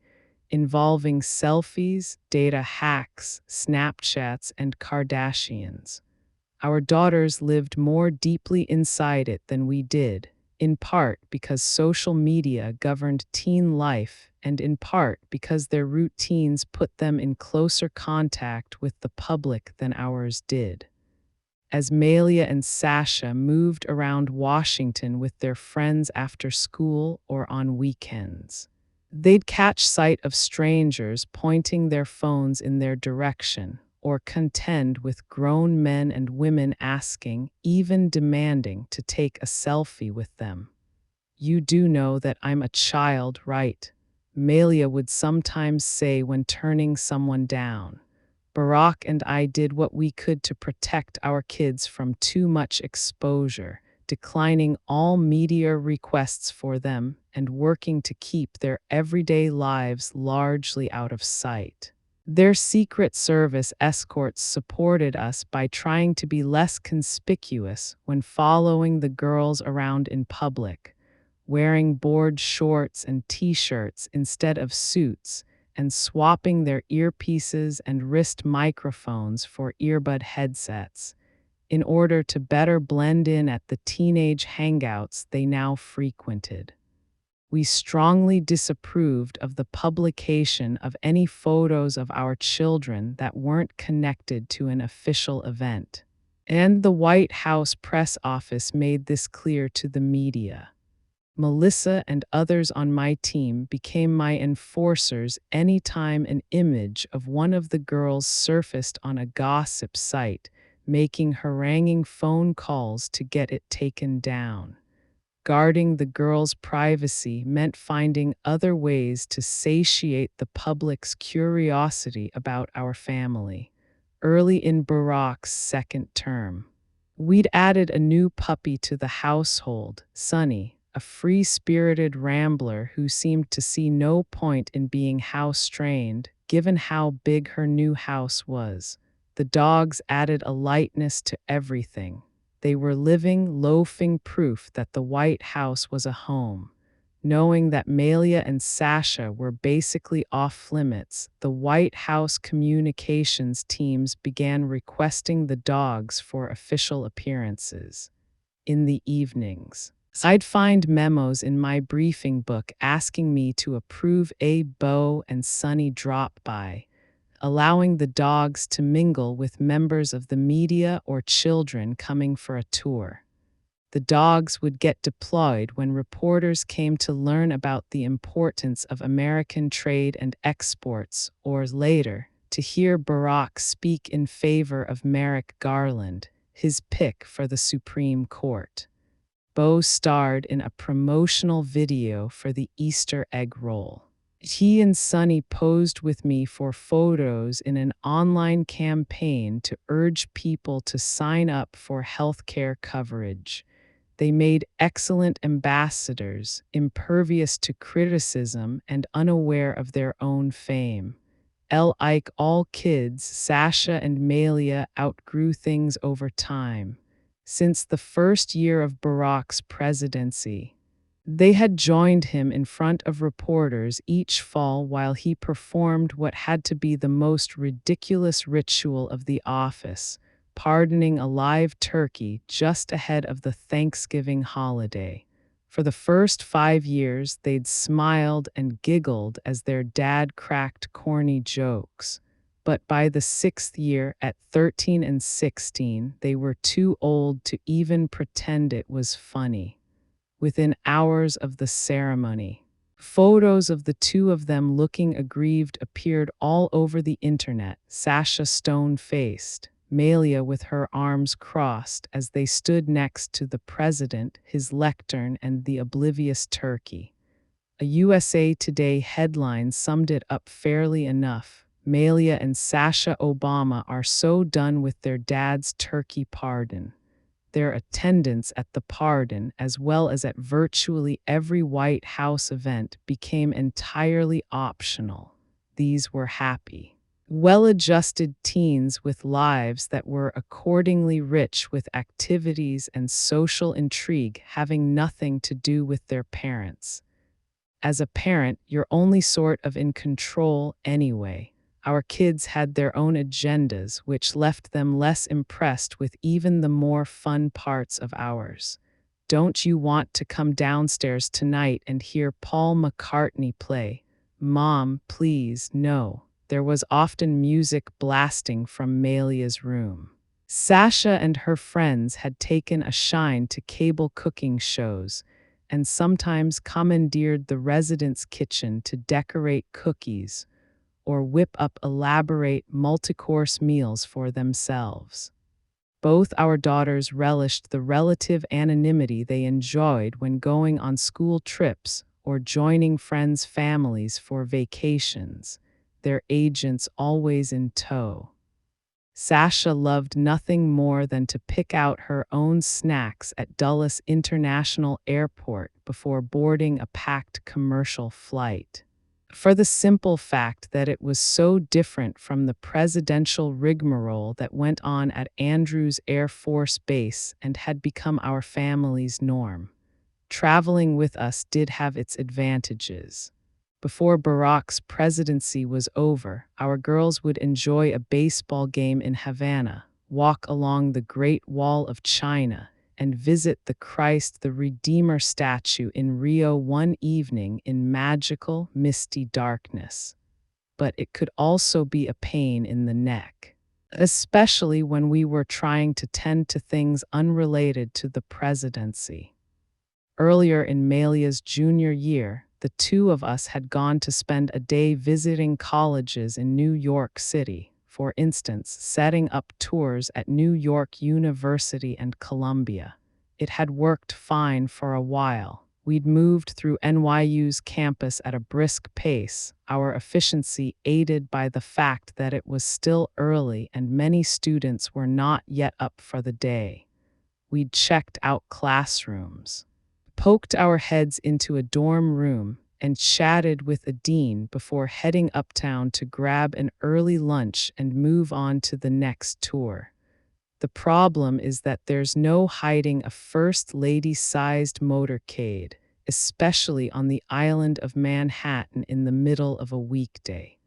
Speaker 1: involving selfies, data hacks, Snapchats, and Kardashians. Our daughters lived more deeply inside it than we did, in part because social media governed teen life, and in part because their routines put them in closer contact with the public than ours did. As Malia and Sasha moved around Washington with their friends after school or on weekends, they'd catch sight of strangers pointing their phones in their direction, or contend with grown men and women asking, even demanding, to take a selfie with them. "You do know that I'm a child, right?" Malia would sometimes say when turning someone down. Barack and I did what we could to protect our kids from too much exposure, declining all media requests for them and working to keep their everyday lives largely out of sight. Their Secret Service escorts supported us by trying to be less conspicuous when following the girls around in public, wearing board shorts and t-shirts instead of suits, and swapping their earpieces and wrist microphones for earbud headsets in order to better blend in at the teenage hangouts they now frequented. We strongly disapproved of the publication of any photos of our children that weren't connected to an official event. And the White House press office made this clear to the media. Melissa and others on my team became my enforcers anytime an image of one of the girls surfaced on a gossip site, making haranguing phone calls to get it taken down. Guarding the girl's privacy meant finding other ways to satiate the public's curiosity about our family. Early in Barack's second term, we'd added a new puppy to the household, Sunny, a free-spirited rambler who seemed to see no point in being house-trained, given how big her new house was. The dogs added a lightness to everything. They were living, loafing proof that the White House was a home. Knowing that Malia and Sasha were basically off-limits, the White House communications teams began requesting the dogs for official appearances. In the evenings, I'd find memos in my briefing book asking me to approve a Bo and Sunny drop-by, allowing the dogs to mingle with members of the media or children coming for a tour. The dogs would get deployed when reporters came to learn about the importance of American trade and exports, or later, to hear Barack speak in favor of Merrick Garland, his pick for the Supreme Court. Bo starred in a promotional video for the Easter egg roll. He and Sunny posed with me for photos in an online campaign to urge people to sign up for healthcare coverage. They made excellent ambassadors, impervious to criticism and unaware of their own fame. Like all kids, Sasha and Malia outgrew things over time. Since the first year of Barack's presidency, they had joined him in front of reporters each fall while he performed what had to be the most ridiculous ritual of the office, pardoning a live turkey just ahead of the Thanksgiving holiday. For the first 5 years, they'd smiled and giggled as their dad cracked corny jokes. But by the 6th year, at 13 and 16, they were too old to even pretend it was funny. Within hours of the ceremony, photos of the two of them looking aggrieved appeared all over the internet, Sasha stone-faced, Malia with her arms crossed as they stood next to the president, his lectern, and the oblivious turkey. A USA Today headline summed it up fairly enough. Malia and Sasha Obama are so done with their dad's turkey pardon. Their attendance at the pardon, as well as at virtually every White House event, became entirely optional. These were happy, well-adjusted teens with lives that were accordingly rich with activities and social intrigue having nothing to do with their parents. As a parent, you're only sort of in control anyway. Our kids had their own agendas, which left them less impressed with even the more fun parts of ours. Don't you want to come downstairs tonight and hear Paul McCartney play? Mom, please, no. There was often music blasting from Malia's room. Sasha and her friends had taken a shine to cable cooking shows, and sometimes commandeered the residence kitchen to decorate cookies, or whip up elaborate multi-course meals for themselves. Both our daughters relished the relative anonymity they enjoyed when going on school trips or joining friends' families for vacations, their agents always in tow. Sasha loved nothing more than to pick out her own snacks at Dulles International Airport before boarding a packed commercial flight, for the simple fact that it was so different from the presidential rigmarole that went on at Andrews Air Force Base and had become our family's norm. Traveling with us did have its advantages. Before Barack's presidency was over, our girls would enjoy a baseball game in Havana, walk along the Great Wall of China, and visit the Christ the Redeemer statue in Rio one evening in magical, misty darkness. But it could also be a pain in the neck, especially when we were trying to tend to things unrelated to the presidency. Earlier in Malia's junior year, the two of us had gone to spend a day visiting colleges in New York City, for instance, setting up tours at New York University and Columbia. It had worked fine for a while. We'd moved through NYU's campus at a brisk pace, our efficiency aided by the fact that it was still early and many students were not yet up for the day. We'd checked out classrooms, poked our heads into a dorm room, and chatted with a dean before heading uptown to grab an early lunch and move on to the next tour. The problem is that there's no hiding a first lady-sized motorcade, especially on the island of Manhattan in the middle of a weekday.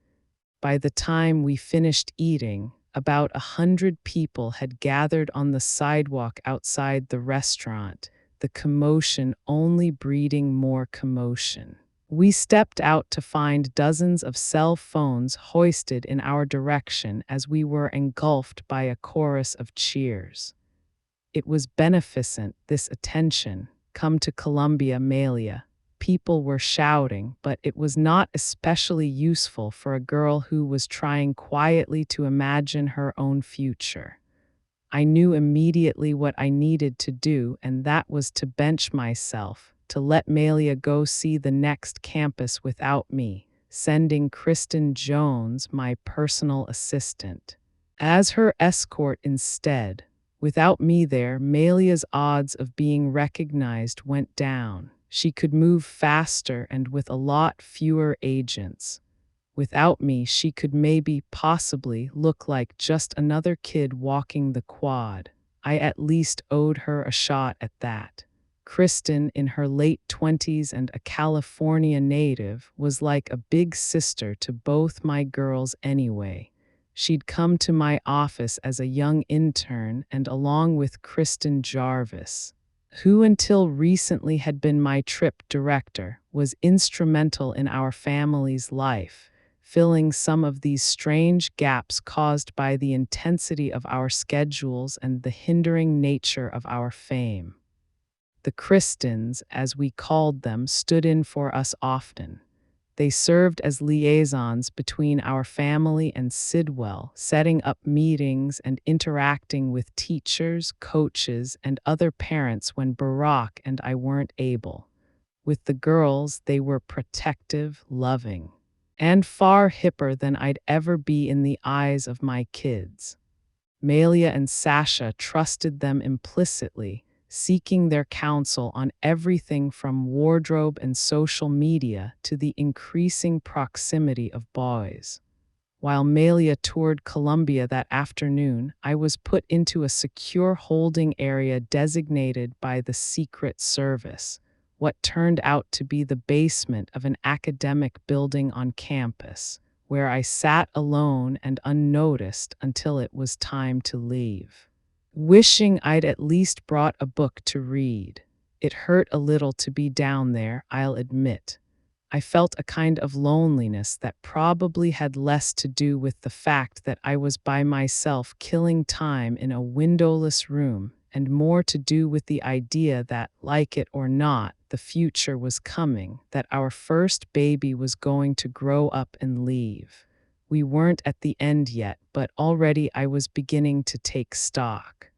Speaker 1: By the time we finished eating, about 100 people had gathered on the sidewalk outside the restaurant, the commotion only breeding more commotion. We stepped out to find dozens of cell phones hoisted in our direction as we were engulfed by a chorus of cheers. It was beneficent, this attention. Come to Columbia, Malia. People were shouting, but it was not especially useful for a girl who was trying quietly to imagine her own future. I knew immediately what I needed to do, and that was to bench myself, to let Malia go see the next campus without me, sending Kristen Jones, my personal assistant, as her escort instead. Without me there, Malia's odds of being recognized went down. She could move faster and with a lot fewer agents. Without me, she could possibly look like just another kid walking the quad. I at least owed her a shot at that. Kristen, in her late 20s and a California native, was like a big sister to both my girls anyway. She'd come to my office as a young intern and along with Kristen Jarvis, who until recently had been my trip director, was instrumental in our family's life, filling some of these strange gaps caused by the intensity of our schedules and the hindering nature of our fame. The Kristens, as we called them, stood in for us often. They served as liaisons between our family and Sidwell, setting up meetings and interacting with teachers, coaches, and other parents when Barack and I weren't able. With the girls, they were protective, loving, and far hipper than I'd ever be in the eyes of my kids. Malia and Sasha trusted them implicitly, seeking their counsel on everything from wardrobe and social media to the increasing proximity of boys. While Malia toured Columbia that afternoon, I was put into a secure holding area designated by the Secret Service, what turned out to be the basement of an academic building on campus, where I sat alone and unnoticed until it was time to leave, wishing I'd at least brought a book to read. It hurt a little to be down there, I'll admit. I felt a kind of loneliness that probably had less to do with the fact that I was by myself killing time in a windowless room, and more to do with the idea that, like it or not, the future was coming, that our first baby was going to grow up and leave. We weren't at the end yet, but already I was beginning to take stock.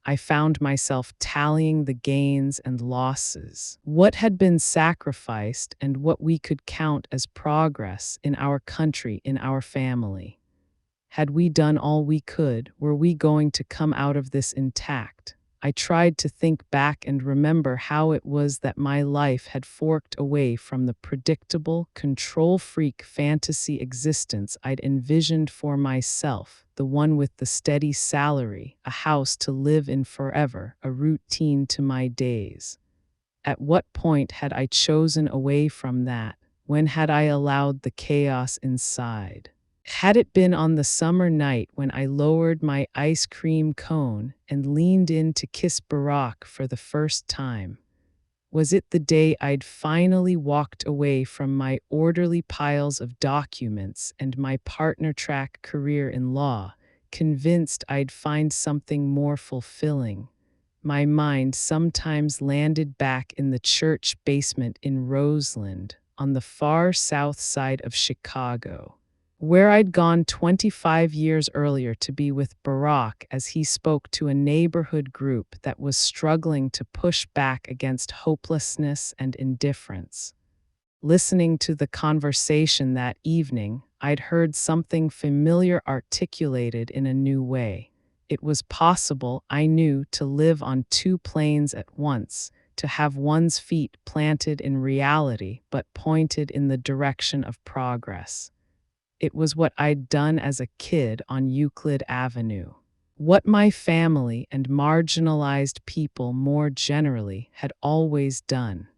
Speaker 1: I found myself tallying the gains and losses, what had been sacrificed and what we could count as progress in our country, in our family. Had we done all we could? Were we going to come out of this intact? I tried to think back and remember how it was that my life had forked away from the predictable, control-freak fantasy existence I'd envisioned for myself, the one with the steady salary, a house to live in forever, a routine to my days. At what point had I chosen away from that? When had I allowed the chaos inside? Had it been on the summer night when I lowered my ice cream cone and leaned in to kiss Barack for the first time? Was it the day I'd finally walked away from my orderly piles of documents and my partner track career in law, convinced I'd find something more fulfilling? My mind sometimes landed back in the church basement in Roseland, on the far south side of Chicago, where I'd gone 25 years earlier to be with Barack as he spoke to a neighborhood group that was struggling to push back against hopelessness and indifference. Listening to the conversation that evening, I'd heard something familiar articulated in a new way. It was possible, I knew, to live on two planes at once, to have one's feet planted in reality but pointed in the direction of progress. It was what I'd done as a kid on Euclid Avenue. What my family and marginalized people more generally had always done.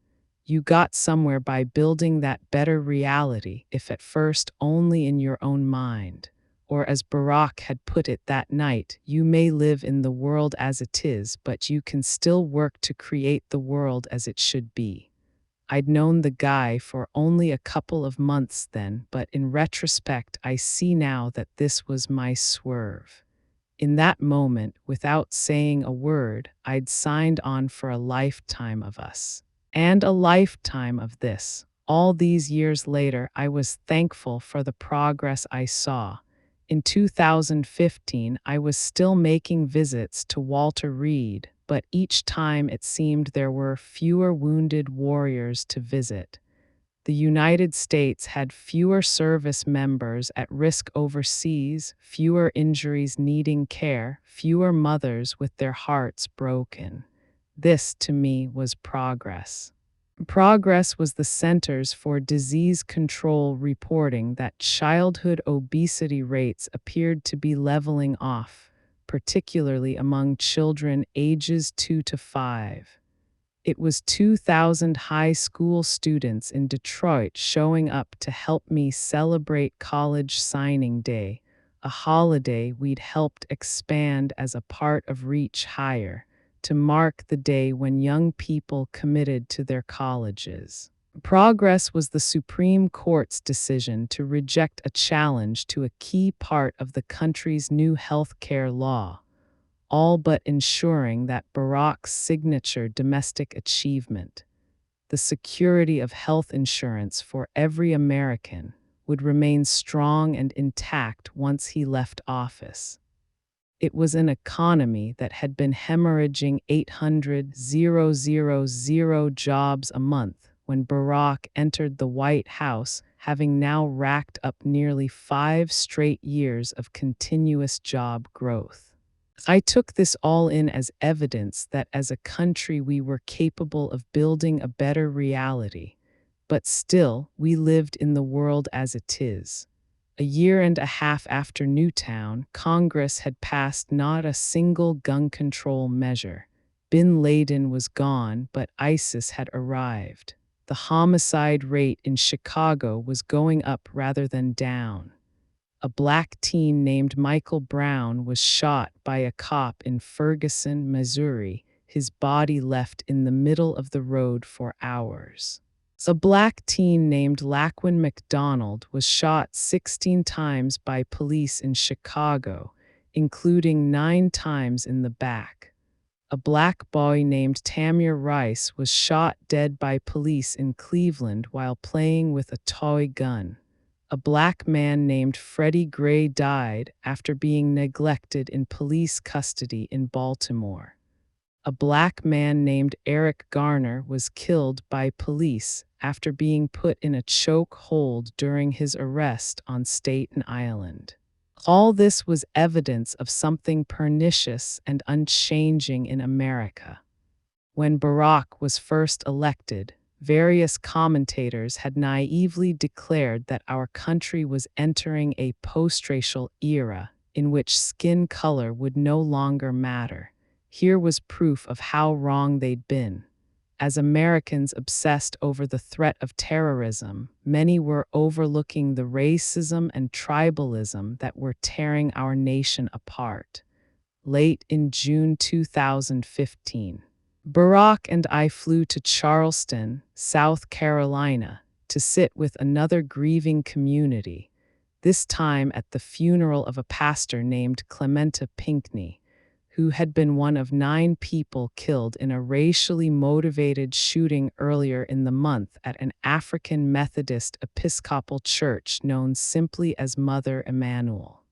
Speaker 1: You got somewhere by building that better reality, if at first only in your own mind. Or as Barack had put it that night, you may live in the world as it is, but you can still work to create the world as it should be. I'd known the guy for only a couple of months then, but in retrospect, I see now that this was my swerve. In that moment, without saying a word, I'd signed on for a lifetime of us. And a lifetime of this. All these years later, I was thankful for the progress I saw. In 2015, I was still making visits to Walter Reed, but each time it seemed there were fewer wounded warriors to visit. The United States had fewer service members at risk overseas, fewer injuries needing care, fewer mothers with their hearts broken. This, to me, was progress. Progress was the Centers for Disease Control reporting that childhood obesity rates appeared to be leveling off, particularly among children ages 2 to 5. It was 2,000 high school students in Detroit showing up to help me celebrate college signing day, a holiday we'd helped expand as a part of Reach Higher, to mark the day when young people committed to their colleges. Progress was the Supreme Court's decision to reject a challenge to a key part of the country's new health care law, all but ensuring that Barack's signature domestic achievement, the security of health insurance for every American, would remain strong and intact once he left office. It was an economy that had been hemorrhaging 800,000 jobs a month when Barack entered the White House, having now racked up nearly 5 straight years of continuous job growth. I took this all in as evidence that as a country we were capable of building a better reality, but still we lived in the world as it is. A year and a half after Newtown, Congress had passed not a single gun control measure. Bin Laden was gone, but ISIS had arrived. The homicide rate in Chicago was going up rather than down. A black teen named Michael Brown was shot by a cop in Ferguson, Missouri, his body left in the middle of the road for hours. A black teen named Laquan McDonald was shot 16 times by police in Chicago, including 9 times in the back. A black boy named Tamir Rice was shot dead by police in Cleveland while playing with a toy gun. A black man named Freddie Gray died after being neglected in police custody in Baltimore. A black man named Eric Garner was killed by police after being put in a choke hold during his arrest on Staten Island. All this was evidence of something pernicious and unchanging in America. When Barack was first elected, various commentators had naively declared that our country was entering a post-racial era in which skin color would no longer matter. Here was proof of how wrong they'd been. As Americans obsessed over the threat of terrorism, many were overlooking the racism and tribalism that were tearing our nation apart. Late in June 2015, Barack and I flew to Charleston, South Carolina, to sit with another grieving community, this time at the funeral of a pastor named Clementa Pinckney, who had been one of 9 people killed in a racially motivated shooting earlier in the month at an African Methodist Episcopal church known simply as Mother Emanuel.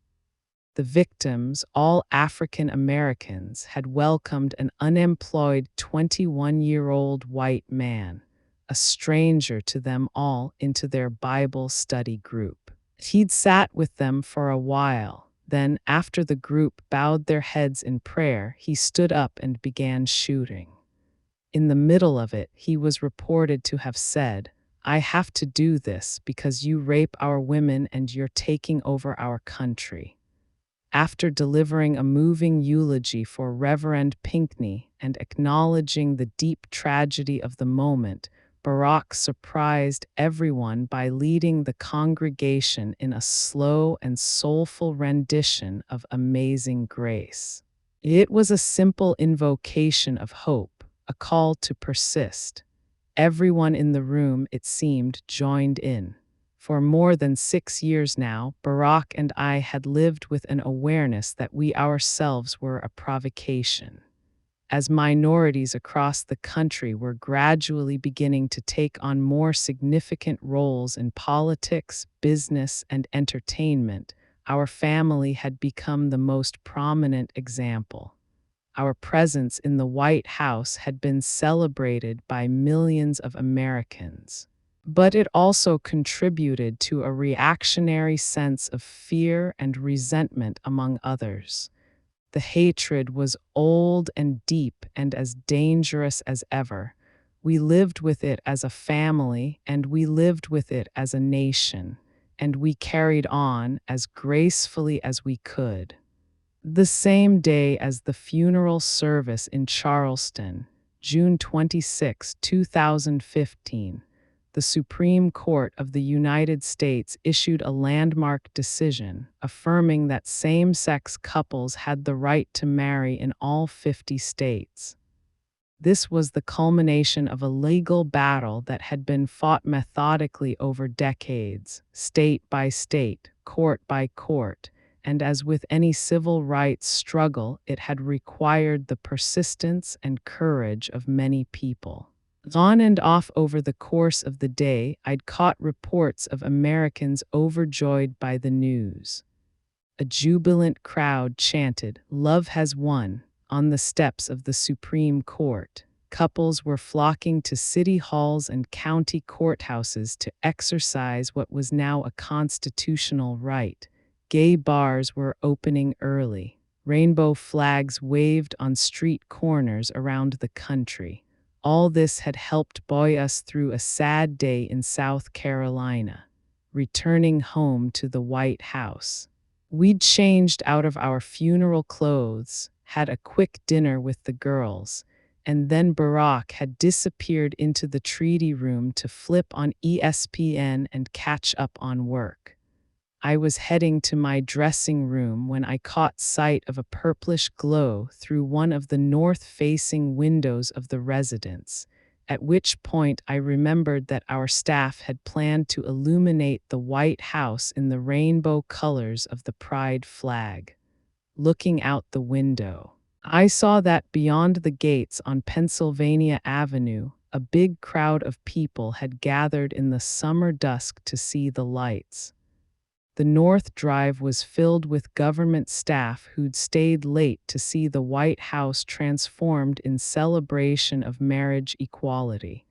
Speaker 1: The victims, all African Americans, had welcomed an unemployed 21-year-old white man, a stranger to them all, into their Bible study group. He'd sat with them for a while. Then, after the group bowed their heads in prayer, he stood up and began shooting. In the middle of it, he was reported to have said, "I have to do this because you rape our women and you're taking over our country." After delivering a moving eulogy for Reverend Pinckney and acknowledging the deep tragedy of the moment, Barack surprised everyone by leading the congregation in a slow and soulful rendition of Amazing Grace. It was a simple invocation of hope, a call to persist. Everyone in the room, it seemed, joined in. For more than 6 years now, Barack and I had lived with an awareness that we ourselves were a provocation. As minorities across the country were gradually beginning to take on more significant roles in politics, business, and entertainment, our family had become the most prominent example. Our presence in the White House had been celebrated by millions of Americans. But it also contributed to a reactionary sense of fear and resentment among others. The hatred was old and deep and as dangerous as ever. We lived with it as a family, and we lived with it as a nation, and we carried on as gracefully as we could. The same day as the funeral service in Charleston, June 26, 2015, the Supreme Court of the United States issued a landmark decision affirming that same-sex couples had the right to marry in all 50 states. This was the culmination of a legal battle that had been fought methodically over decades, state by state, court by court, and as with any civil rights struggle, it had required the persistence and courage of many people. On and off over the course of the day, I'd caught reports of Americans overjoyed by the news. A jubilant crowd chanted, "Love has won," on the steps of the Supreme Court. Couples were flocking to city halls and county courthouses to exercise what was now a constitutional right. Gay bars were opening early. Rainbow flags waved on street corners around the country. All this had helped buoy us through a sad day in South Carolina, returning home to the White House. We'd changed out of our funeral clothes, had a quick dinner with the girls, and then Barack had disappeared into the treaty room to flip on ESPN and catch up on work. I was heading to my dressing room when I caught sight of a purplish glow through one of the north-facing windows of the residence, at which point I remembered that our staff had planned to illuminate the White House in the rainbow colors of the Pride flag. Looking out the window, I saw that beyond the gates on Pennsylvania Avenue, a big crowd of people had gathered in the summer dusk to see the lights. The North Drive was filled with government staff who'd stayed late to see the White House transformed in celebration of marriage equality.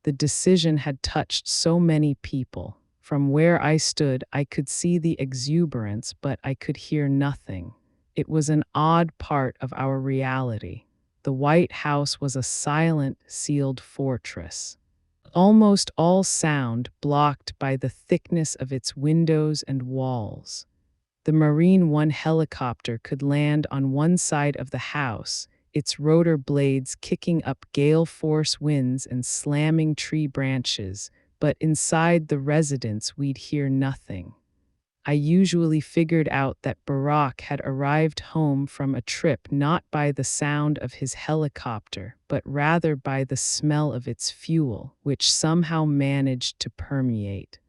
Speaker 1: The decision had touched so many people. From where I stood, I could see the exuberance, but I could hear nothing. It was an odd part of our reality. The White House was a silent, sealed fortress. Almost all sound blocked by the thickness of its windows and walls. The Marine One helicopter could land on one side of the house, its rotor blades kicking up gale force winds and slamming tree branches, but inside the residence we'd hear nothing. I usually figured out that Barack had arrived home from a trip not by the sound of his helicopter, but rather by the smell of its fuel, which somehow managed to permeate.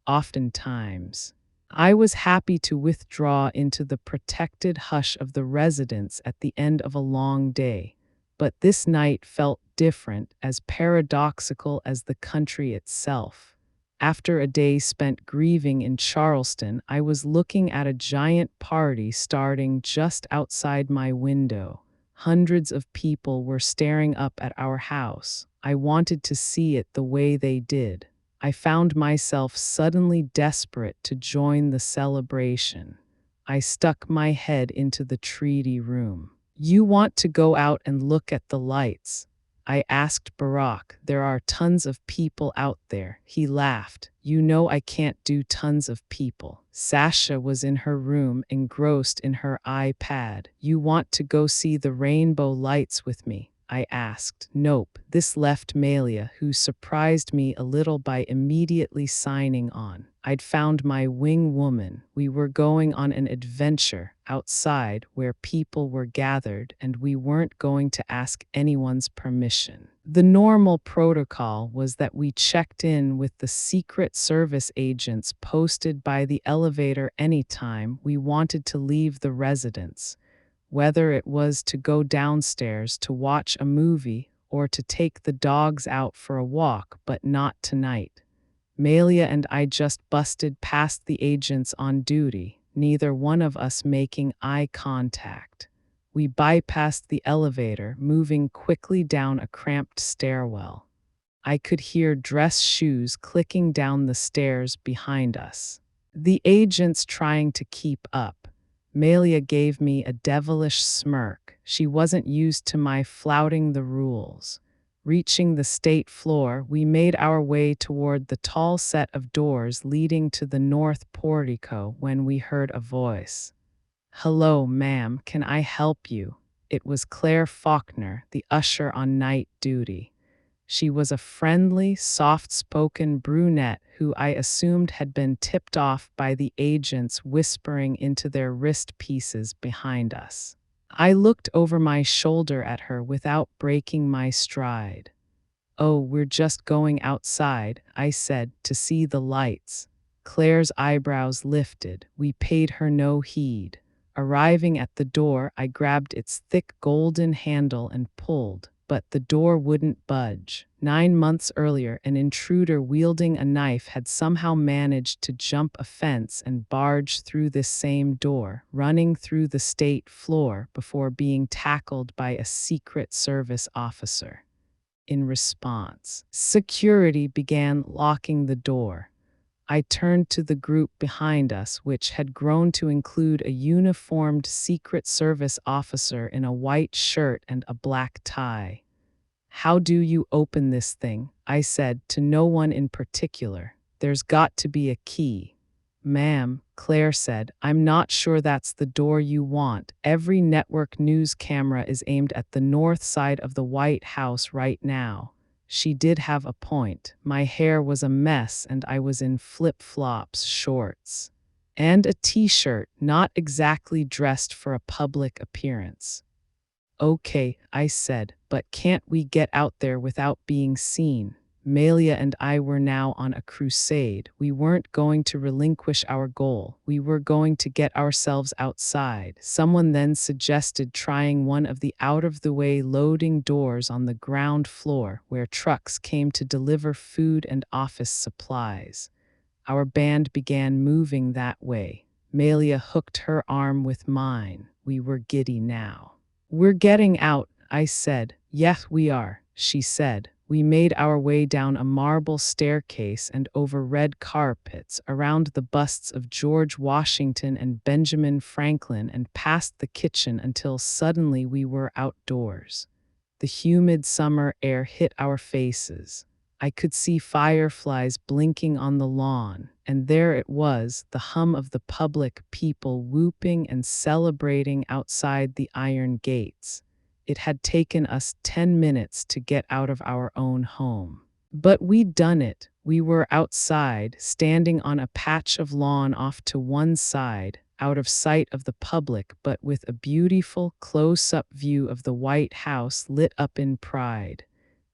Speaker 1: Oftentimes, I was happy to withdraw into the protected hush of the residence at the end of a long day, but this night felt different, as paradoxical as the country itself. After a day spent grieving in Charleston, I was looking at a giant party starting just outside my window. Hundreds of people were staring up at our house. I wanted to see it the way they did. I found myself suddenly desperate to join the celebration. I stuck my head into the treaty room. "You want to go out and look at the lights?" I asked Barack. "There are tons of people out there." He laughed. "You know I can't do tons of people." Sasha was in her room, engrossed in her iPad. "You want to go see the rainbow lights with me?" I asked. "Nope." This left Malia, who surprised me a little by immediately signing on. I'd found my wing woman. We were going on an adventure outside where people were gathered, and we weren't going to ask anyone's permission. The normal protocol was that we checked in with the Secret Service agents posted by the elevator anytime we wanted to leave the residence, whether it was to go downstairs to watch a movie or to take the dogs out for a walk, but not tonight. Malia and I just busted past the agents on duty, neither one of us making eye contact. We bypassed the elevator, moving quickly down a cramped stairwell. I could hear dress shoes clicking down the stairs behind us. The agents trying to keep up. Malia gave me a devilish smirk. She wasn't used to my flouting the rules. Reaching the state floor, we made our way toward the tall set of doors leading to the north portico when we heard a voice. "Hello, ma'am, can I help you?" It was Claire Faulkner, the usher on night duty. She was a friendly, soft-spoken brunette who I assumed had been tipped off by the agents whispering into their wrist pieces behind us. I looked over my shoulder at her without breaking my stride. "Oh, we're just going outside," I said, "to see the lights." Claire's eyebrows lifted. We paid her no heed. Arriving at the door, I grabbed its thick golden handle and pulled, but the door wouldn't budge. 9 months earlier, an intruder wielding a knife had somehow managed to jump a fence and barge through this same door, running through the state floor before being tackled by a Secret Service officer. In response, security began locking the door. I turned to the group behind us, which had grown to include a uniformed Secret Service officer in a white shirt and a black tie. "How do you open this thing?" I said, to no one in particular. "There's got to be a key." "Ma'am," Claire said, "I'm not sure that's the door you want. Every network news camera is aimed at the north side of the White House right now." She did have a point. My hair was a mess and I was in flip-flops, shorts, and a t-shirt, not exactly dressed for a public appearance. "Okay," I said, "but can't we get out there without being seen?" Malia and I were now on a crusade. We weren't going to relinquish our goal. We were going to get ourselves outside. Someone then suggested trying one of the out-of-the-way loading doors on the ground floor where trucks came to deliver food and office supplies. Our band began moving that way. Malia hooked her arm with mine. We were giddy now. "We're getting out," I said. "Yes, we are," she said. We made our way down a marble staircase and over red carpets, around the busts of George Washington and Benjamin Franklin, and past the kitchen until suddenly we were outdoors. The humid summer air hit our faces. I could see fireflies blinking on the lawn, and there it was, the hum of the public, people whooping and celebrating outside the iron gates. It had taken us 10 minutes to get out of our own home. But we'd done it. We were outside, standing on a patch of lawn off to one side, out of sight of the public, but with a beautiful close-up view of the White House lit up in pride.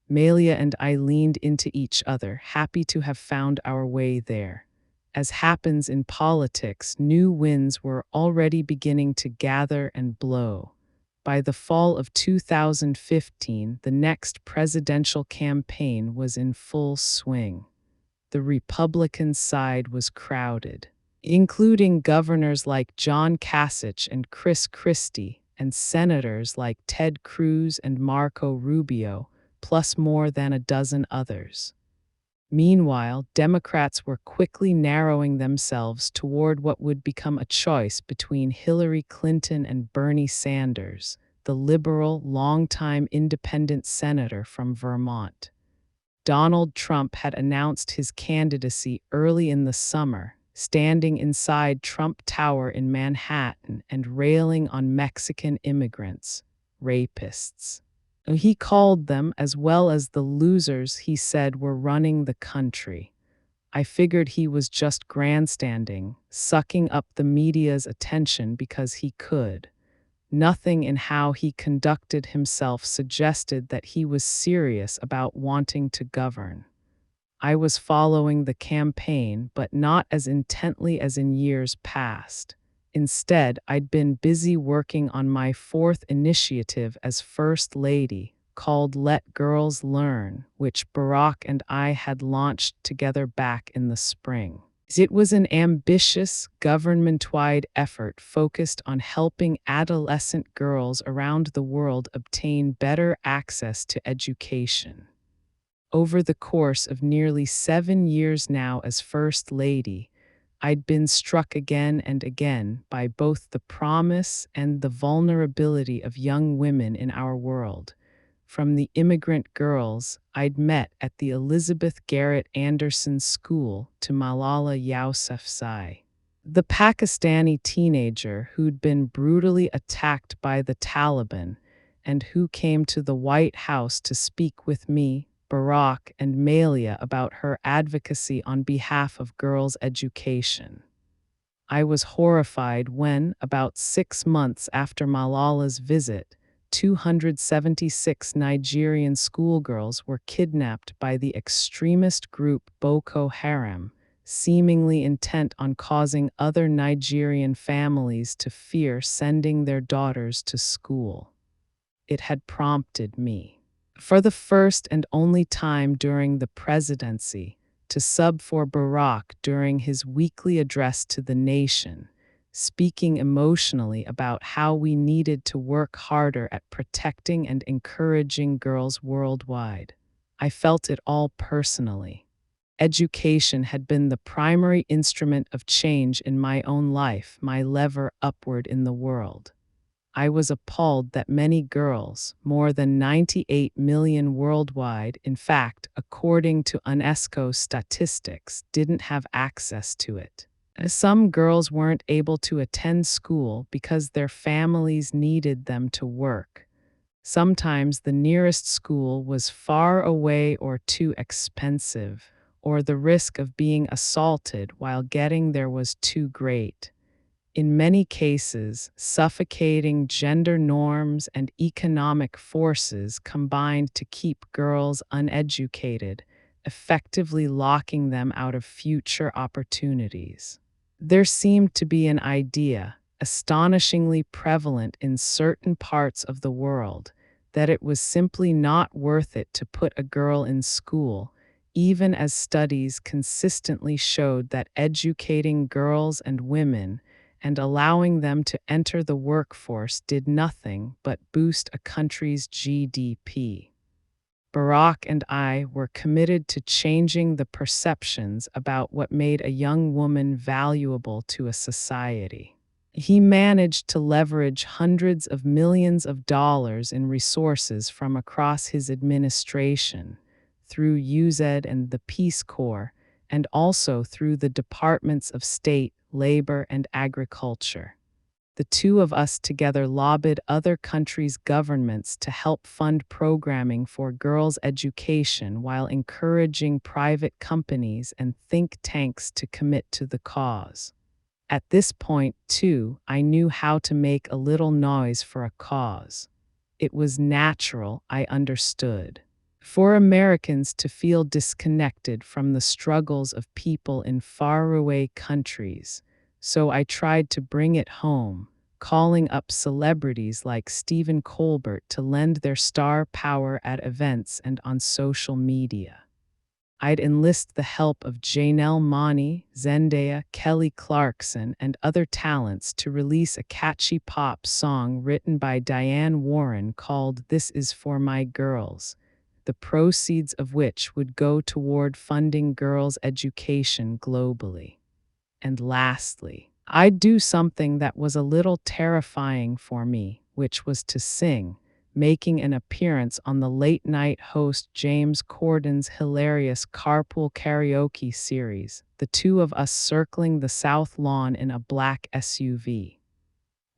Speaker 1: Malia and I leaned into each other, happy to have found our way there. As happens in politics, new winds were already beginning to gather and blow. By the fall of 2015, the next presidential campaign was in full swing. The Republican side was crowded, including governors like John Kasich and Chris Christie, and senators like Ted Cruz and Marco Rubio, plus more than a dozen others. Meanwhile, Democrats were quickly narrowing themselves toward what would become a choice between Hillary Clinton and Bernie Sanders, the liberal, longtime independent senator from Vermont. Donald Trump had announced his candidacy early in the summer, standing inside Trump Tower in Manhattan and railing on Mexican immigrants, rapists. He called them, as well as the losers he said were running the country. I figured he was just grandstanding, sucking up the media's attention because he could. Nothing in how he conducted himself suggested that he was serious about wanting to govern. I was following the campaign, but not as intently as in years past. Instead, I'd been busy working on my fourth initiative as First Lady, called Let Girls Learn, which Barack and I had launched together back in the spring. It was an ambitious, government-wide effort focused on helping adolescent girls around the world obtain better access to education. Over the course of nearly 7 years now as First Lady, I'd been struck again and again by both the promise and the vulnerability of young women in our world, from the immigrant girls I'd met at the Elizabeth Garrett Anderson School to Malala Yousafzai, the Pakistani teenager who'd been brutally attacked by the Taliban and who came to the White House to speak with me, Barack, and Malia about her advocacy on behalf of girls' education. I was horrified when, about 6 months after Malala's visit, 276 Nigerian schoolgirls were kidnapped by the extremist group Boko Haram, seemingly intent on causing other Nigerian families to fear sending their daughters to school. It had prompted me, for the first and only time during the presidency, to sub for Barack during his weekly address to the nation, speaking emotionally about how we needed to work harder at protecting and encouraging girls worldwide. I felt it all personally. Education had been the primary instrument of change in my own life, my lever upward in the world. I was appalled that many girls, more than 98 million worldwide, in fact, according to UNESCO statistics, didn't have access to it. Some girls weren't able to attend school because their families needed them to work. Sometimes the nearest school was far away or too expensive, or the risk of being assaulted while getting there was too great. In many cases, suffocating gender norms and economic forces combined to keep girls uneducated, effectively locking them out of future opportunities. There seemed to be an idea, astonishingly prevalent in certain parts of the world, that it was simply not worth it to put a girl in school, even as studies consistently showed that educating girls and women and allowing them to enter the workforce did nothing but boost a country's GDP. Barack and I were committed to changing the perceptions about what made a young woman valuable to a society. He managed to leverage hundreds of millions of dollars in resources from across his administration, through UZ and the Peace Corps, and also through the Departments of State, Labor, and Agriculture. The two of us together lobbied other countries' governments to help fund programming for girls' education while encouraging private companies and think tanks to commit to the cause. At this point, too, I knew how to make a little noise for a cause. It was natural, I understood. For Americans to feel disconnected from the struggles of people in faraway countries, so I tried to bring it home, calling up celebrities like Stephen Colbert to lend their star power at events and on social media. I'd enlist the help of Janelle Monáe, Zendaya, Kelly Clarkson, and other talents to release a catchy pop song written by Diane Warren called "This Is For My Girls," the proceeds of which would go toward funding girls' education globally. And lastly, I'd do something that was a little terrifying for me, which was to sing, making an appearance on the late-night host James Corden's hilarious carpool karaoke series, the two of us circling the South Lawn in a black SUV.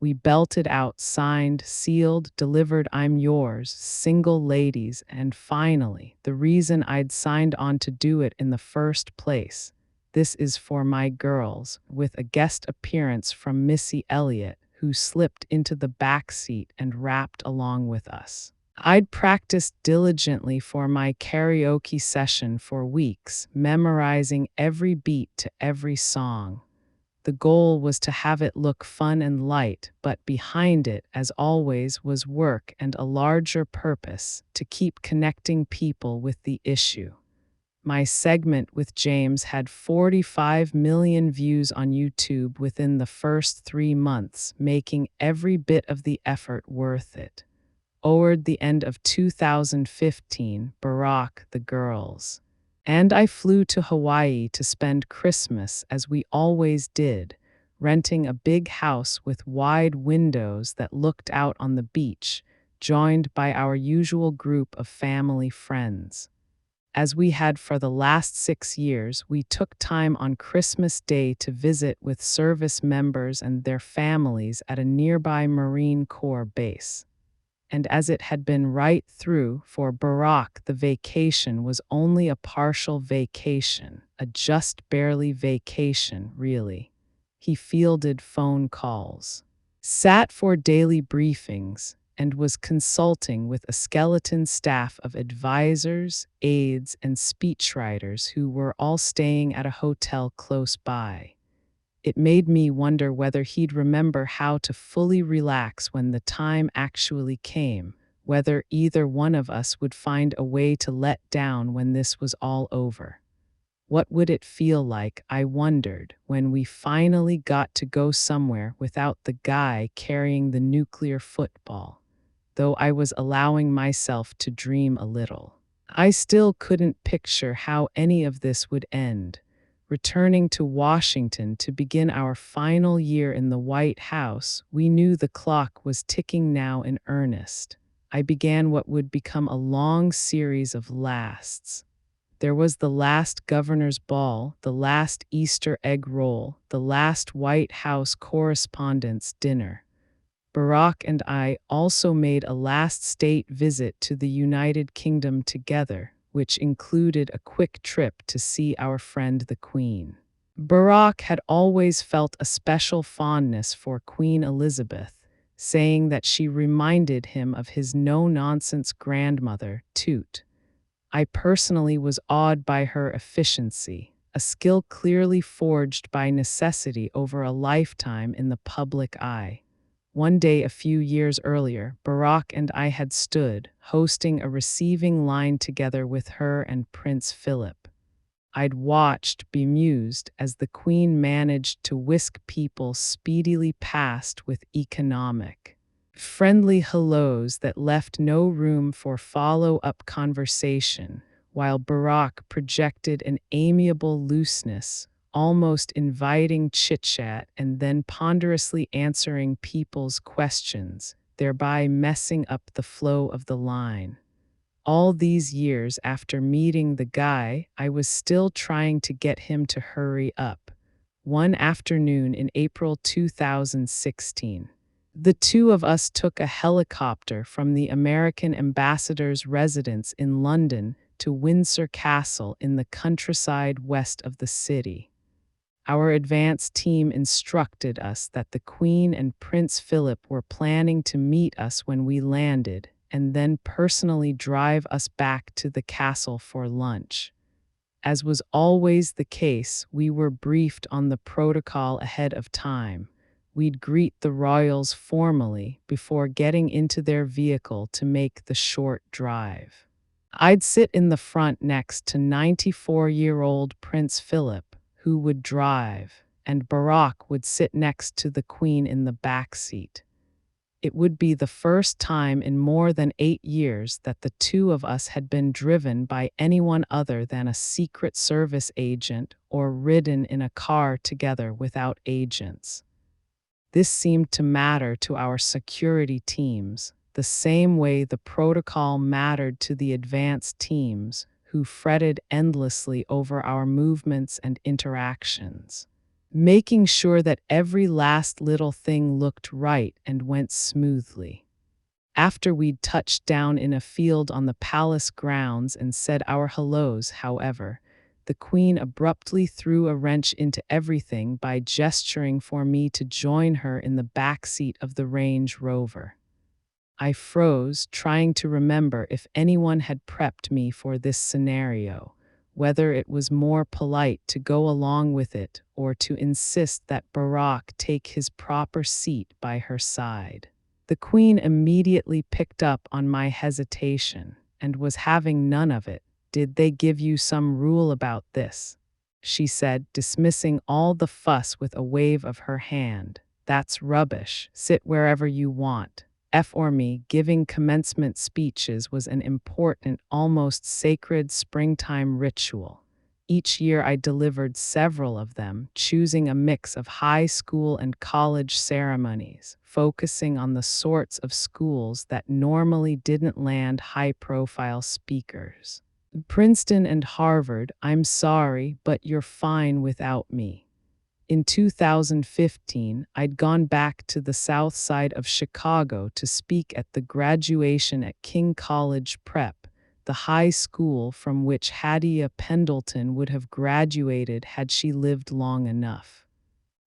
Speaker 1: We belted out signed, sealed, delivered "I'm Yours," single ladies, and finally, the reason I'd signed on to do it in the first place, "This Is For My Girls," with a guest appearance from Missy Elliott, who slipped into the back seat and rapped along with us. I'd practiced diligently for my karaoke session for weeks, memorizing every beat to every song. The goal was to have it look fun and light, but behind it, as always, was work and a larger purpose: to keep connecting people with the issue. My segment with James had 45 million views on YouTube within the first 3 months, making every bit of the effort worth it. Toward the end of 2015, Barack the girls and I flew to Hawaii to spend Christmas as we always did, renting a big house with wide windows that looked out on the beach, joined by our usual group of family friends. As we had for the last 6 years, we took time on Christmas Day to visit with service members and their families at a nearby Marine Corps base. And as it had been right through, for Barack, the vacation was only a partial vacation, a just barely vacation, really. He fielded phone calls, sat for daily briefings, and was consulting with a skeleton staff of advisors, aides, and speechwriters who were all staying at a hotel close by. It made me wonder whether he'd remember how to fully relax when the time actually came, whether either one of us would find a way to let down when this was all over. What would it feel like, I wondered, when we finally got to go somewhere without the guy carrying the nuclear football? Though I was allowing myself to dream a little, I still couldn't picture how any of this would end. Returning to Washington to begin our final year in the White House, we knew the clock was ticking now in earnest. I began what would become a long series of lasts. There was the last governor's ball, the last Easter egg roll, the last White House correspondents' dinner. Barack and I also made a last state visit to the United Kingdom together, which included a quick trip to see our friend the Queen. Barack had always felt a special fondness for Queen Elizabeth, saying that she reminded him of his no-nonsense grandmother, Toot. I personally was awed by her efficiency, a skill clearly forged by necessity over a lifetime in the public eye. One day a few years earlier, Barack and I had stood, hosting a receiving line together with her and Prince Philip. I'd watched, bemused, as the Queen managed to whisk people speedily past with economic, friendly hellos that left no room for follow-up conversation, while Barack projected an amiable looseness, almost inviting chit-chat and then ponderously answering people's questions, thereby messing up the flow of the line. All these years after meeting the guy, I was still trying to get him to hurry up. one afternoon in April 2016. The two of us took a helicopter from the American ambassador's residence in London to Windsor Castle in the countryside west of the city. Our advance team instructed us that the Queen and Prince Philip were planning to meet us when we landed and then personally drive us back to the castle for lunch. As was always the case, we were briefed on the protocol ahead of time. We'd greet the royals formally before getting into their vehicle to make the short drive. I'd sit in the front next to 94-year-old Prince Philip, who would drive, and Barack would sit next to the Queen in the back seat. It would be the first time in more than 8 years that the two of us had been driven by anyone other than a Secret Service agent or ridden in a car together without agents. This seemed to matter to our security teams, the same way the protocol mattered to the advance teams, who fretted endlessly over our movements and interactions, making sure that every last little thing looked right and went smoothly. After we'd touched down in a field on the palace grounds and said our hellos, however, the Queen abruptly threw a wrench into everything by gesturing for me to join her in the back seat of the Range Rover. I froze, trying to remember if anyone had prepped me for this scenario, whether it was more polite to go along with it or to insist that Barack take his proper seat by her side. The Queen immediately picked up on my hesitation and was having none of it. "Did they give you some rule about this?" she said, dismissing all the fuss with a wave of her hand. "That's rubbish. Sit wherever you want." For me, giving commencement speeches was an important, almost sacred springtime ritual. Each year I delivered several of them, choosing a mix of high school and college ceremonies, focusing on the sorts of schools that normally didn't land high-profile speakers. Princeton and Harvard, I'm sorry, but you're fine without me. In 2015, I'd gone back to the south side of Chicago to speak at the graduation at King College Prep, the high school from which Hadia Pendleton would have graduated had she lived long enough.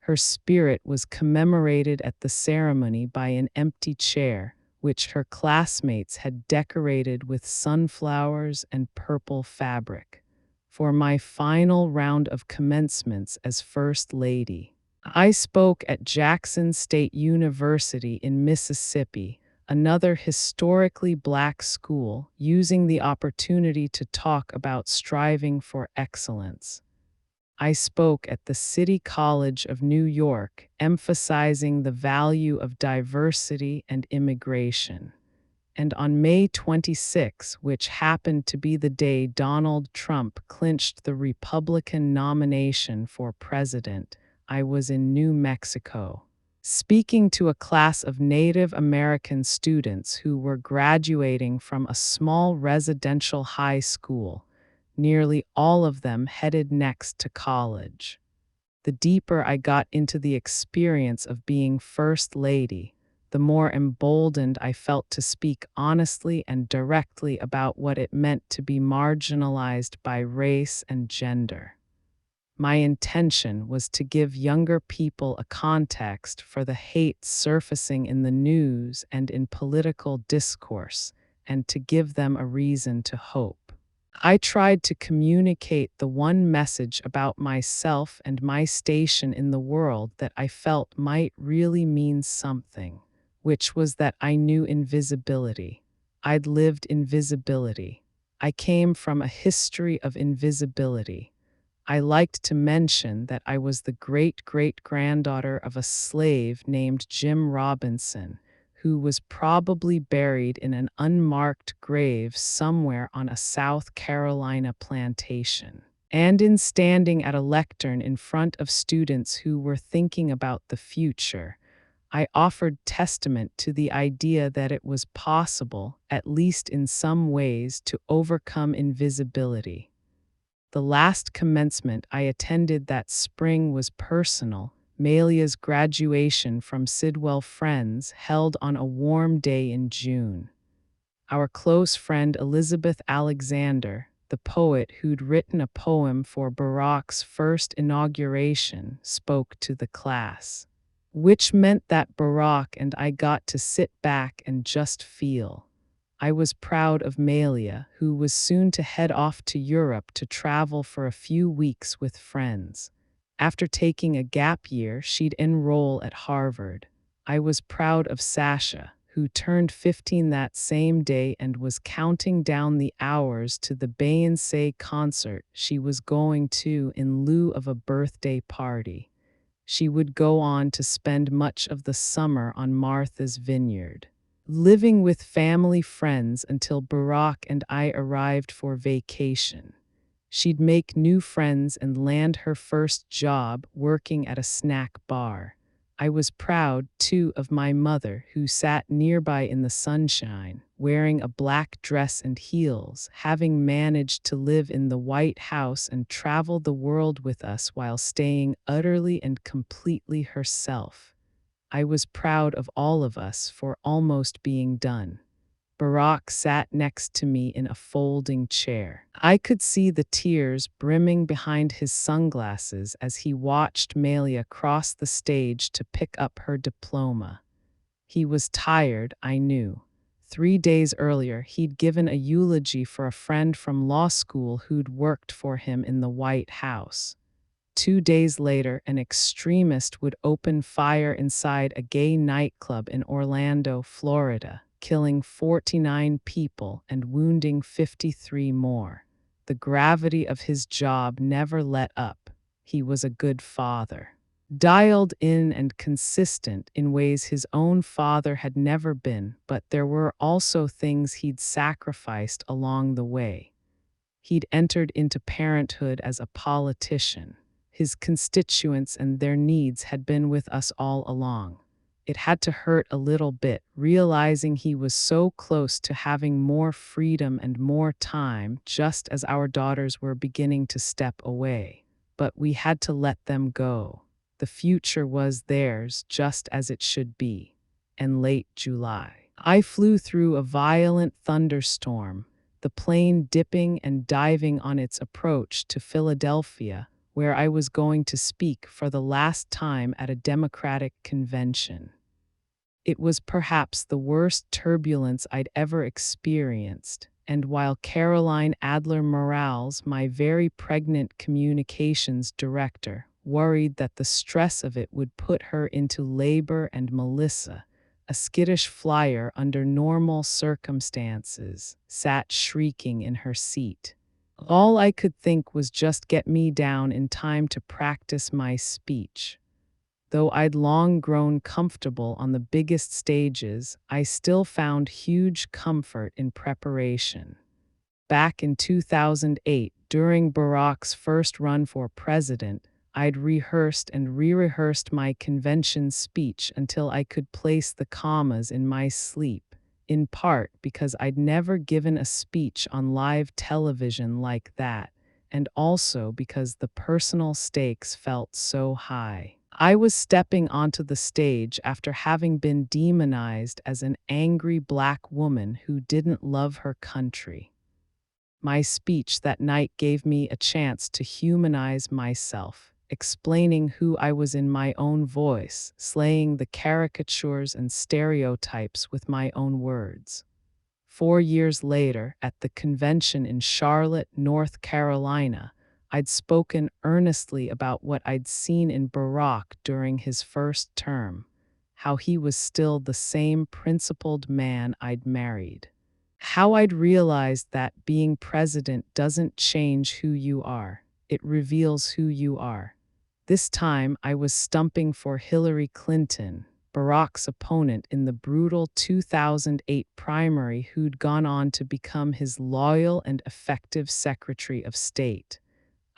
Speaker 1: Her spirit was commemorated at the ceremony by an empty chair, which her classmates had decorated with sunflowers and purple fabric. For my final round of commencements as First Lady, I spoke at Jackson State University in Mississippi, another historically Black school, using the opportunity to talk about striving for excellence. I spoke at the City College of New York, emphasizing the value of diversity and immigration. And on May 26, which happened to be the day Donald Trump clinched the Republican nomination for president, I was in New Mexico, speaking to a class of Native American students who were graduating from a small residential high school, nearly all of them headed next to college. The deeper I got into the experience of being First Lady, the more emboldened I felt to speak honestly and directly about what it meant to be marginalized by race and gender. My intention was to give younger people a context for the hate surfacing in the news and in political discourse, and to give them a reason to hope. I tried to communicate the one message about myself and my station in the world that I felt might really mean something, which was that I knew invisibility. I'd lived invisibility. I came from a history of invisibility. I liked to mention that I was the great-great-granddaughter of a slave named Jim Robinson, who was probably buried in an unmarked grave somewhere on a South Carolina plantation. And in standing at a lectern in front of students who were thinking about the future, I offered testament to the idea that it was possible, at least in some ways, to overcome invisibility. The last commencement I attended that spring was personal. Malia's graduation from Sidwell Friends held on a warm day in June. Our close friend Elizabeth Alexander, the poet who'd written a poem for Barack's first inauguration, spoke to the class, which meant that Barack and I got to sit back and just feel. I was proud of Malia, who was soon to head off to Europe to travel for a few weeks with friends. After taking a gap year, she'd enroll at Harvard. I was proud of Sasha, who turned 15 that same day and was counting down the hours to the Beyoncé concert she was going to in lieu of a birthday party. She would go on to spend much of the summer on Martha's Vineyard, living with family friends until Barack and I arrived for vacation. She'd make new friends and land her first job working at a snack bar. I was proud, too, of my mother, who sat nearby in the sunshine, wearing a black dress and heels, having managed to live in the White House and travel the world with us while staying utterly and completely herself. I was proud of all of us for almost being done. Barack sat next to me in a folding chair. I could see the tears brimming behind his sunglasses as he watched Malia cross the stage to pick up her diploma. He was tired, I knew. 3 days earlier, he'd given a eulogy for a friend from law school who'd worked for him in the White House. 2 days later, an extremist would open fire inside a gay nightclub in Orlando, Florida, killing 49 people and wounding 53 more. The gravity of his job never let up. He was a good father, dialed in and consistent in ways his own father had never been, but there were also things he'd sacrificed along the way. He'd entered into parenthood as a politician. His constituents and their needs had been with us all along. It had to hurt a little bit, realizing he was so close to having more freedom and more time, just as our daughters were beginning to step away. But we had to let them go. The future was theirs, just as it should be. And late July, I flew through a violent thunderstorm, the plane dipping and diving on its approach to Philadelphia, where I was going to speak for the last time at a Democratic convention. It was perhaps the worst turbulence I'd ever experienced, and while Caroline Adler Morales, my very pregnant communications director, worried that the stress of it would put her into labor, and Melissa, a skittish flyer under normal circumstances, sat shrieking in her seat. All I could think was just get me down in time to practice my speech. Though I'd long grown comfortable on the biggest stages, I still found huge comfort in preparation. Back in 2008, during Barack's first run for president, I'd rehearsed and re-rehearsed my convention speech until I could place the commas in my sleep, in part because I'd never given a speech on live television like that, and also because the personal stakes felt so high. I was stepping onto the stage after having been demonized as an angry black woman who didn't love her country. My speech that night gave me a chance to humanize myself, explaining who I was in my own voice, slaying the caricatures and stereotypes with my own words. 4 years later, at the convention in Charlotte, North Carolina, I'd spoken earnestly about what I'd seen in Barack during his first term, how he was still the same principled man I'd married. How I'd realized that being president doesn't change who you are, it reveals who you are. This time I was stumping for Hillary Clinton, Barack's opponent in the brutal 2008 primary, who'd gone on to become his loyal and effective Secretary of State.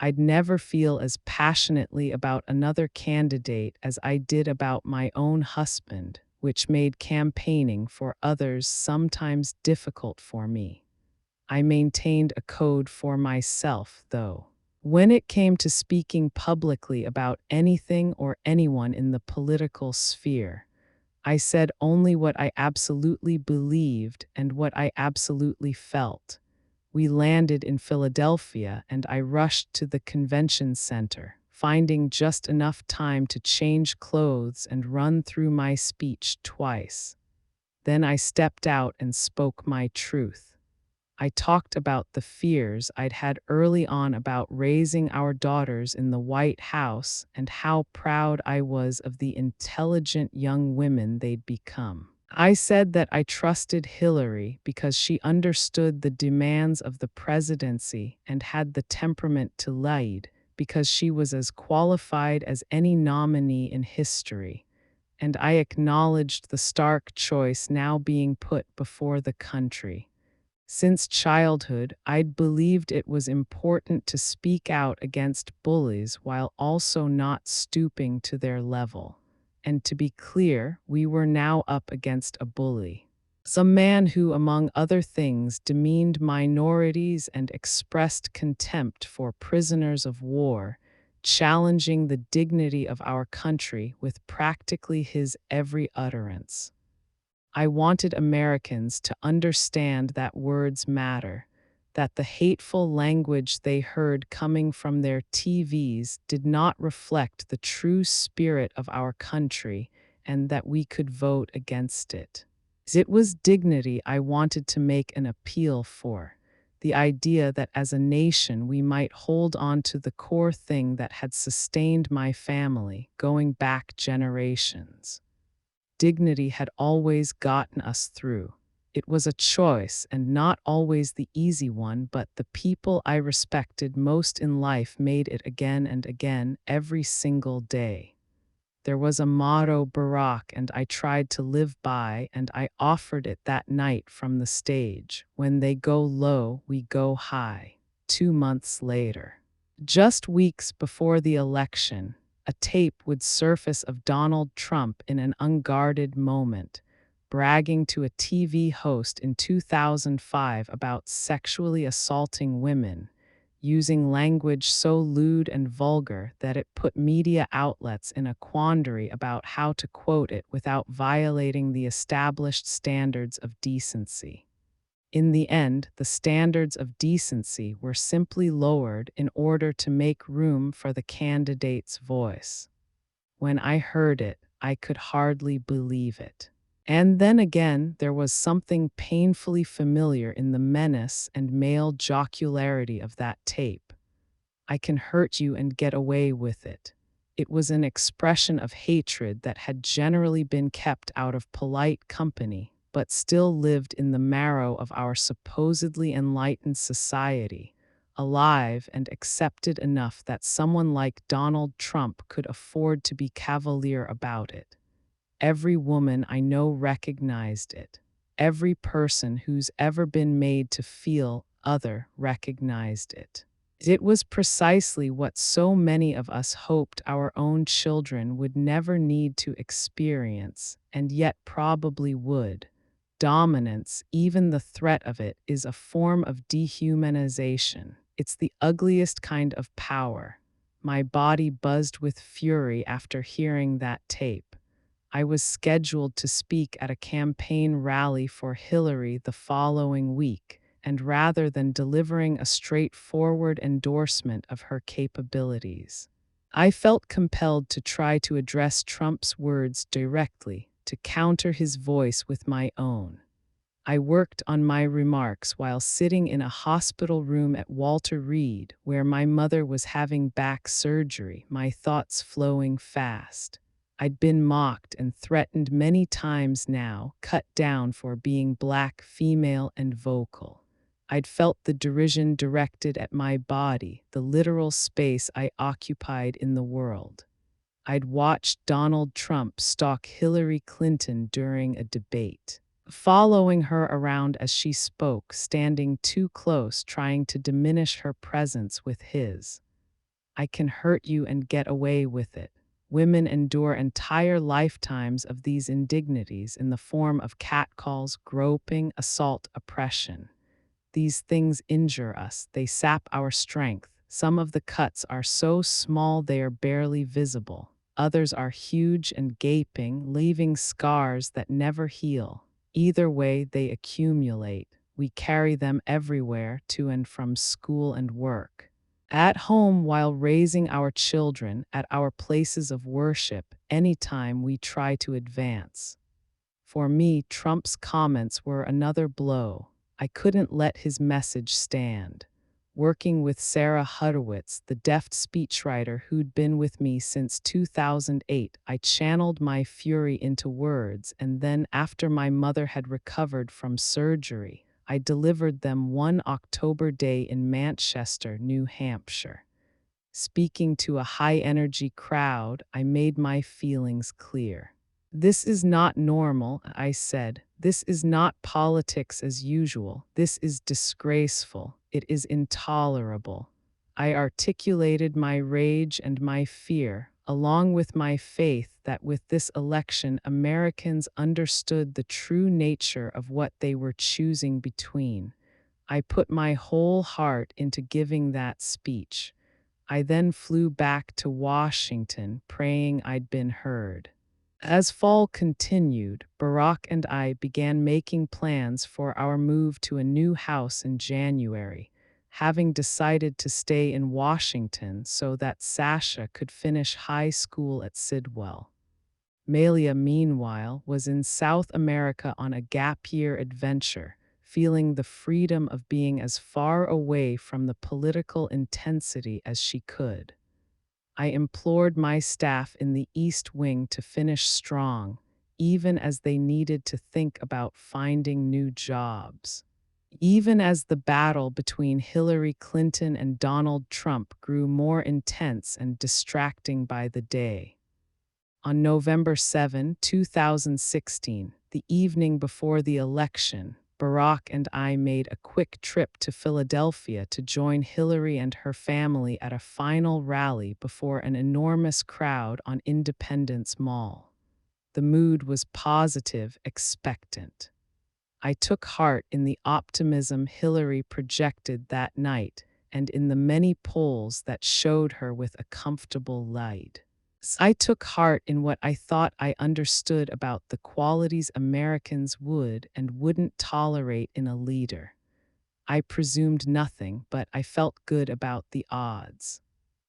Speaker 1: I'd never feel as passionately about another candidate as I did about my own husband, which made campaigning for others sometimes difficult for me. I maintained a code for myself, though. When it came to speaking publicly about anything or anyone in the political sphere, I said only what I absolutely believed and what I absolutely felt. We landed in Philadelphia and I rushed to the convention center, finding just enough time to change clothes and run through my speech twice. Then I stepped out and spoke my truth. I talked about the fears I'd had early on about raising our daughters in the White House and how proud I was of the intelligent young women they'd become. I said that I trusted Hillary because she understood the demands of the presidency and had the temperament to lead, because she was as qualified as any nominee in history. And I acknowledged the stark choice now being put before the country. Since childhood, I'd believed it was important to speak out against bullies while also not stooping to their level. And to be clear, we were now up against a bully. Some man who, among other things, demeaned minorities and expressed contempt for prisoners of war, challenging the dignity of our country with practically his every utterance. I wanted Americans to understand that words matter, that the hateful language they heard coming from their TVs did not reflect the true spirit of our country, and that we could vote against it. It was dignity I wanted to make an appeal for, the idea that as a nation we might hold on to the core thing that had sustained my family going back generations. Dignity had always gotten us through. It was a choice, and not always the easy one, but the people I respected most in life made it again and again, every single day. There was a motto, Barack, and I tried to live by, and I offered it that night from the stage. When they go low, we go high. 2 months later. Just weeks before the election, a tape would surface of Donald Trump in an unguarded moment, bragging to a TV host in 2005 about sexually assaulting women, using language so lewd and vulgar that it put media outlets in a quandary about how to quote it without violating the established standards of decency. In the end, the standards of decency were simply lowered in order to make room for the candidate's voice. When I heard it, I could hardly believe it. And then again, there was something painfully familiar in the menace and male jocularity of that tape. I can hurt you and get away with it. It was an expression of hatred that had generally been kept out of polite company, but still lived in the marrow of our supposedly enlightened society, alive and accepted enough that someone like Donald Trump could afford to be cavalier about it. Every woman I know recognized it. Every person who's ever been made to feel other recognized it. It was precisely what so many of us hoped our own children would never need to experience, and yet probably would. Dominance, even the threat of it, is a form of dehumanization. It's the ugliest kind of power. My body buzzed with fury after hearing that tape. I was scheduled to speak at a campaign rally for Hillary the following week, and rather than delivering a straightforward endorsement of her capabilities, I felt compelled to try to address Trump's words directly, to counter his voice with my own. I worked on my remarks while sitting in a hospital room at Walter Reed, where my mother was having back surgery, my thoughts flowing fast. I'd been mocked and threatened many times now, cut down for being black, female, and vocal. I'd felt the derision directed at my body, the literal space I occupied in the world. I'd watched Donald Trump stalk Hillary Clinton during a debate, following her around as she spoke, standing too close, trying to diminish her presence with his. I can hurt you and get away with it. Women endure entire lifetimes of these indignities in the form of catcalls, groping, assault, oppression. These things injure us, they sap our strength, Some of the cuts are so small they are barely visible. Others are huge and gaping, leaving scars that never heal. Either way, they accumulate. We carry them everywhere to and from school and work. At home, while raising our children, at our places of worship, anytime we try to advance. For me, Trump's comments were another blow. I couldn't let his message stand. Working with Sarah Hudowitz, the deft speechwriter who'd been with me since 2008, I channeled my fury into words, and then, after my mother had recovered from surgery, I delivered them one October day in Manchester, New Hampshire. Speaking to a high-energy crowd, I made my feelings clear. This is not normal, I said. This is not politics as usual. This is disgraceful. It is intolerable. I articulated my rage and my fear, along with my faith that with this election Americans understood the true nature of what they were choosing between. I put my whole heart into giving that speech. I then flew back to Washington, praying I'd been heard. As fall continued, Barack and I began making plans for our move to a new house in January, having decided to stay in Washington so that Sasha could finish high school at Sidwell. Malia, meanwhile, was in South America on a gap-year adventure, feeling the freedom of being as far away from the political intensity as she could. I implored my staff in the East Wing to finish strong, even as they needed to think about finding new jobs. Even as the battle between Hillary Clinton and Donald Trump grew more intense and distracting by the day. On November 7, 2016, the evening before the election, Barack and I made a quick trip to Philadelphia to join Hillary and her family at a final rally before an enormous crowd on Independence Mall. The mood was positive, expectant. I took heart in the optimism Hillary projected that night and in the many polls that showed her with a comfortable light. I took heart in what I thought I understood about the qualities Americans would and wouldn't tolerate in a leader. I presumed nothing, but I felt good about the odds.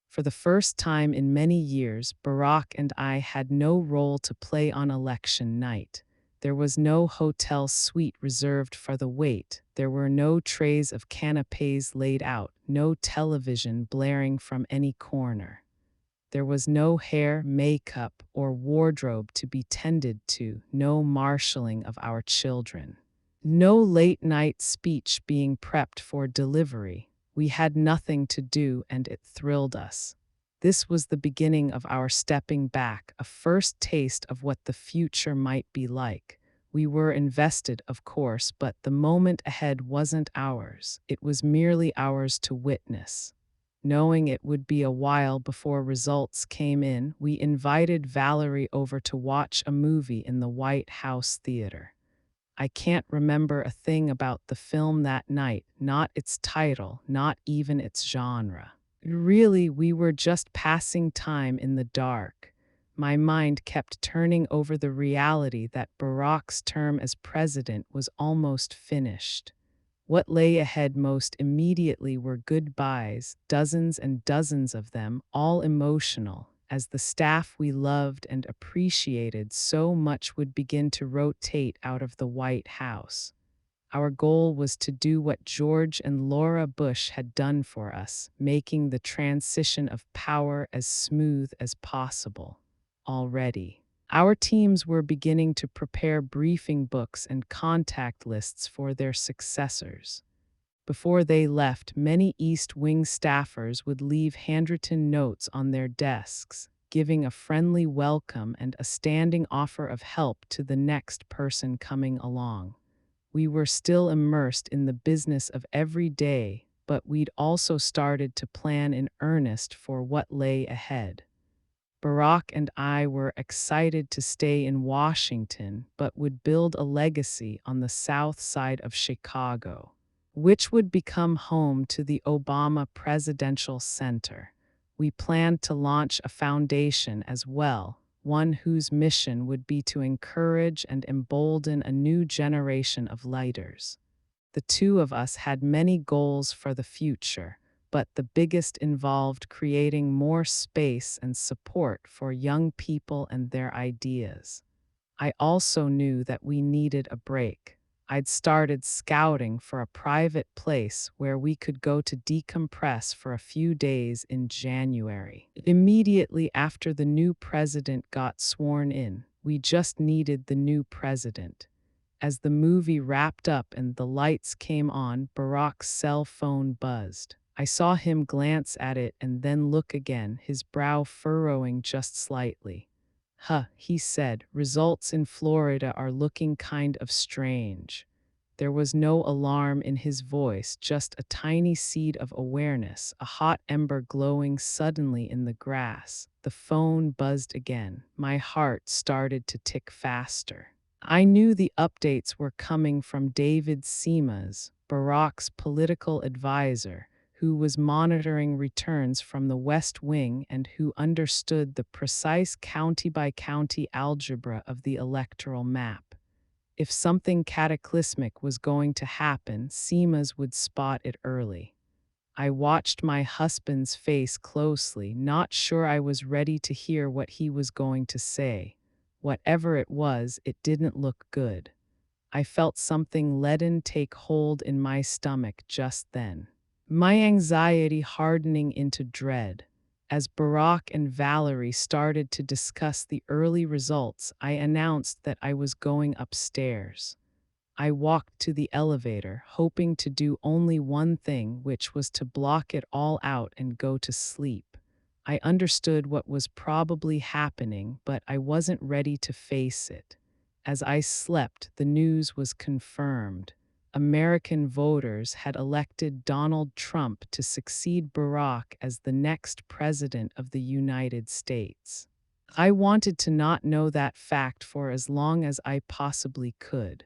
Speaker 1: For the first time in many years, Barack and I had no role to play on election night. There was no hotel suite reserved for the wait. There were no trays of canapés laid out, no television blaring from any corner. There was no hair, makeup, or wardrobe to be tended to, no marshaling of our children. No late-night speech being prepped for delivery. We had nothing to do, and it thrilled us. This was the beginning of our stepping back, a first taste of what the future might be like. We were invested, of course, but the moment ahead wasn't ours. It was merely ours to witness. Knowing it would be a while before results came in, we invited Valerie over to watch a movie in the White House Theater. I can't remember a thing about the film that night, not its title, not even its genre. Really, we were just passing time in the dark. My mind kept turning over the reality that Barack's term as president was almost finished. What lay ahead most immediately were goodbyes, dozens and dozens of them, all emotional, as the staff we loved and appreciated so much would begin to rotate out of the White House. Our goal was to do what George and Laura Bush had done for us, making the transition of power as smooth as possible. Already, our teams were beginning to prepare briefing books and contact lists for their successors. Before they left, many East Wing staffers would leave handwritten notes on their desks, giving a friendly welcome and a standing offer of help to the next person coming along. We were still immersed in the business of every day, but we'd also started to plan in earnest for what lay ahead. Barack and I were excited to stay in Washington, but would build a legacy on the south side of Chicago. which would become home to the Obama Presidential Center. We planned to launch a foundation as well, one whose mission would be to encourage and embolden a new generation of leaders. The two of us had many goals for the future, but the biggest involved creating more space and support for young people and their ideas. I also knew that we needed a break. I'd started scouting for a private place where we could go to decompress for a few days in January. Immediately after the new president got sworn in, we just needed the new president. As the movie wrapped up and the lights came on, Barack's cell phone buzzed. I saw him glance at it and then look again, his brow furrowing just slightly. Huh, he said, results in Florida are looking kind of strange. There was no alarm in his voice, just a tiny seed of awareness, a hot ember glowing suddenly in the grass. The phone buzzed again. My heart started to tick faster. I knew the updates were coming from David Seamas, Barack's political advisor, who was monitoring returns from the West Wing and who understood the precise county-by-county algebra of the electoral map. If something cataclysmic was going to happen, Seamas would spot it early. I watched my husband's face closely, not sure I was ready to hear what he was going to say. Whatever it was, it didn't look good. I felt something leaden take hold in my stomach just then. My anxiety hardening into dread. As Barack and Valerie started to discuss the early results, I announced that I was going upstairs. I walked to the elevator, hoping to do only one thing, which was to block it all out and go to sleep. I understood what was probably happening, but I wasn't ready to face it. As I slept, the news was confirmed. American voters had elected Donald Trump to succeed Barack as the next president of the United States. I wanted to not know that fact for as long as I possibly could.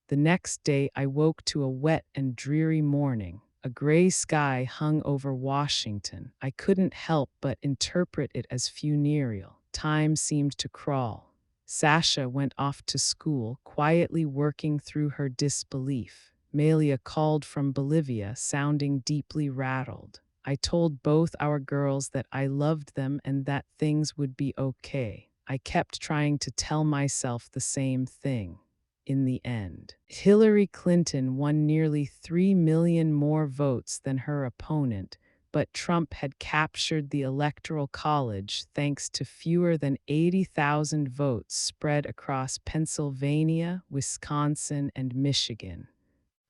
Speaker 1: The next day, I woke to a wet and dreary morning. A gray sky hung over Washington. I couldn't help but interpret it as funereal. Time seemed to crawl. Sasha went off to school, quietly working through her disbelief. Melia called from Bolivia, sounding deeply rattled. I told both our girls that I loved them and that things would be okay. I kept trying to tell myself the same thing. In the end, Hillary Clinton won nearly 3 million more votes than her opponent, but Trump had captured the Electoral College thanks to fewer than 80,000 votes spread across Pennsylvania, Wisconsin, and Michigan.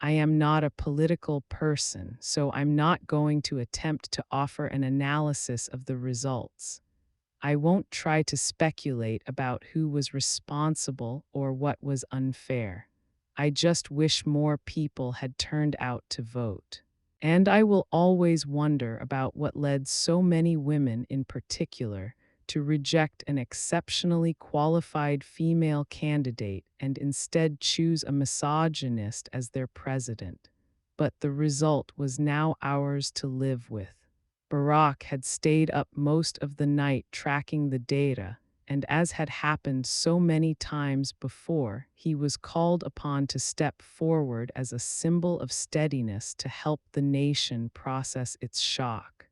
Speaker 1: I am not a political person, so I'm not going to attempt to offer an analysis of the results. I won't try to speculate about who was responsible or what was unfair. I just wish more people had turned out to vote. And I will always wonder about what led so many women in particular to reject an exceptionally qualified female candidate and instead choose a misogynist as their president. But the result was now ours to live with. Barack had stayed up most of the night tracking the data, and as had happened so many times before, he was called upon to step forward as a symbol of steadiness to help the nation process its shock.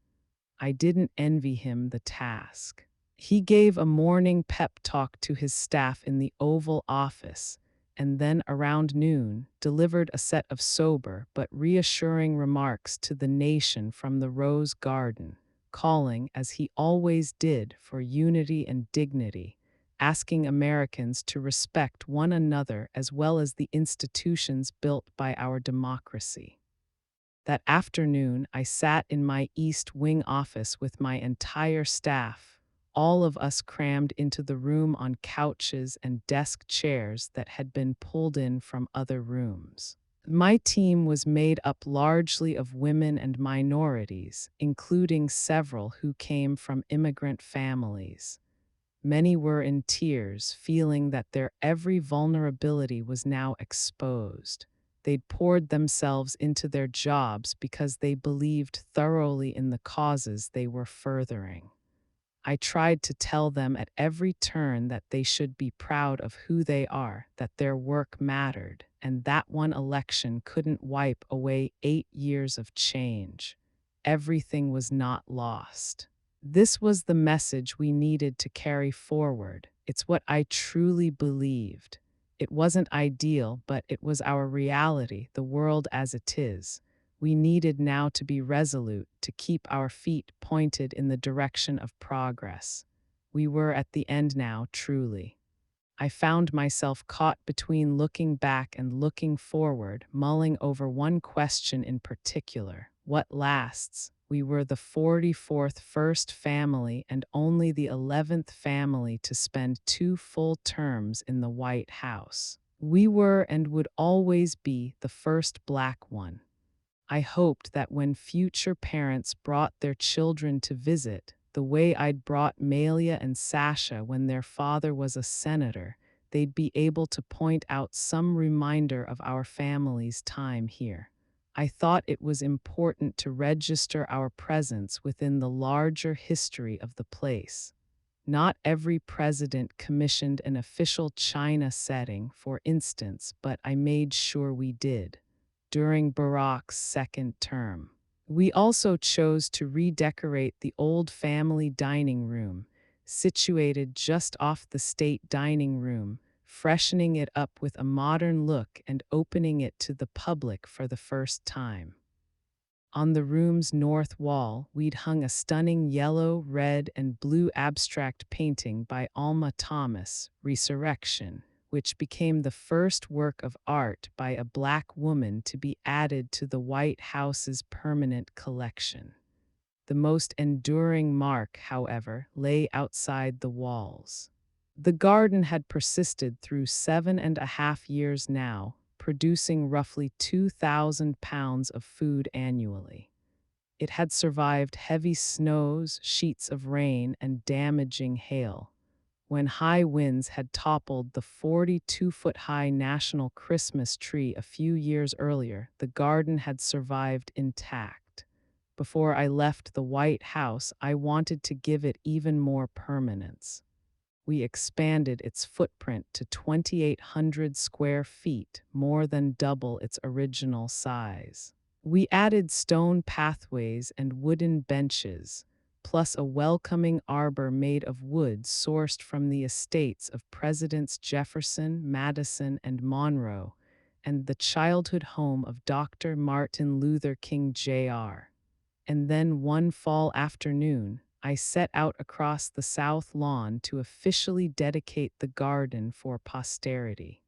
Speaker 1: I didn't envy him the task. He gave a morning pep talk to his staff in the Oval Office, and then around noon delivered a set of sober but reassuring remarks to the nation from the Rose Garden, calling, as he always did, for unity and dignity, asking Americans to respect one another as well as the institutions built by our democracy. That afternoon, I sat in my East Wing office with my entire staff, all of us crammed into the room on couches and desk chairs that had been pulled in from other rooms. My team was made up largely of women and minorities, including several who came from immigrant families. Many were in tears, feeling that their every vulnerability was now exposed. They'd poured themselves into their jobs because they believed thoroughly in the causes they were furthering. I tried to tell them at every turn that they should be proud of who they are, that their work mattered, and that one election couldn't wipe away 8 years of change. Everything was not lost. This was the message we needed to carry forward. It's what I truly believed. It wasn't ideal, but it was our reality, the world as it is. We needed now to be resolute, to keep our feet pointed in the direction of progress. We were at the end now, truly. I found myself caught between looking back and looking forward, mulling over one question in particular. What lasts? We were the 44th first family and only the 11th family to spend 2 full terms in the White House. We were and would always be the first Black one. I hoped that when future parents brought their children to visit, the way I'd brought Malia and Sasha when their father was a senator, they'd be able to point out some reminder of our family's time here. I thought it was important to register our presence within the larger history of the place. Not every president commissioned an official China setting, for instance, but I made sure we did during Barack's second term. We also chose to redecorate the old family dining room, situated just off the state dining room, freshening it up with a modern look and opening it to the public for the first time. On the room's north wall, we'd hung a stunning yellow, red, and blue abstract painting by Alma Thomas, Resurrection, which became the first work of art by a Black woman to be added to the White House's permanent collection. The most enduring mark, however, lay outside the walls. The garden had persisted through 7.5 years now, producing roughly 2,000 pounds of food annually. It had survived heavy snows, sheets of rain, and damaging hail. When high winds had toppled the 42-foot-high national Christmas tree a few years earlier, the garden had survived intact. Before I left the White House, I wanted to give it even more permanence. We expanded its footprint to 2,800 square feet, more than double its original size. We added stone pathways and wooden benches, plus a welcoming arbor made of wood sourced from the estates of Presidents Jefferson, Madison, and Monroe, and the childhood home of Dr. Martin Luther King Jr. And then one fall afternoon, I set out across the south lawn to officially dedicate the garden for posterity.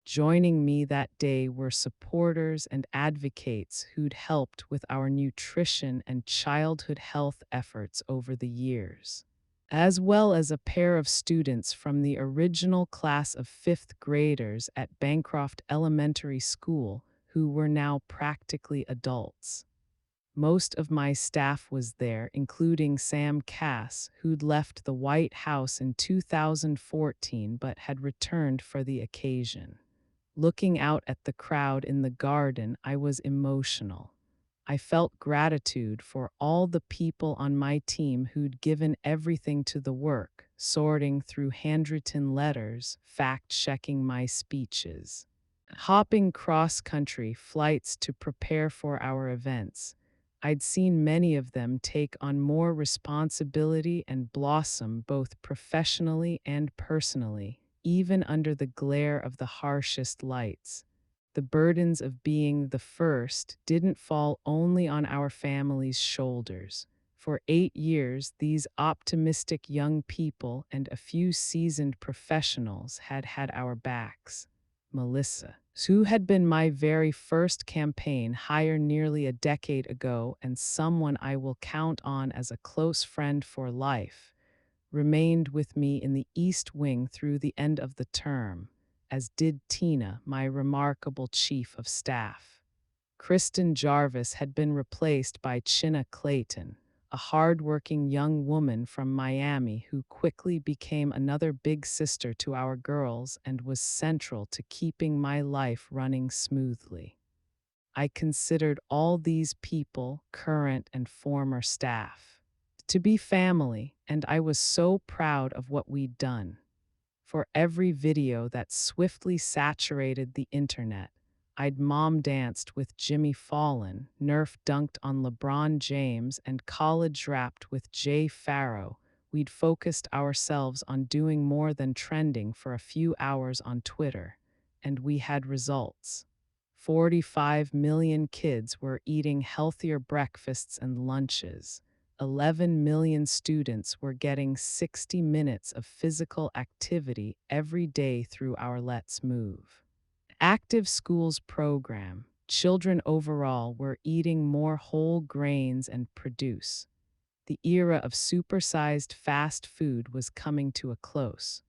Speaker 1: Joining me that day were supporters and advocates who'd helped with our nutrition and childhood health efforts over the years, as well as a pair of students from the original class of 5th graders at Bancroft Elementary School who were now practically adults. Most of my staff was there, including Sam Cass, who'd left the White House in 2014 but had returned for the occasion. Looking out at the crowd in the garden, I was emotional. I felt gratitude for all the people on my team who'd given everything to the work, sorting through handwritten letters, fact-checking my speeches, hopping cross-country flights to prepare for our events. I'd seen many of them take on more responsibility and blossom both professionally and personally, even under the glare of the harshest lights. The burdens of being the first didn't fall only on our family's shoulders. For 8 years, these optimistic young people and a few seasoned professionals had had our backs. Melissa, who had been my very first campaign hire nearly a decade ago and someone I will count on as a close friend for life, remained with me in the East Wing through the end of the term, as did Tina, my remarkable chief of staff. Kristen Jarvis had been replaced by Chinna Clayton, a hardworking young woman from Miami who quickly became another big sister to our girls and was central to keeping my life running smoothly. I considered all these people, current and former staff, to be family, and I was so proud of what we'd done. For every video that swiftly saturated the internet, I'd mom danced with Jimmy Fallon, Nerf dunked on LeBron James, and college rapped with Jay Farrow. We'd focused ourselves on doing more than trending for a few hours on Twitter, and we had results. 45 million kids were eating healthier breakfasts and lunches. 11 million students were getting 60 minutes of physical activity every day through our Let's Move Active Schools program. Children overall were eating more whole grains and produce. The era of supersized fast food was coming to a close.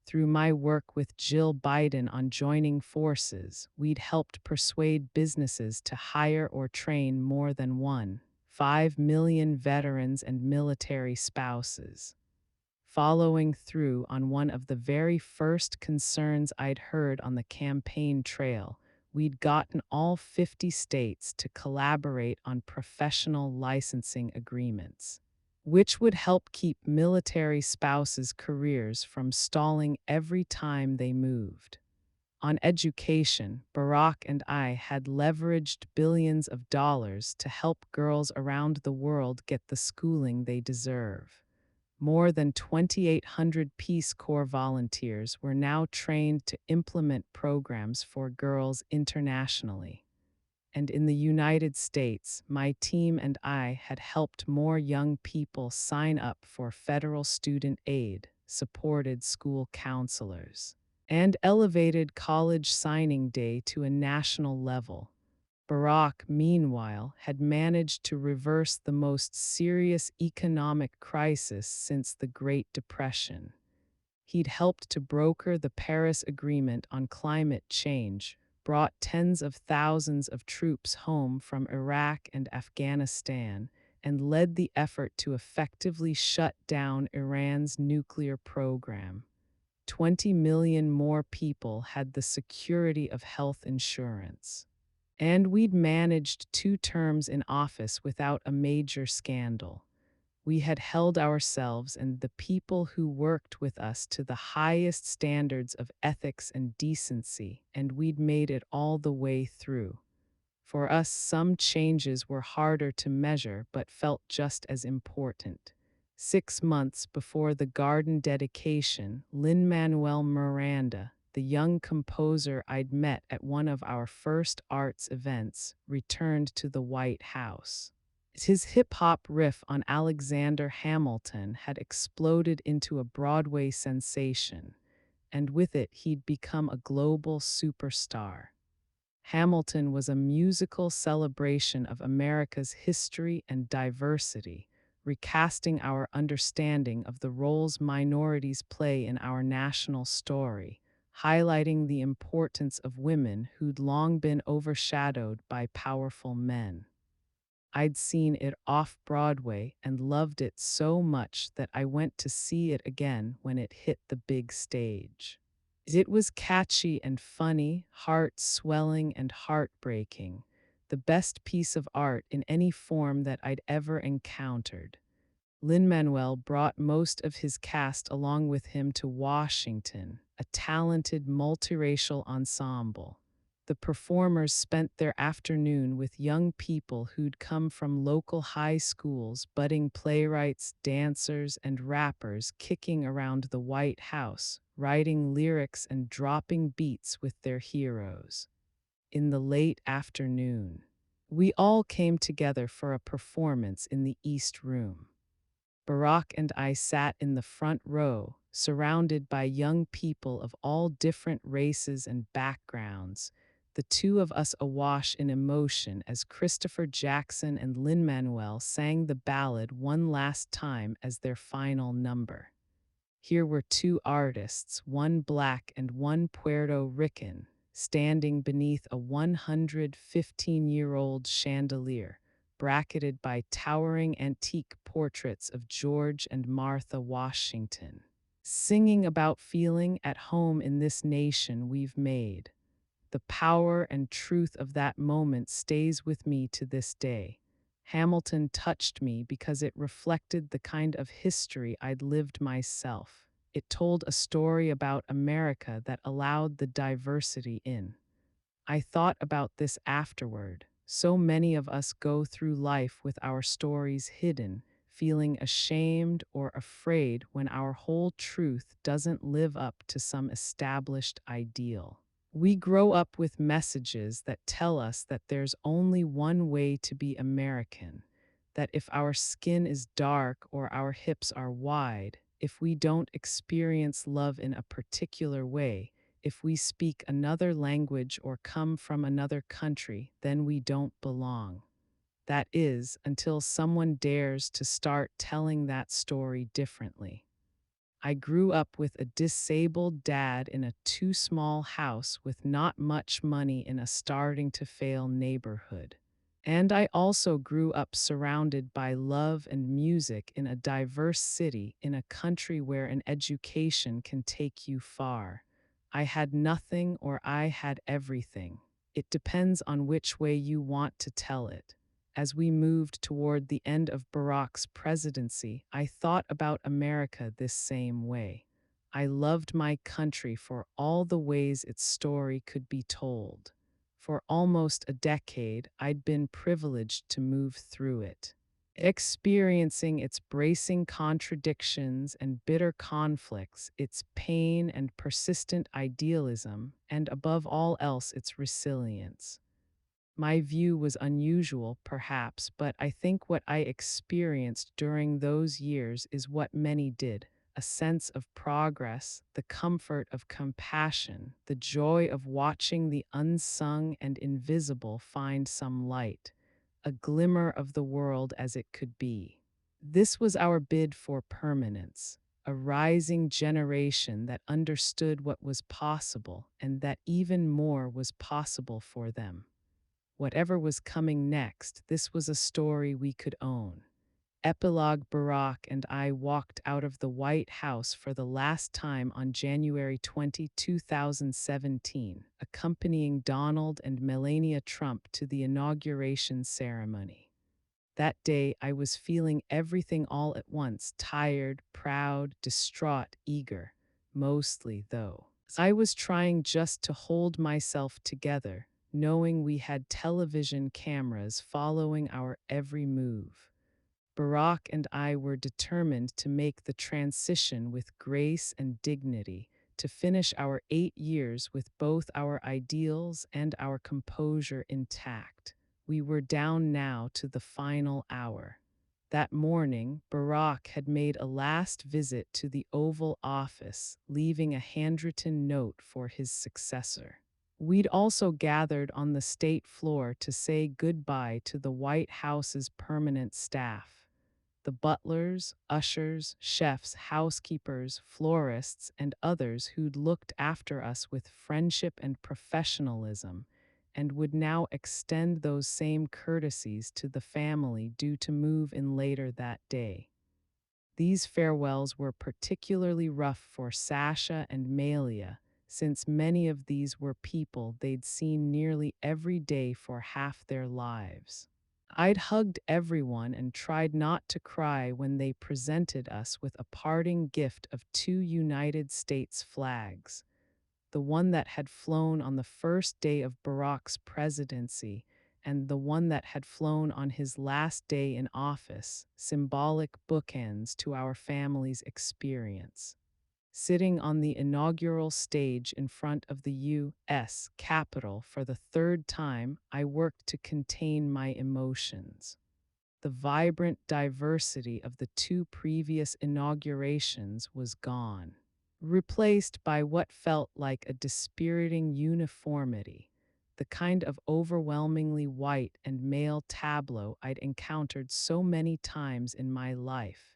Speaker 1: Through my work with Jill Biden on joining forces, we'd helped persuade businesses to hire or train more than 5 million veterans and military spouses. Following through on one of the very first concerns I'd heard on the campaign trail, we'd gotten all 50 states to collaborate on professional licensing agreements, which would help keep military spouses' careers from stalling every time they moved. On education, Barack and I had leveraged billions of dollars to help girls around the world get the schooling they deserve. More than 2,800 Peace Corps volunteers were now trained to implement programs for girls internationally. And in the United States, my team and I had helped more young people sign up for federal student aid, supported school counselors, and elevated college signing day to a national level. Barack, meanwhile, had managed to reverse the most serious economic crisis since the Great Depression. He'd helped to broker the Paris Agreement on climate change, brought tens of thousands of troops home from Iraq and Afghanistan, and led the effort to effectively shut down Iran's nuclear program. 20 million more people had the security of health insurance. And we'd managed 2 terms in office without a major scandal. We had held ourselves and the people who worked with us to the highest standards of ethics and decency, and we'd made it all the way through. For us, some changes were harder to measure but felt just as important. 6 months before the garden dedication, Lin-Manuel Miranda, the young composer I'd met at one of our first arts events, returned to the White House. His hip-hop riff on Alexander Hamilton had exploded into a Broadway sensation, and with it he'd become a global superstar. Hamilton was a musical celebration of America's history and diversity, recasting our understanding of the roles minorities play in our national story, highlighting the importance of women who'd long been overshadowed by powerful men. I'd seen it off Broadway and loved it so much that I went to see it again when it hit the big stage. It was catchy and funny, heart-swelling and heartbreaking, the best piece of art in any form that I'd ever encountered. Lin-Manuel brought most of his cast along with him to Washington, a talented multiracial ensemble. The performers spent their afternoon with young people who'd come from local high schools, budding playwrights, dancers, and rappers kicking around the White House, writing lyrics and dropping beats with their heroes. In the late afternoon, we all came together for a performance in the East Room. Barack and I sat in the front row, surrounded by young people of all different races and backgrounds, the two of us awash in emotion as Christopher Jackson and Lin-Manuel sang the ballad one last time as their final number. Here were 2 artists, one black and one Puerto Rican, standing beneath a 115-year-old chandelier, bracketed by towering antique portraits of George and Martha Washington, singing about feeling at home in this nation we've made. The power and truth of that moment stays with me to this day. Hamilton touched me because it reflected the kind of history I'd lived myself. It told a story about America that allowed the diversity in. I thought about this afterward. So many of us go through life with our stories hidden, feeling ashamed or afraid when our whole truth doesn't live up to some established ideal. We grow up with messages that tell us that there's only one way to be American, that if our skin is dark or our hips are wide, if we don't experience love in a particular way, if we speak another language or come from another country, then we don't belong. That is, until someone dares to start telling that story differently. I grew up with a disabled dad in a too small house with not much money in a starting to fail neighborhood. And I also grew up surrounded by love and music in a diverse city in a country where an education can take you far. I had nothing or I had everything. It depends on which way you want to tell it. As we moved toward the end of Barack's presidency, I thought about America this same way. I loved my country for all the ways its story could be told. For almost a decade, I'd been privileged to move through it, experiencing its bracing contradictions and bitter conflicts, its pain and persistent idealism, and above all else, its resilience. My view was unusual, perhaps, but I think what I experienced during those years is what many did: a sense of progress, the comfort of compassion, the joy of watching the unsung and invisible find some light, a glimmer of the world as it could be. This was our bid for permanence, a rising generation that understood what was possible and that even more was possible for them. Whatever was coming next, this was a story we could own. Epilogue: Barack and I walked out of the White House for the last time on January 20, 2017, accompanying Donald and Melania Trump to the inauguration ceremony. That day, I was feeling everything all at once: tired, proud, distraught, eager. Mostly, though, I was trying just to hold myself together, knowing we had television cameras following our every move. Barack and I were determined to make the transition with grace and dignity, to finish our 8 years with both our ideals and our composure intact. We were down now to the final hour. That morning, Barack had made a last visit to the Oval Office, leaving a handwritten note for his successor. We'd also gathered on the state floor to say goodbye to the White House's permanent staff. The butlers, ushers, chefs, housekeepers, florists, and others who'd looked after us with friendship and professionalism, and would now extend those same courtesies to the family due to move in later that day. These farewells were particularly rough for Sasha and Malia, since many of these were people they'd seen nearly every day for half their lives. I'd hugged everyone and tried not to cry when they presented us with a parting gift of two United States flags, the one that had flown on the first day of Barack's presidency and the one that had flown on his last day in office, symbolic bookends to our family's experience. Sitting on the inaugural stage in front of the U.S. Capitol for the third time, I worked to contain my emotions. The vibrant diversity of the two previous inaugurations was gone, replaced by what felt like a dispiriting uniformity, the kind of overwhelmingly white and male tableau I'd encountered so many times in my life,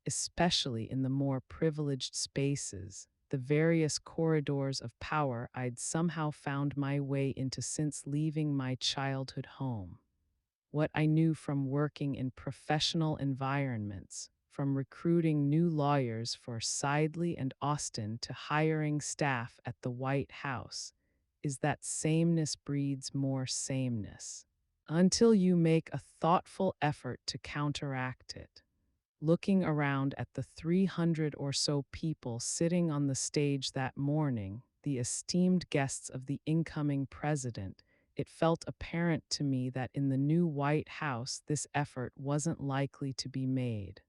Speaker 1: especially in the more privileged spaces, the various corridors of power I'd somehow found my way into since leaving my childhood home. what I knew from working in professional environments, from recruiting new lawyers for Sidley and Austin to hiring staff at the White House, is that sameness breeds more sameness until you make a thoughtful effort to counteract it. Looking around at the 300 or so people sitting on the stage that morning, the esteemed guests of the incoming president, it felt apparent to me that in the new White House this effort wasn't likely to be made.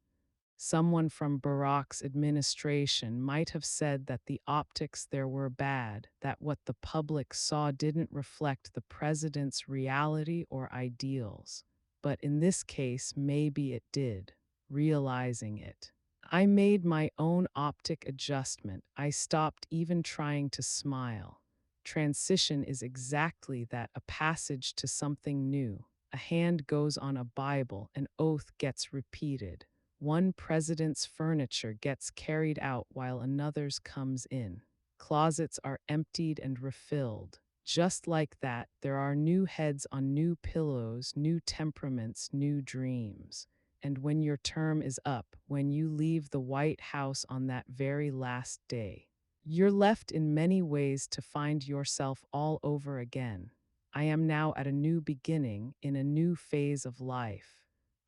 Speaker 1: Someone from Barack's administration might have said that the optics there were bad, that what the public saw didn't reflect the president's reality or ideals. But in this case, maybe it did. Realizing it, I made my own optic adjustment. I stopped even trying to smile. Transition is exactly that, a passage to something new. A hand goes on a Bible, an oath gets repeated. One president's furniture gets carried out while another's comes in. Closets are emptied and refilled. Just like that, there are new heads on new pillows, new temperaments, new dreams. And when your term is up, when you leave the White House on that very last day, you're left in many ways to find yourself all over again. I am now at a new beginning, in a new phase of life.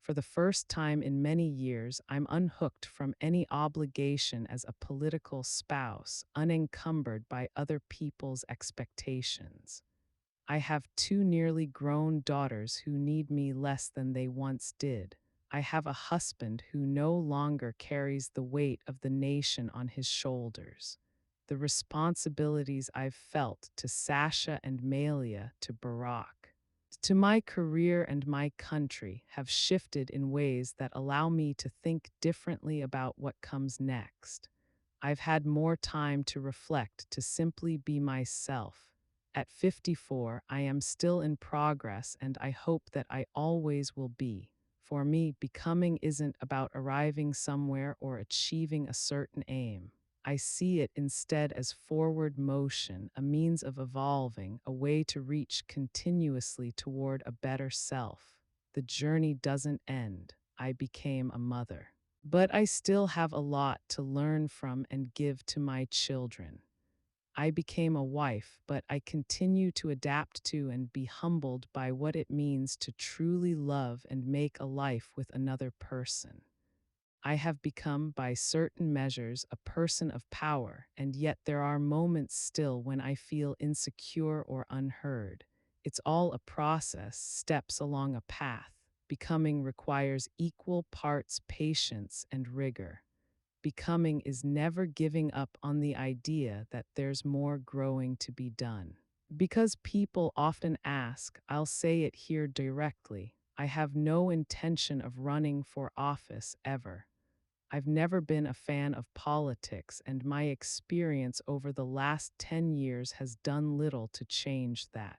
Speaker 1: For the first time in many years, I'm unhooked from any obligation as a political spouse, unencumbered by other people's expectations. I have two nearly grown daughters who need me less than they once did. I have a husband who no longer carries the weight of the nation on his shoulders. The responsibilities I've felt to Sasha and Malia, to Barack, to my career and my country have shifted in ways that allow me to think differently about what comes next. I've had more time to reflect, to simply be myself. At 54, I am still in progress, and I hope that I always will be. For me, becoming isn't about arriving somewhere or achieving a certain aim. I see it instead as forward motion, a means of evolving, a way to reach continuously toward a better self. The journey doesn't end. I became a mother. But I still have a lot to learn from and give to my children. I became a wife, but I continue to adapt to and be humbled by what it means to truly love and make a life with another person. I have become, by certain measures, a person of power, and yet there are moments still when I feel insecure or unheard. It's all a process, steps along a path. Becoming requires equal parts patience and rigor. Becoming is never giving up on the idea that there's more growing to be done. Because people often ask, I'll say it here directly. I have no intention of running for office ever. I've never been a fan of politics, and my experience over the last 10 years has done little to change that.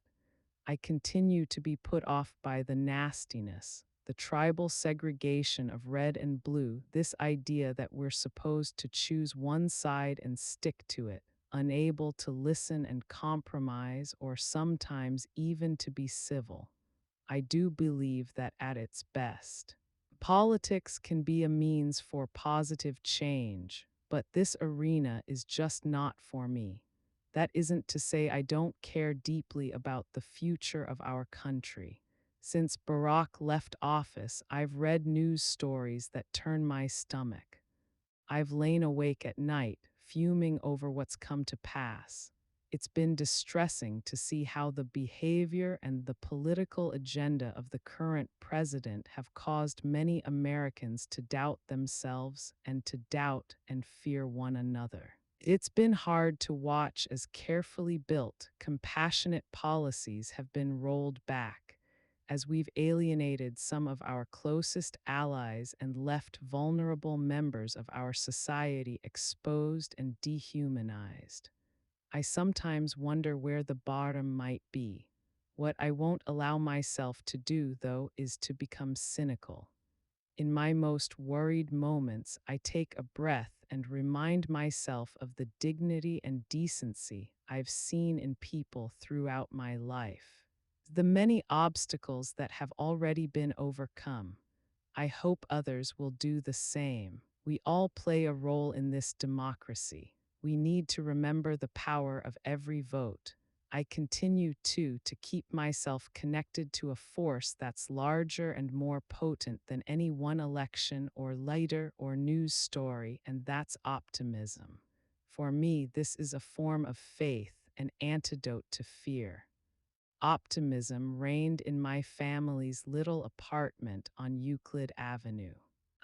Speaker 1: I continue to be put off by the nastiness, the tribal segregation of red and blue, this idea that we're supposed to choose one side and stick to it, unable to listen and compromise or sometimes even to be civil. I do believe that at its best, politics can be a means for positive change, but this arena is just not for me. That isn't to say I don't care deeply about the future of our country. Since Barack left office, I've read news stories that turn my stomach. I've lain awake at night, fuming over what's come to pass. It's been distressing to see how the behavior and the political agenda of the current president have caused many Americans to doubt themselves and to doubt and fear one another. It's been hard to watch as carefully built, compassionate policies have been rolled back, as we've alienated some of our closest allies and left vulnerable members of our society exposed and dehumanized. I sometimes wonder where the bottom might be. What I won't allow myself to do, though, is to become cynical. In my most worried moments, I take a breath and remind myself of the dignity and decency I've seen in people throughout my life. The many obstacles that have already been overcome. I hope others will do the same. We all play a role in this democracy. We need to remember the power of every vote. I continue, too, to keep myself connected to a force that's larger and more potent than any one election or leader or news story, and that's optimism. For me, this is a form of faith, an antidote to fear. Optimism reigned in my family's little apartment on Euclid Avenue.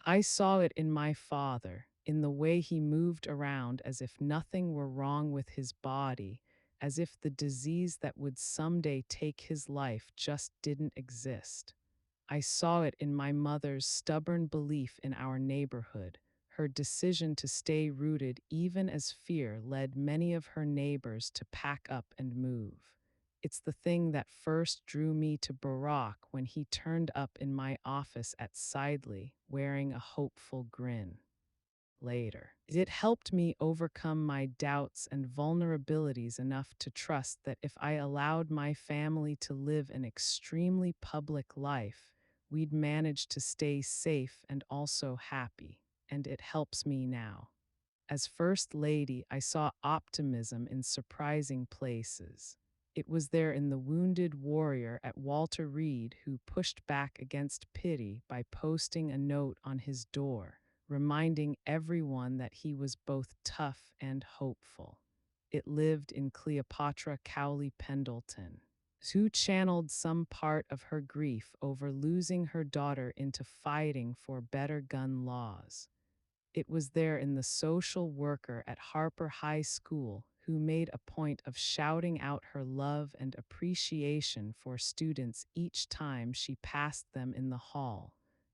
Speaker 1: I saw it in my father, in the way he moved around as if nothing were wrong with his body, as if the disease that would someday take his life just didn't exist. I saw it in my mother's stubborn belief in our neighborhood, her decision to stay rooted even as fear led many of her neighbors to pack up and move. It's the thing that first drew me to Barack when he turned up in my office at Sidley wearing a hopeful grin. Later, it helped me overcome my doubts and vulnerabilities enough to trust that if I allowed my family to live an extremely public life, we'd manage to stay safe and also happy. And it helps me now. As First Lady, I saw optimism in surprising places. It was there in the wounded warrior at Walter Reed who pushed back against pity by posting a note on his door, reminding everyone that he was both tough and hopeful. It lived in Cleopatra Cowley Pendleton, who channeled some part of her grief over losing her daughter into fighting for better gun laws. It was there in the social worker at Harper High School who made a point of shouting out her love and appreciation for students each time she passed them in the hall.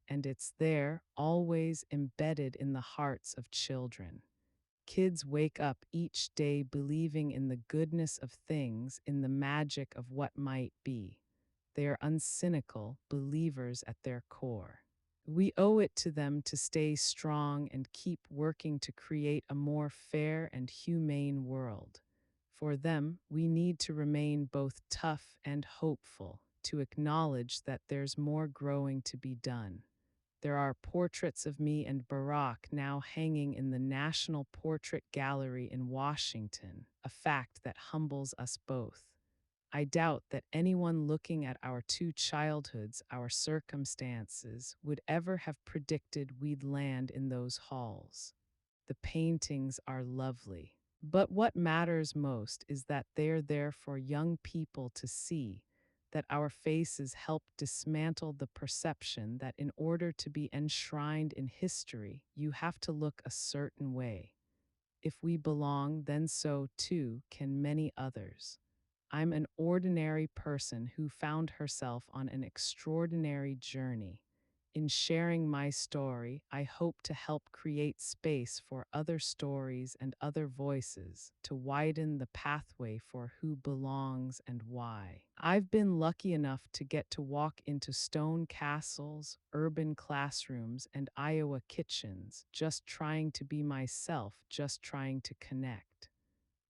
Speaker 1: And it's there, always embedded in the hearts of children. Kids wake up each day believing in the goodness of things, in the magic of what might be. They are uncynical believers at their core. We owe it to them to stay strong and keep working to create a more fair and humane world. For them, we need to remain both tough and hopeful, to acknowledge that there's more growing to be done. There are portraits of me and Barack now hanging in the National Portrait Gallery in Washington, a fact that humbles us both. I doubt that anyone looking at our two childhoods, our circumstances, would ever have predicted we'd land in those halls. The paintings are lovely. But what matters most is that they're there for young people to see, that our faces help dismantle the perception that in order to be enshrined in history, you have to look a certain way. If we belong, then so too can many others. I'm an ordinary person who found herself on an extraordinary journey. In sharing my story, I hope to help create space for other stories and other voices to widen the pathway for who belongs and why. I've been lucky enough to get to walk into stone castles, urban classrooms, and Iowa kitchens, just trying to be myself, just trying to connect.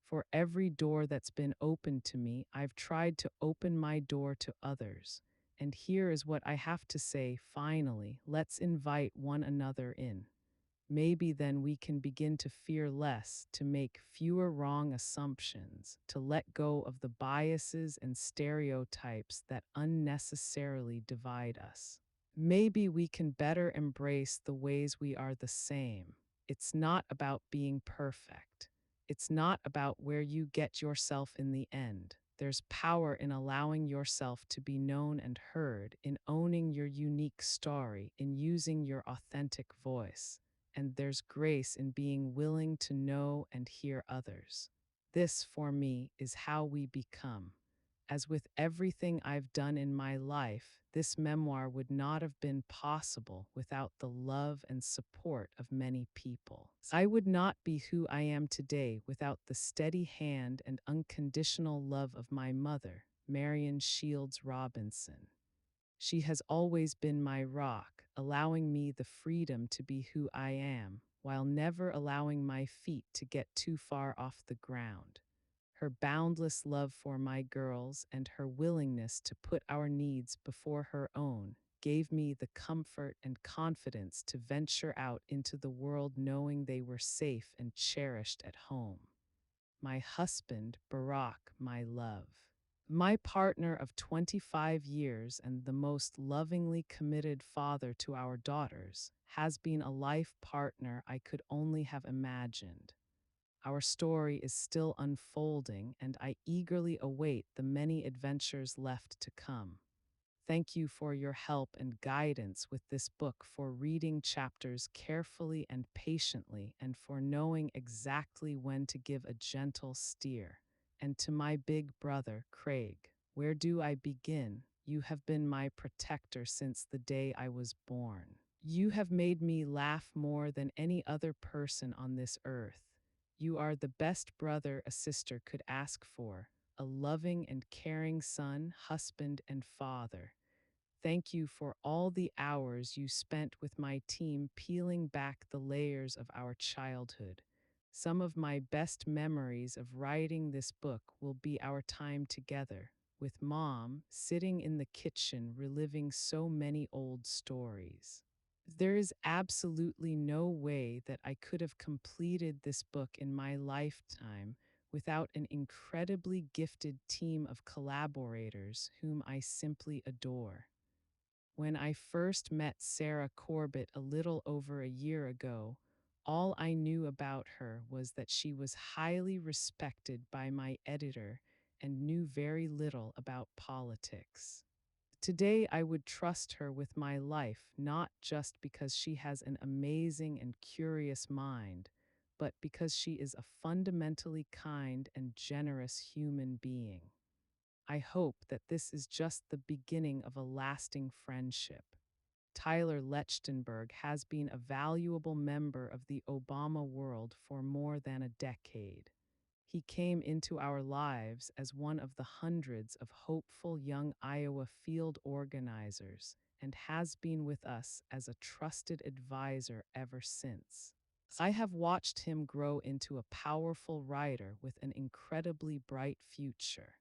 Speaker 1: For every door that's been opened to me, I've tried to open my door to others. And here is what I have to say finally: let's invite one another in. Maybe then we can begin to fear less, to make fewer wrong assumptions, to let go of the biases and stereotypes that unnecessarily divide us. Maybe we can better embrace the ways we are the same. It's not about being perfect. It's not about where you get yourself in the end. There's power in allowing yourself to be known and heard, in owning your unique story, in using your authentic voice. And there's grace in being willing to know and hear others. This, for me, is how we become. As with everything I've done in my life, this memoir would not have been possible without the love and support of many people. I would not be who I am today without the steady hand and unconditional love of my mother, Marion Shields Robinson. She has always been my rock, allowing me the freedom to be who I am, while never allowing my feet to get too far off the ground. Her boundless love for my girls and her willingness to put our needs before her own gave me the comfort and confidence to venture out into the world knowing they were safe and cherished at home. My husband, Barack, my love. My partner of 25 years and the most lovingly committed father to our daughters, has been a life partner I could only have imagined. Our story is still unfolding, and I eagerly await the many adventures left to come. Thank you for your help and guidance with this book, for reading chapters carefully and patiently, and for knowing exactly when to give a gentle steer. And to my big brother, Craig, where do I begin? You have been my protector since the day I was born. You have made me laugh more than any other person on this earth. You are the best brother a sister could ask for, a loving and caring son, husband, and father. Thank you for all the hours you spent with my team peeling back the layers of our childhood. Some of my best memories of writing this book will be our time together, with Mom sitting in the kitchen reliving so many old stories. There is absolutely no way that I could have completed this book in my lifetime without an incredibly gifted team of collaborators whom I simply adore. When I first met Sarah Corbett a little over a year ago, all I knew about her was that she was highly respected by my editor and knew very little about politics. Today, I would trust her with my life, not just because she has an amazing and curious mind, but because she is a fundamentally kind and generous human being. I hope that this is just the beginning of a lasting friendship. Tyler Lechtenberg has been a valuable member of the Obama world for more than a decade. He came into our lives as one of the hundreds of hopeful young Iowa field organizers and has been with us as a trusted advisor ever since. I have watched him grow into a powerful writer with an incredibly bright future.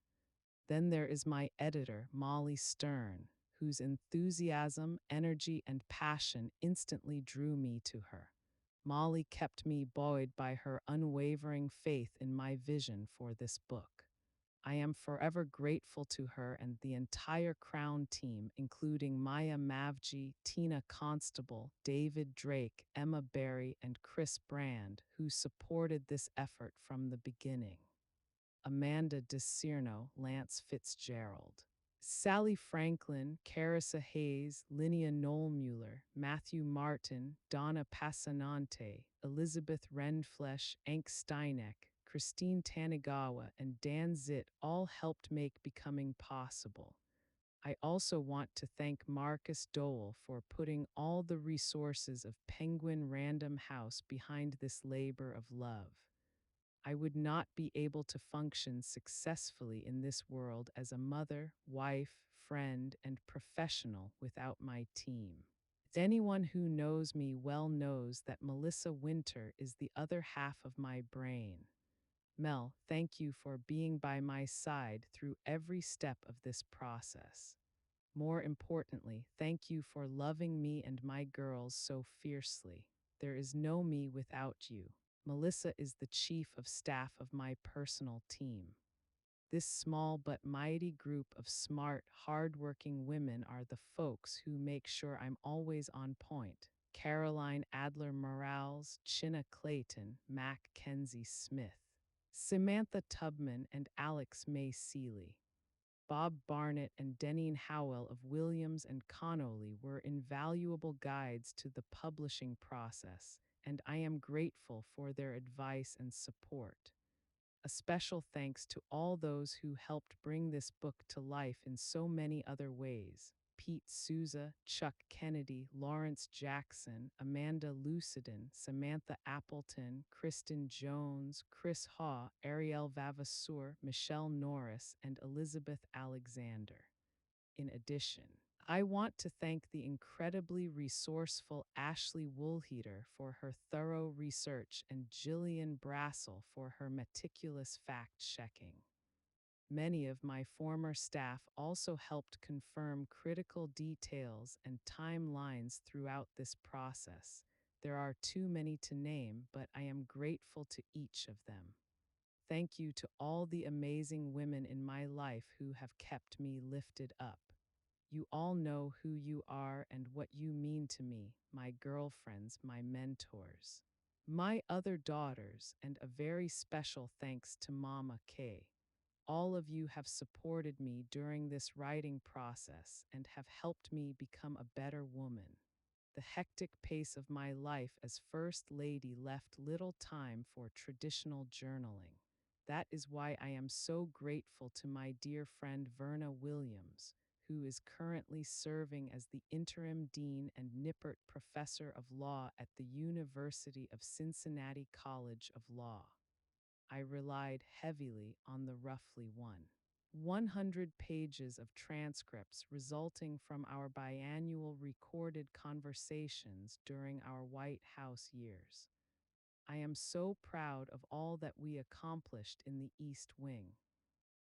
Speaker 1: Then there is my editor, Molly Stern, whose enthusiasm, energy, and passion instantly drew me to her. Molly kept me buoyed by her unwavering faith in my vision for this book. I am forever grateful to her and the entire Crown team, including Maya Mavji, Tina Constable, David Drake, Emma Berry, and Chris Brand, who supported this effort from the beginning. Amanda DeCierno, Lance Fitzgerald, Sally Franklin, Carissa Hayes, Linnea Nollmuller, Matthew Martin, Donna Passanante, Elizabeth Rendflesh, Ank Steineck, Christine Tanigawa, and Dan Zitt all helped make Becoming possible. I also want to thank Marcus Dole for putting all the resources of Penguin Random House behind this labor of love. I would not be able to function successfully in this world as a mother, wife, friend, and professional without my team. Anyone who knows me well knows that Melissa Winter is the other half of my brain. Mel, thank you for being by my side through every step of this process. More importantly, thank you for loving me and my girls so fiercely. There is no me without you. Melissa is the chief of staff of my personal team. This small but mighty group of smart, hardworking women are the folks who make sure I'm always on point. Caroline Adler Morales, Chinna Clayton, Mac Kenzie Smith, Samantha Tubman, and Alex May Seeley. Bob Barnett and Deneen Howell of Williams and Connolly were invaluable guides to the publishing process, and I am grateful for their advice and support. A special thanks to all those who helped bring this book to life in so many other ways. Pete Souza, Chuck Kennedy, Lawrence Jackson, Amanda Lucidin, Samantha Appleton, Kristen Jones, Chris Haw, Ariel Vavasour, Michelle Norris, and Elizabeth Alexander. In addition, I want to thank the incredibly resourceful Ashley Woolheater for her thorough research and Jillian Brassel for her meticulous fact checking. Many of my former staff also helped confirm critical details and timelines throughout this process. There are too many to name, but I am grateful to each of them. Thank you to all the amazing women in my life who have kept me lifted up. You all know who you are and what you mean to me, my girlfriends, my mentors, my other daughters, and a very special thanks to Mama Kay. All of you have supported me during this writing process and have helped me become a better woman. The hectic pace of my life as First Lady left little time for traditional journaling. That is why I am so grateful to my dear friend Verna Williams, who is currently serving as the interim dean and Nippert professor of law at the University of Cincinnati College of Law. I relied heavily on the roughly 100 pages of transcripts resulting from our biannual recorded conversations during our White House years. I am so proud of all that we accomplished in the East Wing.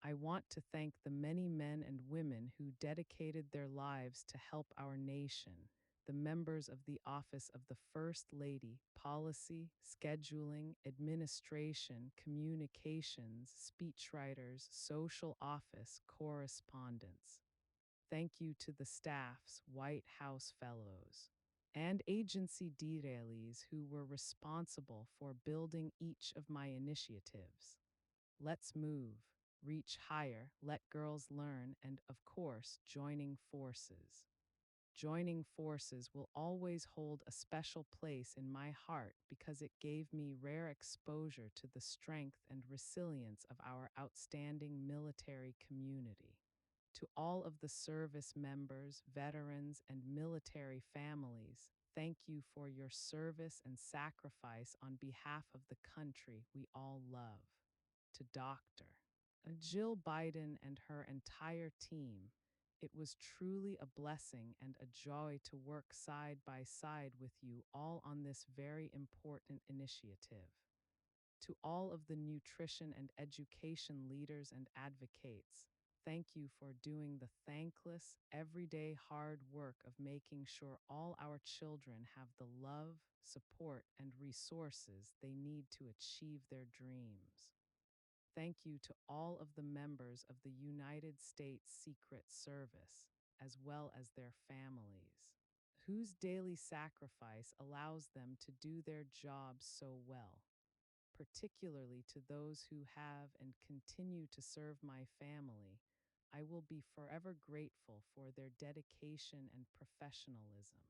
Speaker 1: I want to thank the many men and women who dedicated their lives to help our nation, the members of the Office of the First Lady, policy, scheduling, administration, communications, speechwriters, social office, correspondence. Thank you to the staffs, White House fellows, and agency deraillees who were responsible for building each of my initiatives. Let's move, reach higher, let girls learn, and of course, joining forces. Joining forces will always hold a special place in my heart because it gave me rare exposure to the strength and resilience of our outstanding military community. To all of the service members, veterans, and military families, thank you for your service and sacrifice on behalf of the country we all love. To Dr. Jill Biden and her entire team, it was truly a blessing and a joy to work side by side with you all on this very important initiative. To all of the nutrition and education leaders and advocates, thank you for doing the thankless, everyday hard work of making sure all our children have the love, support, and resources they need to achieve their dreams. Thank you to all of the members of the United States Secret Service, as well as their families, whose daily sacrifice allows them to do their jobs so well. Particularly to those who have and continue to serve my family, I will be forever grateful for their dedication and professionalism.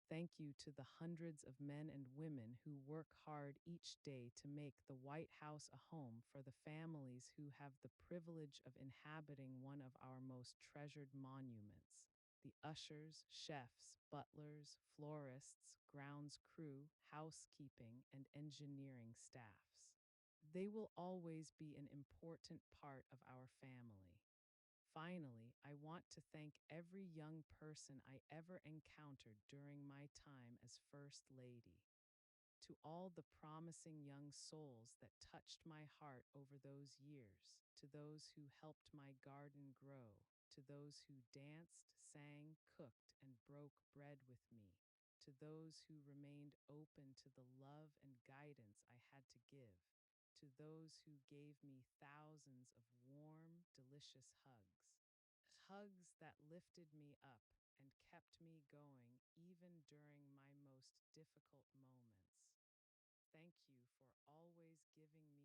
Speaker 1: Thank you to the hundreds of men and women who work hard each day to make the White House a home for the families who have the privilege of inhabiting one of our most treasured monuments. The ushers, chefs, butlers, florists, grounds crew, housekeeping, and engineering staffs. They will always be an important part of our family. Finally, I want to thank every young person I ever encountered during my time as First Lady. To all the promising young souls that touched my heart over those years, to those who helped my garden grow, to those who danced, sang, cooked, and broke bread with me, to those who remained open to the love and guidance I had to give, to those who gave me thousands of warm, delicious hugs. Hugs that lifted me up and kept me going even during my most difficult moments. Thank you for always giving me